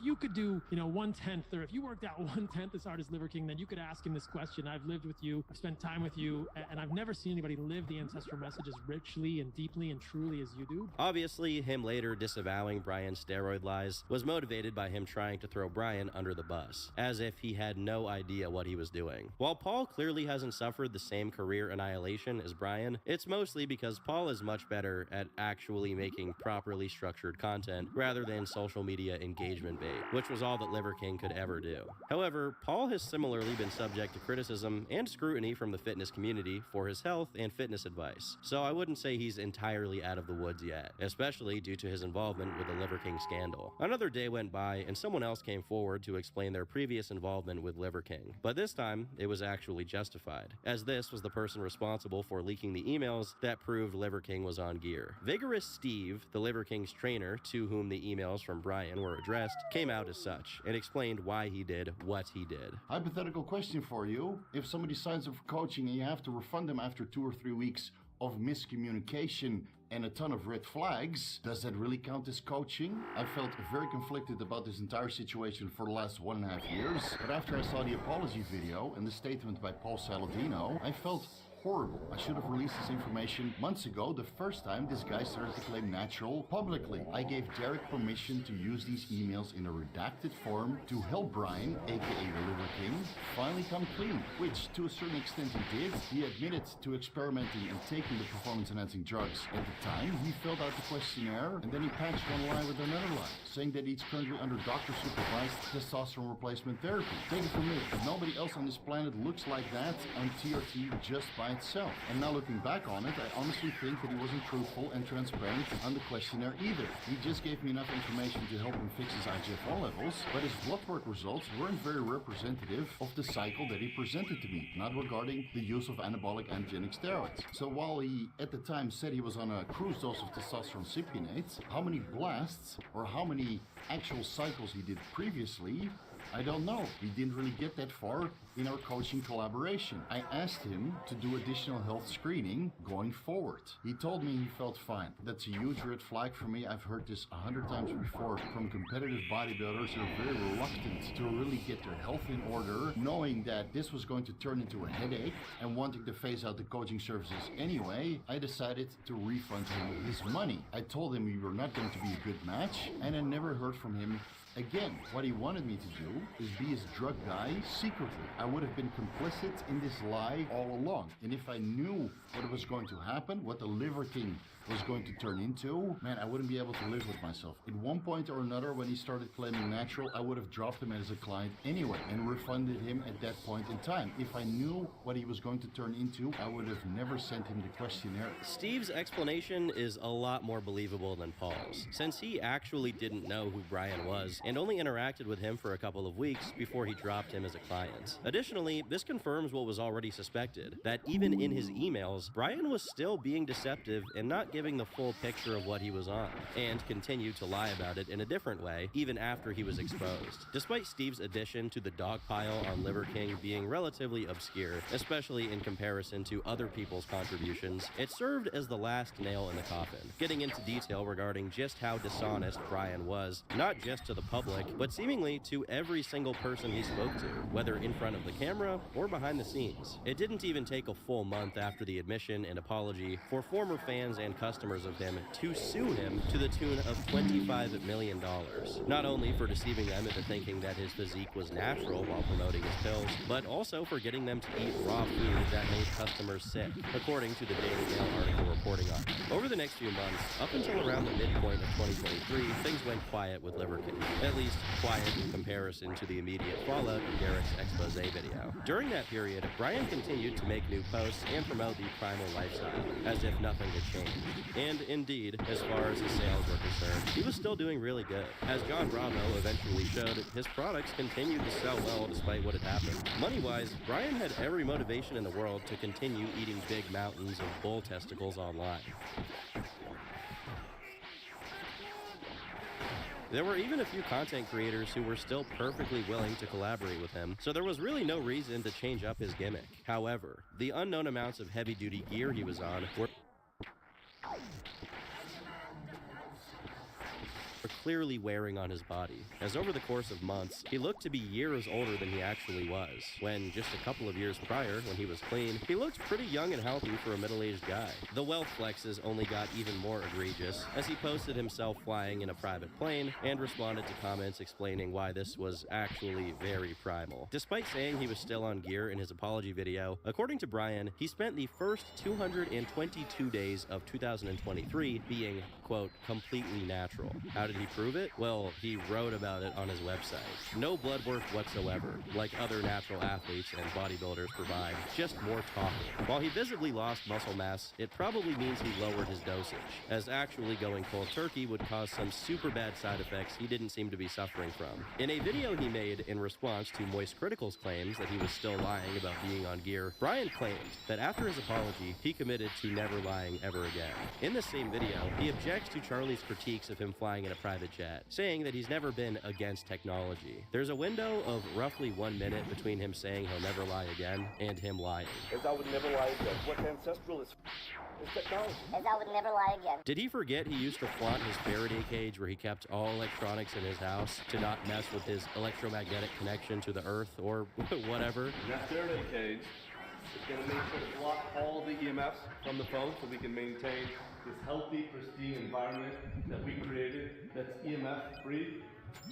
you could do, 1/10, or if you worked out 1/10 as hard as Liver King, then you could ask him this question. I've lived with you, I've spent time with you, and I've never seen anybody live the ancestral message as richly and deeply and truly as you do. Obviously, him later disavowing Brian's steroid lies was motivated by him trying to throw Brian under the bus, as if he had no idea what he was doing. While Paul clearly hasn't suffered the same career annihilation as Brian, it's mostly because Paul is much better at actually making properly structured content rather than social media engagement bait, which was all that Liver King could ever do. However, Paul has similarly been subject to criticism and scrutiny from the fitness community for his health and fitness advice, so I wouldn't say he's entirely out of the woods yet, especially due to his involvement with the Liver King scandal. Another day went by and someone else came forward to explain their previous involvement with Liver King, but this time it was actually justified, as this was the person responsible for leaking the emails that proved Liver King was on gear. Vigorous Steve, the Liver King's trainer to whom the emails from Brian were addressed, came out as such and explained why he did what he did. Hypothetical question for you. If somebody signs up for coaching and you have to refund them after 2 or 3 weeks of miscommunication and a ton of red flags, does that really count as coaching? I felt very conflicted about this entire situation for the last 1.5 years, but after I saw the apology video and the statement by Paul Saladino, I felt horrible. I should have released this information months ago, the first time this guy started to claim natural publicly. I gave Derek permission to use these emails in a redacted form to help Brian, aka the Liver King, finally come clean, which to a certain extent he did. He admitted to experimenting and taking the performance-enhancing drugs. At the time, he filled out the questionnaire and then he patched one lie with another lie, saying that he's currently under doctor-supervised testosterone replacement therapy. Take it from me, nobody else on this planet looks like that on TRT just by itself. And now looking back on it, I honestly think that he wasn't truthful and transparent on the questionnaire either. He just gave me enough information to help him fix his IGF-1 levels, but his blood work results weren't very representative of the cycle that he presented to me, not regarding the use of anabolic androgenic steroids. So while he at the time said he was on a cruise dose of testosterone cypionate, how many blasts or how many actual cycles he did previously, I don't know. We didn't really get that far in our coaching collaboration. I asked him to do additional health screening going forward. He told me he felt fine. That's a huge red flag for me. I've heard this 100 times before from competitive bodybuilders who are very reluctant to really get their health in order, knowing that this was going to turn into a headache and wanting to phase out the coaching services anyway. I decided to refund him his money. I told him we were not going to be a good match, and I never heard from him again. What he wanted me to do is be his drug guy secretly. I I would have been complicit in this lie all along. And if I knew what was going to happen, what the Liver King was going to turn into, man, I wouldn't be able to live with myself. At one point or another, when he started claiming natural, I would have dropped him as a client anyway and refunded him at that point in time. If I knew what he was going to turn into, I would have never sent him the questionnaire. Steve's explanation is a lot more believable than Paul's, since he actually didn't know who Brian was and only interacted with him for a couple of weeks before he dropped him as a client. Additionally, this confirms what was already suspected, that even in his emails, Brian was still being deceptive and not giving the full picture of what he was on, and continued to lie about it in a different way, even after he was exposed. Despite Steve's addition to the dog pile on Liver King being relatively obscure, especially in comparison to other people's contributions, it served as the last nail in the coffin, getting into detail regarding just how dishonest Brian was, not just to the public, but seemingly to every single person he spoke to, whether in front of the camera or behind the scenes. It didn't even take a full month after the admission and apology for former fans and customers of him to sue him to the tune of $25 million. Not only for deceiving them into thinking that his physique was natural while promoting his pills, but also for getting them to eat raw food that made customers sick, according to the Daily Mail article reporting on it. Over the next few months, up until around the midpoint of 2023, things went quiet with Liver King, at least quiet in comparison to the immediate fallout of Derek's expose video. During that period, Brian continued to make new posts and promote the primal lifestyle, as if nothing had changed. And indeed, as far as his sales were concerned, he was still doing really good. As John Bravo eventually showed, his products continued to sell well despite what had happened. Money-wise, Brian had every motivation in the world to continue eating big mountains of bull testicles online. There were even a few content creators who were still perfectly willing to collaborate with him, so there was really no reason to change up his gimmick. However, the unknown amounts of heavy-duty gear he was on were clearly wearing on his body, as over the course of months, he looked to be years older than he actually was, when just a couple of years prior, when he was clean, he looked pretty young and healthy for a middle-aged guy. The wealth flexes only got even more egregious, as he posted himself flying in a private plane, and responded to comments explaining why this was actually very primal. Despite saying he was still on gear in his apology video, according to Brian, he spent the first 222 days of 2023 being, quote, completely natural. How did he prove it? Well, he wrote about it on his website. No blood work whatsoever, like other natural athletes and bodybuilders provide, just more talking. While he visibly lost muscle mass, it probably means he lowered his dosage, as actually going cold turkey would cause some super bad side effects he didn't seem to be suffering from. In a video he made in response to Moist Critical's claims that he was still lying about being on gear, Brian claimed that after his apology, he committed to never lying ever again. In the same video, he objects to Charlie's critiques of him flying in a private jet, saying that he's never been against technology. There's a window of roughly 1 minute between him saying he'll never lie again and him lying. As I would never lie again. What's ancestral is technology. As I would never lie again. Did he forget he used to flaunt his Faraday cage where he kept all electronics in his house to not mess with his electromagnetic connection to the earth or whatever? That Faraday cage is going to make sure to block all the EMFs from the phone so we can maintain this healthy, pristine environment that we created that's EMF free,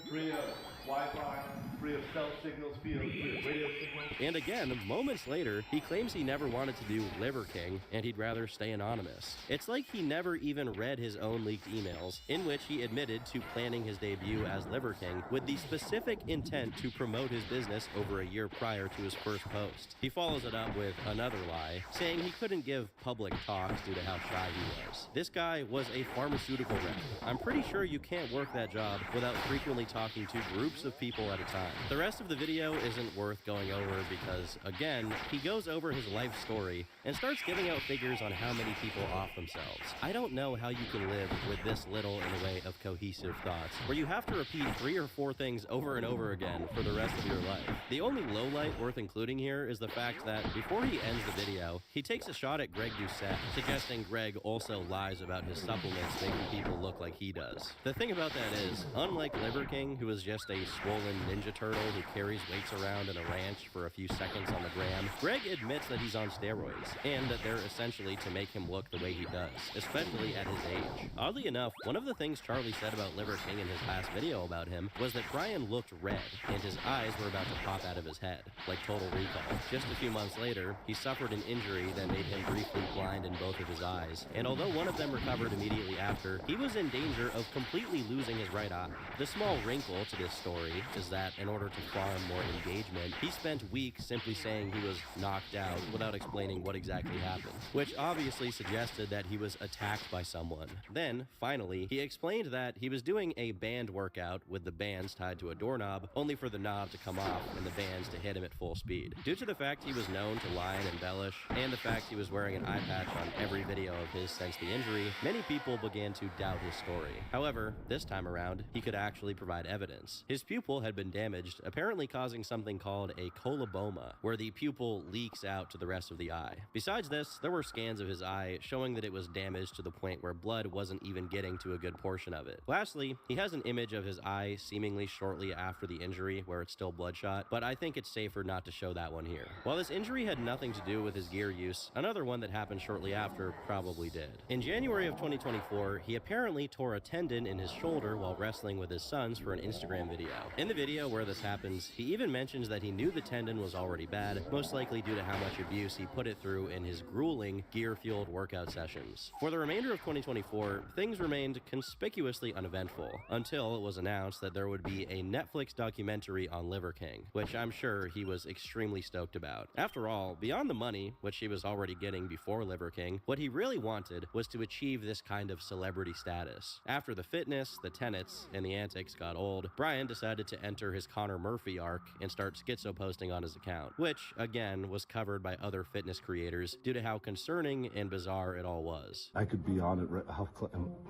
free of Wi-Fi, free of cell signals, free of radio signals. And again, moments later, he claims he never wanted to do Liver King and he'd rather stay anonymous. It's like he never even read his own leaked emails, in which he admitted to planning his debut as Liver King with the specific intent to promote his business over a year prior to his first post. He follows it up with another lie, saying he couldn't give public talks due to how shy he was. This guy was a pharmaceutical rep. I'm pretty sure you can't work that job without frequently talking to groups of people at a time. The rest of the video isn't worth going over because, again, he goes over his life story and starts giving out figures on how many people off themselves. I don't know how you can live with this little in the way of cohesive thoughts, where you have to repeat 3 or 4 things over and over again for the rest of your life. The only lowlight worth including here is the fact that before he ends the video, he takes a shot at Greg Doucette, suggesting Greg also lies about his supplements making people look like he does. The thing about that is, unlike Liver Liver King, who is just a swollen ninja turtle who carries weights around in a ranch for a few seconds on the gram, Greg admits that he's on steroids, and that they're essentially to make him look the way he does, especially at his age. Oddly enough, one of the things Charlie said about Liver King in his last video about him was that Brian looked red, and his eyes were about to pop out of his head, like Total Recall. Just a few months later, he suffered an injury that made him briefly blind in both of his eyes, and although one of them recovered immediately after, he was in danger of completely losing his right eye. The small wrinkle to this story is that in order to farm more engagement, he spent weeks simply saying he was knocked out without explaining what exactly happened, which obviously suggested that he was attacked by someone. Then, finally, he explained that he was doing a band workout with the bands tied to a doorknob, only for the knob to come off and the bands to hit him at full speed. Due to the fact he was known to lie and embellish, and the fact he was wearing an eye patch on every video of his since the injury, many people began to doubt his story. However, this time around, he could actually provide evidence. His pupil had been damaged, apparently causing something called a coloboma, where the pupil leaks out to the rest of the eye. Besides this, there were scans of his eye showing that it was damaged to the point where blood wasn't even getting to a good portion of it. Lastly, he has an image of his eye seemingly shortly after the injury where it's still bloodshot, but I think it's safer not to show that one here. While this injury had nothing to do with his gear use, another one that happened shortly after probably did. In January of 2024, he apparently tore a tendon in his shoulder while wrestling with his sons for an Instagram video. In the video where this happens, he even mentions that he knew the tendon was already bad, most likely due to how much abuse he put it through in his grueling, gear-fueled workout sessions. For the remainder of 2024, things remained conspicuously uneventful, until it was announced that there would be a Netflix documentary on Liver King, which I'm sure he was extremely stoked about. After all, beyond the money, which he was already getting before Liver King, what he really wanted was to achieve this kind of celebrity status. After the fitness, the tenets, and the antics got old, Brian decided to enter his Connor Murphy arc and start schizo posting on his account, which, again, was covered by other fitness creators due to how concerning and bizarre it all was. I could be on it right how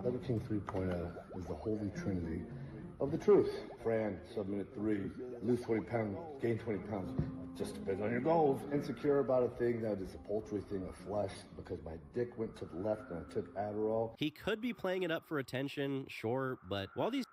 Liver King 3.0 is the holy trinity of the truth. Fran, subminute 3, lose 20 pounds, gain 20 pounds. Just depends on your goals. Insecure about a thing that is a paltry thing of flesh because my dick went to the left and I took Adderall. He could be playing it up for attention, sure, but while these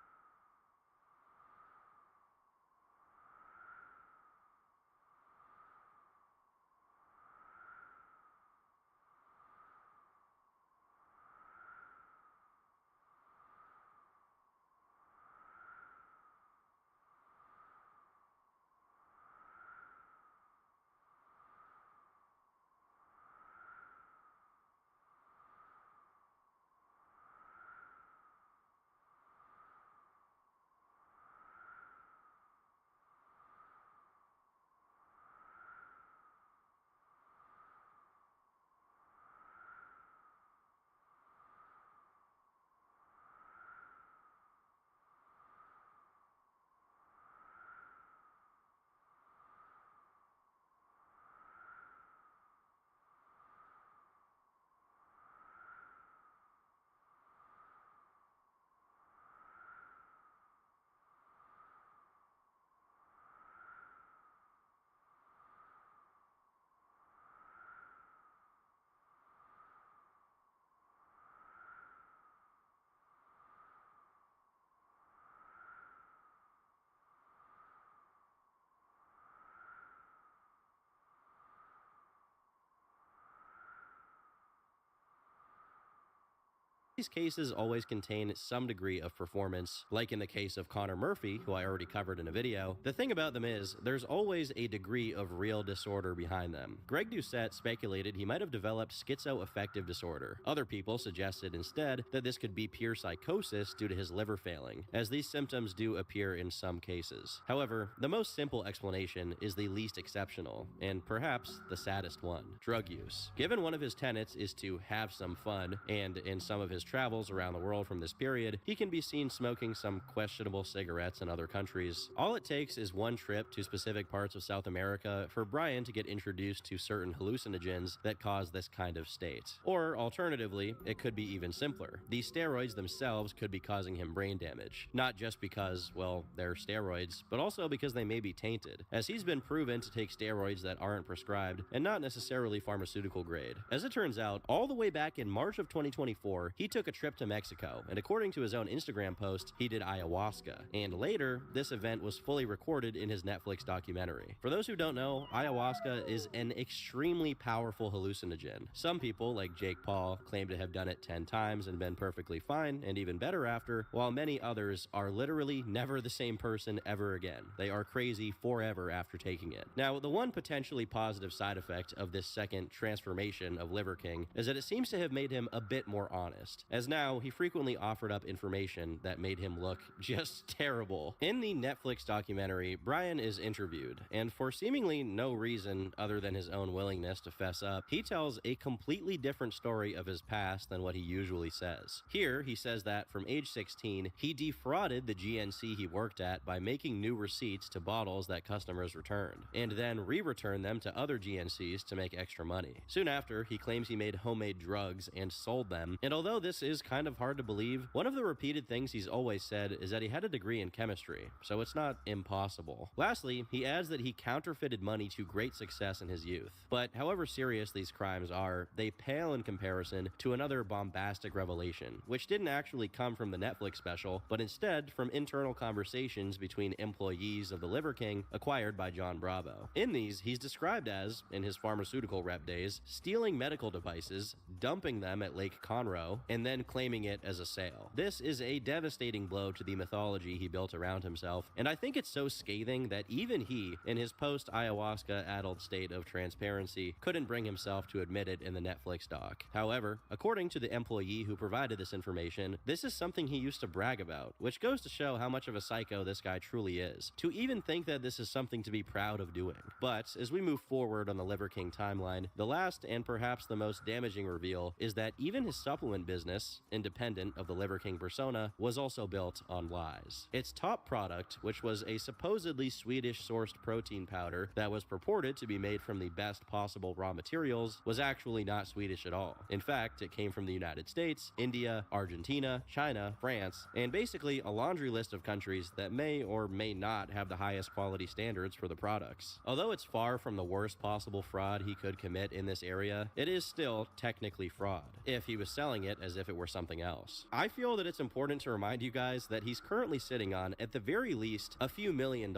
These cases always contain some degree of performance, like in the case of Connor Murphy, who I already covered in a video. The thing about them is, there's always a degree of real disorder behind them. Greg Doucette speculated he might have developed schizoaffective disorder. Other people suggested instead that this could be pure psychosis due to his liver failing, as these symptoms do appear in some cases. However, the most simple explanation is the least exceptional, and perhaps the saddest one: drug use. Given one of his tenets is to have some fun, and in some of his travels around the world from this period, he can be seen smoking some questionable cigarettes in other countries. All it takes is one trip to specific parts of South America for Brian to get introduced to certain hallucinogens that cause this kind of state. Or, alternatively, it could be even simpler. These steroids themselves could be causing him brain damage. Not just because, well, they're steroids, but also because they may be tainted, as he's been proven to take steroids that aren't prescribed and not necessarily pharmaceutical grade. As it turns out, all the way back in March of 2024, he took took a trip to Mexico, and according to his own Instagram post, he did ayahuasca. And later, this event was fully recorded in his Netflix documentary. For those who don't know, ayahuasca is an extremely powerful hallucinogen. Some people, like Jake Paul, claim to have done it 10 times and been perfectly fine and even better after, while many others are literally never the same person ever again. They are crazy forever after taking it. Now, the one potentially positive side effect of this second transformation of Liver King is that it seems to have made him a bit more honest, as now he frequently offered up information that made him look just terrible. In the Netflix documentary, Brian is interviewed, and for seemingly no reason other than his own willingness to fess up, he tells a completely different story of his past than what he usually says. Here, he says that from age 16, he defrauded the GNC he worked at by making new receipts to bottles that customers returned, and then re-returned them to other GNCs to make extra money. Soon after, he claims he made homemade drugs and sold them, and although this is kind of hard to believe, one of the repeated things he's always said is that he had a degree in chemistry, so it's not impossible. Lastly, he adds that he counterfeited money to great success in his youth. But however serious these crimes are, they pale in comparison to another bombastic revelation, which didn't actually come from the Netflix special, but instead from internal conversations between employees of the Liver King acquired by John Bravo. In these, he's described as, in his pharmaceutical rep days, stealing medical devices, dumping them at Lake Conroe, and then claiming it as a sale. This is a devastating blow to the mythology he built around himself, and I think it's so scathing that even he, in his post-ayahuasca-addled state of transparency, couldn't bring himself to admit it in the Netflix doc. However, according to the employee who provided this information, this is something he used to brag about, which goes to show how much of a psycho this guy truly is, to even think that this is something to be proud of doing. But as we move forward on the Liver King timeline, the last and perhaps the most damaging reveal is that even his supplement business, independent of the Liver King persona, was also built on lies. Its top product, which was a supposedly Swedish-sourced protein powder that was purported to be made from the best possible raw materials, was actually not Swedish at all. In fact, it came from the United States, India, Argentina, China, France, and basically a laundry list of countries that may or may not have the highest quality standards for the products. Although it's far from the worst possible fraud he could commit in this area, it is still technically fraud, if he was selling it as if it were something else. I feel that it's important to remind you guys that he's currently sitting on, at the very least, a few $1 million.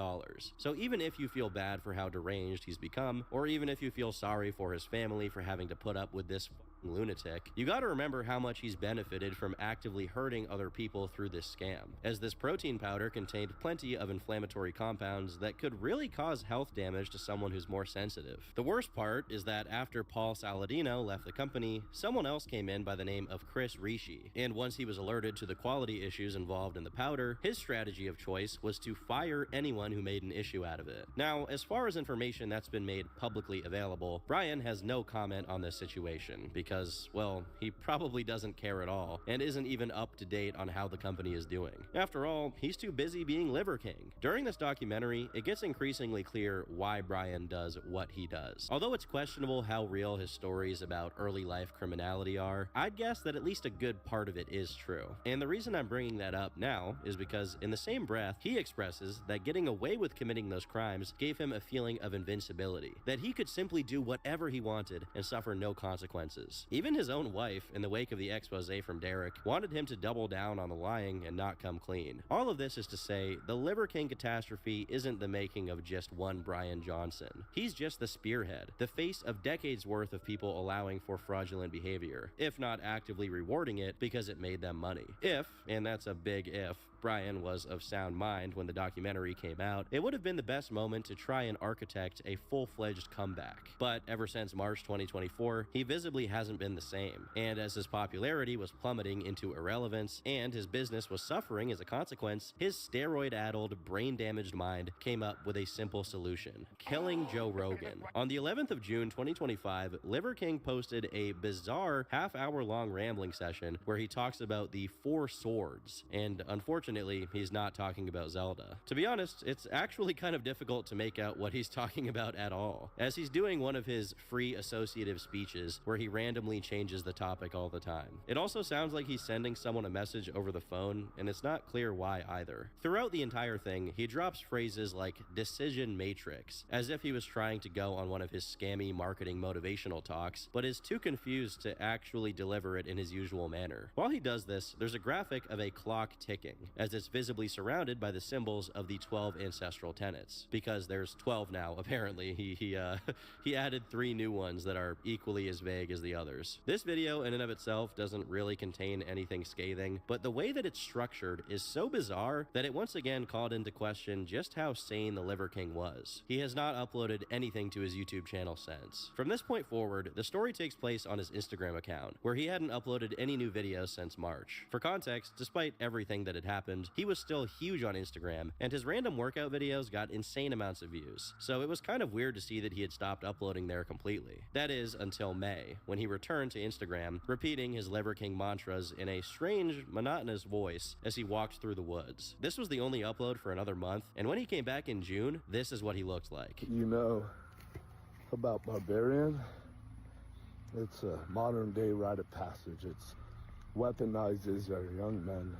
So even if you feel bad for how deranged he's become, or even if you feel sorry for his family for having to put up with this lunatic, you gotta remember how much he's benefited from actively hurting other people through this scam, as this protein powder contained plenty of inflammatory compounds that could really cause health damage to someone who's more sensitive. The worst part is that after Paul Saladino left the company, someone else came in by the name of Chris Ricci, and once he was alerted to the quality issues involved in the powder, his strategy of choice was to fire anyone who made an issue out of it. Now, as far as information that's been made publicly available, Brian has no comment on this situation, because, well, he probably doesn't care at all, and isn't even up to date on how the company is doing. After all, he's too busy being Liver King. During this documentary, it gets increasingly clear why Brian does what he does. Although it's questionable how real his stories about early life criminality are, I'd guess that at least a good part of it is true. And the reason I'm bringing that up now is because in the same breath, he expresses that getting away with committing those crimes gave him a feeling of invincibility, that he could simply do whatever he wanted and suffer no consequences. Even his own wife, in the wake of the expose from Derek, wanted him to double down on the lying and not come clean. All of this is to say, the Liver King catastrophe isn't the making of just one Brian Johnson. He's just the spearhead, the face of decades worth of people allowing for fraudulent behavior, if not actively rewarding it because it made them money. If, and that's a big if, Brian was of sound mind when the documentary came out, it would have been the best moment to try and architect a full-fledged comeback. But ever since March 2024, he visibly hasn't been the same, and as his popularity was plummeting into irrelevance and his business was suffering as a consequence, his steroid-addled, brain-damaged mind came up with a simple solution: killing Joe Rogan. On the 11th of June 2025, Liver King posted a bizarre half-hour-long rambling session where he talks about the 4 swords, and unfortunately Unfortunately, he's not talking about Zelda. To be honest, it's actually kind of difficult to make out what he's talking about at all, as he's doing one of his free associative speeches where he randomly changes the topic all the time. It also sounds like he's sending someone a message over the phone, and it's not clear why either. Throughout the entire thing, he drops phrases like decision matrix, as if he was trying to go on one of his scammy marketing motivational talks, but is too confused to actually deliver it in his usual manner. While he does this, there's a graphic of a clock ticking, as it's visibly surrounded by the symbols of the 12 ancestral tenets, because there's 12 now, apparently. He added 3 new ones that are equally as vague as the others. This video in and of itself doesn't really contain anything scathing, but the way that it's structured is so bizarre that it once again called into question just how sane the Liver King was. He has not uploaded anything to his YouTube channel since. From this point forward, the story takes place on his Instagram account, where he hadn't uploaded any new videos since March. For context, despite everything that had happened, he was still huge on Instagram, and his random workout videos got insane amounts of views, so it was kind of weird to see that he had stopped uploading there completely. That is, until May, when he returned to Instagram, repeating his Liver King mantras in a strange, monotonous voice as he walked through the woods. This was the only upload for another month, and when he came back in June, this is what he looked like. You know about Barbarian? It's a modern day rite of passage. It's weaponizes our young men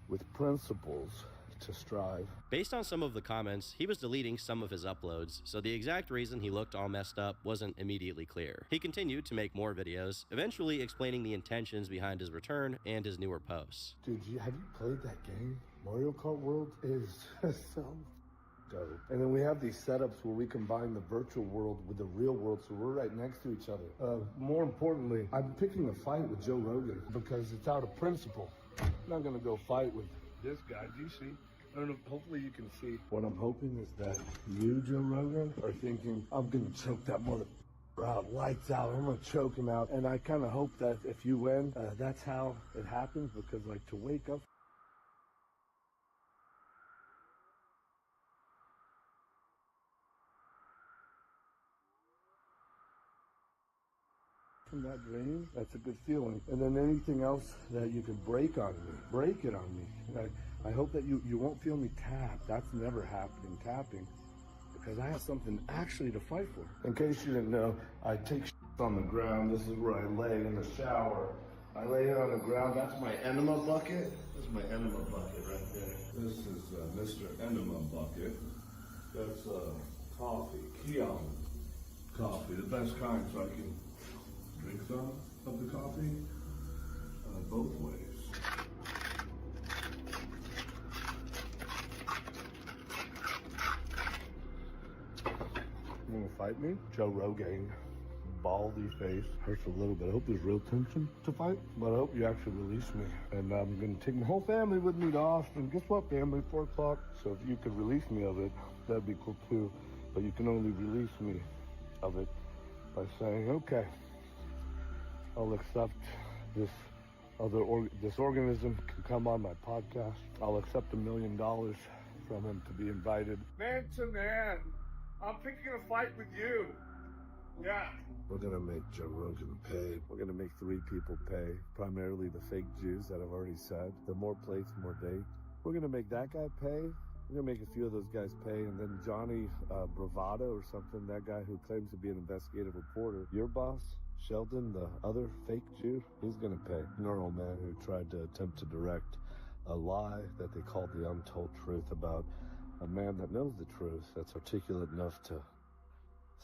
with principles to strive. Based on some of the comments, he was deleting some of his uploads, so the exact reason he looked all messed up wasn't immediately clear. He continued to make more videos, eventually explaining the intentions behind his return and his newer posts. Dude, have you played that game? Mario Kart World is so dope. And then we have these setups where we combine the virtual world with the real world, so we're right next to each other. More importantly, I'm picking a fight with Joe Rogan because it's out of principle. I'm not gonna go fight with this guy. Do you see? I don't know, hopefully you can see. What I'm hoping is that you, Joe Rogan, are thinking, I'm gonna choke that mother out, lights out, I'm gonna choke him out. And I kind of hope that if you win, that's how it happens, because like to wake up from that dream, that's a good feeling. And then anything else that you could break on me, break it on me. I hope that you won't feel me tap. That's never happening, tapping, because I have something actually to fight for. In case you didn't know, I take on the ground. This is where I lay in the shower. I lay it on the ground. That's my enema bucket. That's my enema bucket right there. This is Mr. Enema Bucket. That's coffee, Kion coffee, the best kind, so I can drink some of the coffee both ways. You wanna fight me? Joe Rogan, baldy face, hurts a little bit. I hope there's real tension to fight, but I hope you actually release me. And I'm gonna take my whole family with me to Austin. Guess what, family? 4 o'clock. So if you could release me of it, that'd be cool too. But you can only release me of it by saying, okay, I'll accept this this organism can come on my podcast. I'll accept $1 million from him to be invited. Man to man, I'm picking a fight with you. Yeah. We're gonna make Joe Rogan pay. We're gonna make 3 people pay, primarily the fake Jews that I've already said. The more plates, more dates. We're gonna make that guy pay. We're gonna make a few of those guys pay, and then Johnny Bravado or something, that guy who claims to be an investigative reporter, your boss, Sheldon, the other fake Jew, he's gonna pay. Neural man who tried to attempt to direct a lie that they called the untold truth about a man that knows the truth, that's articulate enough to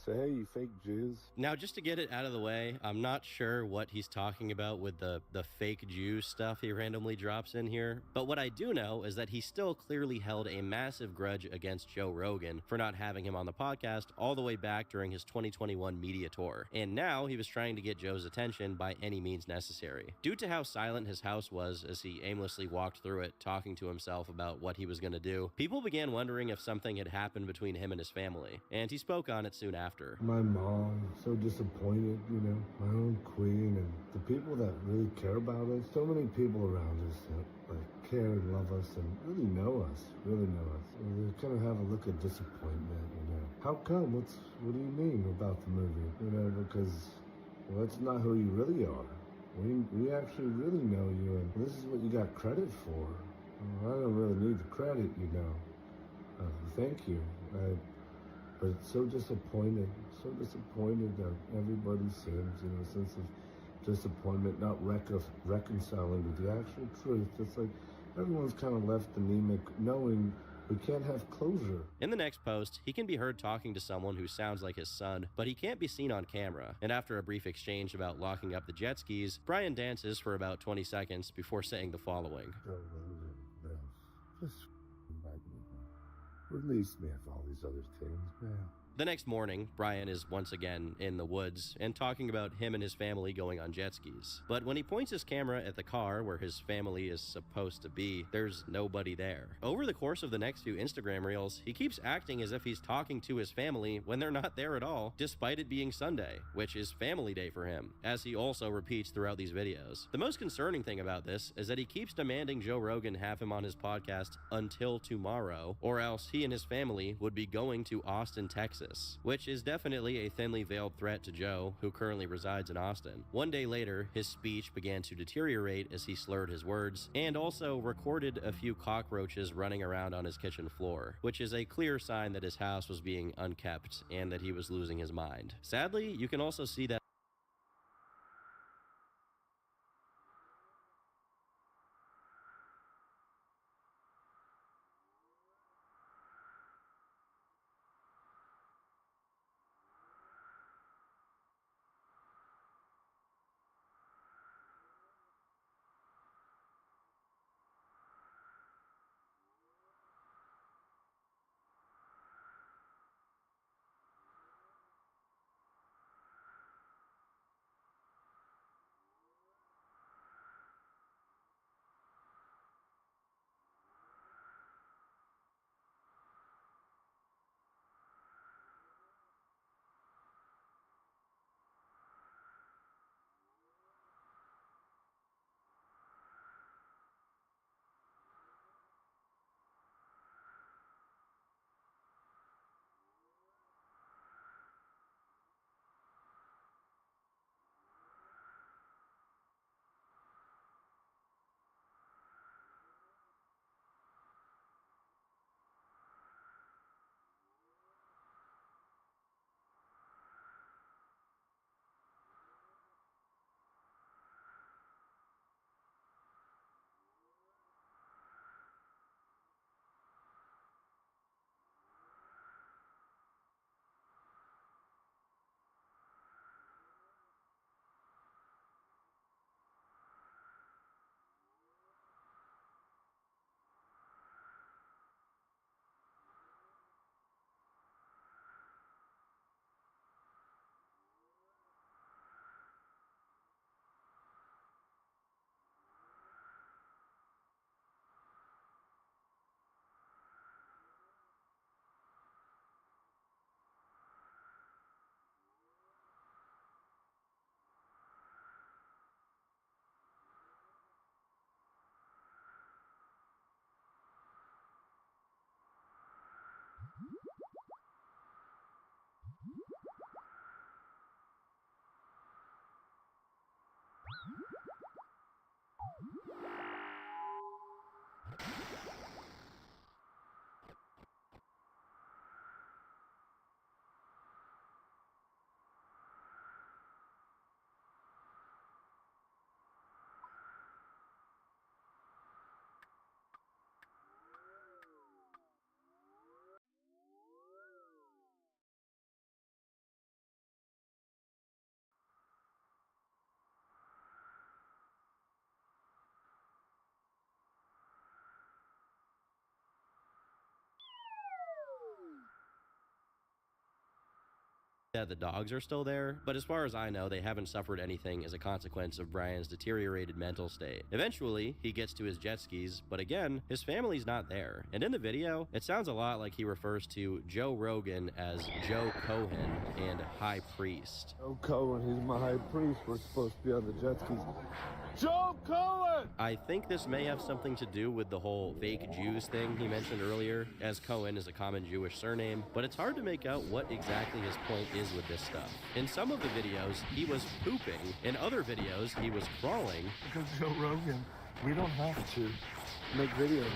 say, hey, you fake Jews. Now, just to get it out of the way, I'm not sure what he's talking about with the fake Jew stuff he randomly drops in here, but what I do know is that he still clearly held a massive grudge against Joe Rogan for not having him on the podcast all the way back during his 2021 media tour, and now he was trying to get Joe's attention by any means necessary. Due to how silent his house was as he aimlessly walked through it, talking to himself about what he was going to do, people began wondering if something had happened between him and his family, and he spoke on it soon after. My mom, so disappointed, you know, my own queen, and the people that really care about us. So many people around us that like care and love us and really know us. And they kind of have a look of disappointment, you know. How come? What do you mean about the movie? You know, because, well, that's not who you really are. We actually really know you, and this is what you got credit for. Well, I don't really need the credit, you know. Thank you. But so disappointed that everybody seems, you know, a sense of disappointment, not reconciling with the actual truth. It's like everyone's kind of left anemic, knowing we can't have closure. In the next post, he can be heard talking to someone who sounds like his son, but he can't be seen on camera. And after a brief exchange about locking up the jet skis, Brian dances for about 20 seconds before saying the following. Just release me of all these other things, man. The next morning, Brian is once again in the woods and talking about him and his family going on jet skis. But when he points his camera at the car where his family is supposed to be, there's nobody there. Over the course of the next few Instagram reels, he keeps acting as if he's talking to his family when they're not there at all, despite it being Sunday, which is family day for him, as he also repeats throughout these videos. The most concerning thing about this is that he keeps demanding Joe Rogan have him on his podcast until tomorrow, or else he and his family would be going to Austin, Texas, which is definitely a thinly veiled threat to Joe, who currently resides in Austin. One day later, his speech began to deteriorate as he slurred his words, and also recorded a few cockroaches running around on his kitchen floor, which is a clear sign that his house was being unkept and that he was losing his mind. Sadly, you can also see that the dogs are still there, but as far as I know, they haven't suffered anything as a consequence of Brian's deteriorated mental state. Eventually, he gets to his jet skis, but again, his family's not there. And in the video, it sounds a lot like he refers to Joe Rogan as Joe Cohen and High Priest. Joe Cohen, he's my high priest. We're supposed to be on the jet skis. Joe Cohen! I think this may have something to do with the whole fake Jews thing he mentioned earlier, as Cohen is a common Jewish surname, but it's hard to make out what exactly his point is with this stuff. In some of the videos, he was pooping. In other videos, he was crawling. Because Joe Rogan, we don't have to. make videos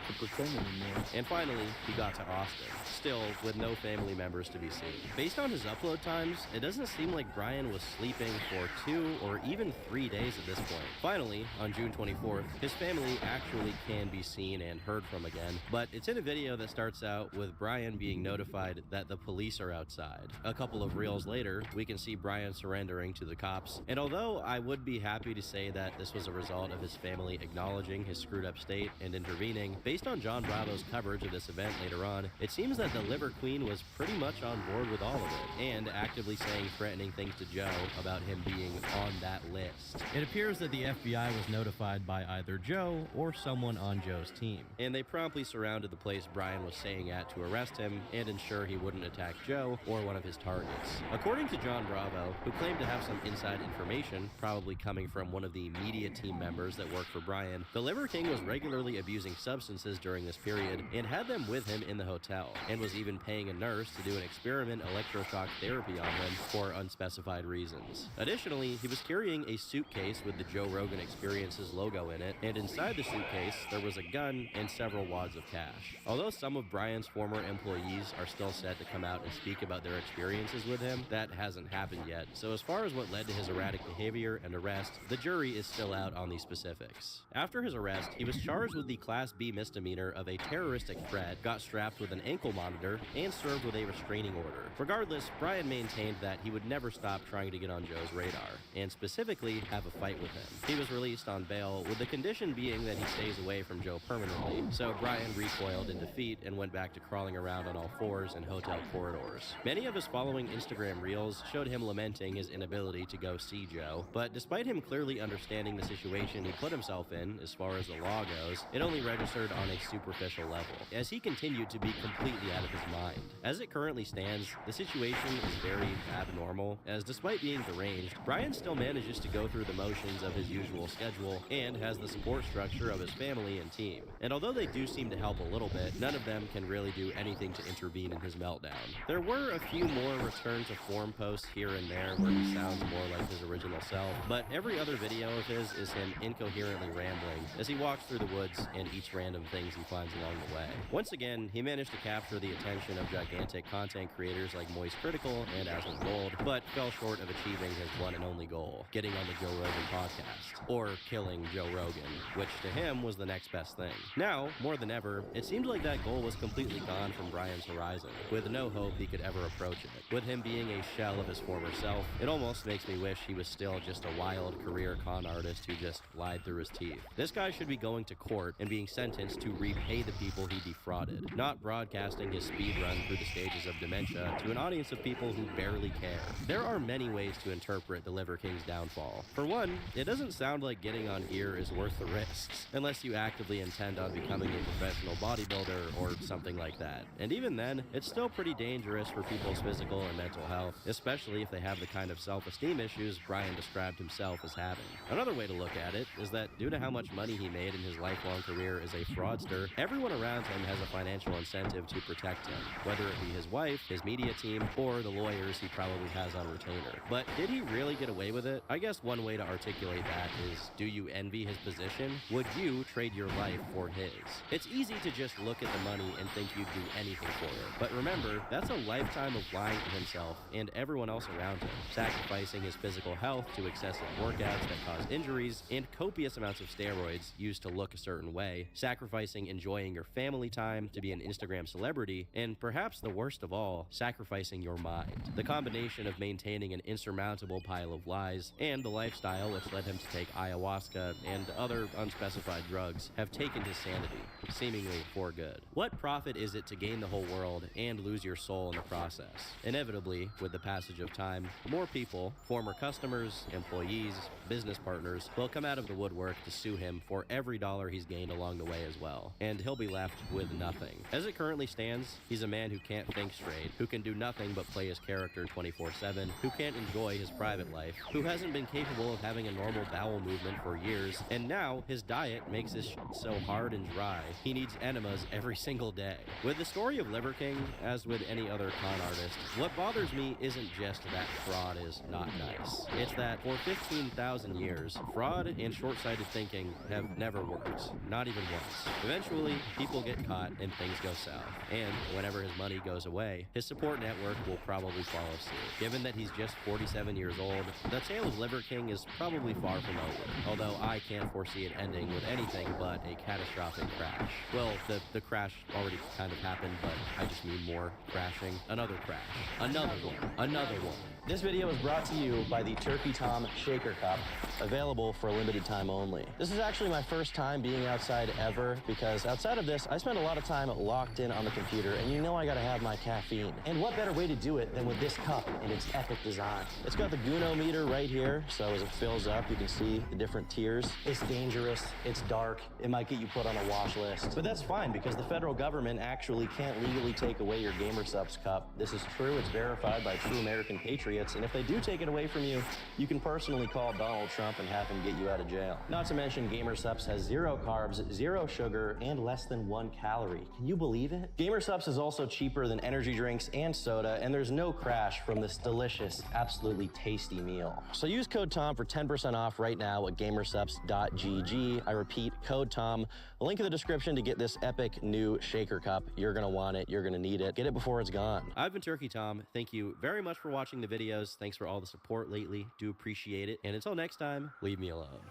to pretend anymore. And finally, he got to Austin, still with no family members to be seen. Based on his upload times, it doesn't seem like Brian was sleeping for 2 or even 3 days at this point. Finally, on June 24th, his family actually can be seen and heard from again, but it's in a video that starts out with Brian being notified that the police are outside. A couple of reels later, we can see Brian surrendering to the cops, and although I would be happy to say that this was a result of his family acknowledging his screwed up state and intervening, based on John Bravo's coverage of this event later on, it seems that the Liver Queen was pretty much on board with all of it, and actively saying threatening things to Joe about him being on that list. It appears that the FBI was notified by either Joe or someone on Joe's team, and they promptly surrounded the place Brian was staying at to arrest him and ensure he wouldn't attack Joe or one of his targets. According to John Bravo, who claimed to have some inside information, probably coming from one of the media team members that worked for Brian, the Liver King was regularly abusing substances during this period and had them with him in the hotel, and was even paying a nurse to do an experiment electroshock therapy on him for unspecified reasons. Additionally, he was carrying a suitcase with the Joe Rogan Experiences logo in it, and inside the suitcase there was a gun and several wads of cash. Although some of Brian's former employees are still set to come out and speak about their experiences with him, that hasn't happened yet, so as far as what led to his erratic behavior and arrest, the jury is still out on these specifics. After his arrest, he was charged with the Class B misdemeanor of a terroristic threat, got strapped with an ankle monitor, and served with a restraining order. Regardless, Brian maintained that he would never stop trying to get on Joe's radar, and specifically have a fight with him. He was released on bail, with the condition being that he stays away from Joe permanently, so Brian recoiled in defeat and went back to crawling around on all fours in hotel corridors. Many of his following Instagram reels showed him lamenting his inability to go see Joe, but despite him clearly understanding the situation he put himself in as far as the law goes, it only registered on a superficial level, as he continued to be completely out of his mind. As it currently stands, the situation is very abnormal, as despite being deranged, Brian still manages to go through the motions of his usual schedule and has the support structure of his family and team. And although they do seem to help a little bit, none of them can really do anything to intervene in his meltdown. There were a few more return to form posts here and there where he sounds more like his original self, but every other video of his is him incoherently rambling as he walks through the woods and eats random things he finds along the way. Once again, he managed to capture the attention of gigantic content creators like Moist Critical and Aslan Gold, but fell short of achieving his one and only goal, getting on the Joe Rogan podcast, or killing Joe Rogan, which to him was the next best thing. Now, more than ever, it seemed like that goal was completely gone from Brian's horizon, with no hope he could ever approach it. With him being a shell of his former self, it almost makes me wish he was still just a wild career con artist who just lied through his teeth. This guy should be going to court and being sentenced to repay the people he defrauded, not broadcasting his speed run through the stages of dementia to an audience of people who barely care. There are many ways to interpret the Liver King's downfall. For one, it doesn't sound like getting on gear is worth the risks, unless you actively intend on becoming a professional bodybuilder or something like that. And even then, it's still pretty dangerous for people's physical and mental health, especially if they have the kind of self-esteem issues Brian described himself as having. Another way to look at it is that due to how much money he made in his lifelong career as a fraudster, everyone around him has a financial incentive to protect him, whether it be his wife, his media team, or the lawyers he probably has on retainer. But did he really get away with it? I guess one way to articulate that is, do you envy his position? Would you trade your life for his? It's easy to just look at the money and think you'd do anything for it. But remember, that's a lifetime of lying to himself and everyone else around him, sacrificing his physical health to excessive workouts that cause injuries and copious amounts of steroids used to look a certain way, sacrificing enjoying your family time to be an Instagram celebrity, and perhaps the worst of all, sacrificing your mind. The combination of maintaining an insurmountable pile of lies and the lifestyle which led him to take ayahuasca and other unspecified drugs have taken his sanity, seemingly for good. What profit is it to gain the whole world and lose your soul in the process? Inevitably, with the passage of time, more people, former customers, employees, business partners, will come out of the woodwork to sue him for every dollar he's gained along the way as well, and he'll be left with nothing. As it currently stands, he's a man who can't think straight, who can do nothing but play his character 24/7, who can't enjoy his private life, who hasn't been capable of having a normal bowel movement for years, and now his diet makes his shit so hard and dry He needs enemas every single day. With the story of Liver King, as with any other con artist, what bothers me isn't just that fraud is not nice. It's that for 15,000 years, fraud and short-sighted thinking have never worked. Not even once. Eventually, people get caught and things go south. And whenever his money goes away, his support network will probably follow suit. Given that he's just 47 years old, the tale of Liver King is probably far from over. Although I can't foresee it ending with anything but a catastrophic crash. Well, the crash already kind of happened, but I just mean more crashing. Another crash. Another one. Another one. This video is brought to you by the Turkey Tom Shaker Cup, available for a limited time only. This is actually my first time being outside ever, because outside of this, I spend a lot of time locked in on the computer, and you know I gotta have my caffeine. And what better way to do it than with this cup and its epic design? It's got the Guno meter right here, so as it fills up, you can see the different tiers. It's dangerous, it's dark, it might get you put on a watch list. But that's fine, because the federal government actually can't legally take away your GamerSupps cup. This is true, it's verified by true American patriots, and if they do take it away from you, you can personally call Donald Trump and have him get you out of jail. Not to mention, GamerSupps has 0 carbs, 0 sugar, and less than 1 calorie. Can you believe it? GamerSupps is also cheaper than energy drinks and soda, and there's no crash from this delicious, absolutely tasty meal. So use code TOM for 10% off right now at gamersupps.gg. I repeat, code TOM. A link in the description to get this epic new shaker cup. You're gonna want it, you're gonna need it. Get it before it's gone. I've been Turkey Tom. Thank you very much for watching the videos. Thanks for all the support lately. Do appreciate it. And until next time, leave me alone.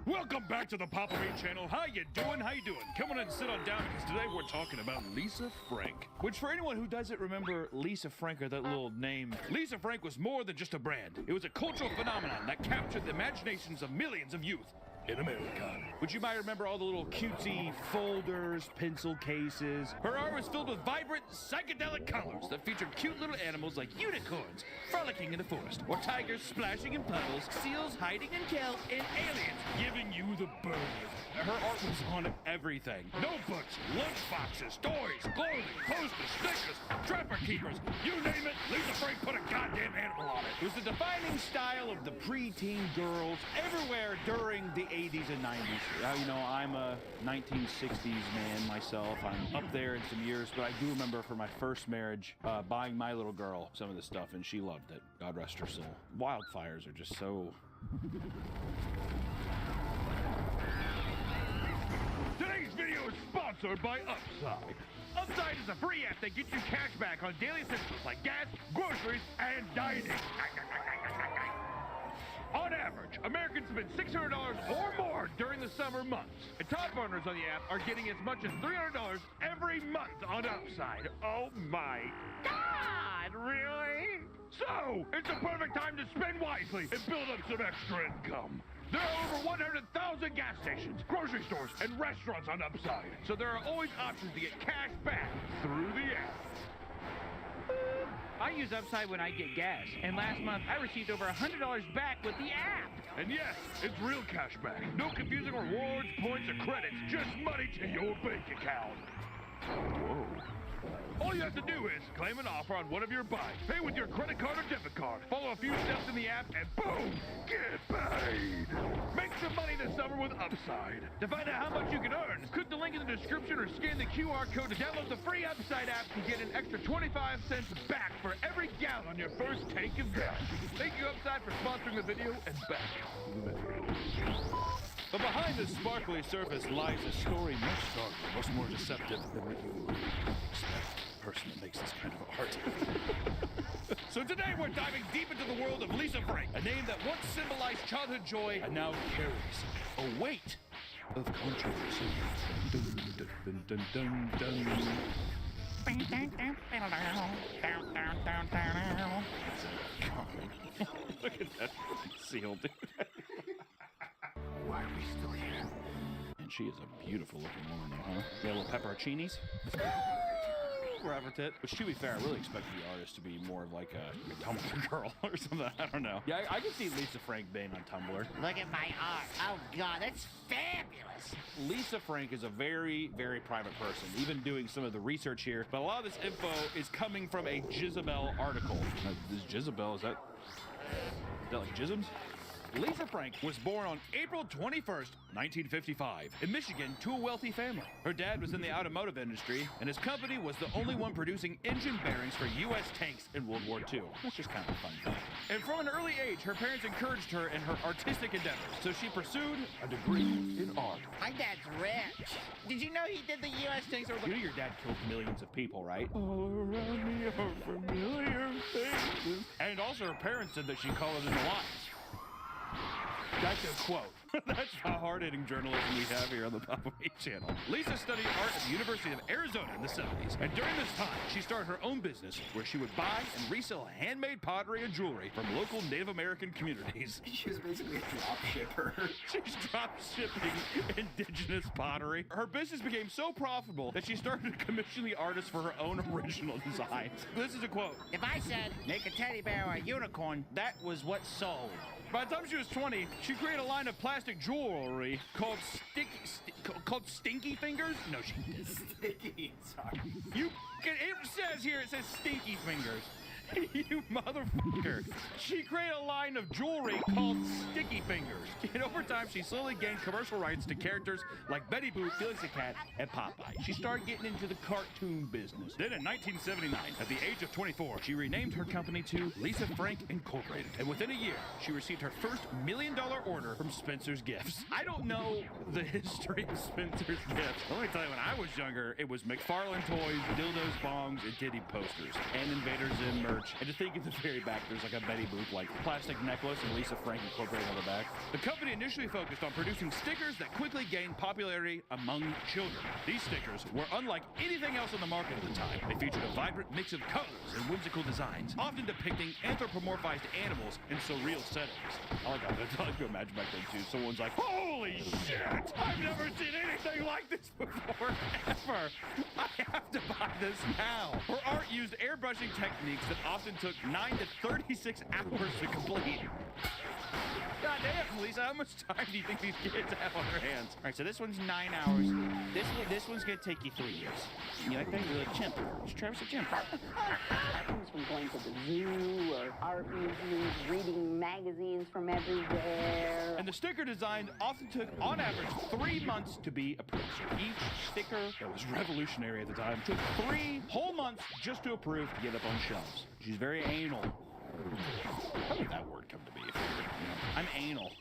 Welcome back to the Papa Me channel. How you doing? How you doing? Come on and sit on down, because today we're talking about Lisa Frank. Which, for anyone who doesn't remember Lisa Frank, or that little name, Lisa Frank was more than just a brand. It was a cultural phenomenon that captured the imaginations of millions of youth in America. Which you might remember all the little cutesy folders, pencil cases. Her art was filled with vibrant, psychedelic colors that featured cute little animals like unicorns frolicking in the forest, or tigers splashing in puddles, seals hiding in kelp, and aliens giving you the bird. Her art was on everything. Notebooks, lunchboxes, toys, clothing, posters, stickers, trapper keepers, you name it, Lisa Frank put a goddamn animal on it. It was the defining style of the preteen girls everywhere during the 80s and 90s. You know, I'm a 1960s man myself. I'm up there in some years, but I do remember for my first marriage, buying my little girl some of this stuff, and she loved it. God rest her soul. Wildfires are just so... Today's video is sponsored by Upside. Upside is a free app that gets you cash back on daily essentials like gas, groceries, and dining. On average, Americans spend $600 or more during the summer months. And top earners on the app are getting as much as $300 every month on Upside. Oh my God, really? So, it's the perfect time to spend wisely and build up some extra income. There are over 100,000 gas stations, grocery stores, and restaurants on Upside, so there are always options to get cash back through the app. I use Upside when I get gas, and last month I received over $100 back with the app. And yes, it's real cash back. No confusing rewards, points, or credits, just money to your bank account. Whoa. All you have to do is claim an offer on one of your buys, pay with your credit card or debit card, follow a few steps in the app, and boom, get paid. Make some money this summer with Upside. To find out how much you can earn, click the link in the description or scan the QR code to download the free Upside app to get an extra 25 cents back for every gallon on your first tank of gas. Thank you, Upside, for sponsoring the video, and back to the video. But behind this sparkly surface lies a story much darker, much more deceptive than what you would expect. A person that makes this kind of art. So today we're diving deep into the world of Lisa Frank, a name that once symbolized childhood joy and now carries a weight of controversy. Dun, dun, dun, dun, dun, dun. Look at that seal, dude. Why are we still here? And she is a beautiful looking woman, though, huh? Yeah, little pepperoncinis. Grab her tit. Which, to be fair, I really expected the artist to be more of like a Tumblr girl or something. I don't know. Yeah, I can see Lisa Frank being on Tumblr. Look at my art. Oh, God, that's fabulous. Lisa Frank is a very, very private person, even doing some of the research here. But a lot of this info is coming from a Jezebel article. Now, this Jezebel, is that like jisms? Lisa Frank was born on April 21st, 1955, in Michigan to a wealthy family. Her dad was in the automotive industry, and his company was the only one producing engine bearings for U.S. tanks in World War II. That's just kind of a fun fact. And from an early age, her parents encouraged her in her artistic endeavors, so she pursued a degree in art. My dad's rich. Did you know he did the U.S. tanks? You know your dad killed millions of people, right? All around me are familiar faces. And also her parents said that she colored in the lines. That's a quote. That's the hard-hitting journalism we have here on the Papa Me channel. Lisa studied art at the University of Arizona in the 70s, and during this time, she started her own business where she would buy and resell handmade pottery and jewelry from local Native American communities. She was basically a drop shipper. She's drop shipping indigenous pottery. Her business became so profitable that she started to commission the artists for her own original designs. This is a quote. If I said, make a teddy bear or a unicorn, that was what sold. By the time she was 20, she created a line of plastic jewelry called Stinky Fingers? No, she didn't. Sticky, sorry. It says here, it says Stinky Fingers. You motherfucker. She created a line of jewelry called Sticky Fingers. And over time, she slowly gained commercial rights to characters like Betty Boop, Felix the Cat, and Popeye. She started getting into the cartoon business. Then in 1979, at the age of 24, she renamed her company to Lisa Frank Incorporated. And within a year, she received her first $1 million order from Spencer's Gifts. I don't know the history of Spencer's Gifts. Let me tell you, when I was younger, it was McFarlane toys, dildos, bongs, and titty posters, and Invader Zim merch. And to think at the very back, there's like a Betty Boop, like plastic necklace and Lisa Frank Incorporated on the back. The company initially focused on producing stickers that quickly gained popularity among children. These stickers were unlike anything else on the market at the time. They featured a vibrant mix of colors and whimsical designs, often depicting anthropomorphized animals in surreal settings. I like to imagine back then too. Someone's like, holy shit! I've never seen anything like this before, ever! I have to buy this now! Her art used airbrushing techniques that often took 9 to 36 hours to complete. God damn, Lisa, how much time do you think these kids have on their hands? All right, so this one's 9 hours. This one's gonna take you 3 years. You like that? You're a chimp. Travis a chimp. From going to the zoo or art museums, reading magazines from everywhere. And the sticker design often took, on average, 3 months to be approved. So each sticker that was revolutionary at the time took 3 whole months just to approve to get up on shelves. She's very anal. How did that word come to be? I'm anal.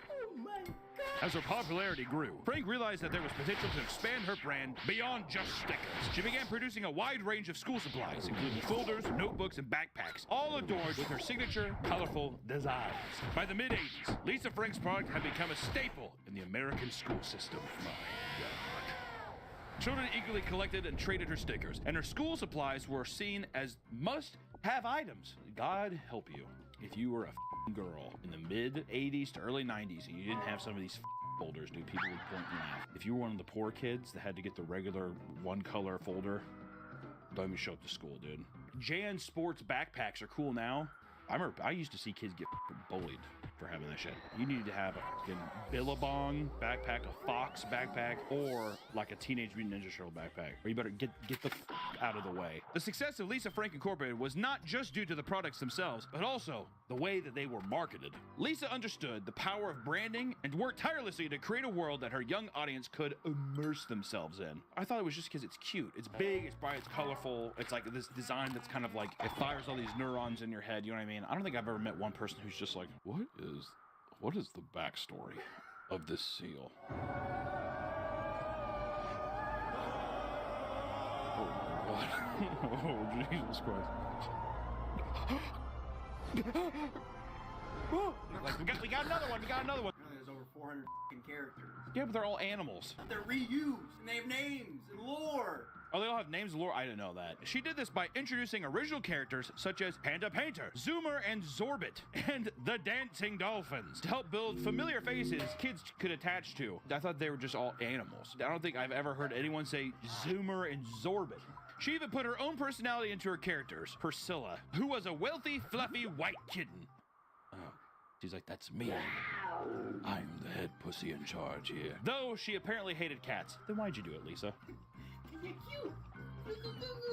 Oh my God. As her popularity grew, Frank realized that there was potential to expand her brand beyond just stickers. She began producing a wide range of school supplies, including folders, notebooks, and backpacks, all adorned with her signature, colorful designs. By the mid-'80s, Lisa Frank's product had become a staple in the American school system. My God. Children eagerly collected and traded her stickers, and her school supplies were seen as must-have items. God help you if you were a girl in the mid 80s to early 90s and you didn't have some of these folders, dude, people would point and laugh. If you were one of the poor kids that had to get the regular one color folder, don't even show up to school, dude. Jan Sports backpacks are cool now. I used to see kids get bullied for having that shit. You needed to have a fucking Billabong backpack, a Fox backpack, or like a Teenage Mutant Ninja Turtle backpack. Or you better get the out of the way. The success of Lisa Frank Incorporated was not just due to the products themselves, but also the way that they were marketed. Lisa understood the power of branding and worked tirelessly to create a world that her young audience could immerse themselves in. I thought it was just because it's cute. It's big, it's bright, it's colorful. It's like this design that's kind of like, it fires all these neurons in your head, you know what I mean? I don't think I've ever met one person who's just like, what is the backstory of this seal? Oh my God. Oh, Jesus Christ. Like, we got another one. There's over 400 characters. Yeah, but they're all animals. They're reused, and they have names and lore. Oh, they all have names and lore? I didn't know that. She did this by introducing original characters such as Panda Painter, Zoomer and Zorbit, and the Dancing Dolphins to help build familiar faces kids could attach to. I thought they were just all animals. I don't think I've ever heard anyone say Zoomer and Zorbit. She even put her own personality into her characters, Priscilla, who was a wealthy, fluffy, white kitten. Oh, she's like, that's me. I'm the head pussy in charge here. Though she apparently hated cats. Then why'd you do it, Lisa? You're cute.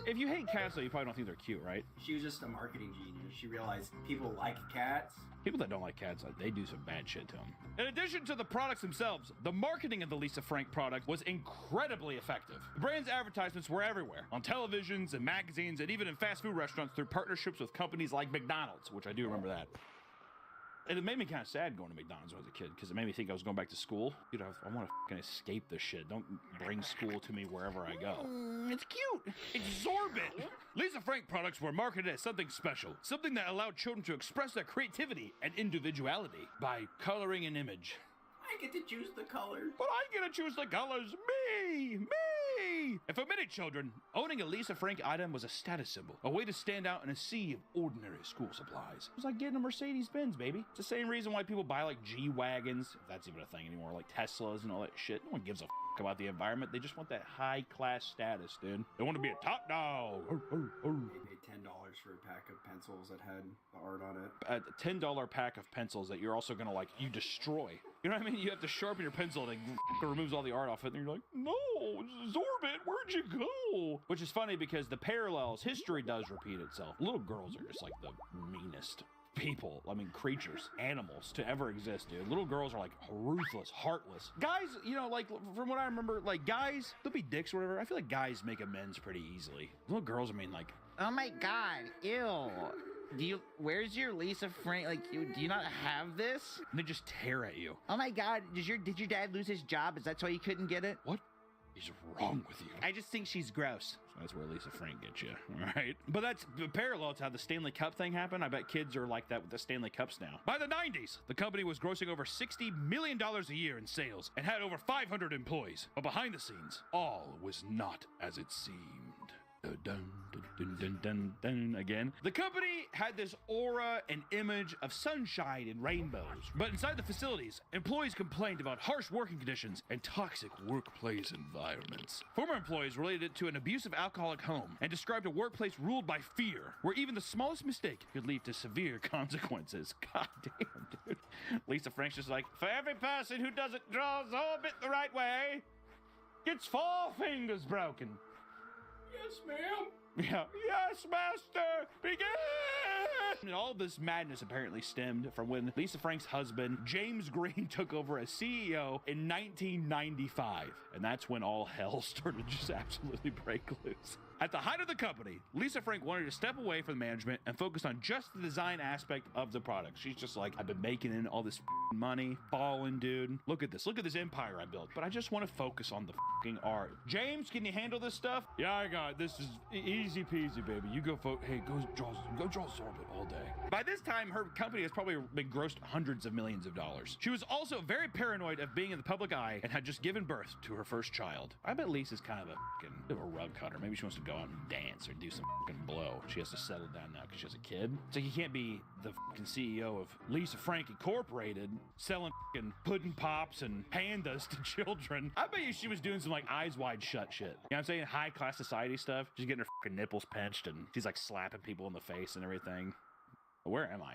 If you hate cats, though, you probably don't think they're cute, right? She was just a marketing genius. She realized people like cats. People that don't like cats, like, they do some bad shit to them. In addition to the products themselves, the marketing of the Lisa Frank product was incredibly effective. The brand's advertisements were everywhere, on televisions and magazines, and even in fast food restaurants through partnerships with companies like McDonald's, which I do remember that. And it made me kind of sad going to McDonald's when I was a kid, because it made me think I was going back to school. Dude, I want to fucking escape this shit. Don't bring school to me wherever I go. It's cute. It's Zorbit. Lisa Frank products were marketed as something special, something that allowed children to express their creativity and individuality by coloring an image. I get to choose the colors. But I get to choose the colors. Me! And for many children, owning a Lisa Frank item was a status symbol, a way to stand out in a sea of ordinary school supplies. It was like getting a Mercedes-Benz, baby. It's the same reason why people buy like G-Wagons, if that's even a thing anymore, like Teslas and all that shit. No one gives a f about the environment. They just want that high-class status, dude. They want to be a top dog. They paid $10 for a pack of pencils that had the art on it. A $10 pack of pencils that you're also gonna like, you destroy. You know what I mean? You have to sharpen your pencil and it removes all the art off it, and you're like, no, Zorbit, where'd you go? Which is funny because the parallels, history does repeat itself. Little girls are just like the meanest people, I mean creatures, animals to ever exist, dude. Little girls are like ruthless, heartless. Guys, you know, like from what I remember, like guys, they'll be dicks or whatever. I feel like guys make amends pretty easily. Little girls, I mean, like, oh my God, ew. Where's your Lisa Frank, like, do you not have this? And they just tear at you. Oh my God, did your dad lose his job? Is that why you couldn't get it? What is wrong with you? I just think she's gross. So that's where Lisa Frank gets you, all right? But that's parallel to how the Stanley Cup thing happened. I bet kids are like that with the Stanley Cups now. By the 90s, the company was grossing over $60 million a year in sales and had over 500 employees. But behind the scenes, all was not as it seemed. Dun, dun, dun, dun, dun, again. The company had this aura and image of sunshine and rainbows. But inside the facilities, employees complained about harsh working conditions and toxic workplace environments. Former employees related it to an abusive alcoholic home and described a workplace ruled by fear, where even the smallest mistake could lead to severe consequences. God damn, dude. Lisa Frank's just like, for every person who doesn't draw Zorbit the right way, gets 4 fingers broken. Yes, ma'am. Yeah. Yes, master. Begin. And all of this madness apparently stemmed from when Lisa Frank's husband, James Green, took over as CEO in 1995. And that's when all hell started to just absolutely break loose. At the height of the company, Lisa Frank wanted to step away from management and focus on just the design aspect of the product. She's just like, I've been making in all this money, balling, dude. Look at this empire I built, but I just want to focus on the art. James, can you handle this stuff? Yeah, I got it. This is easy peasy, baby. You go hey, go draw Zorbit all day. By this time, her company has probably been grossed hundreds of millions of dollars. She was also very paranoid of being in the public eye and had just given birth to her first child. I bet Lisa's kind of a rug cutter. Maybe she wants to go out and dance or do some fucking blow. She has to settle down now because she has a kid. So you can't be the fucking CEO of Lisa Frank Incorporated selling fucking pudding pops and pandas to children. I bet you she was doing some like eyes wide shut shit. You know what I'm saying? High class society stuff. She's getting her fucking nipples pinched and she's like slapping people in the face and everything. Where am I?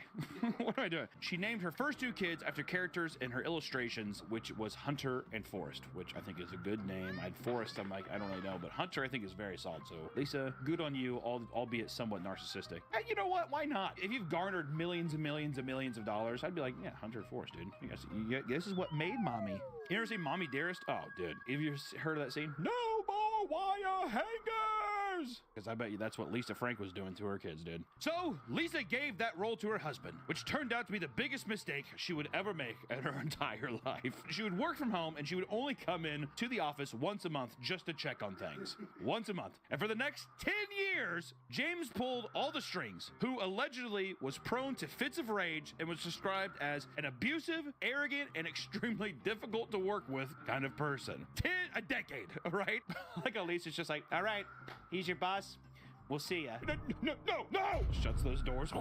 What am I doing? She named her first two kids after characters in her illustrations, which was Hunter and Forrest, which I think is a good name. Forrest, I'm like, I don't really know, but Hunter I think is very solid. So Lisa, good on you, albeit somewhat narcissistic. And you know what? Why not? If you've garnered millions and millions and millions of dollars, I'd be like, yeah, Hunter and Forrest, dude. This is what made Mommy. You ever seen Mommy Dearest? Oh, dude. Have you heard of that scene? No more wire hangers! Because I bet you that's what Lisa Frank was doing to her kids, dude. So, Lisa gave that role to her husband, which turned out to be the biggest mistake she would ever make in her entire life. She would work from home and she would only come in to the office once a month just to check on things. Once a month. And for the next 10 years, James pulled all the strings, who allegedly was prone to fits of rage and was described as an abusive, arrogant, and extremely difficult to work with kind of person. A decade, right? Like Lisa's just like, all right, he's your boss. We'll see ya. No! Shuts those doors.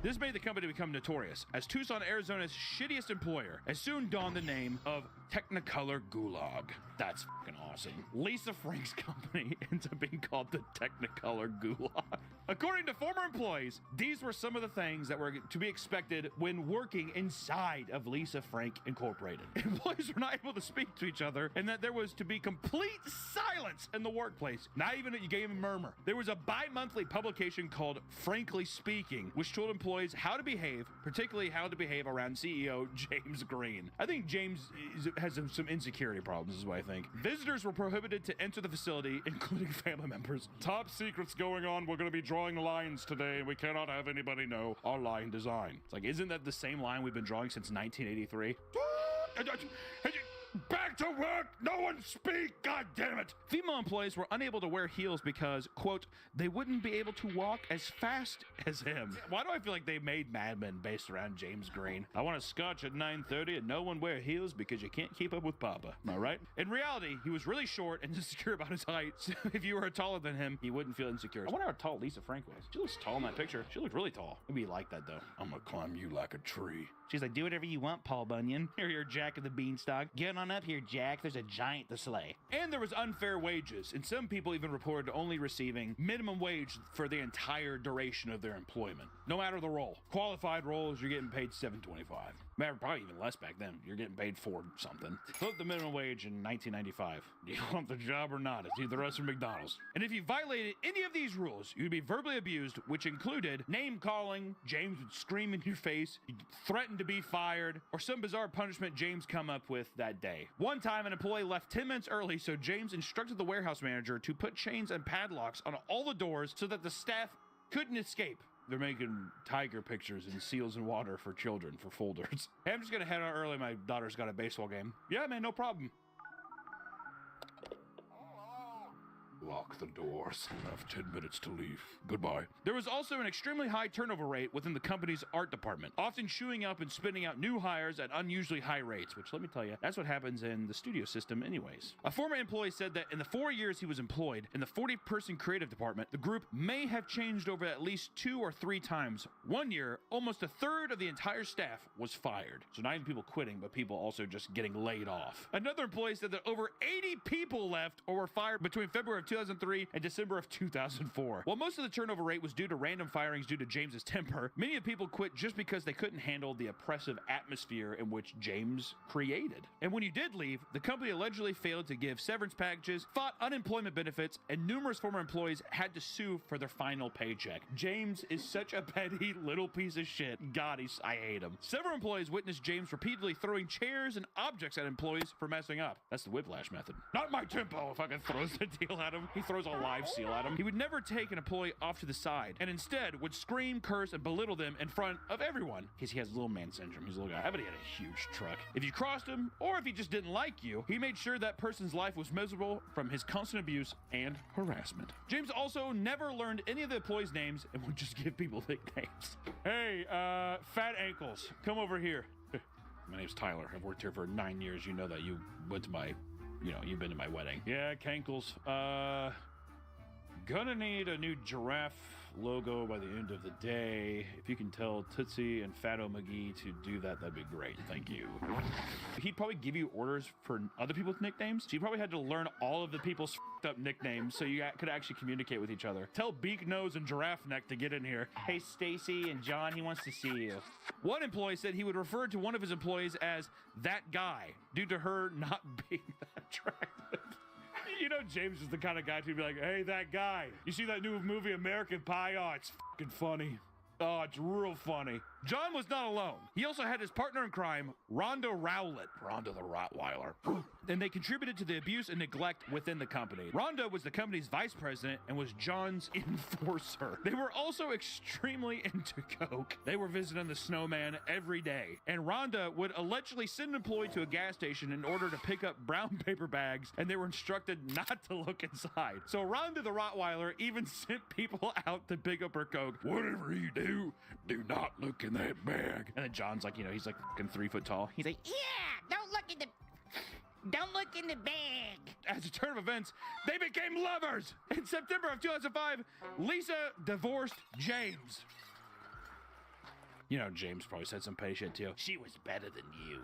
This made the company become notorious as Tucson, Arizona's shittiest employer, as soon dawned the name of Technicolor Gulag. That's fucking awesome. Lisa Frank's company ends up being called the Technicolor Gulag. According to former employees, these were some of the things that were to be expected when working inside of Lisa Frank Incorporated. Employees were not able to speak to each other, and that there was to be complete silence in the workplace. Not even a game murmur. There was a bi-monthly publication called Frankly Speaking, which told employees how to behave, particularly how to behave around CEO James Green. I think James has some insecurity problems, is what I think. Visitors were prohibited to enter the facility, including family members. Top secrets going on. We're going to be drawing lines today. We cannot have anybody know our line design. It's like, isn't that the same line we've been drawing since 1983? Back to work! No one speak! God damn it! Female employees were unable to wear heels because, quote, they wouldn't be able to walk as fast as him. Why do I feel like they made Mad Men based around James Green? I want a scotch at 9:30 and no one wear heels because you can't keep up with Papa. Am I right? In reality, he was really short and insecure about his height, so if you were taller than him, he wouldn't feel insecure. I wonder how tall Lisa Frank was. She looks tall in that picture. She looked really tall. Maybe you like that, though. I'm gonna climb you like a tree. She's like, do whatever you want, Paul Bunyan. You're Jack of the Beanstalk. Get on up here, Jack. There's a giant to slay. And there was unfair wages, and some people even reported only receiving minimum wage for the entire duration of their employment. No matter the role. Qualified roles, you're getting paid $7.25. Probably even less back then. You're getting paid $4 something. Flip the minimum wage in 1995. Do you want the job or not? It's either us or McDonald's. And if you violated any of these rules, you'd be verbally abused, which included name calling. James would scream in your face. He'd threaten to be fired, or some bizarre punishment James come up with that day. One time, an employee left 10 minutes early, so James instructed the warehouse manager to put chains and padlocks on all the doors so that the staff couldn't escape. They're making tiger pictures and seals in water for children for folders. Hey, I'm just gonna head out early. My daughter's got a baseball game. Yeah, man, no problem. Lock the doors. I have 10 minutes to leave. Goodbye. There was also an extremely high turnover rate within the company's art department, often chewing up and spitting out new hires at unusually high rates, which, let me tell you, that's what happens in the studio system anyways. A former employee said that in the 4 years he was employed in the 40-person creative department, the group may have changed over at least 2 or 3 times. One year, almost a third of the entire staff was fired. So not even people quitting, but people also just getting laid off. Another employee said that over 80 people left or were fired between February of 2003 and December of 2004. While most of the turnover rate was due to random firings due to James's temper, many of the people quit just because they couldn't handle the oppressive atmosphere in which James created. And when you did leave, the company allegedly failed to give severance packages, fought unemployment benefits, and numerous former employees had to sue for their final paycheck. James is such a petty little piece of shit. God, I hate him. Several employees witnessed James repeatedly throwing chairs and objects at employees for messing up. That's the whiplash method. Not my tempo. If I can throw the deal out him. He throws a live seal at him. He would never take an employee off to the side and instead would scream, curse, and belittle them in front of everyone. Because he has little man syndrome. He's a little guy. I bet he had a huge truck. If you crossed him, or if he just didn't like you, he made sure that person's life was miserable from his constant abuse and harassment. James also never learned any of the employees' names and would just give people nicknames. Hey, Fat Ankles, come over here. My name's Tyler. I've worked here for 9 years. You know that. You went to my, you've been to my wedding. Yeah, Cankles. Gonna need a new giraffe logo by the end of the day. If you can tell Tootsie and Fatto McGee to do that, that'd be great. Thank you. He'd probably give you orders for other people's nicknames. So you probably had to learn all of the people's f***ed up nicknames so you could actually communicate with each other. Tell Beak Nose and Giraffe Neck to get in here. Hey, Stacy and John, he wants to see you. One employee said he would refer to one of his employees as that guy due to her not being that attractive. You know, James is the kind of guy to be like, hey, that guy. You see that new movie, American Pie? Oh, it's fucking funny. Oh, it's real funny. John was not alone. He also had his partner in crime, Rhonda Rowlett. Rhonda the Rottweiler. And they contributed to the abuse and neglect within the company. Rhonda was the company's vice president and was John's enforcer. They were also extremely into coke. They were visiting the snowman every day. And Rhonda would allegedly send an employee to a gas station in order to pick up brown paper bags, and they were instructed not to look inside. So Rhonda the Rottweiler even sent people out to pick up her coke. Whatever you do not look in that bag. And then John's like, he's like fucking 3 foot tall. He's like, Yeah, don't look in the bag. as a turn of events, they became lovers. In September of 2005, Lisa divorced James. You know, James probably said some petty shit too. She was better than you.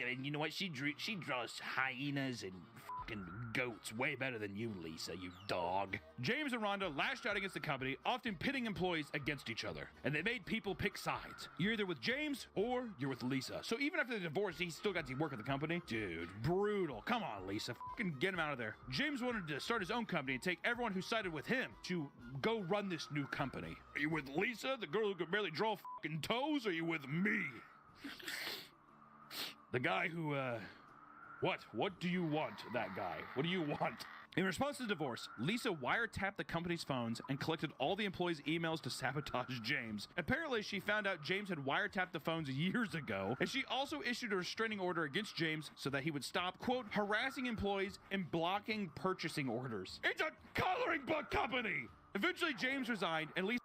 And you know what? She draws hyenas and fucking goats way better than you, Lisa, you dog. James and Rhonda lashed out against the company, often pitting employees against each other. And they made people pick sides. You're either with James or you're with Lisa. So even after the divorce, he still got to work at the company. Dude, brutal. Come on, Lisa. Fucking get him out of there. James wanted to start his own company and take everyone who sided with him to go run this new company. Are you with Lisa, the girl who could barely draw fucking toes, or are you with me? The guy who, What do you want, that guy? What do you want? In response to the divorce, Lisa wiretapped the company's phones and collected all the employees' emails to sabotage James. Apparently, she found out James had wiretapped the phones years ago, and she also issued a restraining order against James so that he would stop, quote, harassing employees and blocking purchasing orders. It's a coloring book company! Eventually, James resigned, and Lisa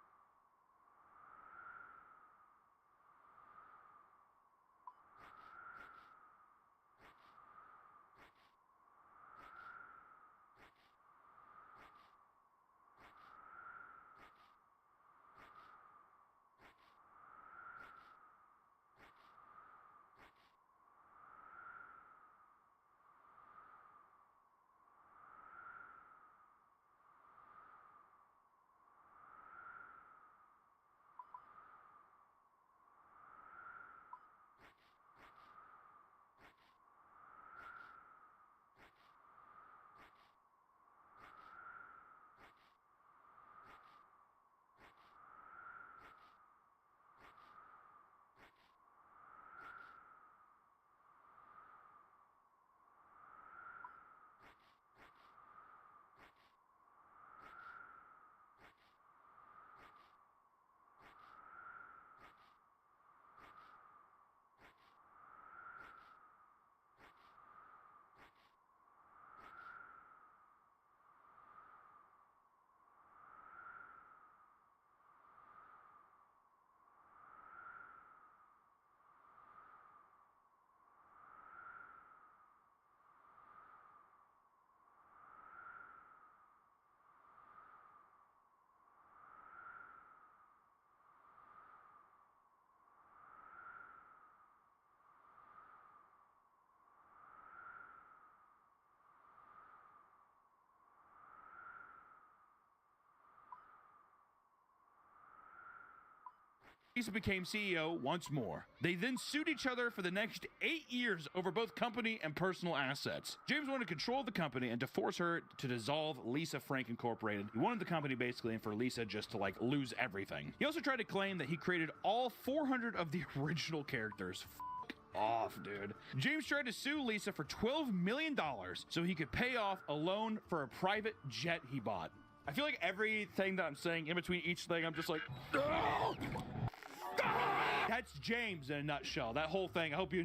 became CEO once more. They then sued each other for the next 8 years over both company and personal assets. James wanted to control the company and to force her to dissolve Lisa Frank Incorporated. He wanted the company basically and for Lisa just to like lose everything. He also tried to claim that he created all 400 of the original characters. off, dude. James tried to sue Lisa for $12 million so he could pay off a loan for a private jet he bought. I feel like everything that I'm saying in between each thing, I'm just like, "Oh!" That's James in a nutshell. That whole thing. I hope you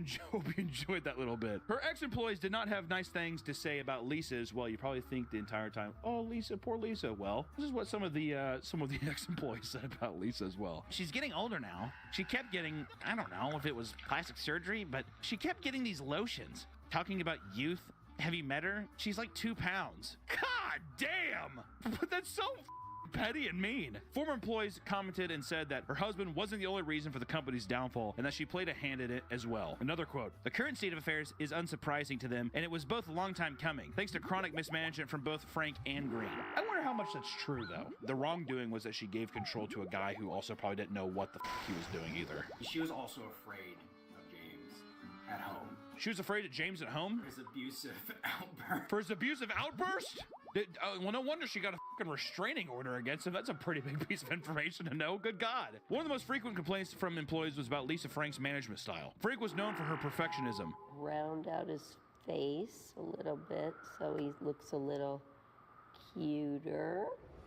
enjoyed that little bit. Her ex-employees did not have nice things to say about Lisa as well. You probably think the entire time, oh, Lisa, poor Lisa. Well, this is what some of the ex-employees said about Lisa as well. She's getting older now. She kept getting, I don't know if it was plastic surgery, but she kept getting these lotions. Talking about youth. Have you met her? She's like 2 pounds. God damn! But that's so petty and mean. Former employees commented and said that her husband wasn't the only reason for the company's downfall and that she played a hand in it as well. Another quote, the current state of affairs is unsurprising to them and it was both a long time coming, thanks to chronic mismanagement from both Frank and Green. I wonder how much that's true though. The wrongdoing was that she gave control to a guy who also probably didn't know what the he was doing either. She was also afraid of James at home. She was afraid of James at home? For his abusive outburst. For his abusive outburst? Well, no wonder she got a fucking restraining order against him. That's a pretty big piece of information to know. Good God. One of the most frequent complaints from employees was about Lisa Frank's management style. Frank was known for her perfectionism. Round out his face a little bit so he looks a little cuter.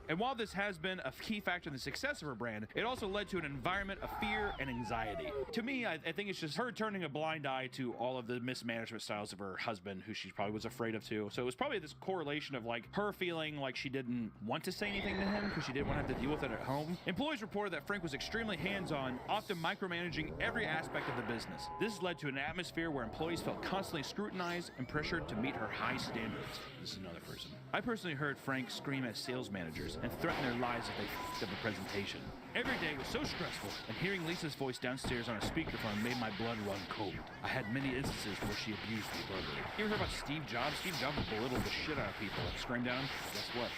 And while this has been a key factor in the success of her brand, it also led to an environment of fear and anxiety. To me, I think it's just her turning a blind eye to all of the mismanagement styles of her husband, who she probably was afraid of too. So it was probably this correlation of like her feeling like she didn't want to say anything to him because she didn't want to have to deal with it at home. Employees reported that Frank was extremely hands-on, often micromanaging every aspect of the business. This led to an atmosphere where employees felt constantly scrutinized and pressured to meet her high standards. This is another person. I personally heard Frank scream at sales managers and threaten their lives if they f***ed up a presentation. Every day was so stressful, and hearing Lisa's voice downstairs on a speakerphone made my blood run cold. I had many instances where she abused me verbally. You ever heard about Steve Jobs? Steve Jobs belittled the shit out of people. Screamed at him. Guess what?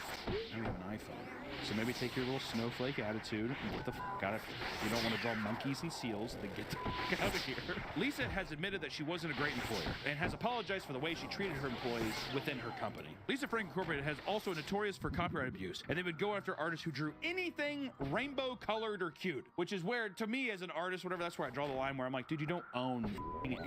Now we have an iPhone. So maybe take your little snowflake attitude and get the f*** out of here. You don't want to draw monkeys and seals, then get the f*** out of here. Lisa has admitted that she wasn't a great employer and has apologized for the way she treated her employees within her company. Lisa Frank Incorporated has also notorious for copyright abuse, and they would go after artists who drew anything rainbow colored or cute, which is where, to me as an artist, whatever, that's where I draw the line where I'm like, dude, you don't own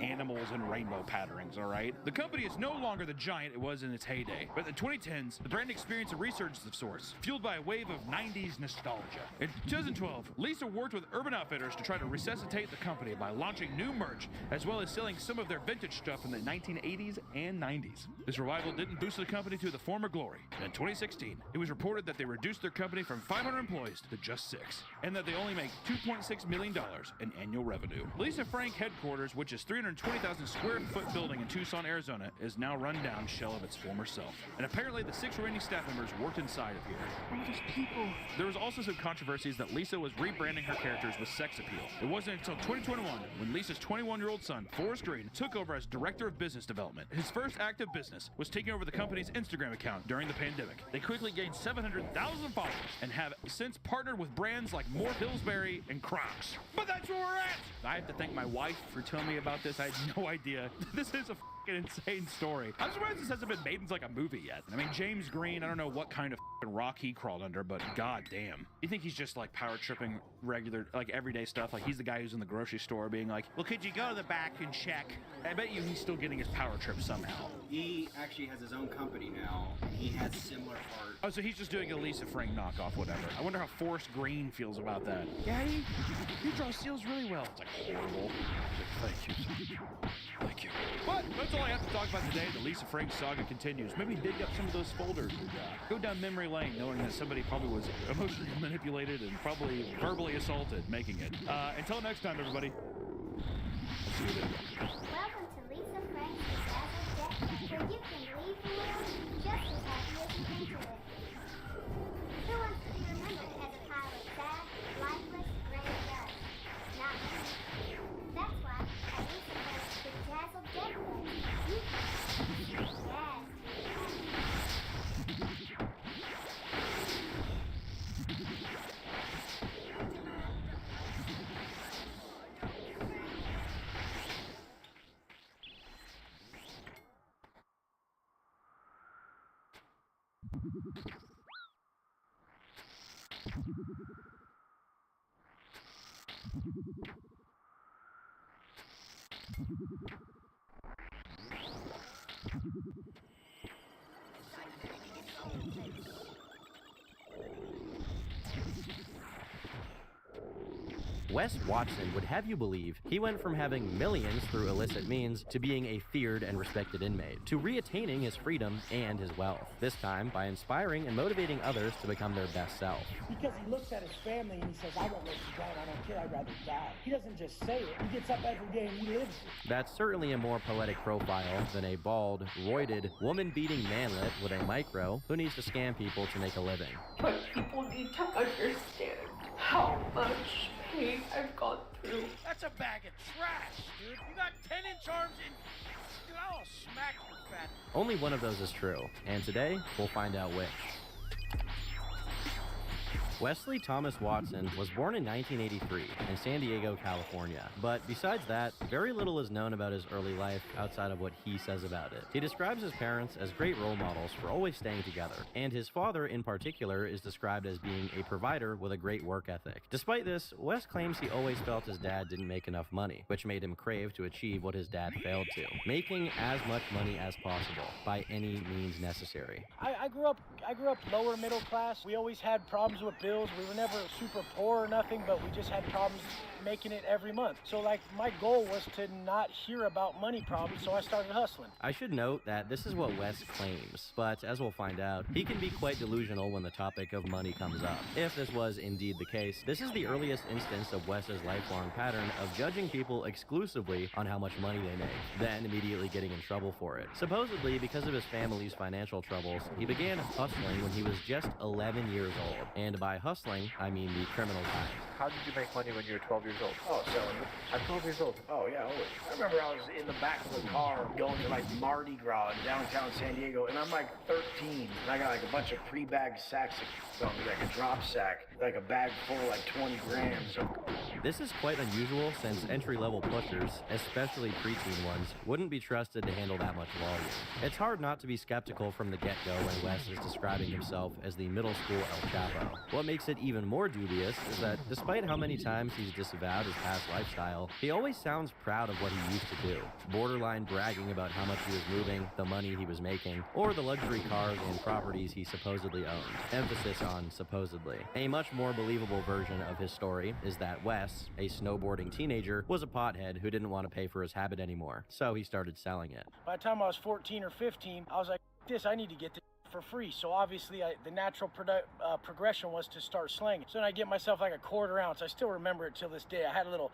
animals and rainbow patterns, all right? The company is no longer the giant it was in its heyday, but in the 2010s, the brand experienced a resurgence of sorts, fueled by a wave of 90s nostalgia. In 2012, Lisa worked with Urban Outfitters to try to resuscitate the company by launching new merch, as well as selling some of their vintage stuff from the 1980s and 90s. This revival didn't boost the company to the former glory. In 2016, it was reported that they reduced their company from 500 employees to just 6, and that they only make $2.6 million in annual revenue. Lisa Frank headquarters, which is 320,000 square foot building in Tucson, Arizona, is now run down shell of its former self. And apparently the 6 remaining staff members worked inside of here. All these people. There was also some controversies that Lisa was rebranding her characters with sex appeal. It wasn't until 2021 when Lisa's 21-year-old son, Forrest Green, took over as director of business development. His first act of business was taking over the company's Instagram account during the pandemic. They quickly gained 700,000 followers and have since partnered with brands like Mort Pillsbury and Crocs. But that's where we're at! I have to thank my wife for telling me about this. I had no idea. This is a fucking insane story. I'm surprised this hasn't been made into like a movie yet. I mean, James Green, I don't know what kind of fucking rock he crawled under, but god damn. You think he's just like power tripping regular, like everyday stuff? Like he's the guy who's in the grocery store being like, well, could you go to the back and check? I bet you he's still getting his power trip somehow. He actually has his own company now, and he has similar art. Oh, so he's just doing a Lisa Frank knockoff, whatever. I wonder how Forrest Green feels about that. Yeah, he draws seals really well. It's like horrible. Thank you. Thank you. But that's all I have to talk about today. The Lisa Frank saga continues. Maybe dig up some of those folders and go down memory lane knowing that somebody probably was emotionally manipulated and probably verbally assaulted making it. Until next time, everybody. I'll see you then. Welcome to Lisa Frank's Bedazzled Jet, where you can leave the world just as happy as you came to it. Who wants to be remembered as a pile of sad, lifeless, gray dust? Not me. That's why at Lisa Frank's Bedazzled Jet, you can. Yes. Wes Watson would have you believe he went from having millions through illicit means to being a feared and respected inmate, to reattaining his freedom and his wealth, this time by inspiring and motivating others to become their best self. Because he looks at his family and he says, I won't let you down, I don't care, I'd rather die. He doesn't just say it, he gets up every day and he lives it. That's certainly a more poetic profile than a bald, roided, woman-beating manlet with a micro who needs to scam people to make a living. But people need to understand how much pain I've gone through. That's a bag of trash, dude. You got 10-inch arms and... Dude, I'll smack your fat... Only one of those is true, and today, we'll find out which. Wesley Thomas Watson was born in 1983 in San Diego, California. But besides that, very little is known about his early life outside of what he says about it. He describes his parents as great role models for always staying together, and his father in particular is described as being a provider with a great work ethic. Despite this, Wes claims he always felt his dad didn't make enough money, which made him crave to achieve what his dad failed to, making as much money as possible by any means necessary. I grew up lower middle class. We always had problems with bills. We were never super poor or nothing, but we just had problems making it every month. So like my goal was to not hear about money problems, so I started hustling. I should note that this is what Wes claims, but as we'll find out, he can be quite delusional when the topic of money comes up. If this was indeed the case, this is the earliest instance of Wes's lifelong pattern of judging people exclusively on how much money they make, then immediately getting in trouble for it. Supposedly, because of his family's financial troubles, he began hustling when he was just 11 years old, and by hustling, I mean the criminal kind. How did you make money when you were 12 years old? Oh, selling. I'm 12 years old. Oh, yeah, always. I remember I was in the back of the car going to like Mardi Gras in downtown San Diego, and I'm like 13, and I got like a bunch of pre-bagged sacks of like a drop sack, like a bag full of like 20 grams. This is quite unusual since entry-level pushers, especially preteen ones, wouldn't be trusted to handle that much volume. It's hard not to be skeptical from the get-go when Wes is describing himself as the middle school El Chapo. What makes it even more dubious is that despite how many times he's disavowed his past lifestyle, he always sounds proud of what he used to do, borderline bragging about how much he was moving, the money he was making, or the luxury cars and properties he supposedly owned. Emphasis on supposedly. A much more believable version of his story is that Wes, a snowboarding teenager, was a pothead who didn't want to pay for his habit anymore, so he started selling it. By the time I was 14 or 15, I was like, I need to get this for free. So obviously the natural progression was to start slanging. So then I get myself like a quarter ounce. I still remember it till this day. I had a little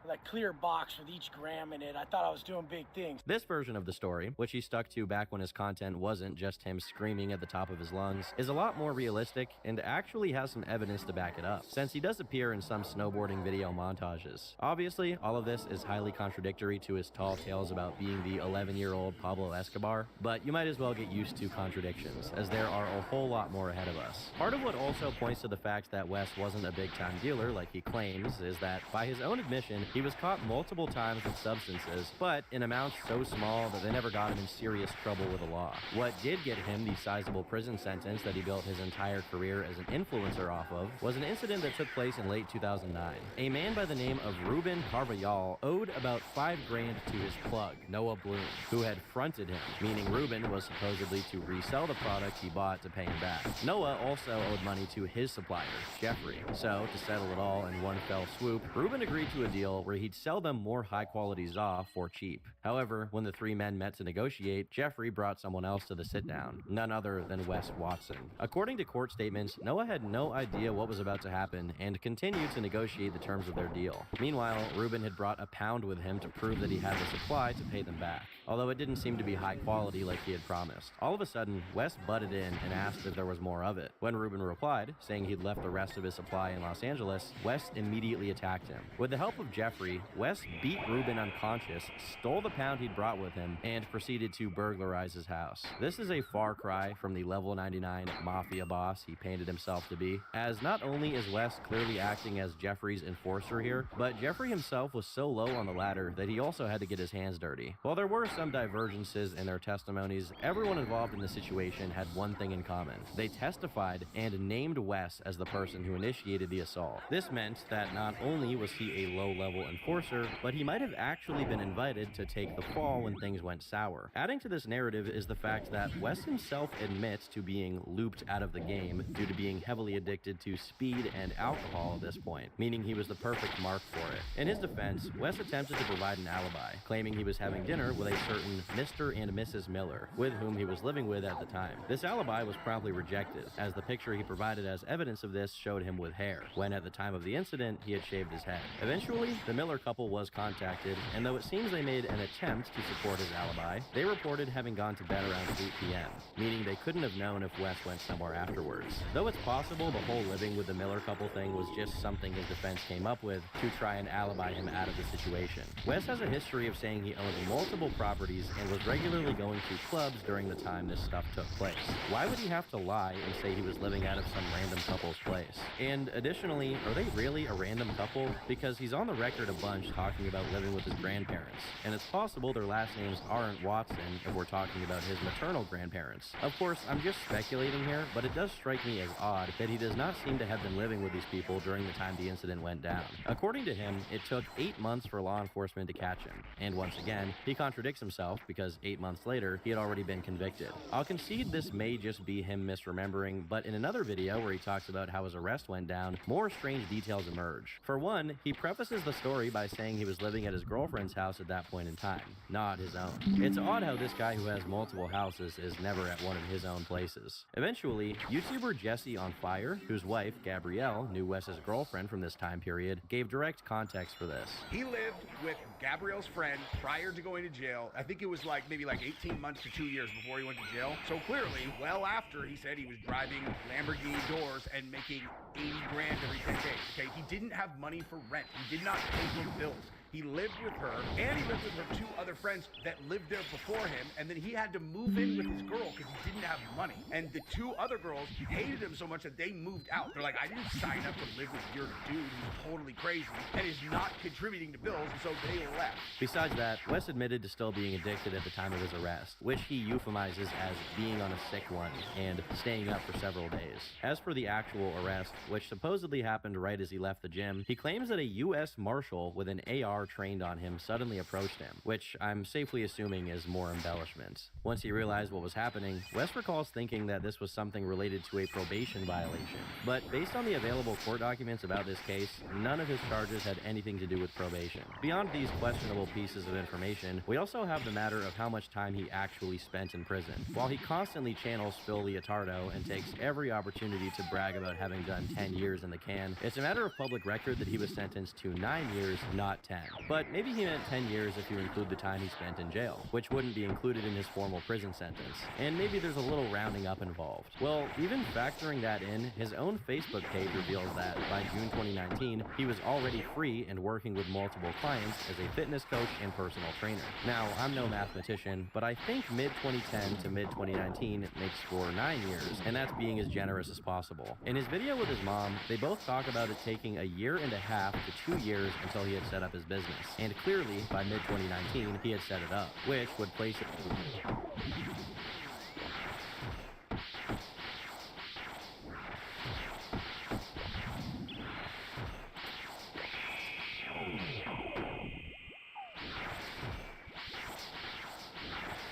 like clear box with each gram in it. I thought I was doing big things. This version of the story, which he stuck to back when his content wasn't just him screaming at the top of his lungs, is a lot more realistic and actually has some evidence to back it up, since he does appear in some snowboarding video montages. Obviously, all of this is highly contradictory to his tall tales about being the 11-year-old Pablo Escobar, but you might as well get used to contradictions, as there are a whole lot more ahead of us. Part of what also points to the fact that Wes wasn't a big-time dealer like he claims is that, by his own admission, he was caught multiple times with substances, but in amounts so small that they never got him in serious trouble with the law. What did get him the sizable prison sentence that he built his entire career as an influencer off of was an incident that took place in late 2009. A man by the name of Ruben Carvajal owed about $5 grand to his plug, Noah Bloom, who had fronted him, meaning Ruben was supposedly to resell the product he bought to pay him back. Noah also owed money to his supplier, Jeffrey. So, to settle it all in one fell swoop, Ruben agreed to a deal where he'd sell them more high-quality ZA for cheap. However, when the three men met to negotiate, Jeffrey brought someone else to the sit-down, none other than Wes Watson. According to court statements, Noah had no idea what was about to happen and continued to negotiate the terms of their deal. Meanwhile, Ruben had brought a pound with him to prove that he had the supply to pay them back, although it didn't seem to be high quality like he had promised. All of a sudden, Wes butted in and asked if there was more of it. When Ruben replied, saying he'd left the rest of his supply in Los Angeles, Wes immediately attacked him. With the help of Jeffrey, Wes beat Ruben unconscious, stole the pound he'd brought with him, and proceeded to burglarize his house. This is a far cry from the level 99 mafia boss he painted himself to be, as not only is Wes clearly acting as Jeffrey's enforcer here, but Jeffrey himself was so low on the ladder that he also had to get his hands dirty. While there were some divergences in their testimonies, everyone involved in the situation had one thing in common. They testified and named Wes as the person who initiated the assault. This meant that not only was he a low-level high-level enforcer, but he might have actually been invited to take the fall when things went sour. Adding to this narrative is the fact that Wes himself admits to being looped out of the game due to being heavily addicted to speed and alcohol at this point, meaning he was the perfect mark for it. In his defense, Wes attempted to provide an alibi, claiming he was having dinner with a certain Mr. and Mrs. Miller, with whom he was living with at the time. This alibi was promptly rejected, as the picture he provided as evidence of this showed him with hair, when at the time of the incident, he had shaved his head. Eventually, the Miller couple was contacted, and though it seems they made an attempt to support his alibi, they reported having gone to bed around 8 p.m., meaning they couldn't have known if Wes went somewhere afterwards. Though it's possible the whole living with the Miller couple thing was just something his defense came up with to try and alibi him out of the situation. Wes has a history of saying he owned multiple properties and was regularly going to clubs during the time this stuff took place. Why would he have to lie and say he was living out of some random couple's place? And additionally, are they really a random couple? Because he's on the record a bunch talking about living with his grandparents, and it's possible their last names aren't Watson if we're talking about his maternal grandparents. Of course, I'm just speculating here, but it does strike me as odd that he does not seem to have been living with these people during the time the incident went down. According to him, it took 8 months for law enforcement to catch him, and once again, he contradicts himself because 8 months later, he had already been convicted. I'll concede this may just be him misremembering, but in another video where he talks about how his arrest went down, more strange details emerge. For one, he prefaces the story by saying he was living at his girlfriend's house at that point in time, not his own. It's odd how this guy who has multiple houses is never at one of his own places. Eventually, YouTuber Jesse on Fire, whose wife, Gabrielle, knew Wes's girlfriend from this time period, gave direct context for this. He lived with Gabrielle's friend prior to going to jail. I think it was maybe 18 months to 2 years before he went to jail. So clearly, well after he said he was driving Lamborghini doors and making 80 grand every 10 days. Okay, he didn't have money for rent. He did not pay his bills. He lived with her, and he lived with her 2 other friends that lived there before him, and then he had to move in with his girl because he didn't have money. And the 2 other girls hated him so much that they moved out. They're like, I didn't sign up to live with your dude who's totally crazy and is not contributing to bills, and so they left. Besides that, Wes admitted to still being addicted at the time of his arrest, which he euphemizes as being on a sick one and staying up for several days. As for the actual arrest, which supposedly happened right as he left the gym, he claims that a U.S. Marshal with an AR trained on him suddenly approached him, which I'm safely assuming is more embellishment. Once he realized what was happening, Wes recalls thinking that this was something related to a probation violation. But based on the available court documents about this case, none of his charges had anything to do with probation. Beyond these questionable pieces of information, we also have the matter of how much time he actually spent in prison. While he constantly channels Phil Leotardo and takes every opportunity to brag about having done 10 years in the can, it's a matter of public record that he was sentenced to 9 years, not 10. But maybe he meant 10 years if you include the time he spent in jail, which wouldn't be included in his formal prison sentence. And maybe there's a little rounding up involved. Well, even factoring that in, his own Facebook page reveals that by June 2019, he was already free and working with multiple clients as a fitness coach and personal trainer. Now, I'm no mathematician, but I think mid-2010 to mid-2019 makes for 9 years, and that's being as generous as possible. In his video with his mom, they both talk about it taking 1.5 years to 2 years until he had set up his business. And clearly, by mid-2019, he had set it up, which would place it...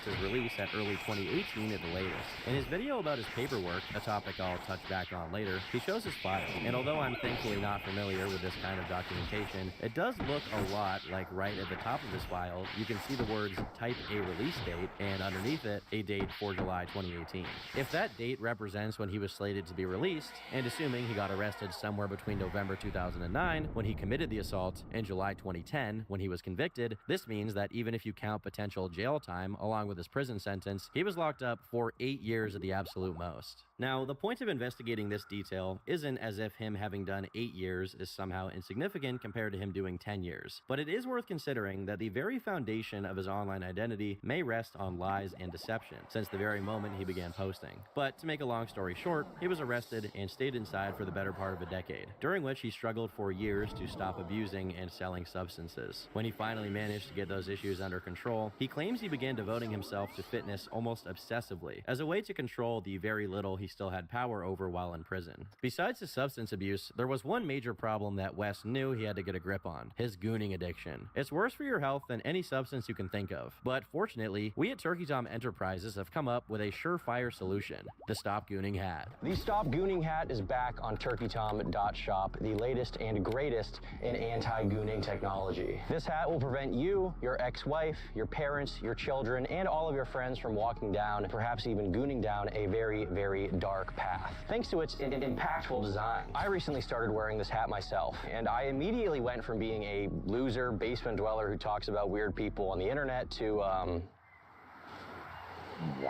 his release at early 2018 at the latest. In his video about his paperwork, a topic I'll touch back on later, he shows his file. And although I'm thankfully not familiar with this kind of documentation, it does look a lot like right at the top of his file, you can see the words type A release date, and underneath it, a date for July 2018. If that date represents when he was slated to be released, and assuming he got arrested somewhere between November 2009, when he committed the assault, and July 2010, when he was convicted, this means that even if you count potential jail time along with his prison sentence, he was locked up for 8 years at the absolute most. Now, the point of investigating this detail isn't as if him having done 8 years is somehow insignificant compared to him doing 10 years, but it is worth considering that the very foundation of his online identity may rest on lies and deception since the very moment he began posting. But to make a long story short, he was arrested and stayed inside for the better part of a decade, during which he struggled for years to stop abusing and selling substances. When he finally managed to get those issues under control, he claims he began devoting himself himself to fitness almost obsessively, as a way to control the very little he still had power over while in prison. Besides his substance abuse, there was one major problem that Wes knew he had to get a grip on: his gooning addiction. It's worse for your health than any substance you can think of, but fortunately, we at Turkey Tom Enterprises have come up with a surefire solution: the Stop Gooning Hat. The Stop Gooning Hat is back on turkeytom.shop, the latest and greatest in anti-gooning technology. This hat will prevent you, your ex-wife, your parents, your children, and all of your friends from walking down, perhaps even gooning down a very, very dark path. Thanks to its impactful design. I recently started wearing this hat myself, and I immediately went from being a loser basement dweller who talks about weird people on the internet to,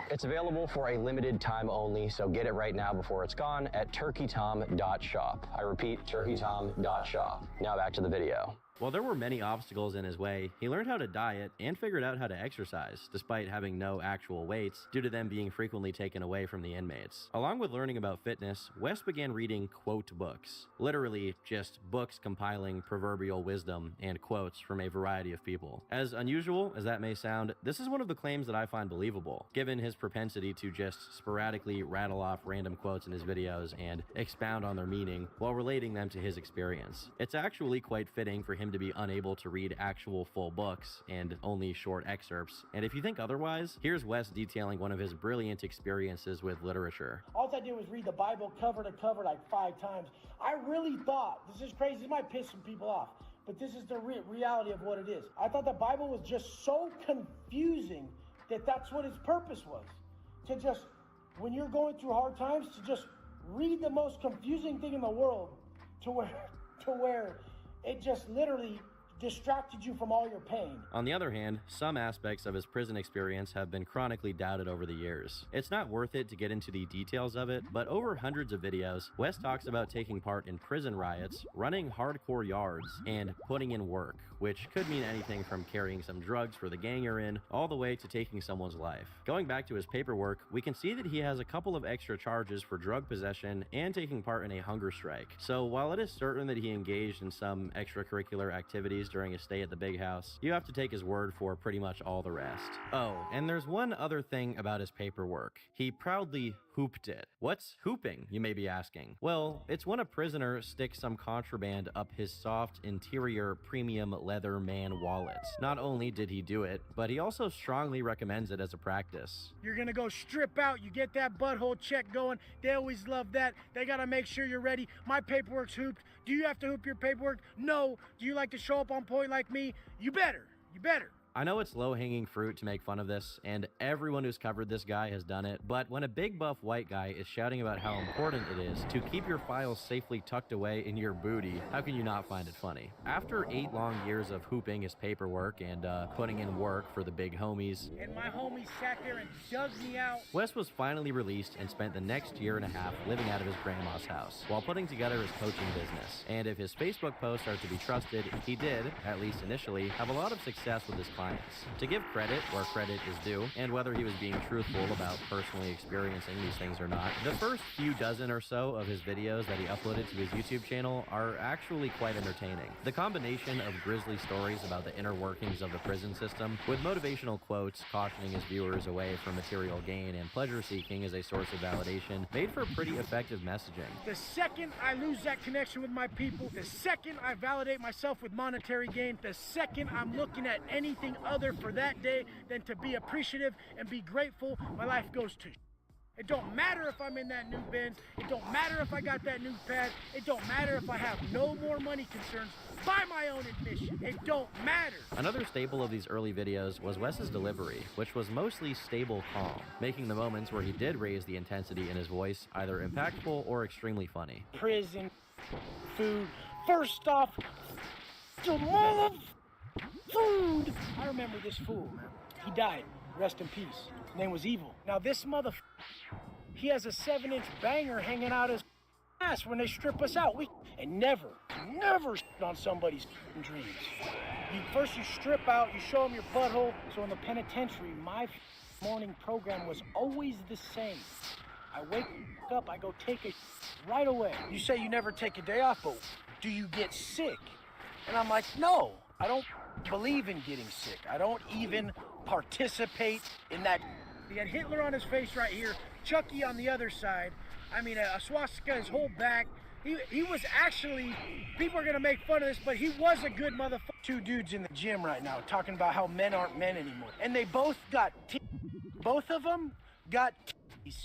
it's available for a limited time only, so get it right now before it's gone at turkeytom.shop. I repeat, turkeytom.shop. Now back to the video. While there were many obstacles in his way, he learned how to diet and figured out how to exercise, despite having no actual weights due to them being frequently taken away from the inmates. Along with learning about fitness, Wes began reading quote books. Literally, just books compiling proverbial wisdom and quotes from a variety of people. As unusual as that may sound, this is one of the claims that I find believable, given his propensity to just sporadically rattle off random quotes in his videos and expound on their meaning while relating them to his experience. It's actually quite fitting for him to be unable to read actual full books and only short excerpts. And if you think otherwise, here's Wes detailing one of his brilliant experiences with literature. All I did was read the Bible cover to cover like 5 times. I really thought, this is crazy, this might piss some people off, but this is the reality of what it is. I thought the Bible was just so confusing that that's what its purpose was. To just, when you're going through hard times, to just read the most confusing thing in the world to where it just literally distracted you from all your pain. On the other hand, some aspects of his prison experience have been chronically doubted over the years. It's not worth it to get into the details of it, but over hundreds of videos, Wes talks about taking part in prison riots, running hardcore yards, and putting in work, which could mean anything from carrying some drugs for the gang you're in, all the way to taking someone's life. Going back to his paperwork, we can see that he has a couple of extra charges for drug possession and taking part in a hunger strike. So while it is certain that he engaged in some extracurricular activities during his stay at the big house, you have to take his word for pretty much all the rest. Oh, and there's one other thing about his paperwork. He proudly hooped it. What's hooping, you may be asking? Well, it's when a prisoner sticks some contraband up his soft interior premium leather man wallet. Not only did he do it, but he also strongly recommends it as a practice. You're gonna go strip out, you get that butthole check going. They always love that. They gotta make sure you're ready. My paperwork's hooped. Do you have to hoop your paperwork? No. Do you like to show up on point like me? You better. You better. I know it's low-hanging fruit to make fun of this, and everyone who's covered this guy has done it, but when a big buff white guy is shouting about how important it is to keep your files safely tucked away in your booty, how can you not find it funny? After 8 long years of hooping his paperwork and putting in work for the big homies, and my homies sat there and dug me out, Wes was finally released and spent the next year and a half living out of his grandma's house while putting together his coaching business. And if his Facebook posts are to be trusted, he did, at least initially, have a lot of success with his clients. To give credit where credit is due, and whether he was being truthful about personally experiencing these things or not, the first few dozen or so of his videos that he uploaded to his YouTube channel are actually quite entertaining. The combination of grisly stories about the inner workings of the prison system, with motivational quotes cautioning his viewers away from material gain and pleasure seeking as a source of validation, made for pretty effective messaging. The second I lose that connection with my people, the second I validate myself with monetary gain, the second I'm looking at anything other for that day than to be appreciative and be grateful, my life goes to. It don't matter if I'm in that new Benz. It don't matter if I got that new pad. It don't matter if I have no more money concerns. By my own admission, it don't matter. Another staple of these early videos was Wes's delivery, which was mostly stable calm, making the moments where he did raise the intensity in his voice either impactful or extremely funny. Prison, food, first off, food. I remember this fool, man. He died. Rest in peace. His name was Evil. Now this he has a 7-inch banger hanging out his ass when they strip us out. And never on somebody's dreams. First you strip out, you show them your butthole. So in the penitentiary, my morning program was always the same. I wake up, I go take a right away. You say you never take a day off, but do you get sick? And I'm like, no, I don't believe in getting sick. I don't even participate in that. He had Hitler on his face right here, Chucky on the other side. I mean, a swastika his whole back. He was actually, people are gonna make fun of this, but he was a good motherfucker. Two dudes in the gym right now talking about how men aren't men anymore. And they both got both of them got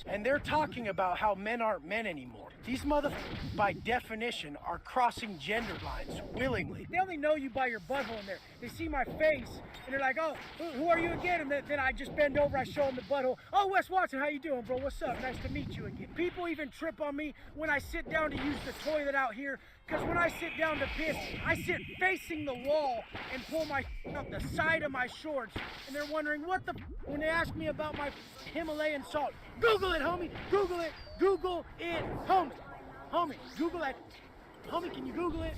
and they're talking about how men aren't men anymore. These motherfuckers, by definition, are crossing gender lines willingly. They only know you by your butthole in there. They see my face, and they're like, oh, who are you again? And then I just bend over, I show them the butthole. Oh, Wes Watson, how you doing, bro? What's up? Nice to meet you again. People even trip on me when I sit down to use the toilet out here, because when I sit down to piss, I sit facing the wall and pull my up the side of my shorts, and they're wondering, what the when they ask me about my Himalayan salt. Google it, homie. Google it. Google it, homie. Homie, Google it. Homie, can you Google it?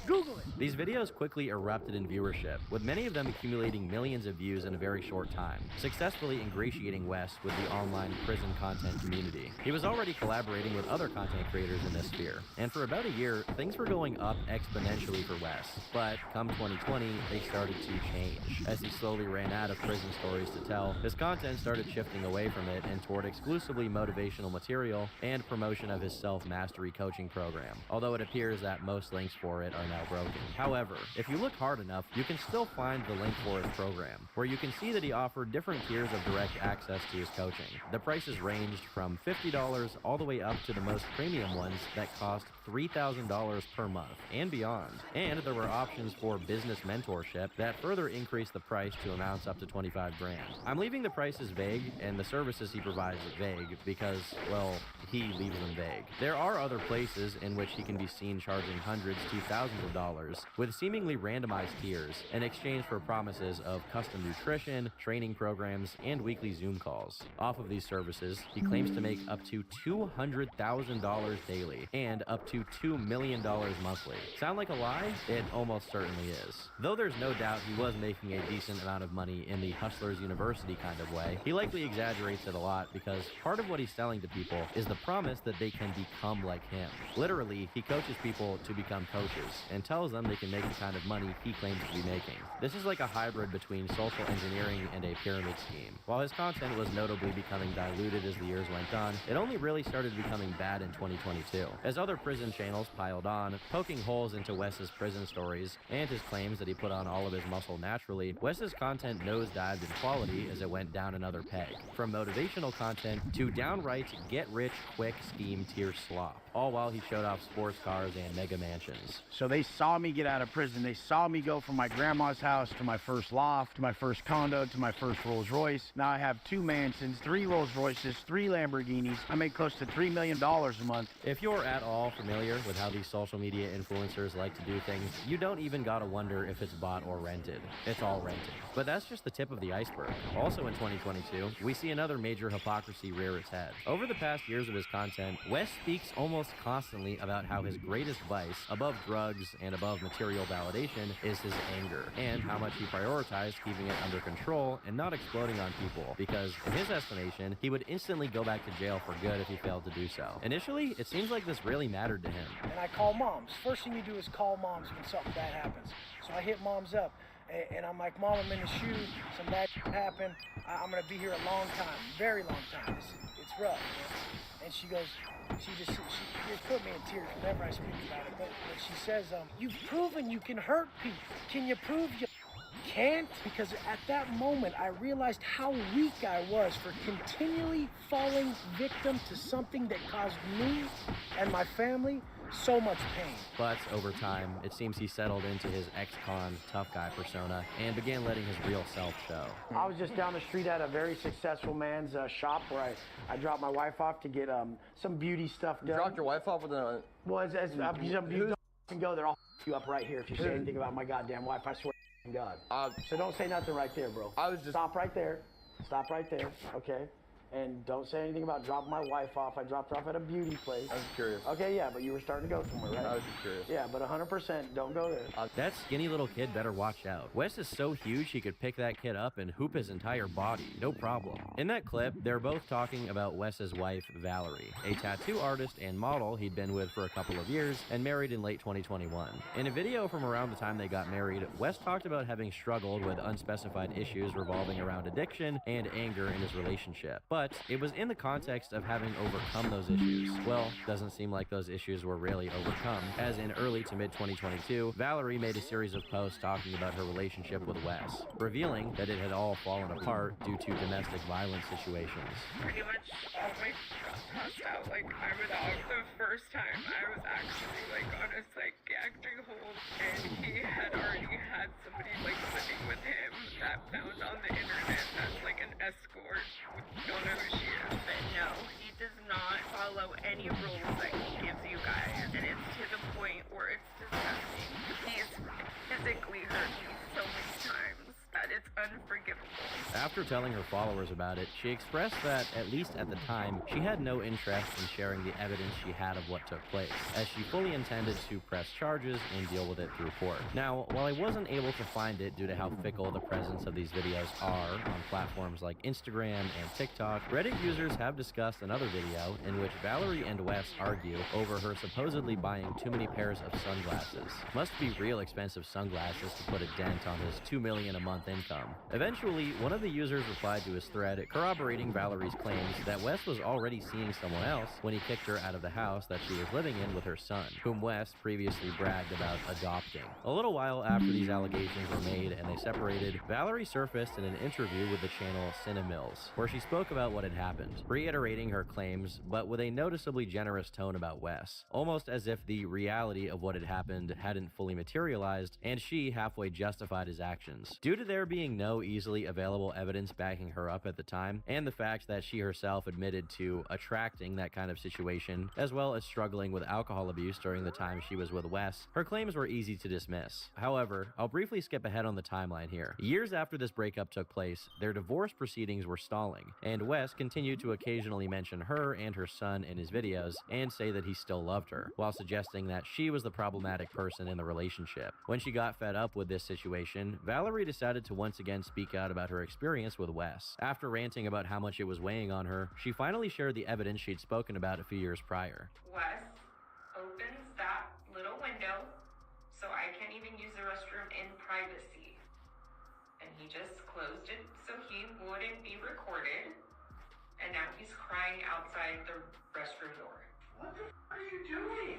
Google it. These videos quickly erupted in viewership, with many of them accumulating millions of views in a very short time, successfully ingratiating Wes with the online prison content community. He was already collaborating with other content creators in this sphere, and for about a year, things were going up exponentially for Wes. But come 2020, they started to change. As he slowly ran out of prison stories to tell, his content started shifting away from it and toward exclusively motivational material and promotion of his self-mastery coaching program, although it appears that most links for it are now broken. However, if you look hard enough, you can still find the link for his program, where you can see that he offered different tiers of direct access to his coaching. The prices ranged from $50 all the way up to the most premium ones that cost $3,000 per month and beyond. And there were options for business mentorship that further increased the price to amounts up to 25 grand. I'm leaving the prices vague and the services he provides vague because, well, he leaves them vague. There are other places in which he can be seen charging hundreds to thousands of dollars with seemingly randomized tiers in exchange for promises of custom nutrition, training programs, and weekly Zoom calls. Off of these services, he claims to make up to $200,000 daily and up to $2 million monthly. Sound like a lie? It almost certainly is. Though there's no doubt he was making a decent amount of money in the Hustlers University kind of way, he likely exaggerates it a lot because part of what he's selling to people is the promise that they can become like him. Literally, he coaches people to become coaches and tells them they can make the kind of money he claims to be making. This is like a hybrid between social engineering and a pyramid scheme. While his content was notably becoming diluted as the years went on, it only really started becoming bad in 2022. As other prison channels piled on, poking holes into Wes's prison stories and his claims that he put on all of his muscle naturally, Wes's content nosedived in quality as it went down another peg. From motivational content to downright get-rich-quick scheme tier slop, all while he showed off sports cars and mega mansions. So they saw me get out of prison. They saw me go from my grandma's house to my first loft, to my first condo, to my first Rolls Royce. Now I have 2 mansions, 3 Rolls Royces, 3 Lamborghinis. I make close to $3 million a month. If you're at all familiar with how these social media influencers like to do things, you don't even gotta wonder if it's bought or rented. It's all rented. But that's just the tip of the iceberg. Also in 2022, we see another major hypocrisy rear its head. Over the past years of his content, Wes speaks almost constantly about how his greatest vice, above drugs and above material validation, is his anger, and how much he prioritized keeping it under control and not exploding on people, because in his estimation, he would instantly go back to jail for good if he failed to do so. Initially, it seems like this really mattered to him. And I call moms. First thing you do is call moms when something bad happens. So I hit moms up. And I'm like, Mom, I'm in the shoe. Some bad happened. I'm going to be here a long time, very long time. It's rough. Man. And she goes, she just put me in tears whenever I speak about it. But she says, you've proven you can hurt people. Can you prove you can't? Because at that moment, I realized how weak I was for continually falling victim to something that caused me and my family so much pain. But over time, it seems he settled into his ex-con tough guy persona and began letting his real self show. I was just down the street at a very successful man's shop where I dropped my wife off to get some beauty stuff done. You dropped your wife off with a... Well, as you don't go there, I'll you up right here if you say anything about my goddamn wife. I swear to God. So don't say nothing right there, bro. Stop right there. Stop right there, okay? And don't say anything about dropping my wife off. I dropped her off at a beauty place. I was curious. Okay, yeah, but you were starting to go somewhere, right? I was just curious. Yeah, but 100% don't go there. That skinny little kid better watch out. Wes is so huge he could pick that kid up and hoop his entire body, no problem. In that clip, they're both talking about Wes's wife, Valerie, a tattoo artist and model he'd been with for a couple of years and married in late 2021. In a video from around the time they got married, Wes talked about having struggled with unspecified issues revolving around addiction and anger in his relationship. But it was in the context of having overcome those issues. Well, doesn't seem like those issues were really overcome, as in early to mid 2022, Valerie made a series of posts talking about her relationship with Wes, revealing that it had all fallen apart due to domestic violence situations. Pretty much all my stuff passed out. Like, I was out the first time I was actually like on a psychiatric hold, and he had already had somebody like living with him that found on the internet that's like an escort. Don't know who she is, but no, he does not follow any rules that he gives you guys, and it's to the point where it's disgusting. He's physically hurt me so many times that it's unforgivable. After telling her followers about it, she expressed that, at least at the time, she had no interest in sharing the evidence she had of what took place, as she fully intended to press charges and deal with it through court. Now, while I wasn't able to find it due to how fickle the presence of these videos are on platforms like Instagram and TikTok, Reddit users have discussed another video in which Valerie and Wes argue over her supposedly buying too many pairs of sunglasses. Must be real expensive sunglasses to put a dent on his $2 million a month income. Eventually, one of the users replied to his thread corroborating Valerie's claims that Wes was already seeing someone else when he kicked her out of the house that she was living in with her son, whom Wes previously bragged about adopting. A little while after these allegations were made and they separated, Valerie surfaced in an interview with the channel Cinemills, where she spoke about what had happened, reiterating her claims, but with a noticeably generous tone about Wes, almost as if the reality of what had happened hadn't fully materialized, and she halfway justified his actions. Due to there being no easily available evidence backing her up at the time, and the fact that she herself admitted to attracting that kind of situation, as well as struggling with alcohol abuse during the time she was with Wes, her claims were easy to dismiss. However, I'll briefly skip ahead on the timeline here. Years after this breakup took place, their divorce proceedings were stalling, and Wes continued to occasionally mention her and her son in his videos and say that he still loved her, while suggesting that she was the problematic person in the relationship. When she got fed up with this situation, Valerie decided to once again speak out about her experience with Wes. After ranting about how much it was weighing on her, she finally shared the evidence she'd spoken about a few years prior. Wes opens that little window so I can't even use the restroom in privacy. And he just closed it so he wouldn't be recorded. And now he's crying outside the restroom door. What the f are you doing?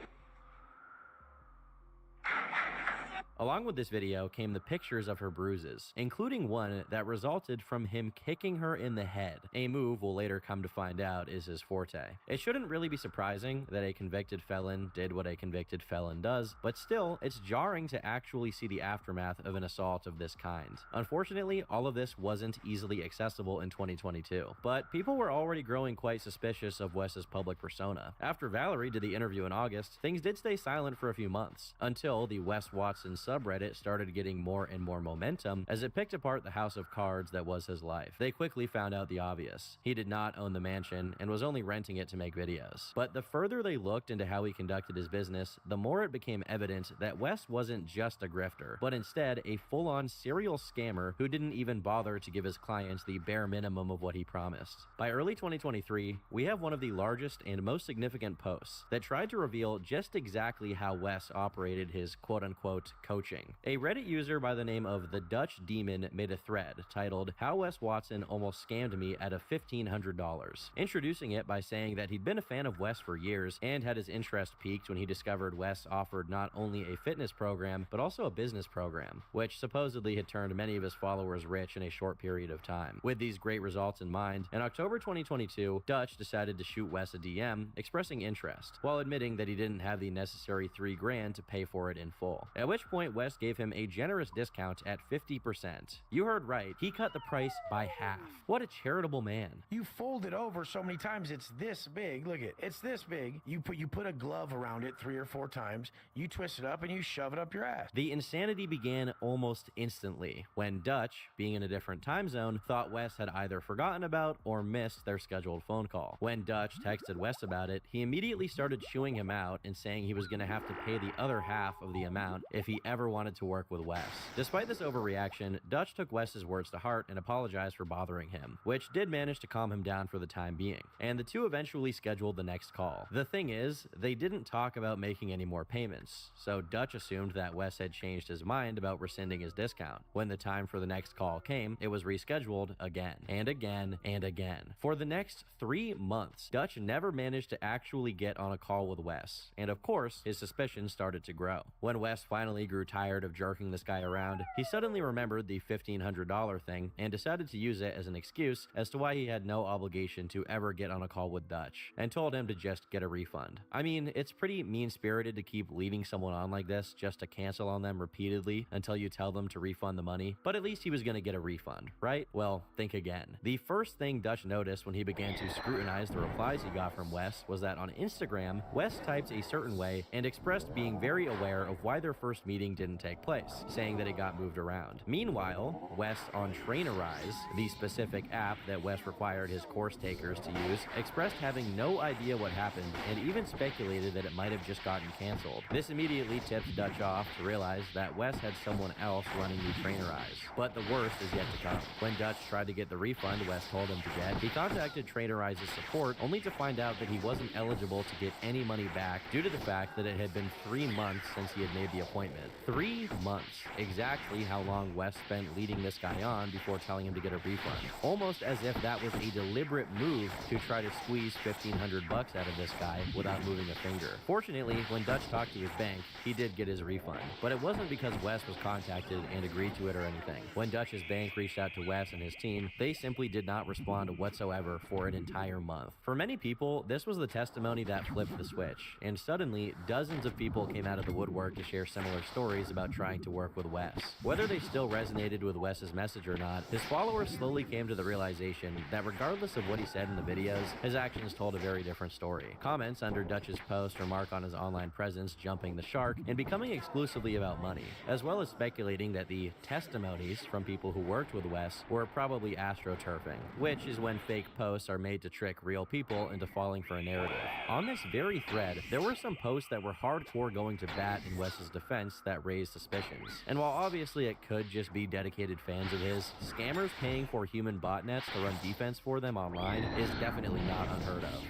Along with this video came the pictures of her bruises, including one that resulted from him kicking her in the head, a move we'll later come to find out is his forte. It shouldn't really be surprising that a convicted felon did what a convicted felon does, but still, it's jarring to actually see the aftermath of an assault of this kind. Unfortunately, all of this wasn't easily accessible in 2022, but people were already growing quite suspicious of Wes's public persona. After Valerie did the interview in August, things did stay silent for a few months, until the Wes Watson subreddit started getting more and more momentum as it picked apart the house of cards that was his life. They quickly found out the obvious. He did not own the mansion and was only renting it to make videos. But the further they looked into how he conducted his business, the more it became evident that Wes wasn't just a grifter, but instead a full-on serial scammer who didn't even bother to give his clients the bare minimum of what he promised. By early 2023, we have one of the largest and most significant posts that tried to reveal just exactly how Wes operated his quote-unquote coaching. A Reddit user by the name of The Dutch Demon made a thread titled, "How Wes Watson Almost Scammed Me at a $1,500, introducing it by saying that he'd been a fan of Wes for years and had his interest peaked when he discovered Wes offered not only a fitness program, but also a business program, which supposedly had turned many of his followers rich in a short period of time. With these great results in mind, in October 2022, Dutch decided to shoot Wes a DM, expressing interest, while admitting that he didn't have the necessary $3 grand to pay for it in full. At which point point, Wes gave him a generous discount at 50%. You heard right, he cut the price by half. What a charitable man. You fold it over so many times it's this big. Look it's this big. You put a glove around it 3 or 4 times. You twist it up and you shove it up your ass. The insanity began almost instantly when Dutch, being in a different time zone, thought Wes had either forgotten about or missed their scheduled phone call. When Dutch texted Wes about it, he immediately started chewing him out and saying he was going to have to pay the other half of the amount if he ever wanted to work with Wes. Despite this overreaction, Dutch took Wes's words to heart and apologized for bothering him, which did manage to calm him down for the time being, and the two eventually scheduled the next call. The thing is, they didn't talk about making any more payments, so Dutch assumed that Wes had changed his mind about rescinding his discount. When the time for the next call came, it was rescheduled again, and again, and again. For the next 3 months, Dutch never managed to actually get on a call with Wes, and of course, his suspicions started to grow. When Wes finally grew tired of jerking this guy around, he suddenly remembered the $1,500 thing and decided to use it as an excuse as to why he had no obligation to ever get on a call with Dutch, and told him to just get a refund. I mean, it's pretty mean-spirited to keep leading someone on like this just to cancel on them repeatedly until you tell them to refund the money, but at least he was gonna get a refund, right? Well, think again. The first thing Dutch noticed when he began to scrutinize the replies he got from Wes was that on Instagram, Wes typed a certain way and expressed being very aware of why their first meeting didn't take place, saying that it got moved around. Meanwhile, Wes on Trainerize, the specific app that Wes required his course takers to use, expressed having no idea what happened and even speculated that it might have just gotten canceled. This immediately tipped Dutch off to realize that Wes had someone else running the Trainerize. But the worst is yet to come. When Dutch tried to get the refund Wes told him to get, he contacted Trainerize's support only to find out that he wasn't eligible to get any money back due to the fact that it had been 3 months since he had made the appointment. 3 months. Exactly how long Wes spent leading this guy on before telling him to get a refund. Almost as if that was a deliberate move to try to squeeze $1,500 out of this guy without moving a finger. Fortunately, when Dutch talked to his bank, he did get his refund. But it wasn't because Wes was contacted and agreed to it or anything. When Dutch's bank reached out to Wes and his team, they simply did not respond whatsoever for an entire month. For many people, this was the testimony that flipped the switch, and suddenly, dozens of people came out of the woodwork to share similar stories about trying to work with Wes. Whether they still resonated with Wes's message or not, his followers slowly came to the realization that regardless of what he said in the videos, his actions told a very different story. Comments under Dutch's post remark on his online presence jumping the shark and becoming exclusively about money, as well as speculating that the testimonies from people who worked with Wes were probably astroturfing, which is when fake posts are made to trick real people into falling for a narrative. On this very thread, there were some posts that were hardcore going to bat in Wes's defense that raised suspicions. And while obviously it could just be dedicated fans of his, scammers paying for human botnets to run defense for them online is definitely not unheard of.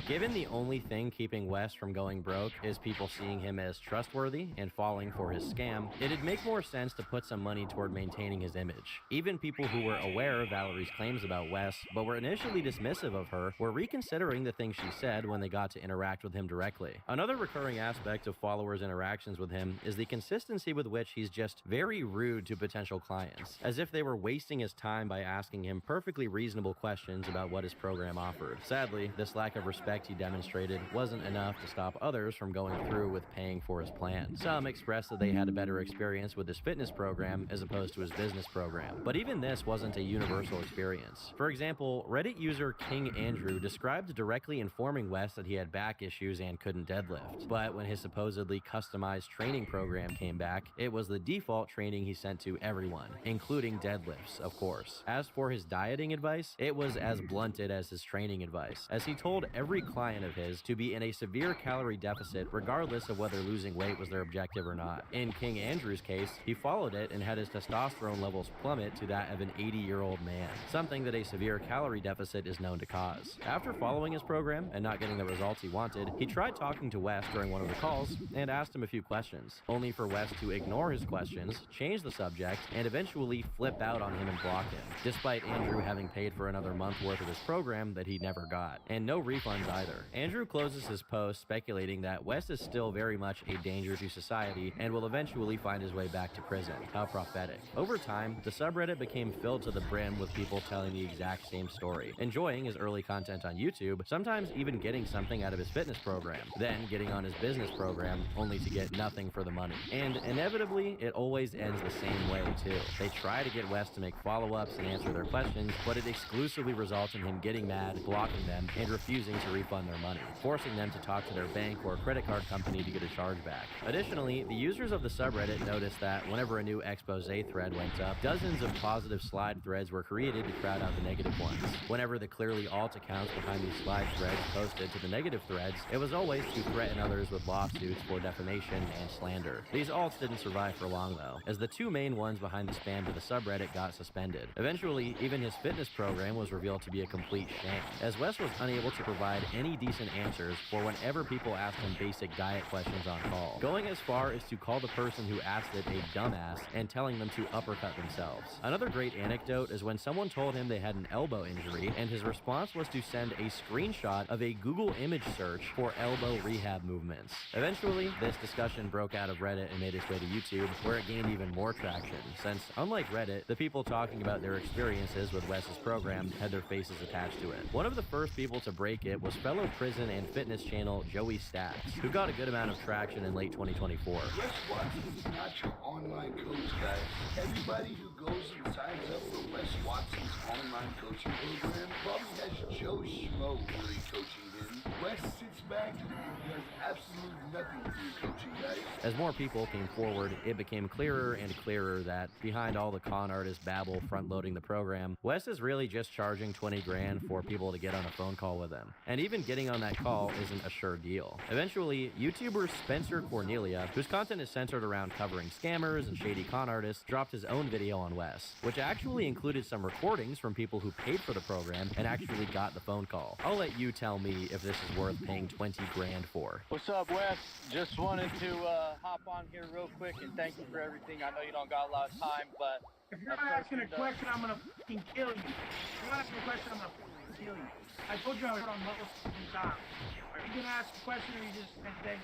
Given the only thing keeping Wes from going broke is people seeing him as trustworthy and falling for his scam, it'd make more sense to put some money toward maintaining his image. Even people who were aware of Valerie's claims about Wes, but were initially dismissive of her, were reconsidering the things she said when they got to interact with him directly. Another recurring aspect of followers' interactions with him is the consistency with which he's just very rude to potential clients, as if they were wasting his time by asking him perfectly reasonable questions about what his program offered. Sadly, this lack of respect he demonstrated wasn't enough to stop others from going through with paying for his plan. Some expressed that they had a better experience with his fitness program as opposed to his business program, but even this wasn't a universal experience. For example, Reddit user King Andrew described directly informing Wes that he had back issues and couldn't deadlift, but when his supposedly customized training program came back, it was the default training he sent to everyone, including deadlifts, of course. As for his dieting advice, it was as blunted as his training advice, as he told every client of his to be in a severe calorie deficit regardless of whether losing weight was their objective or not. In King Andrew's case, he followed it and had his testosterone levels plummet to that of an 80-year-old man, something that a severe calorie deficit is known to cause. After following his program and not getting the results he wanted, he tried talking to Wes during one of the calls and asked him a few questions, only for Wes to ignore his questions, change the subject, and eventually flip out on him and block him, despite Andrew having paid for another month worth of his program that he never got, and no refunds either. Andrew closes his post speculating that Wes is still very much a danger to society and will eventually find his way back to prison. How prophetic. Over time, the subreddit became filled to the brim with people telling the exact same story, enjoying his early content on YouTube, sometimes even getting something out of his fitness program, then getting on his business program only to get nothing for the money. And inevitably, it always ends the same way too. They try to get Wes to make follow-ups and answer their questions, but it exclusively results in him getting mad, blocking them, and refusing to refund their money, forcing them to talk to their bank or credit card company to get a chargeback. Additionally, the users of the subreddit noticed that whenever a new expose thread went up, dozens of positive slide threads were created to crowd out the negative ones. Whenever the clearly alt accounts behind these slide threads posted to the negative threads, it was always to threaten others with lawsuits for defamation and slander. These alts didn't survive for long though, as the two main ones behind the spam to the subreddit got suspended. Eventually, even his fitness program was revealed to be a complete sham, as Wes was unable to provide any decent answers for whenever people asked him basic diet questions on call, going as far as to call the person who asked it a dumbass and telling them to uppercut themselves. Another great anecdote is when someone told him they had an elbow injury, and his response was to send a screenshot of a Google image search for elbow rehab movements. Eventually, this discussion broke out of Reddit and made its way to YouTube, where it gained even more traction, since unlike Reddit, the people talking about their experiences with Wes's program had their faces attached to it. One of the first people to break it was fellow prison and fitness channel Joey Stacks, who got a good amount of traction in late 2024. Wes Watson is not your online coach, guys. Everybody who goes and signs up for Wes Watson's online coaching program probably has Joe Schmo really coaching him. Wes sits back and does absolutely nothing for your coaching, guys. As more people came forward, it became clearer and clearer that behind all the con artist babble front-loading the program, Wes is really just charging 20 grand for people to get on a phone call with him. And even getting on that call isn't a sure deal. Eventually, YouTuber Spencer Cornelia, whose content is centered around covering scammers and shady con artists, dropped his own video on Wes, which actually included some recordings from people who paid for the program and actually got the phone call. I'll let you tell me if this is worth paying 20 grand for. What's up, Wes? Just wanted to hop on here real quick and thank you for everything. I know you don't got a lot of time, but If you're not asking a question, I'm gonna fucking kill you. If you're not asking a question, I'm gonna fucking kill you. I told you I was on level time. Are you gonna ask a question or you just think?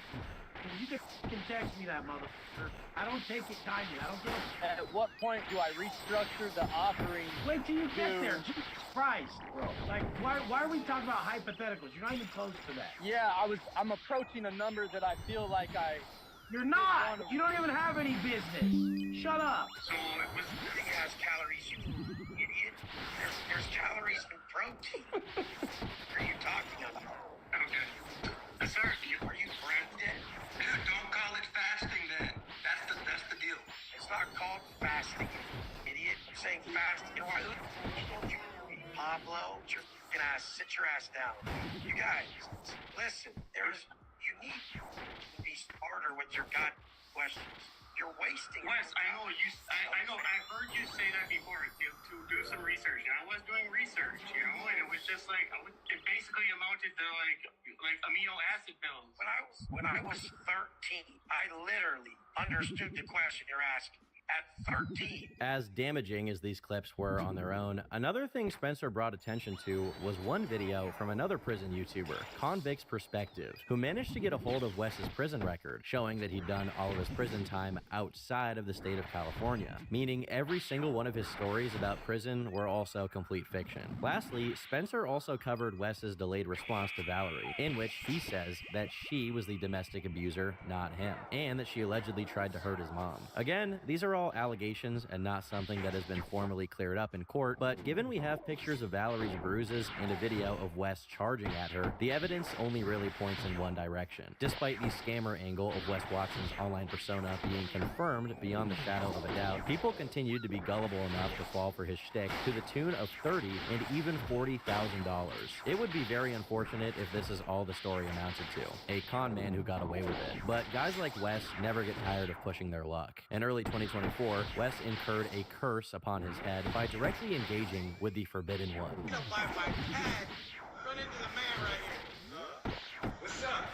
You can fucking text me that, motherfucker. I don't take it kindly. I don't give a... At what point do I restructure the offering? Wait till you get there. Jesus Christ, bro. Like, why are we talking about hypotheticals? You're not even close to that. Yeah, I'm approaching a number that I feel like You're not! You don't even have any business. Shut up. So it was big ass calories, you idiot. There's calories in protein. What are you talking about? Okay. Sir, are you friends yet? Dude, don't call it fasting then. That's the deal. It's not called fasting, idiot. I'm saying fasting. You know why? Pablo, your fucking ass, sit your ass down. You guys, listen, you need to be smarter with your questions. You're wasting. Wes, I know I've heard you say that before to do some research. And I was doing research, and it was just like it basically amounted to like amino acid pills. When I was 13, I literally understood the question you're asking. At 13. As damaging as these clips were on their own, another thing Spencer brought attention to was one video from another prison YouTuber, Convict's Perspective, who managed to get a hold of Wes's prison record, showing that he'd done all of his prison time outside of the state of California, meaning every single one of his stories about prison were also complete fiction. Lastly, Spencer also covered Wes's delayed response to Valerie, in which he says that she was the domestic abuser, not him, and that she allegedly tried to hurt his mom. Again, these are all allegations and not something that has been formally cleared up in court, but given we have pictures of Valerie's bruises and a video of Wes charging at her, the evidence only really points in one direction. Despite the scammer angle of Wes Watson's online persona being confirmed beyond the shadow of a doubt, people continued to be gullible enough to fall for his shtick to the tune of $30,000 and even $40,000. It would be very unfortunate if this is all the story amounted to, a con man who got away with it. But guys like Wes never get tired of pushing their luck. In early 2024, Wes incurred a curse upon his head by directly engaging with the Forbidden One. Run into the man right here. What's up?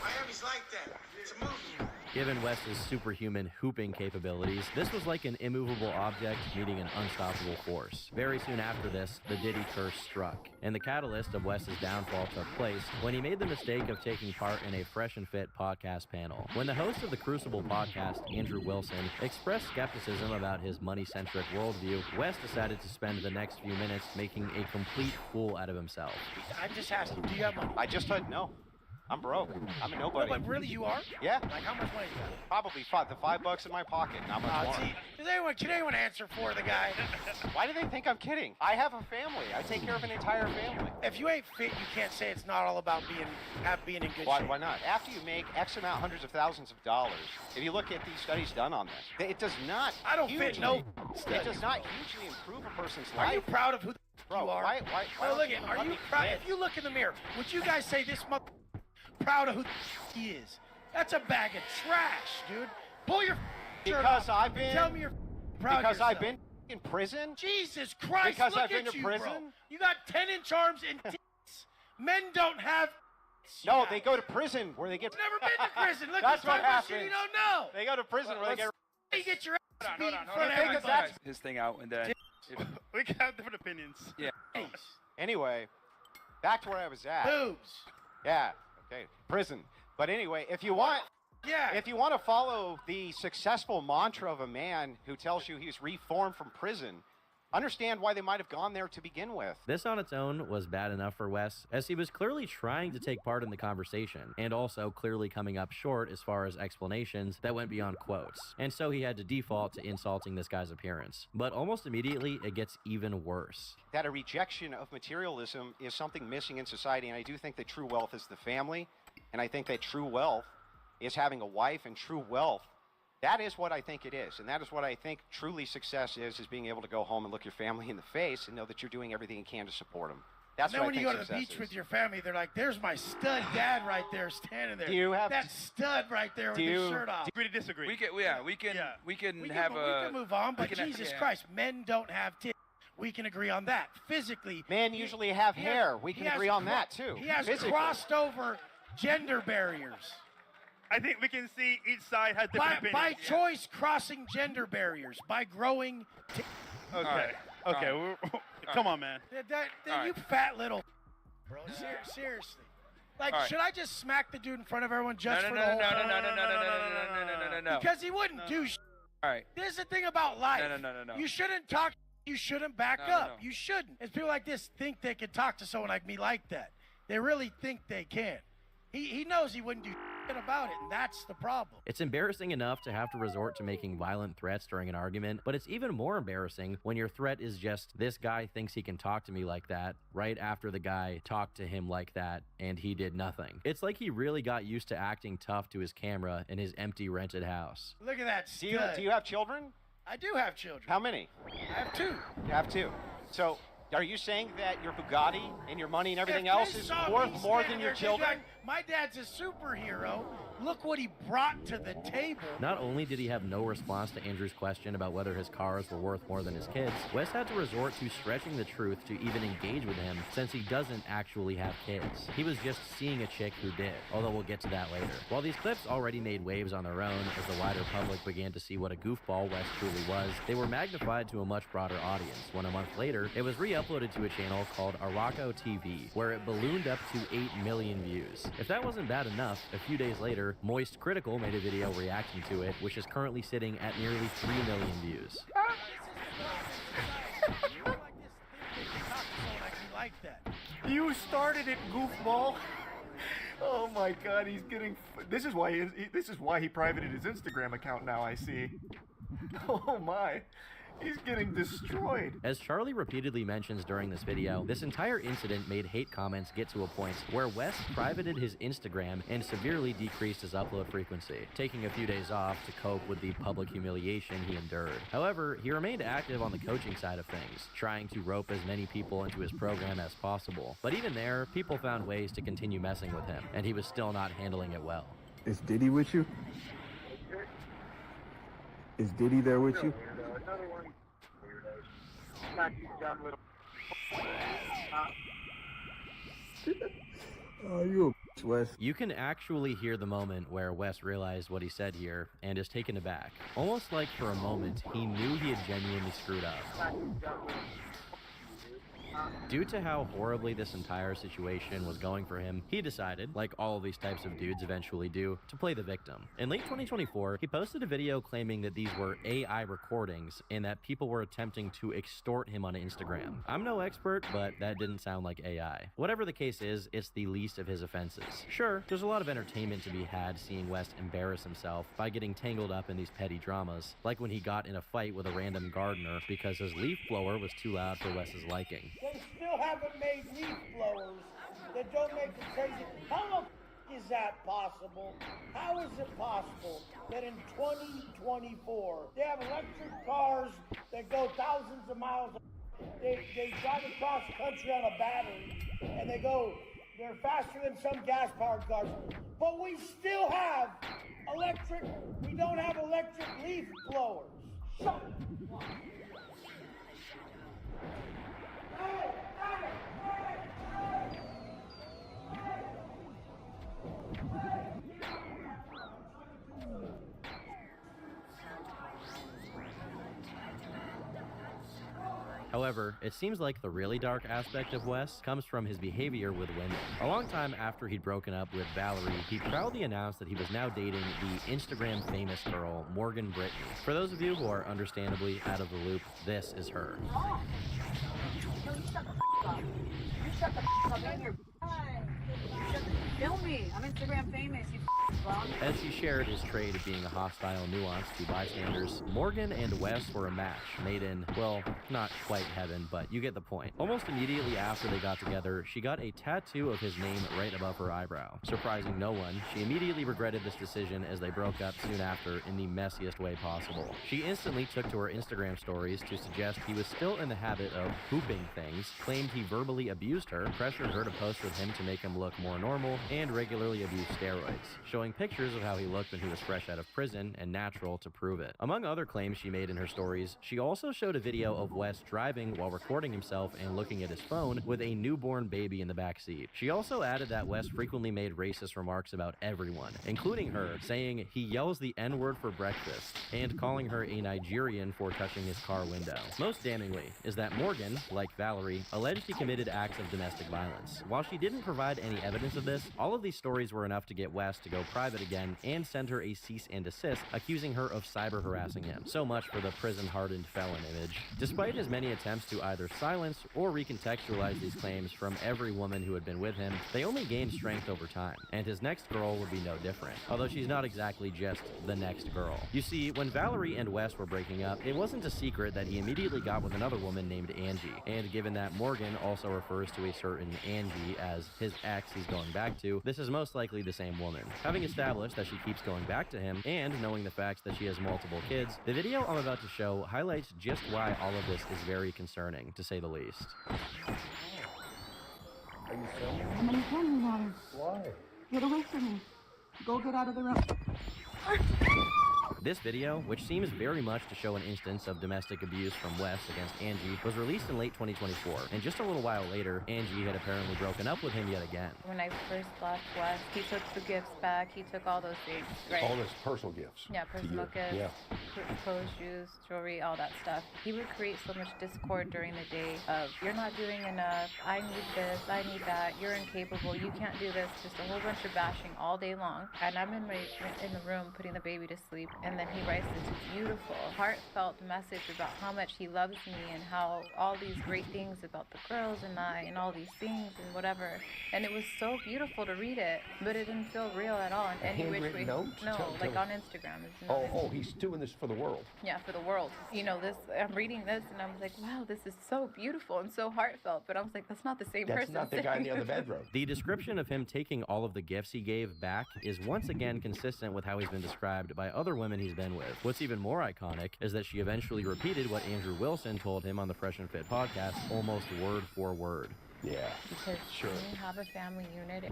Miami's like that. It's a movie. Given Wes's superhuman hooping capabilities, this was like an immovable object meeting an unstoppable force. Very soon after this, the Diddy curse struck, and the catalyst of Wes's downfall took place when he made the mistake of taking part in a Fresh and Fit podcast panel. When the host of the Crucible podcast, Andrew Wilson, expressed skepticism about his money-centric worldview, Wes decided to spend the next few minutes making a complete fool out of himself. I'm just asking, do you have money? I just said no. I'm broke. I'm a nobody. No, but really, you are? Yeah. Like, how much money you got? Probably $5 in my pocket. Not much more. Can anyone answer for the guy? Why do they think I'm kidding? I have a family. I take care of an entire family. If you ain't fit, you can't say it's not all about being in good shape. Why not? After you make X amount, hundreds of thousands of dollars, if you look at these studies done on this, it does not. I don't fit no It studies. does not hugely improve a person's life. Are you proud of who Bro, you are? why Well, look at. Are you proud? If you look in the mirror, would you guys say this proud of who he is? That's a bag of trash, dude. Pull your shirt Because off I've been. Tell me you're proud of Because yourself. I've been in prison. Jesus Christ! Because look I've been at to you, prison. bro. You got 10-inch arms and tits. Men don't have. No, they go to prison where they get. Never been to prison. Look, That's you what talking about happens. shit you don't know. They go to prison where they get. You get your ass beat in Hold front of on. everybody. His thing out, and then We can have different opinions. yeah. Anyway, back to where I was at. Boobs. Yeah. Okay. Prison. But anyway, if you want to follow the successful mantra of a man who tells you he's reformed from prison, understand why they might have gone there to begin with. This on its own was bad enough for Wes, as he was clearly trying to take part in the conversation, and also clearly coming up short as far as explanations that went beyond quotes. And so he had to default to insulting this guy's appearance. But almost immediately, it gets even worse. That a rejection of materialism is something missing in society, and I do think that true wealth is the family, and I think that true wealth is having a wife, and true wealth, that is what I think it is, and that is what I think truly success is being able to go home and look your family in the face and know that you're doing everything you can to support them. That's And then what when I you think go to the success beach is. with your family, they're like, "There's my stud dad right there, standing there. Do you have- that stud right there with do his you- shirt off?" Agree to disagree. We can We have can move on, but we can- Jesus yeah. Christ, men don't have tits. We can agree on that. Physically, Men usually have he has- hair. We can he has agree on cro- that too. He has Physically. crossed over gender barriers. I think we can see each side has different By opinions. choice, crossing gender barriers. By growing. Okay. All right. Okay. Come on, man. You fat little. Bro, seriously. Like, All right. should I just smack the dude in front of everyone just No, for no, the no, whole no, fun? no, no, no, no, no, no, no, no, no, no. Because he wouldn't do shit. All right. This is the thing about life. No. You shouldn't talk. You shouldn't back No, no, up. no. You shouldn't. It's people like this think they can talk to someone like me like that. They really think they can. He knows he wouldn't do shit about it, and that's the problem. It's embarrassing enough to have to resort to making violent threats during an argument, but it's even more embarrassing when your threat is just, this guy thinks he can talk to me like that, right after the guy talked to him like that, and he did nothing. It's like he really got used to acting tough to his camera in his empty rented house. Look at that Do stud. you have children? I do have children. How many? I have two. You have two. So, are you saying that your Bugatti and your money and everything If else they is saw me worth more standing than your there, they'd be children? like, my dad's a superhero. Look what he brought to the table. Not only did he have no response to Andrew's question about whether his cars were worth more than his kids, Wes had to resort to stretching the truth to even engage with him, since he doesn't actually have kids. He was just seeing a chick who did, although we'll get to that later. While these clips already made waves on their own as the wider public began to see what a goofball Wes truly was, they were magnified to a much broader audience when a month later, it was re-uploaded to a channel called Araco TV, where it ballooned up to 8 million views. If that wasn't bad enough, a few days later, Moist Critical made a video reacting to it, which is currently sitting at nearly 3 million views. Like that. You started it, goofball. Oh my God, he's getting. This is why he privated his Instagram account now. I see. Oh my. He's getting destroyed. As Charlie repeatedly mentions during this video, this entire incident made hate comments get to a point where Wes privated his Instagram and severely decreased his upload frequency, taking a few days off to cope with the public humiliation he endured. However, he remained active on the coaching side of things, trying to rope as many people into his program as possible. But even there, people found ways to continue messing with him, and he was still not handling it well. Is Diddy with you? Is Diddy there with you? Another one. Smack you down little. Oh, you a bitch, Wes. You can actually hear the moment where Wes realized what he said here and is taken aback. Almost like for a moment, he knew he had genuinely screwed up. Due to how horribly this entire situation was going for him, he decided, like all of these types of dudes eventually do, to play the victim. In late 2024, he posted a video claiming that these were AI recordings and that people were attempting to extort him on Instagram. I'm no expert, but that didn't sound like AI. Whatever the case is, it's the least of his offenses. Sure, there's a lot of entertainment to be had seeing West embarrass himself by getting tangled up in these petty dramas, like when he got in a fight with a random gardener because his leaf blower was too loud for Wes's liking. They still haven't made leaf blowers that don't make it crazy. How the f*** is that possible? How is it possible that in 2024 they have electric cars that go thousands of miles? They drive across country on a battery and they're faster than some gas-powered cars. But we still have we don't have electric leaf blowers. Shut up. However, it seems like the really dark aspect of Wes comes from his behavior with women. A long time after he'd broken up with Valerie, he proudly announced that he was now dating the Instagram famous girl, Morgan Brittany. For those of you who are understandably out of the loop, this is her. No, you shut the f*** up. You shut the f*** up. Film me. I'm Instagram famous, you f***. As she shared his trade of being a hostile nuance to bystanders, Morgan and Wes were a match made in, well, not quite heaven, but you get the point. Almost immediately after they got together, she got a tattoo of his name right above her eyebrow. Surprising no one, she immediately regretted this decision as they broke up soon after in the messiest way possible. She instantly took to her Instagram stories to suggest he was still in the habit of pooping things, claimed he verbally abused her, pressured her to post with him to make him look more normal, and regularly abused steroids, showing pictures of how he looked when he was fresh out of prison and natural to prove it. Among other claims she made in her stories, she also showed a video of Wes driving while recording himself and looking at his phone with a newborn baby in the back seat. She also added that Wes frequently made racist remarks about everyone, including her, saying he yells the N-word for breakfast, and calling her a Nigerian for touching his car window. Most damningly is that Morgan, like Valerie, alleged he committed acts of domestic violence. While she didn't provide any evidence of this, all of these stories were enough to get Wes to go private again and send her a cease and desist, accusing her of cyber harassing him. So much for the prison-hardened felon image. Despite his many attempts to either silence or recontextualize these claims from every woman who had been with him, they only gained strength over time, and his next girl would be no different, although she's not exactly just the next girl. You see, when Valerie and Wes were breaking up, it wasn't a secret that he immediately got with another woman named Angie, and given that Morgan also refers to a certain Angie as his ex he's going back to, this is most likely the same woman. Having established that she keeps going back to him, and knowing the facts that she has multiple kids, the video I'm about to show highlights just why all of this is very concerning, to say the least. Are you filming? I'm in filming water. Why? Get away from me. Go get out of the room. This video, which seems very much to show an instance of domestic abuse from Wes against Angie, was released in late 2024, and just a little while later, Angie had apparently broken up with him yet again. When I first left Wes, he took the gifts back, he took all those things, right? All those personal gifts. Yeah, personal gifts, Yeah. clothes, shoes, jewelry, all that stuff. He would create so much discord during the day of, you're not doing enough, I need this, I need that, you're incapable, you can't do this, just a whole bunch of bashing all day long. And I'm in the room putting the baby to sleep, and then he writes this beautiful, heartfelt message about how much he loves me and how all these great things about the girls and I and all these things and whatever. And it was so beautiful to read it, but it didn't feel real at all in any which way. Note? No, like on Instagram. It's not Oh, he's doing this for the world. Yeah, for the world. You know, this, I'm reading this and I was like, wow, this is so beautiful and so heartfelt. But I was like, that's not the same person. That's not the guy in the other bedroom. The description of him taking all of the gifts he gave back is once again consistent with how he's been described by other women he's been with. What's even more iconic is that she eventually repeated what Andrew Wilson told him on the Fresh and Fit podcast, almost word for word. Yeah, because sure. when you have a family unit,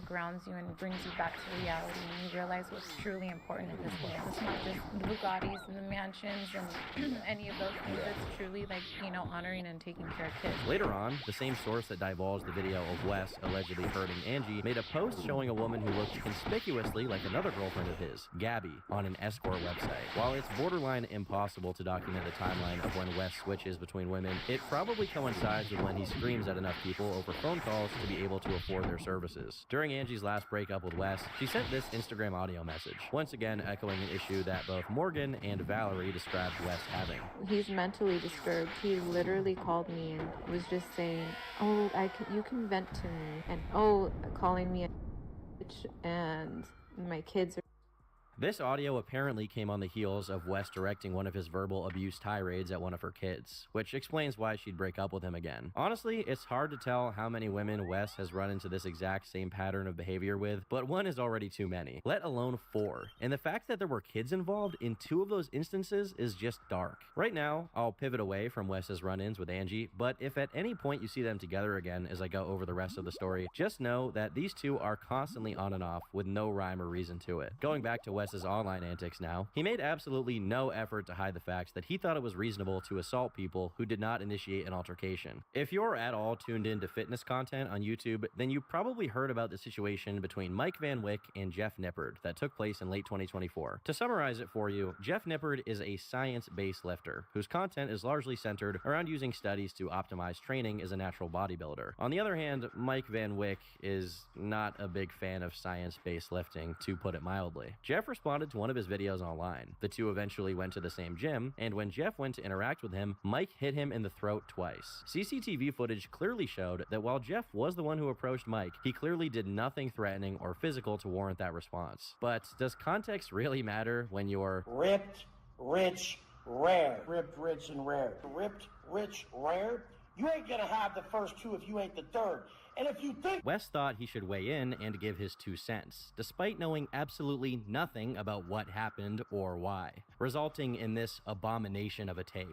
grounds you and brings you back to reality, and you realize what's truly important in this world. It's not just the Bugattis and the mansions and any of those things. It's truly like, you know, honoring and taking care of kids. Later on, the same source that divulged the video of Wes allegedly hurting Angie made a post showing a woman who looked conspicuously like another girlfriend of his, Gabby, on an escort website. While it's borderline impossible to document the timeline of when Wes switches between women, it probably coincides with when he screams at enough people over phone calls to be able to afford their services. During Angie's last breakup with Wes, she sent this Instagram audio message, once again echoing an issue that both Morgan and Valerie described Wes having. He's mentally disturbed. He literally called me and was just saying, oh, you can vent to me, and oh, calling me a bitch, and my kids are... This audio apparently came on the heels of Wes directing one of his verbal abuse tirades at one of her kids, which explains why she'd break up with him again. Honestly, it's hard to tell how many women Wes has run into this exact same pattern of behavior with, but one is already too many, let alone 4. And the fact that there were kids involved in 2 of those instances is just dark. Right now, I'll pivot away from Wes's run-ins with Angie, but if at any point you see them together again as I go over the rest of the story, just know that these two are constantly on and off with no rhyme or reason to it. Going back to Wes's online antics now, he made absolutely no effort to hide the facts that he thought it was reasonable to assault people who did not initiate an altercation. If you're at all tuned into fitness content on YouTube, then you probably heard about the situation between Mike Van Wyck and Jeff Nippard that took place in late 2024. To summarize it for you, Jeff Nippard is a science-based lifter whose content is largely centered around using studies to optimize training as a natural bodybuilder. On the other hand, Mike Van Wyck is not a big fan of science-based lifting, to put it mildly. Jeff responded to one of his videos online. The two eventually went to the same gym, and when Jeff went to interact with him, Mike hit him in the throat twice. CCTV footage clearly showed that while Jeff was the one who approached Mike, he clearly did nothing threatening or physical to warrant that response. But does context really matter when you're ripped, rich, rare? Ripped, rich, and rare. Ripped, rich, rare? You ain't gonna have the first 2 if you ain't the third. And if you think... Wes thought he should weigh in and give his 2 cents, despite knowing absolutely nothing about what happened or why, resulting in this abomination of a take.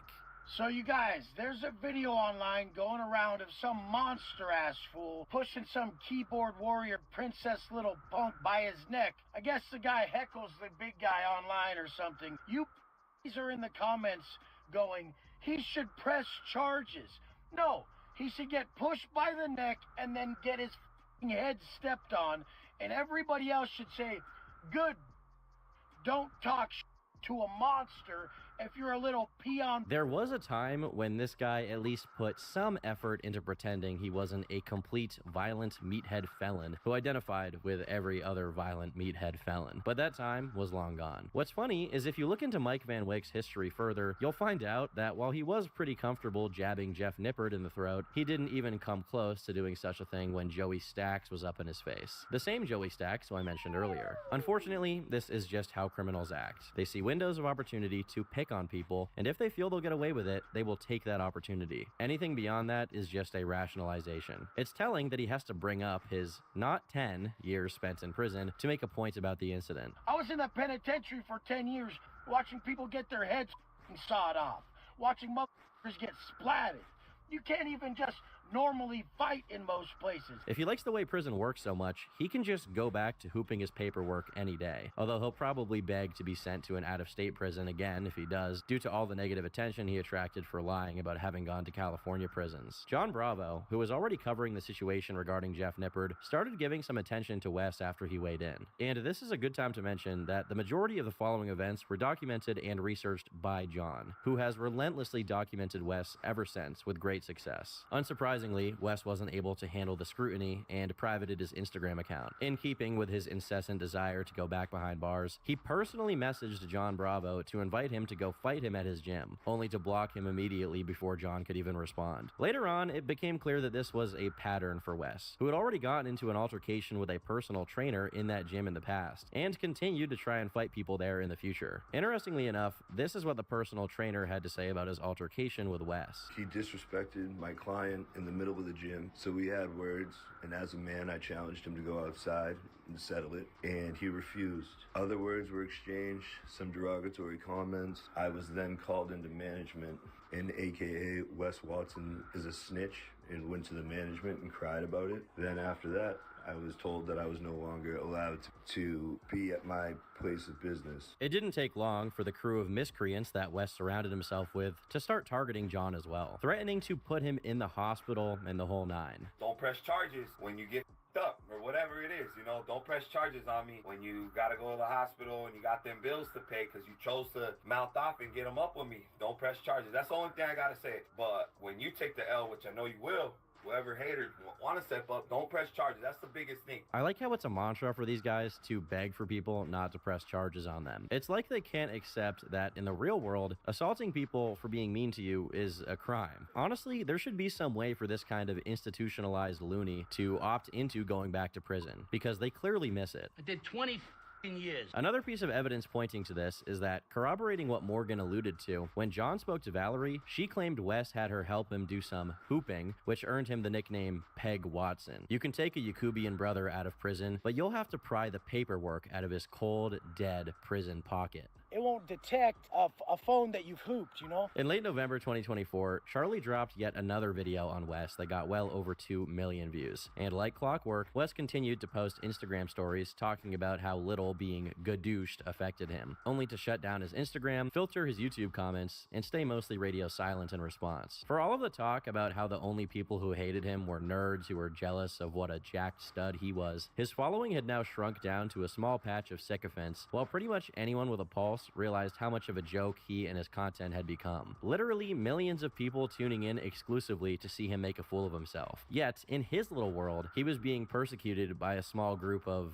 So you guys, there's a video online going around of some monster-ass fool pushing some keyboard warrior princess little punk by his neck. I guess the guy heckles the big guy online or something. You are in the comments going, he should press charges. No. He should get pushed by the neck and then get his head stepped on, and everybody else should say, good, don't talk to a monster if you're a little peon. There was a time when this guy at least put some effort into pretending he wasn't a complete violent meathead felon who identified with every other violent meathead felon. But that time was long gone. What's funny is if you look into Mike Van Wyck's history further, you'll find out that while he was pretty comfortable jabbing Jeff Nippard in the throat, he didn't even come close to doing such a thing when Joey Stacks was up in his face. The same Joey Stacks who I mentioned earlier. Unfortunately, this is just how criminals act. They see windows of opportunity to pick on people, and if they feel they'll get away with it, they will take that opportunity. Anything beyond that is just a rationalization. It's telling that he has to bring up his not 10 years spent in prison to make a point about the incident. I was in the penitentiary for 10 years watching people get their heads sawed off, watching motherfuckers get splatted. You can't even just normally fight in most places. If he likes the way prison works so much, he can just go back to hooping his paperwork any day. Although he'll probably beg to be sent to an out-of-state prison again if he does, due to all the negative attention he attracted for lying about having gone to California prisons. John Bravo, who was already covering the situation regarding Jeff Nippard, started giving some attention to Wes after he weighed in. And this is a good time to mention that the majority of the following events were documented and researched by John, who has relentlessly documented Wes ever since with great success. Unsurprisingly, Wes wasn't able to handle the scrutiny and privated his Instagram account. In keeping with his incessant desire to go back behind bars, he personally messaged John Bravo to invite him to go fight him at his gym, only to block him immediately before John could even respond. Later on, it became clear that this was a pattern for Wes, who had already gotten into an altercation with a personal trainer in that gym in the past, and continued to try and fight people there in the future. Interestingly enough, this is what the personal trainer had to say about his altercation with Wes. He disrespected my client in the middle of the gym, so we had words, and as a man I challenged him to go outside and settle it, and he refused. Other words were exchanged, some derogatory comments. I was then called into management, and aka Wes Watson is a snitch, and went to the management and cried about it. Then after that, I was told that I was no longer allowed to be at my place of business. It didn't take long for the crew of miscreants that Wes surrounded himself with to start targeting John as well, threatening to put him in the hospital and the whole nine. Don't press charges when you get up or whatever it is, you know. Don't press charges on me when you gotta go to the hospital and you got them bills to pay because you chose to mouth off and get them up with me. Don't press charges. That's the only thing I gotta say. But when you take the L, which I know you will, whoever haters want to step up, don't press charges. That's the biggest thing. I like how it's a mantra for these guys to beg for people not to press charges on them. It's like they can't accept that in the real world, assaulting people for being mean to you is a crime. Honestly, there should be some way for this kind of institutionalized loony to opt into going back to prison, because they clearly miss it. I did 20 years. Another piece of evidence pointing to this is that, corroborating what Morgan alluded to, when John spoke to Valerie, she claimed Wes had her help him do some hooping, which earned him the nickname Peg Watson. You can take a Yakubian brother out of prison, but you'll have to pry the paperwork out of his cold, dead prison pocket. It won't detect a phone that you've hooped, you know? In late November 2024, Charlie dropped yet another video on Wes that got well over 2 million views. And like clockwork, Wes continued to post Instagram stories talking about how little being gadooshed affected him, only to shut down his Instagram, filter his YouTube comments, and stay mostly radio silent in response. For all of the talk about how the only people who hated him were nerds who were jealous of what a jacked stud he was, his following had now shrunk down to a small patch of sycophants, while pretty much anyone with a pulse realized how much of a joke he and his content had become. Literally millions of people tuning in exclusively to see him make a fool of himself. Yet, in his little world, he was being persecuted by a small group of,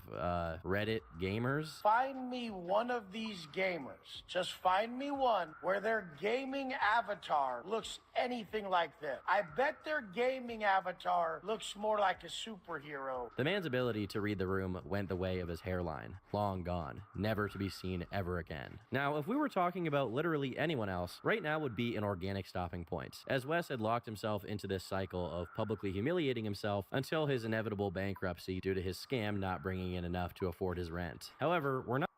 Reddit gamers. Find me one of these gamers. Just find me one where their gaming avatar looks anything like this. I bet their gaming avatar looks more like a superhero. The man's ability to read the room went the way of his hairline. Long gone. Never to be seen ever again. Now, if we were talking about literally anyone else, right now would be an organic stopping point, as Wes had locked himself into this cycle of publicly humiliating himself until his inevitable bankruptcy due to his scam not bringing in enough to afford his rent. However, we're not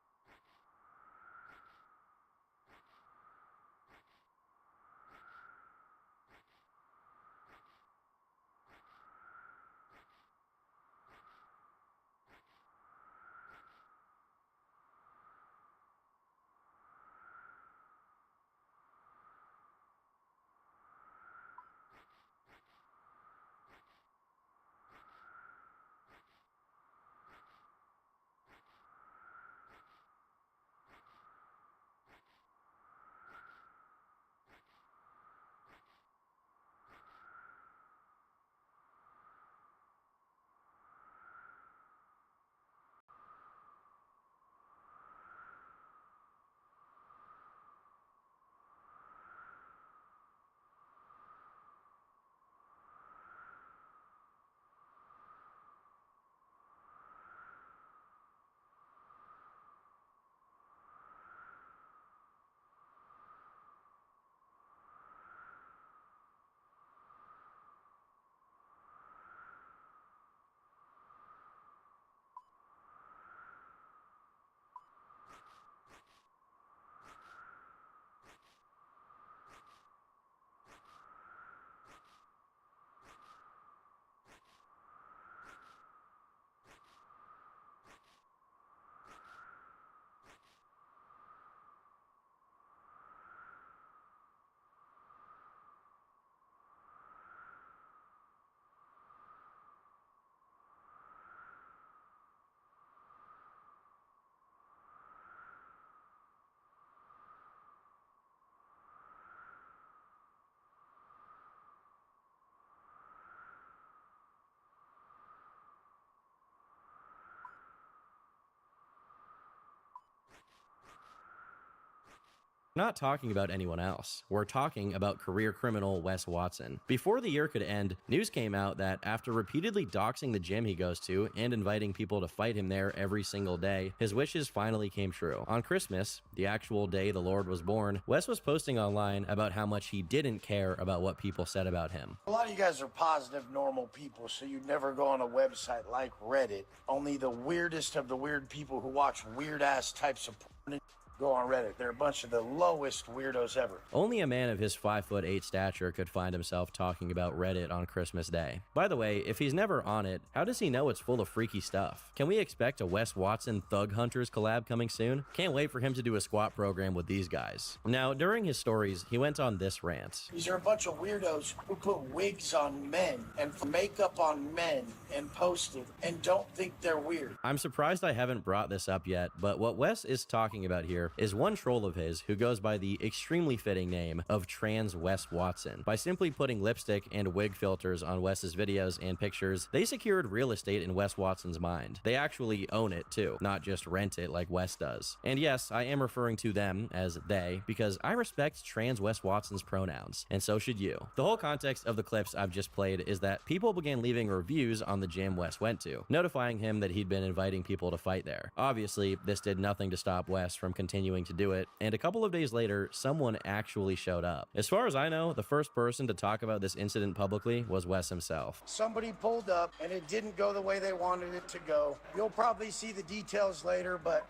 not talking about anyone else. We're talking about career criminal Wes Watson. Before the year could end, news came out that after repeatedly doxing the gym he goes to and inviting people to fight him there every single day, his wishes finally came true. On Christmas, the actual day the Lord was born, Wes was posting online about how much he didn't care about what people said about him. A lot of you guys are positive, normal people, so you'd never go on a website like Reddit. Only the weirdest of the weird people who watch weird-ass types of porn Go on Reddit. They're a bunch of the lowest weirdos ever. Only a man of his 5'8" stature could find himself talking about Reddit on Christmas Day. By the way, if he's never on it, how does he know it's full of freaky stuff? Can we expect a Wes Watson Thug Hunters collab coming soon? Can't wait for him to do a squat program with these guys. Now, during his stories, he went on this rant. These are a bunch of weirdos who put wigs on men and makeup on men and post it and don't think they're weird. I'm surprised I haven't brought this up yet, but what Wes is talking about here is one troll of his who goes by the extremely fitting name of Trans Wes Watson. By simply putting lipstick and wig filters on Wes's videos and pictures, they secured real estate in Wes Watson's mind. They actually own it too, not just rent it like Wes does. And yes, I am referring to them as they because I respect Trans Wes Watson's pronouns, and so should you. The whole context of the clips I've just played is that people began leaving reviews on the gym Wes went to, notifying him that he'd been inviting people to fight there. Obviously, this did nothing to stop Wes from continuing to do it, and a couple of days later, someone actually showed up. As far as I know, the first person to talk about this incident publicly was Wes himself. Somebody pulled up and it didn't go the way they wanted it to go. You'll probably see the details later, but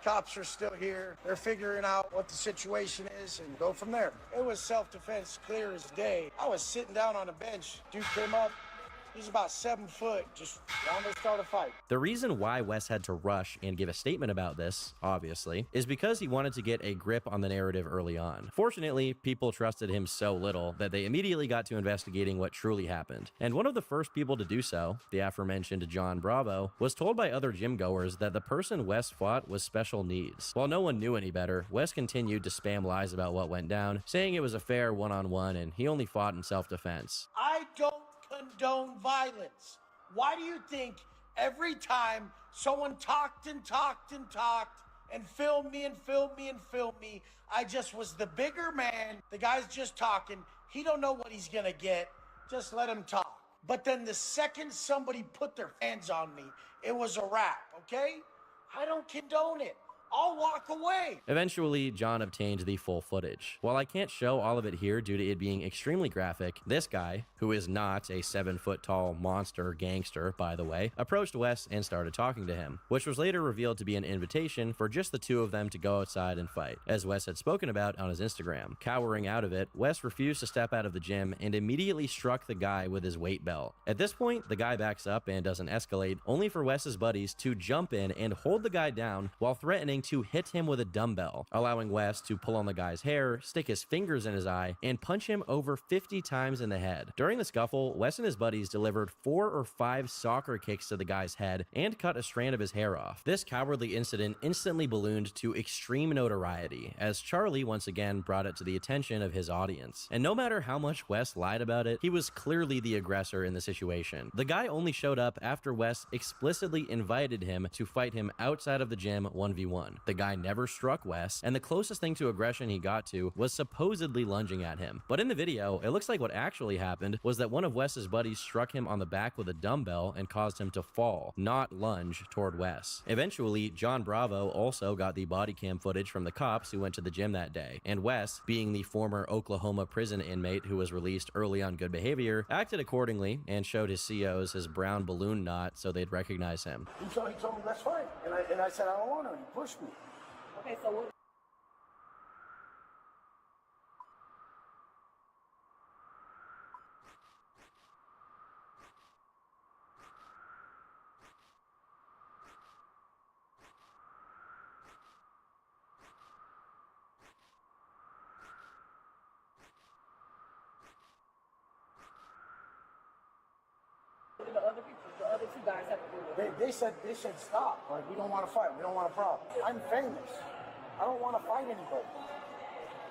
cops are still here. They're figuring out what the situation is and go from there. It was self-defense, clear as day. I was sitting down on a bench. Dude came up. He's about 7 foot, just wanted to start a fight. The reason why Wes had to rush and give a statement about this, obviously, is because he wanted to get a grip on the narrative early on. Fortunately, people trusted him so little that they immediately got to investigating what truly happened. And one of the first people to do so, the aforementioned John Bravo, was told by other gym goers that the person Wes fought was special needs. While no one knew any better, Wes continued to spam lies about what went down, saying it was a fair one-on-one and he only fought in self-defense. I don't condone violence. Why do you think every time someone talked and filmed me and filmed me and filmed me, I just was the bigger man? The guy's just talking. He don't know what he's gonna get. Just let him talk. But then the second somebody put their hands on me, it was a wrap, okay? I don't condone it. I'll walk away. Eventually, John obtained the full footage. While I can't show all of it here due to it being extremely graphic, this guy, who is not a 7-foot-tall monster gangster, by the way, approached Wes and started talking to him, which was later revealed to be an invitation for just the two of them to go outside and fight, as Wes had spoken about on his Instagram. Cowering out of it, Wes refused to step out of the gym and immediately struck the guy with his weight belt. At this point, the guy backs up and doesn't escalate, only for Wes's buddies to jump in and hold the guy down while threatening to hit him with a dumbbell, allowing Wes to pull on the guy's hair, stick his fingers in his eye, and punch him over 50 times in the head. During the scuffle, Wes and his buddies delivered 4 or 5 soccer kicks to the guy's head and cut a strand of his hair off. This cowardly incident instantly ballooned to extreme notoriety, as Charlie once again brought it to the attention of his audience. And no matter how much Wes lied about it, he was clearly the aggressor in the situation. The guy only showed up after Wes explicitly invited him to fight him outside of the gym 1v1. The guy never struck Wes, and the closest thing to aggression he got to was supposedly lunging at him. But in the video, it looks like what actually happened was that one of Wes's buddies struck him on the back with a dumbbell and caused him to fall, not lunge toward Wes. Eventually, John Bravo also got the body cam footage from the cops who went to the gym that day, and Wes, being the former Oklahoma prison inmate who was released early on good behavior, acted accordingly and showed his COs his brown balloon knot so they'd recognize him. He told me, let's fight. And I said, I don't want to. He pushed me. Okay, so what? The other two guys have to do it. They said stop. Like, we don't want to fight. We don't want a problem. I'm famous. I don't want to fight anybody.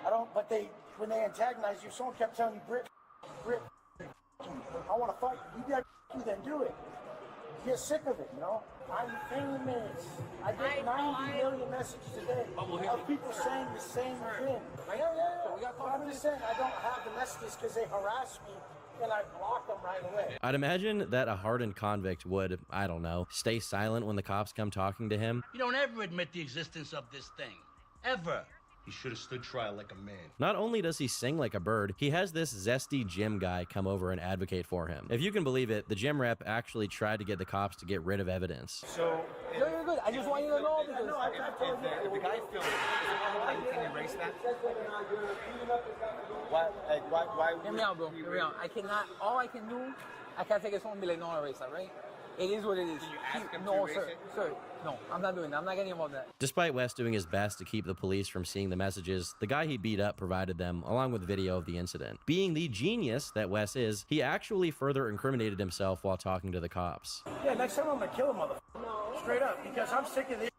But when they antagonize you, someone kept telling me, Britt, I want to fight. You got to then do it. Get sick of it, you know? I'm famous. I get 90 million messages a day of people saying the same thing. I'm just saying I don't have the messages because they harass me. And I block them right away. I'd imagine that a hardened convict would, I don't know, stay silent when the cops come talking to him. You don't ever admit the existence of this thing. Ever. He should have stood trial like a man. Not only does he sing like a bird, he has this zesty gym guy come over and advocate for him. If you can believe it, the gym rep actually tried to get the cops to get rid of evidence. So, no, you're good. I just want you to know because if the guy filmed it, can you erase that? Why? Hear me out, bro. Hear me out. I cannot. All I can do, I can't take his phone and be like, no, erase that, right? It is what it is. Can you ask him no, to erase sir. it? Sir, no, I'm not doing that. I'm not getting involved in that. Despite West doing his best to keep the police from seeing the messages, the guy he beat up provided them, along with video of the incident. Being the genius that Wes is, he actually further incriminated himself while talking to the cops. Yeah, next time I'm gonna kill a motherfucker. Straight up, because I'm sick of this.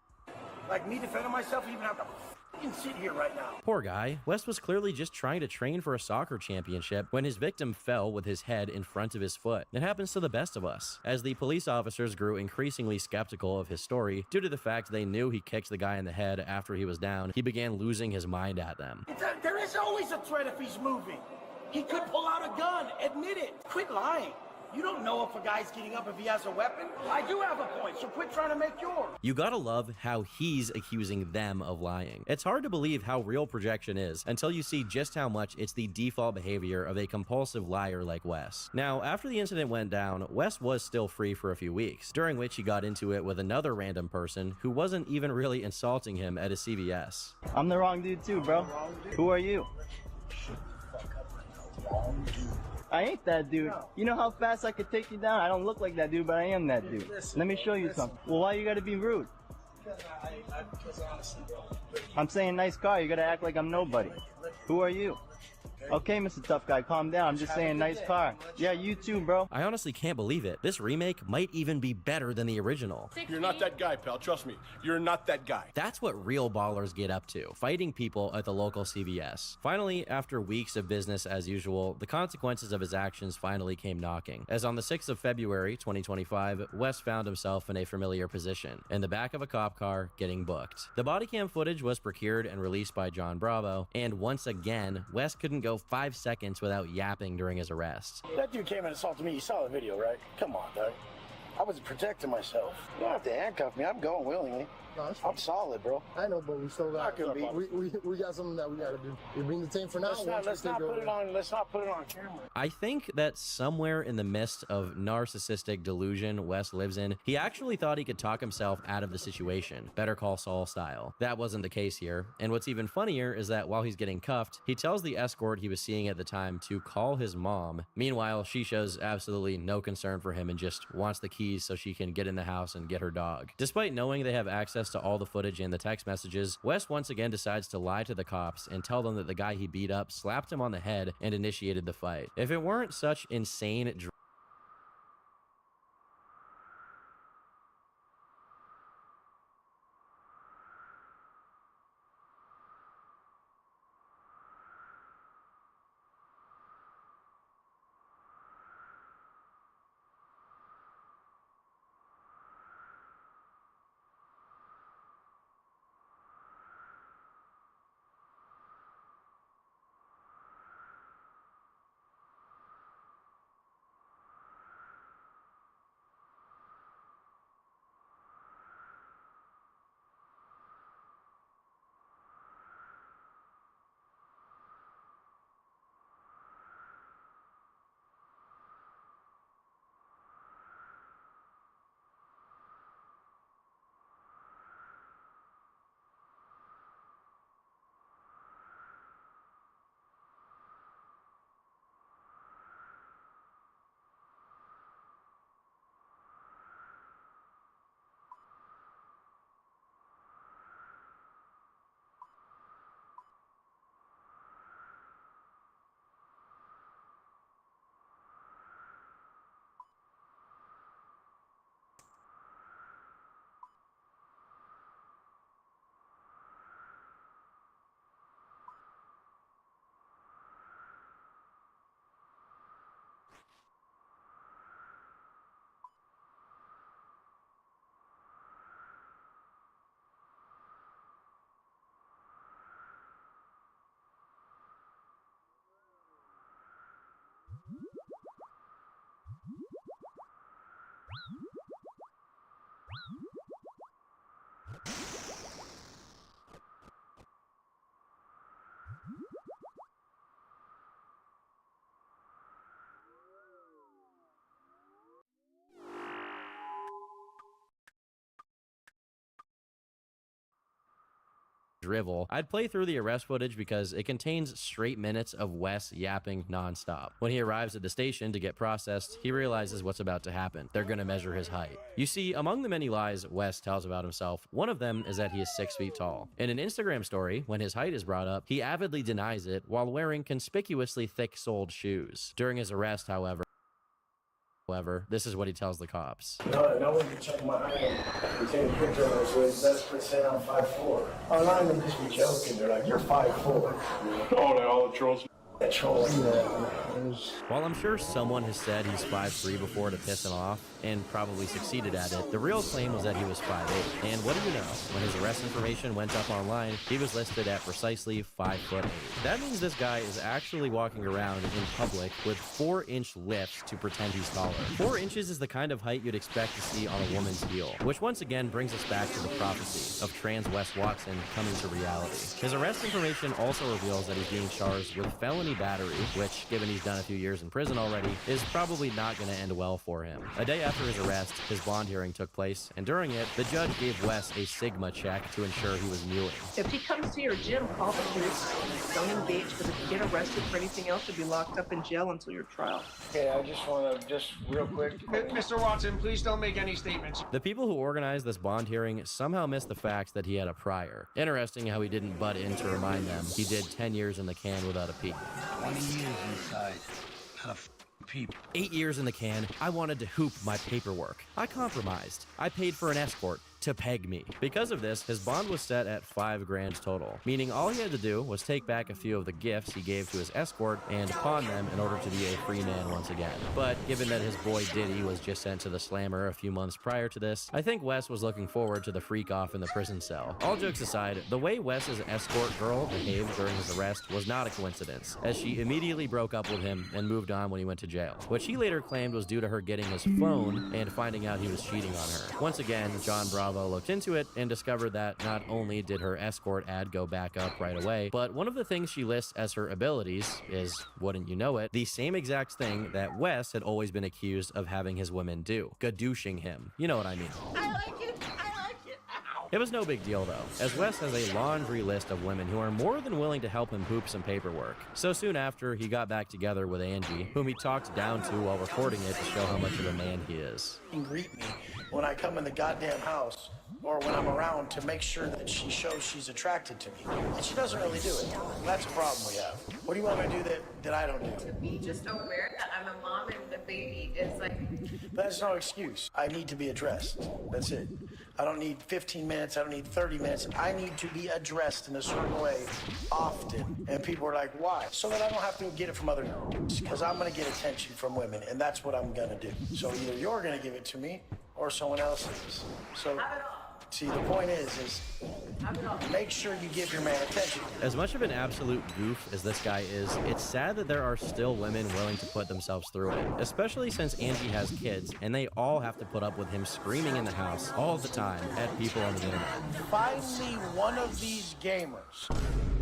Like me defending myself, even have to fucking sit here right now. Poor guy. West was clearly just trying to train for a soccer championship when his victim fell with his head in front of his foot. It happens to the best of us. As the police officers grew increasingly skeptical of his story, due to the fact they knew he kicked the guy in the head after he was down, he began losing his mind at them. There is always a threat if he's moving. He could pull out a gun. Admit it. Quit lying. You don't know if a guy's getting up if he has a weapon. I do have a point, so quit trying to make yours. You gotta love how he's accusing them of lying. It's hard to believe how real projection is until you see just how much it's the default behavior of a compulsive liar like Wes. Now, after the incident went down, Wes was still free for a few weeks, during which he got into it with another random person who wasn't even really insulting him at a CVS. I'm the wrong dude too, bro. Who are you? I ain't that dude. You know how fast I could take you down? I don't look like that dude, but I am that dude. Let me show you something. Well, why you gotta be rude? Because honestly, bro. I'm saying nice car, you gotta act like I'm nobody. Who are you? Okay, Mr. Tough Guy, calm down. I'm just saying nice car. Yeah, you too, bro. I honestly can't believe it. This remake might even be better than the original. You're not that guy, pal. Trust me. You're not that guy. That's what real ballers get up to, fighting people at the local CVS. Finally, after weeks of business as usual, the consequences of his actions finally came knocking. As on the 6th of February, 2025, Wes found himself in a familiar position, in the back of a cop car, getting booked. The body cam footage was procured and released by John Bravo, and once again, Wes couldn't go 5 seconds without yapping during his arrest. That dude came and assaulted me. You saw the video, right? Come on, dog. I was protecting myself. You don't have to handcuff me. I'm going willingly. No, I'm solid, bro. I know, but we still got we got something that we gotta do. We bring the team for now. Let's not put it on camera. I think that somewhere in the midst of narcissistic delusion Wes lives in, he actually thought he could talk himself out of the situation, Better Call Saul style. That wasn't the case here, and what's even funnier is that while he's getting cuffed, he tells the escort he was seeing at the time to call his mom. Meanwhile, she shows absolutely no concern for him and just wants the keys so she can get in the house and get her dog. Despite knowing they have access to all the footage and the text messages, Wes once again decides to lie to the cops and tell them that the guy he beat up slapped him on the head and initiated the fight. If it weren't such insane drivel, I'd play through the arrest footage because it contains straight minutes of Wes yapping nonstop. When he arrives at the station to get processed, he realizes what's about to happen. They're gonna measure his height. You see, among the many lies Wes tells about himself, one of them is that he is 6 feet tall. In an Instagram story, when his height is brought up, he avidly denies it while wearing conspicuously thick-soled shoes. During his arrest, however, this is what he tells the cops. No one can check my height. You take a picture of us with desperate saying I'm 5'4". Online, they just be joking. They're like, you're 5'4". Oh, they all the trolls. While I'm sure someone has said he's 5'3" before to piss him off, and probably succeeded at it, the real claim was that he was 5'8". And what do you know? When his arrest information went up online, he was listed at precisely 5'8". That means this guy is actually walking around in public with 4-inch lifts to pretend he's taller. 4 inches is the kind of height you'd expect to see on a woman's heel, which once again brings us back to the prophecy of trans Wes Watson coming to reality. His arrest information also reveals that he's being charged with felony battery, which, given he's done a few years in prison already, is probably not going to end well for him. A day after his arrest, his bond hearing took place, and during it, the judge gave Wes a Sigma check to ensure he was mewing. If he comes to your gym, call the police. Don't engage, because if you get arrested for anything else, you'll be locked up in jail until your trial. Okay, I just want to, real quick. Mr. Watson, please don't make any statements. The people who organized this bond hearing somehow missed the fact that he had a prior. Interesting how he didn't butt in to remind them he did 10 years in the can without a peep. 20 years inside. Tough people. 8 years in the can, I wanted to hoop my paperwork. I compromised. I paid for an escort to peg me. Because of this, his bond was set at $5 grand total, meaning all he had to do was take back a few of the gifts he gave to his escort and pawn them in order to be a free man once again. But given that his boy Diddy was just sent to the slammer a few months prior to this, I think Wes was looking forward to the freak off in the prison cell. All jokes aside, the way Wes's escort girl behaved during his arrest was not a coincidence, as she immediately broke up with him and moved on when he went to jail, which he later claimed was due to her getting his phone and finding out he was cheating on her. Once again, John Bravo looked into it and discovered that not only did her escort ad go back up right away, but one of the things she lists as her abilities is, wouldn't you know it, the same exact thing that Wes had always been accused of having his women do, gadooshing him. You know what I mean. I like it. I like it. Ow. It was no big deal though, as Wes has a laundry list of women who are more than willing to help him hoop some paperwork. So soon after, he got back together with Angie, whom he talked down to while recording it to show how much of a man he is. And greet me when I come in the goddamn house or when I'm around to make sure that she shows she's attracted to me. And she doesn't really do it. And that's a problem we have. What do you want me to do that I don't do? To be just aware that I'm a mom and the baby is like... That's no excuse. I need to be addressed. That's it. I don't need 15 minutes. I don't need 30 minutes. I need to be addressed in a certain way often. And people are like, why? So that I don't have to get it from other dudes. Because I'm going to get attention from women. And that's what I'm going to do. So either you're going to give it to me or someone else is. So... See, the point is make sure you give your man attention. As much of an absolute goof as this guy is, it's sad that there are still women willing to put themselves through it, especially since Angie has kids, and they all have to put up with him screaming in the house all the time at people on the internet. Find me one of these gamers.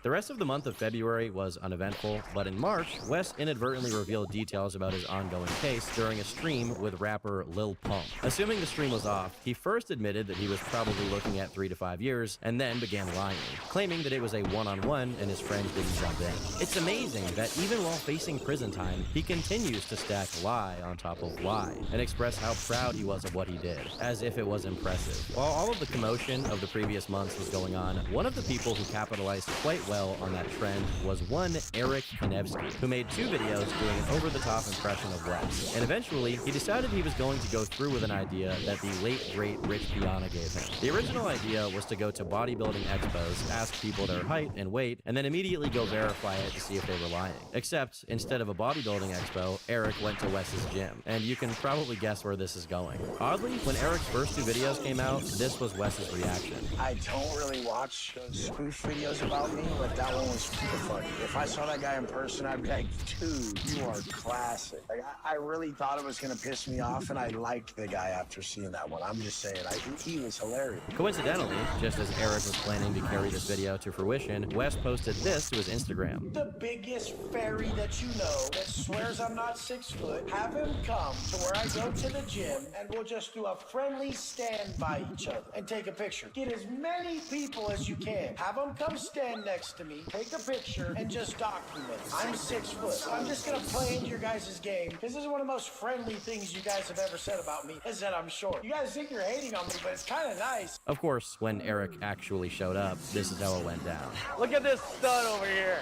The rest of the month of February was uneventful, but in March, Wes inadvertently revealed details about his ongoing case during a stream with rapper Lil Pump. Assuming the stream was off, he first admitted that he was probably looking at 3 to 5 years, and then began lying, claiming that it was a one-on-one and his friends didn't jump in. It's amazing that even while facing prison time, he continues to stack lie on top of lie, and express how proud he was of what he did, as if it was impressive. While all of the commotion of the previous months was going on, one of the people who capitalized quite well on that trend was one Eric Kanevsky, who made 2 videos doing an over-the-top impression of Wes. And eventually, he decided he was going to go through with an idea that the late, great Rich Piana gave him. The original idea was to go to bodybuilding expos, ask people their height and weight, and then immediately go verify it to see if they were lying. Except, instead of a bodybuilding expo, Eric went to Wes's gym. And you can probably guess where this is going. Oddly, when Eric's first 2 videos came out, this was Wes's reaction. I don't really watch those spoof videos about me. but that one was super funny. If I saw that guy in person, I'd be like, dude, you are classic. Like, I really thought it was going to piss me off, and I liked the guy after seeing that one. I'm just saying, he was hilarious. Coincidentally, just as Eric was planning to carry this video to fruition, Wes posted this to his Instagram. The biggest fairy that you know that swears I'm not 6 foot, have him come to where I go to the gym, and we'll just do a friendly stand by each other and take a picture. Get as many people as you can. Have them come stand next to me, take a picture, and just document it. I'm 6 foot. So I'm just gonna play into your guys' game, because this is one of the most friendly things you guys have ever said about me, is that I'm short. You guys think you're hating on me, but it's kind of nice. Of course, when Eric actually showed up, this is how it went down. Look at this stud over here.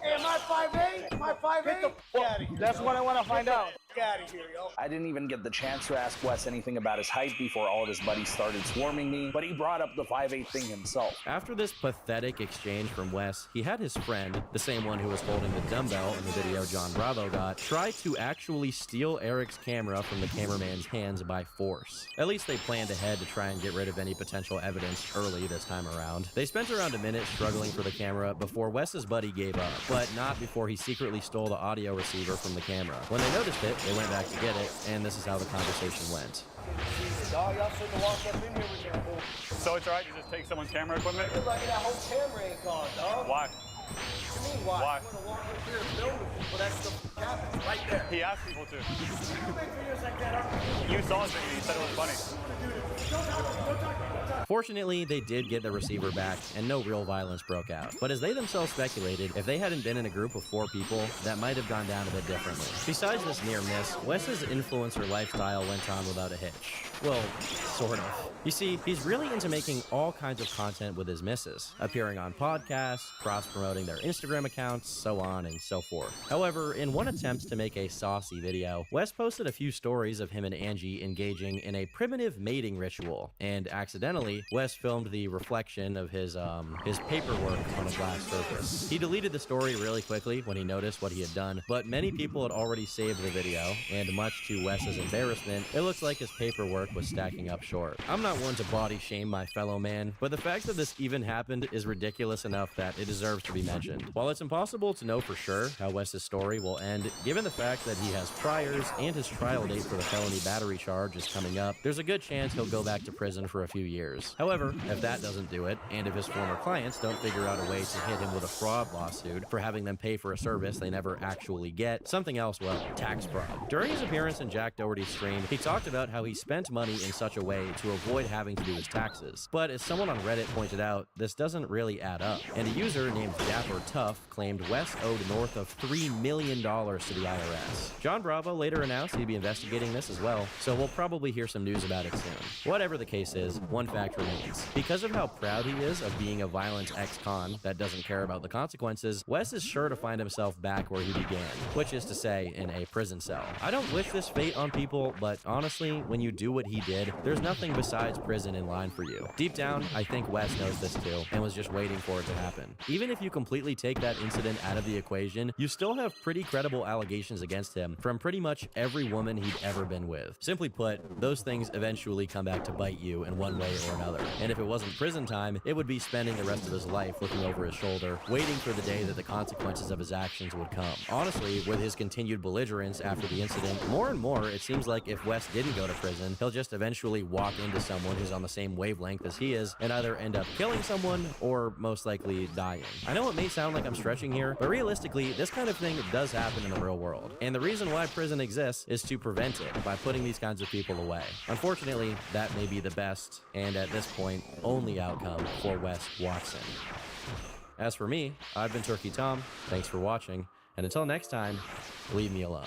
Am I 5'8"? Am I 5'8"? That's what I want to find out. Get out of here, yo. I didn't even get the chance to ask Wes anything about his height before all of his buddies started swarming me, but he brought up the 5'8" thing himself. After this pathetic exchange from Wes, he had his friend, the same one who was holding the dumbbell in the video John Bravo got, try to actually steal Eric's camera from the cameraman's hands by force. At least they planned ahead to try and get rid of any potential evidence early this time around. They spent around a minute struggling for the camera before Wes's buddy gave up, but not before he secretly stole the audio receiver from the camera. When they noticed it, they went back to get it, and this is how the conversation went. Dog, y'all shouldn't walk up in here with your bull. So it's alright to just take someone's camera equipment? Look like that whole camera ain't gone, dog. Why? What do you mean, why? Why? You want to walk up here and film with people, that's the happens right there. He asked people to. You make videos like that, aren't You saw his video, you said it was funny. Fortunately, they did get the receiver back, and no real violence broke out. But as they themselves speculated, if they hadn't been in a group of 4 people, that might have gone down a bit differently. Besides this near miss, Wes's influencer lifestyle went on without a hitch. Well, sort of. You see, he's really into making all kinds of content with his misses, appearing on podcasts, cross-promoting their Instagram accounts, so on and so forth. However, in one attempt to make a saucy video, Wes posted a few stories of him and Angie engaging in a primitive mating ritual, and accidentally, Wes filmed the reflection of his paperwork on a glass surface. He deleted the story really quickly when he noticed what he had done, but many people had already saved the video, and much to Wes's embarrassment, it looks like his paperwork was stacking up short. I'm not one to body shame my fellow man, but the fact that this even happened is ridiculous enough that it deserves to be mentioned. While it's impossible to know for sure how Wes's story will end, given the fact that he has priors and his trial date for the felony battery charge is coming up, there's a good chance he'll go back to prison for a few years. However, if that doesn't do it, and if his former clients don't figure out a way to hit him with a fraud lawsuit for having them pay for a service they never actually get, something else will. Tax fraud. During his appearance in Jack Doherty's stream, he talked about how he spent money in such a way to avoid having to do his taxes. But as someone on Reddit pointed out, this doesn't really add up. And a user named Dapper Tough claimed Wes owed north of $3 million to the IRS. John Bravo later announced he'd be investigating this as well, so we'll probably hear some news about it soon. Whatever the case is, one fact remains. Because of how proud he is of being a violent ex-con that doesn't care about the consequences, Wes is sure to find himself back where he began, which is to say, in a prison cell. I don't wish this fate on people, but honestly, when you do what he did, there's nothing besides prison in line for you. Deep down, I think Wes knows this too, and was just waiting for it to happen. Even if you completely take that incident out of the equation, you still have pretty credible allegations against him from pretty much every woman he'd ever been with. Simply put, those things eventually come back to bite you in one way or another. And if it wasn't prison time, it would be spending the rest of his life looking over his shoulder, waiting for the day that the consequences of his actions would come. Honestly, with his continued belligerence after the incident, more and more it seems like if Wes didn't go to prison, he'll just eventually walk into someone who's on the same wavelength as he is and either end up killing someone or most likely dying. I know it may sound like I'm stretching here, but realistically, this kind of thing does happen in the real world. And the reason why prison exists is to prevent it by putting these kinds of people away. Unfortunately, that may be the best, and at this point, only outcome for Wes Watson. As for me, I've been Turkey Tom. Thanks for watching, and until next time, leave me alone.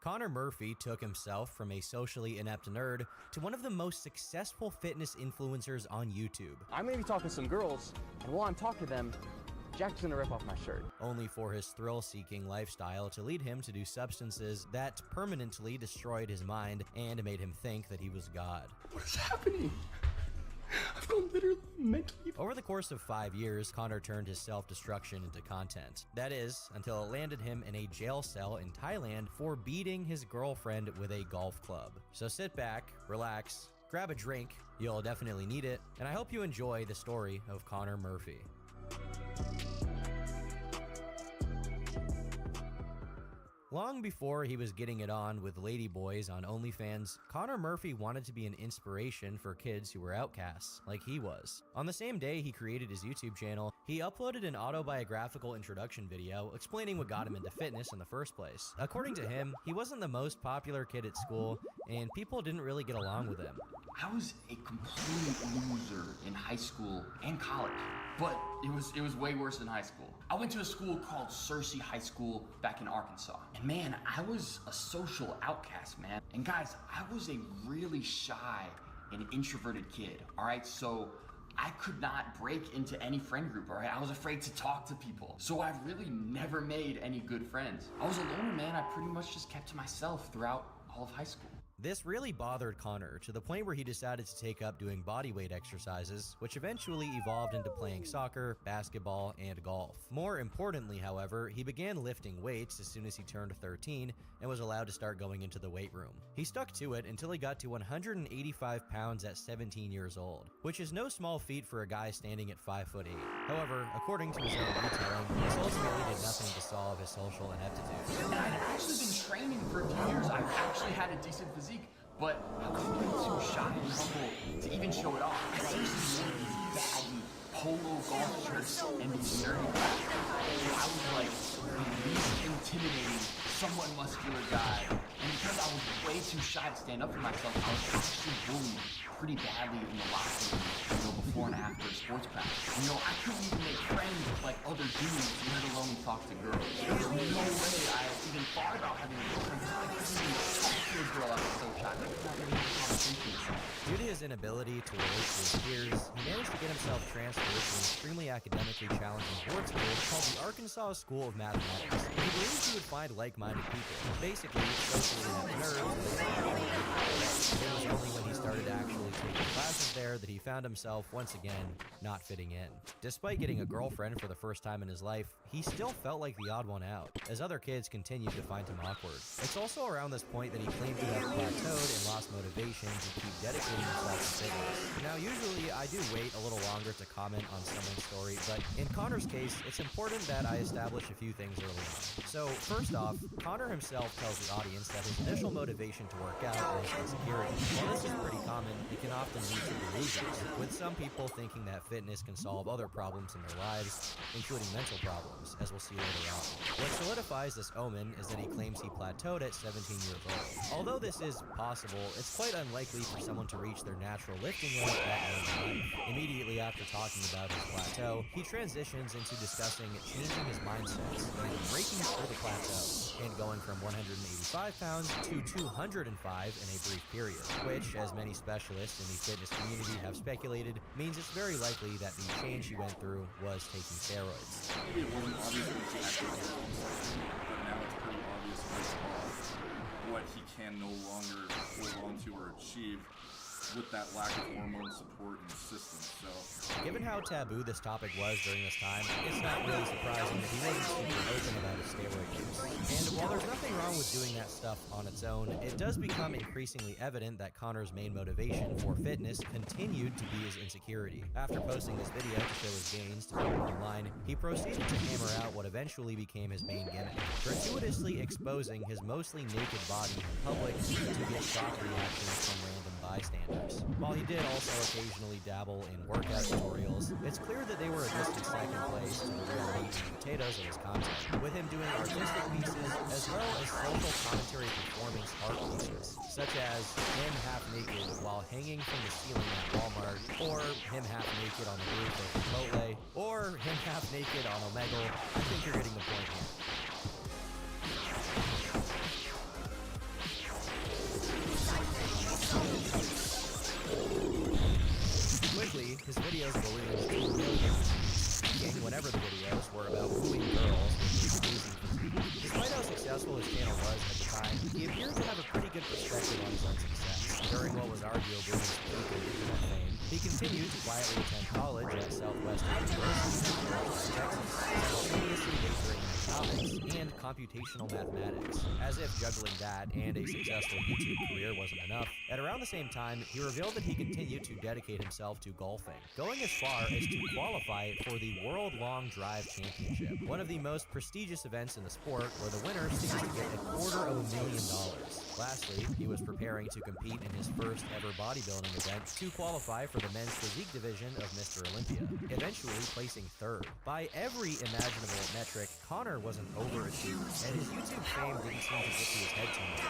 Connor Murphy took himself from a socially inept nerd to one of the most successful fitness influencers on YouTube. I may be talking to some girls, and while I'm talking to them, Jack's gonna rip off my shirt. Only for his thrill-seeking lifestyle to lead him to do substances that permanently destroyed his mind and made him think that he was God. What is happening? I've gone literally mentally. Over the course of 5 years, Connor turned his self-destruction into content. That is, until it landed him in a jail cell in Thailand for beating his girlfriend with a golf club. So sit back, relax, grab a drink, you'll definitely need it, and I hope you enjoy the story of Connor Murphy. Long before he was getting it on with ladyboys on OnlyFans, Connor Murphy wanted to be an inspiration for kids who were outcasts, like he was. On the same day he created his YouTube channel, he uploaded an autobiographical introduction video explaining what got him into fitness in the first place. According to him, he wasn't the most popular kid at school, and people didn't really get along with him. I was a complete loser in high school and college, but it was way worse than high school. I went to a school called Searcy High School back in Arkansas. And man, I was a social outcast, man. And guys, I was a really shy and introverted kid, all right? So I could not break into any friend group, all right? I was afraid to talk to people. So I really never made any good friends. I was a loner, man. I pretty much just kept to myself throughout all of high school. This really bothered Connor to the point where he decided to take up doing bodyweight exercises, which eventually evolved into playing soccer, basketball, and golf. More importantly, however, he began lifting weights as soon as he turned 13 and was allowed to start going into the weight room. He stuck to it until he got to 185 pounds at 17 years old, which is no small feat for a guy standing at 5'8". However, according to his own retelling, this ultimately did nothing to solve his social ineptitude. And I'd actually been training for a few years. I actually had a decent physique, but I was way too shy and humble to even show it off. I seriously wore these baggy polo golf shirts and these nerdy glasses. I was like the least intimidating, somewhat muscular guy. And because I was way too shy to stand up for myself, I was actually bullied pretty badly in the locker room, before and after sports practice. I couldn't even make friends with like other dudes, let alone talk to girls. There was no way I even thought about having a girlfriend. I couldn't even talk to a girl. I was so shy. I could not really have a conversation with someone. Due to his inability to relate to his peers, he managed to get himself transferred to an extremely academically challenging board school called the Arkansas School of Mathematics. He believed he would find like-minded people, basically socially inept nerds. It was only when he started actually taking classes there that he found himself once again not fitting in. Despite getting a girlfriend for the first time in his life, he still felt like the odd one out, as other kids continued to find him awkward. It's also around this point that he claimed to have plateaued and lost motivation to keep dedicating himself to fitness. Now, usually I do wait a little longer to comment on someone's story, but in Connor's case, it's important that I establish a few things early on. So, first off, Connor himself tells the audience that his initial motivation to work out was insecurity. While this is pretty common, it can often lead to delusions, with some people thinking that fitness can solve other problems in their lives, including mental problems, as we'll see later on. What solidifies this omen is that he claims he plateaued at 17 years old. Although this is possible, it's quite unlikely for someone to reach their natural lifting weight that early in life. Immediately after talking about his plateau, he transitions into discussing changing his mindsets and breaking through the plateau, and going from 185 pounds to 205 in a brief period, which, as many specialists in the fitness community have speculated, means it's very likely that the change he went through was taking steroids. Maybe it wasn't obvious when he acted, but now it's pretty obvious based on what he can no longer hold on to or achieve with that lack of hormone support and assistance. So, given how taboo this topic was during this time, it's not really surprising that he wasn't super open about his steroid use. And while there's nothing wrong with doing that stuff on its own, it does become increasingly evident that Connor's main motivation for fitness continued to be his insecurity. After posting this video to show his gains to people online, he proceeded to hammer out what eventually became his main gimmick, gratuitously exposing his mostly naked body in public to get shock reactions from random bystanders. While he did also occasionally dabble in workout tutorials, it's clear that they were a distant second place to the real meat and potatoes of his content, with him doing artistic pieces as well as social commentary performance art pieces, such as him half naked while hanging from the ceiling at Walmart, or him half naked on the roof of Chipotle, or him half naked on Omegle. I think you're getting the point here. time, he appears to have a pretty good perspective on his own success. During what was arguably his peak of internet fame, he continued to quietly attend college at Southwestern University in Texas, simultaneously majoring in economics and computational mathematics. As if juggling that and a successful YouTube career wasn't enough, at around the same time, he revealed that he continued to dedicate himself to golfing, going as far as to qualify for the World Long Drive Championship, one of the most prestigious events in the sport where the winner stands to get $250,000. Lastly, he was preparing to compete in his first ever bodybuilding event to qualify for the men's physique division of Mr. Olympia, eventually placing third. By every imaginable metric, Connor was an overachiever, and his YouTube fame didn't seem to get to his head too much.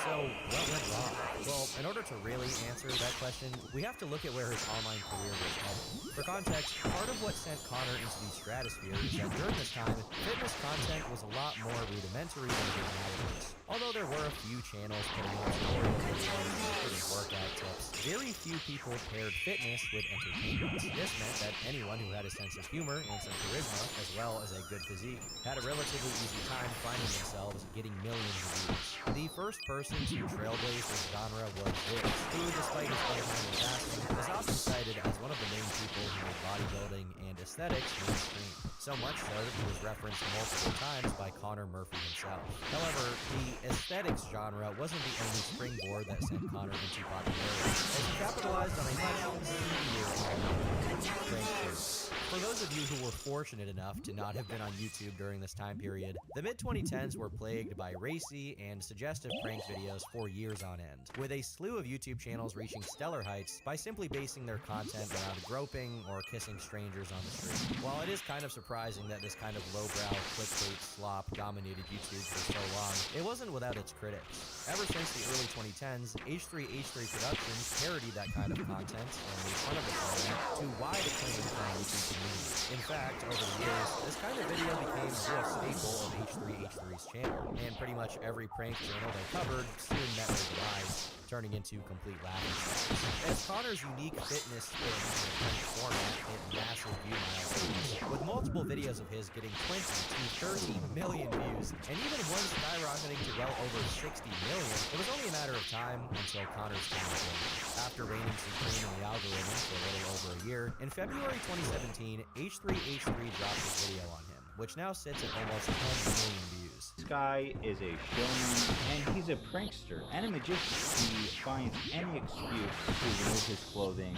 So, what went wrong? Well, in order to really answer that question, we have to look at where his online career was headed. For context, part of what sent Connor into the stratosphere is that during this time, fitness content was a lot more rudimentary than it is nowadays. Although there were a few channels putting out tutorial videos including workout tips, very few people paired fitness with entertainment. This meant that anyone who had a sense of humor and some charisma, as well as a good physique, had a relatively easy time finding themselves getting millions of views. The first person to trailblaze this genre was Viz, who, despite his untimely passing, is often cited as one of the main people who made bodybuilding and aesthetics mainstream. So much so that he was referenced multiple times by Connor Murphy himself. However, the aesthetics genre wasn't the only springboard that sent Connor into popularity, as he capitalized on a much speedier prank shows. For those of you who were fortunate enough to not have been on YouTube during this time period, the mid-2010s were plagued by racy and suggestive prank videos for years on end, with a slew of YouTube channels reaching stellar heights by simply basing their content around groping or kissing strangers on the street. While it is kind of surprising that this kind of lowbrow clickbait slop dominated YouTube for so long, it wasn't without its critics. Ever since the early 2010s, H3H3 Productions parodied that kind of content and made fun of the format to wide acclaim from the YouTube community. In fact, over the years, this kind of video became a real staple of H3H3's channel, and pretty much every prank channel they covered soon met their demise, turning into complete laughing stocks. As Connor's unique fitness spin in the prank format hit massive view milestones, with multiple videos of his getting 20 to 30 million views, and even one skyrocketing to well over 60 million, it was only a matter of time until Connor's time came. After reigning supreme in the algorithm for a little over a year, in February 2017, H3H3 dropped a video on him, which now sits at almost 10 million views. This guy is a showman, and he's a prankster and a magician. He finds any excuse to remove his clothing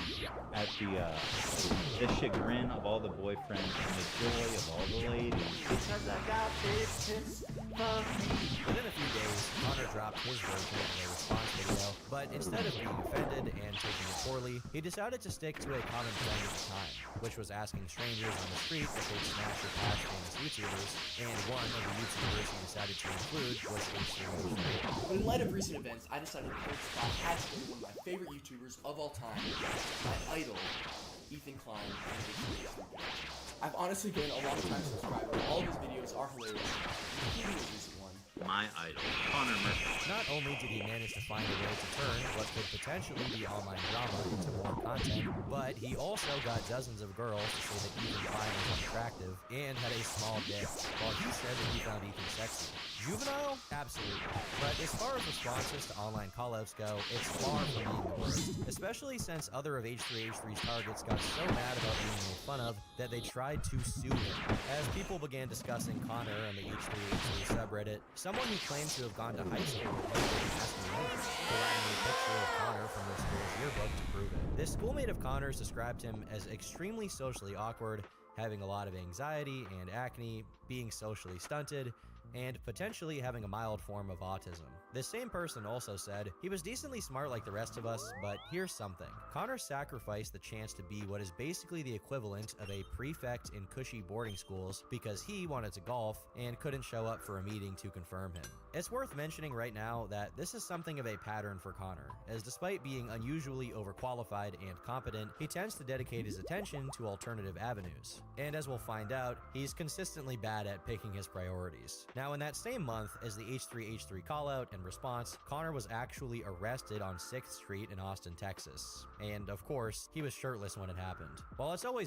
at the chagrin of all the boyfriends and the joy of all the ladies. Because I got big tits for me. Within a few days, Connor dropped his version of a response video, but instead of being offended and taking it poorly, he decided to stick to a common trend at the time, which was asking strangers on the street if they'd smash or pass famous YouTubers, and one of the YouTubers he decided to include was H3H3. In light of recent events, I decided to post about had to be one of my favorite YouTubers of all time, my idol, Ethan Klein, and H3H3. I've honestly been a long-time subscriber. All of his videos are hilarious, including his recent one. My idol, Connor Murphy. Not only did he manage to find a way to turn what could potentially be online drama into more content, but he also got dozens of girls to say that Ethan Klein was unattractive and had a small dick, while he said that he found Ethan sexy. Juvenile? Absolutely. But as far as responses to online callouts go, it's far from being the worst, especially since other of H3H3's targets got so mad about being made fun of that they tried to sue him. As people began discussing Connor on the H3H3 subreddit, someone who claimed to have gone to high school with him, providing a picture of Connor from their school's yearbook to prove it. This schoolmate of Connor's described him as extremely socially awkward, having a lot of anxiety and acne, being socially stunted, and potentially having a mild form of autism. This same person also said, he was decently smart like the rest of us, but here's something. Connor sacrificed the chance to be what is basically the equivalent of a prefect in cushy boarding schools because he wanted to golf and couldn't show up for a meeting to confirm him. It's worth mentioning right now that this is something of a pattern for Connor, as despite being unusually overqualified and competent, he tends to dedicate his attention to alternative avenues. And as we'll find out, he's consistently bad at picking his priorities. Now, in that same month as the H3H3 callout and response, Connor was actually arrested on 6th Street in Austin, Texas. And of course, he was shirtless when it happened. While it's always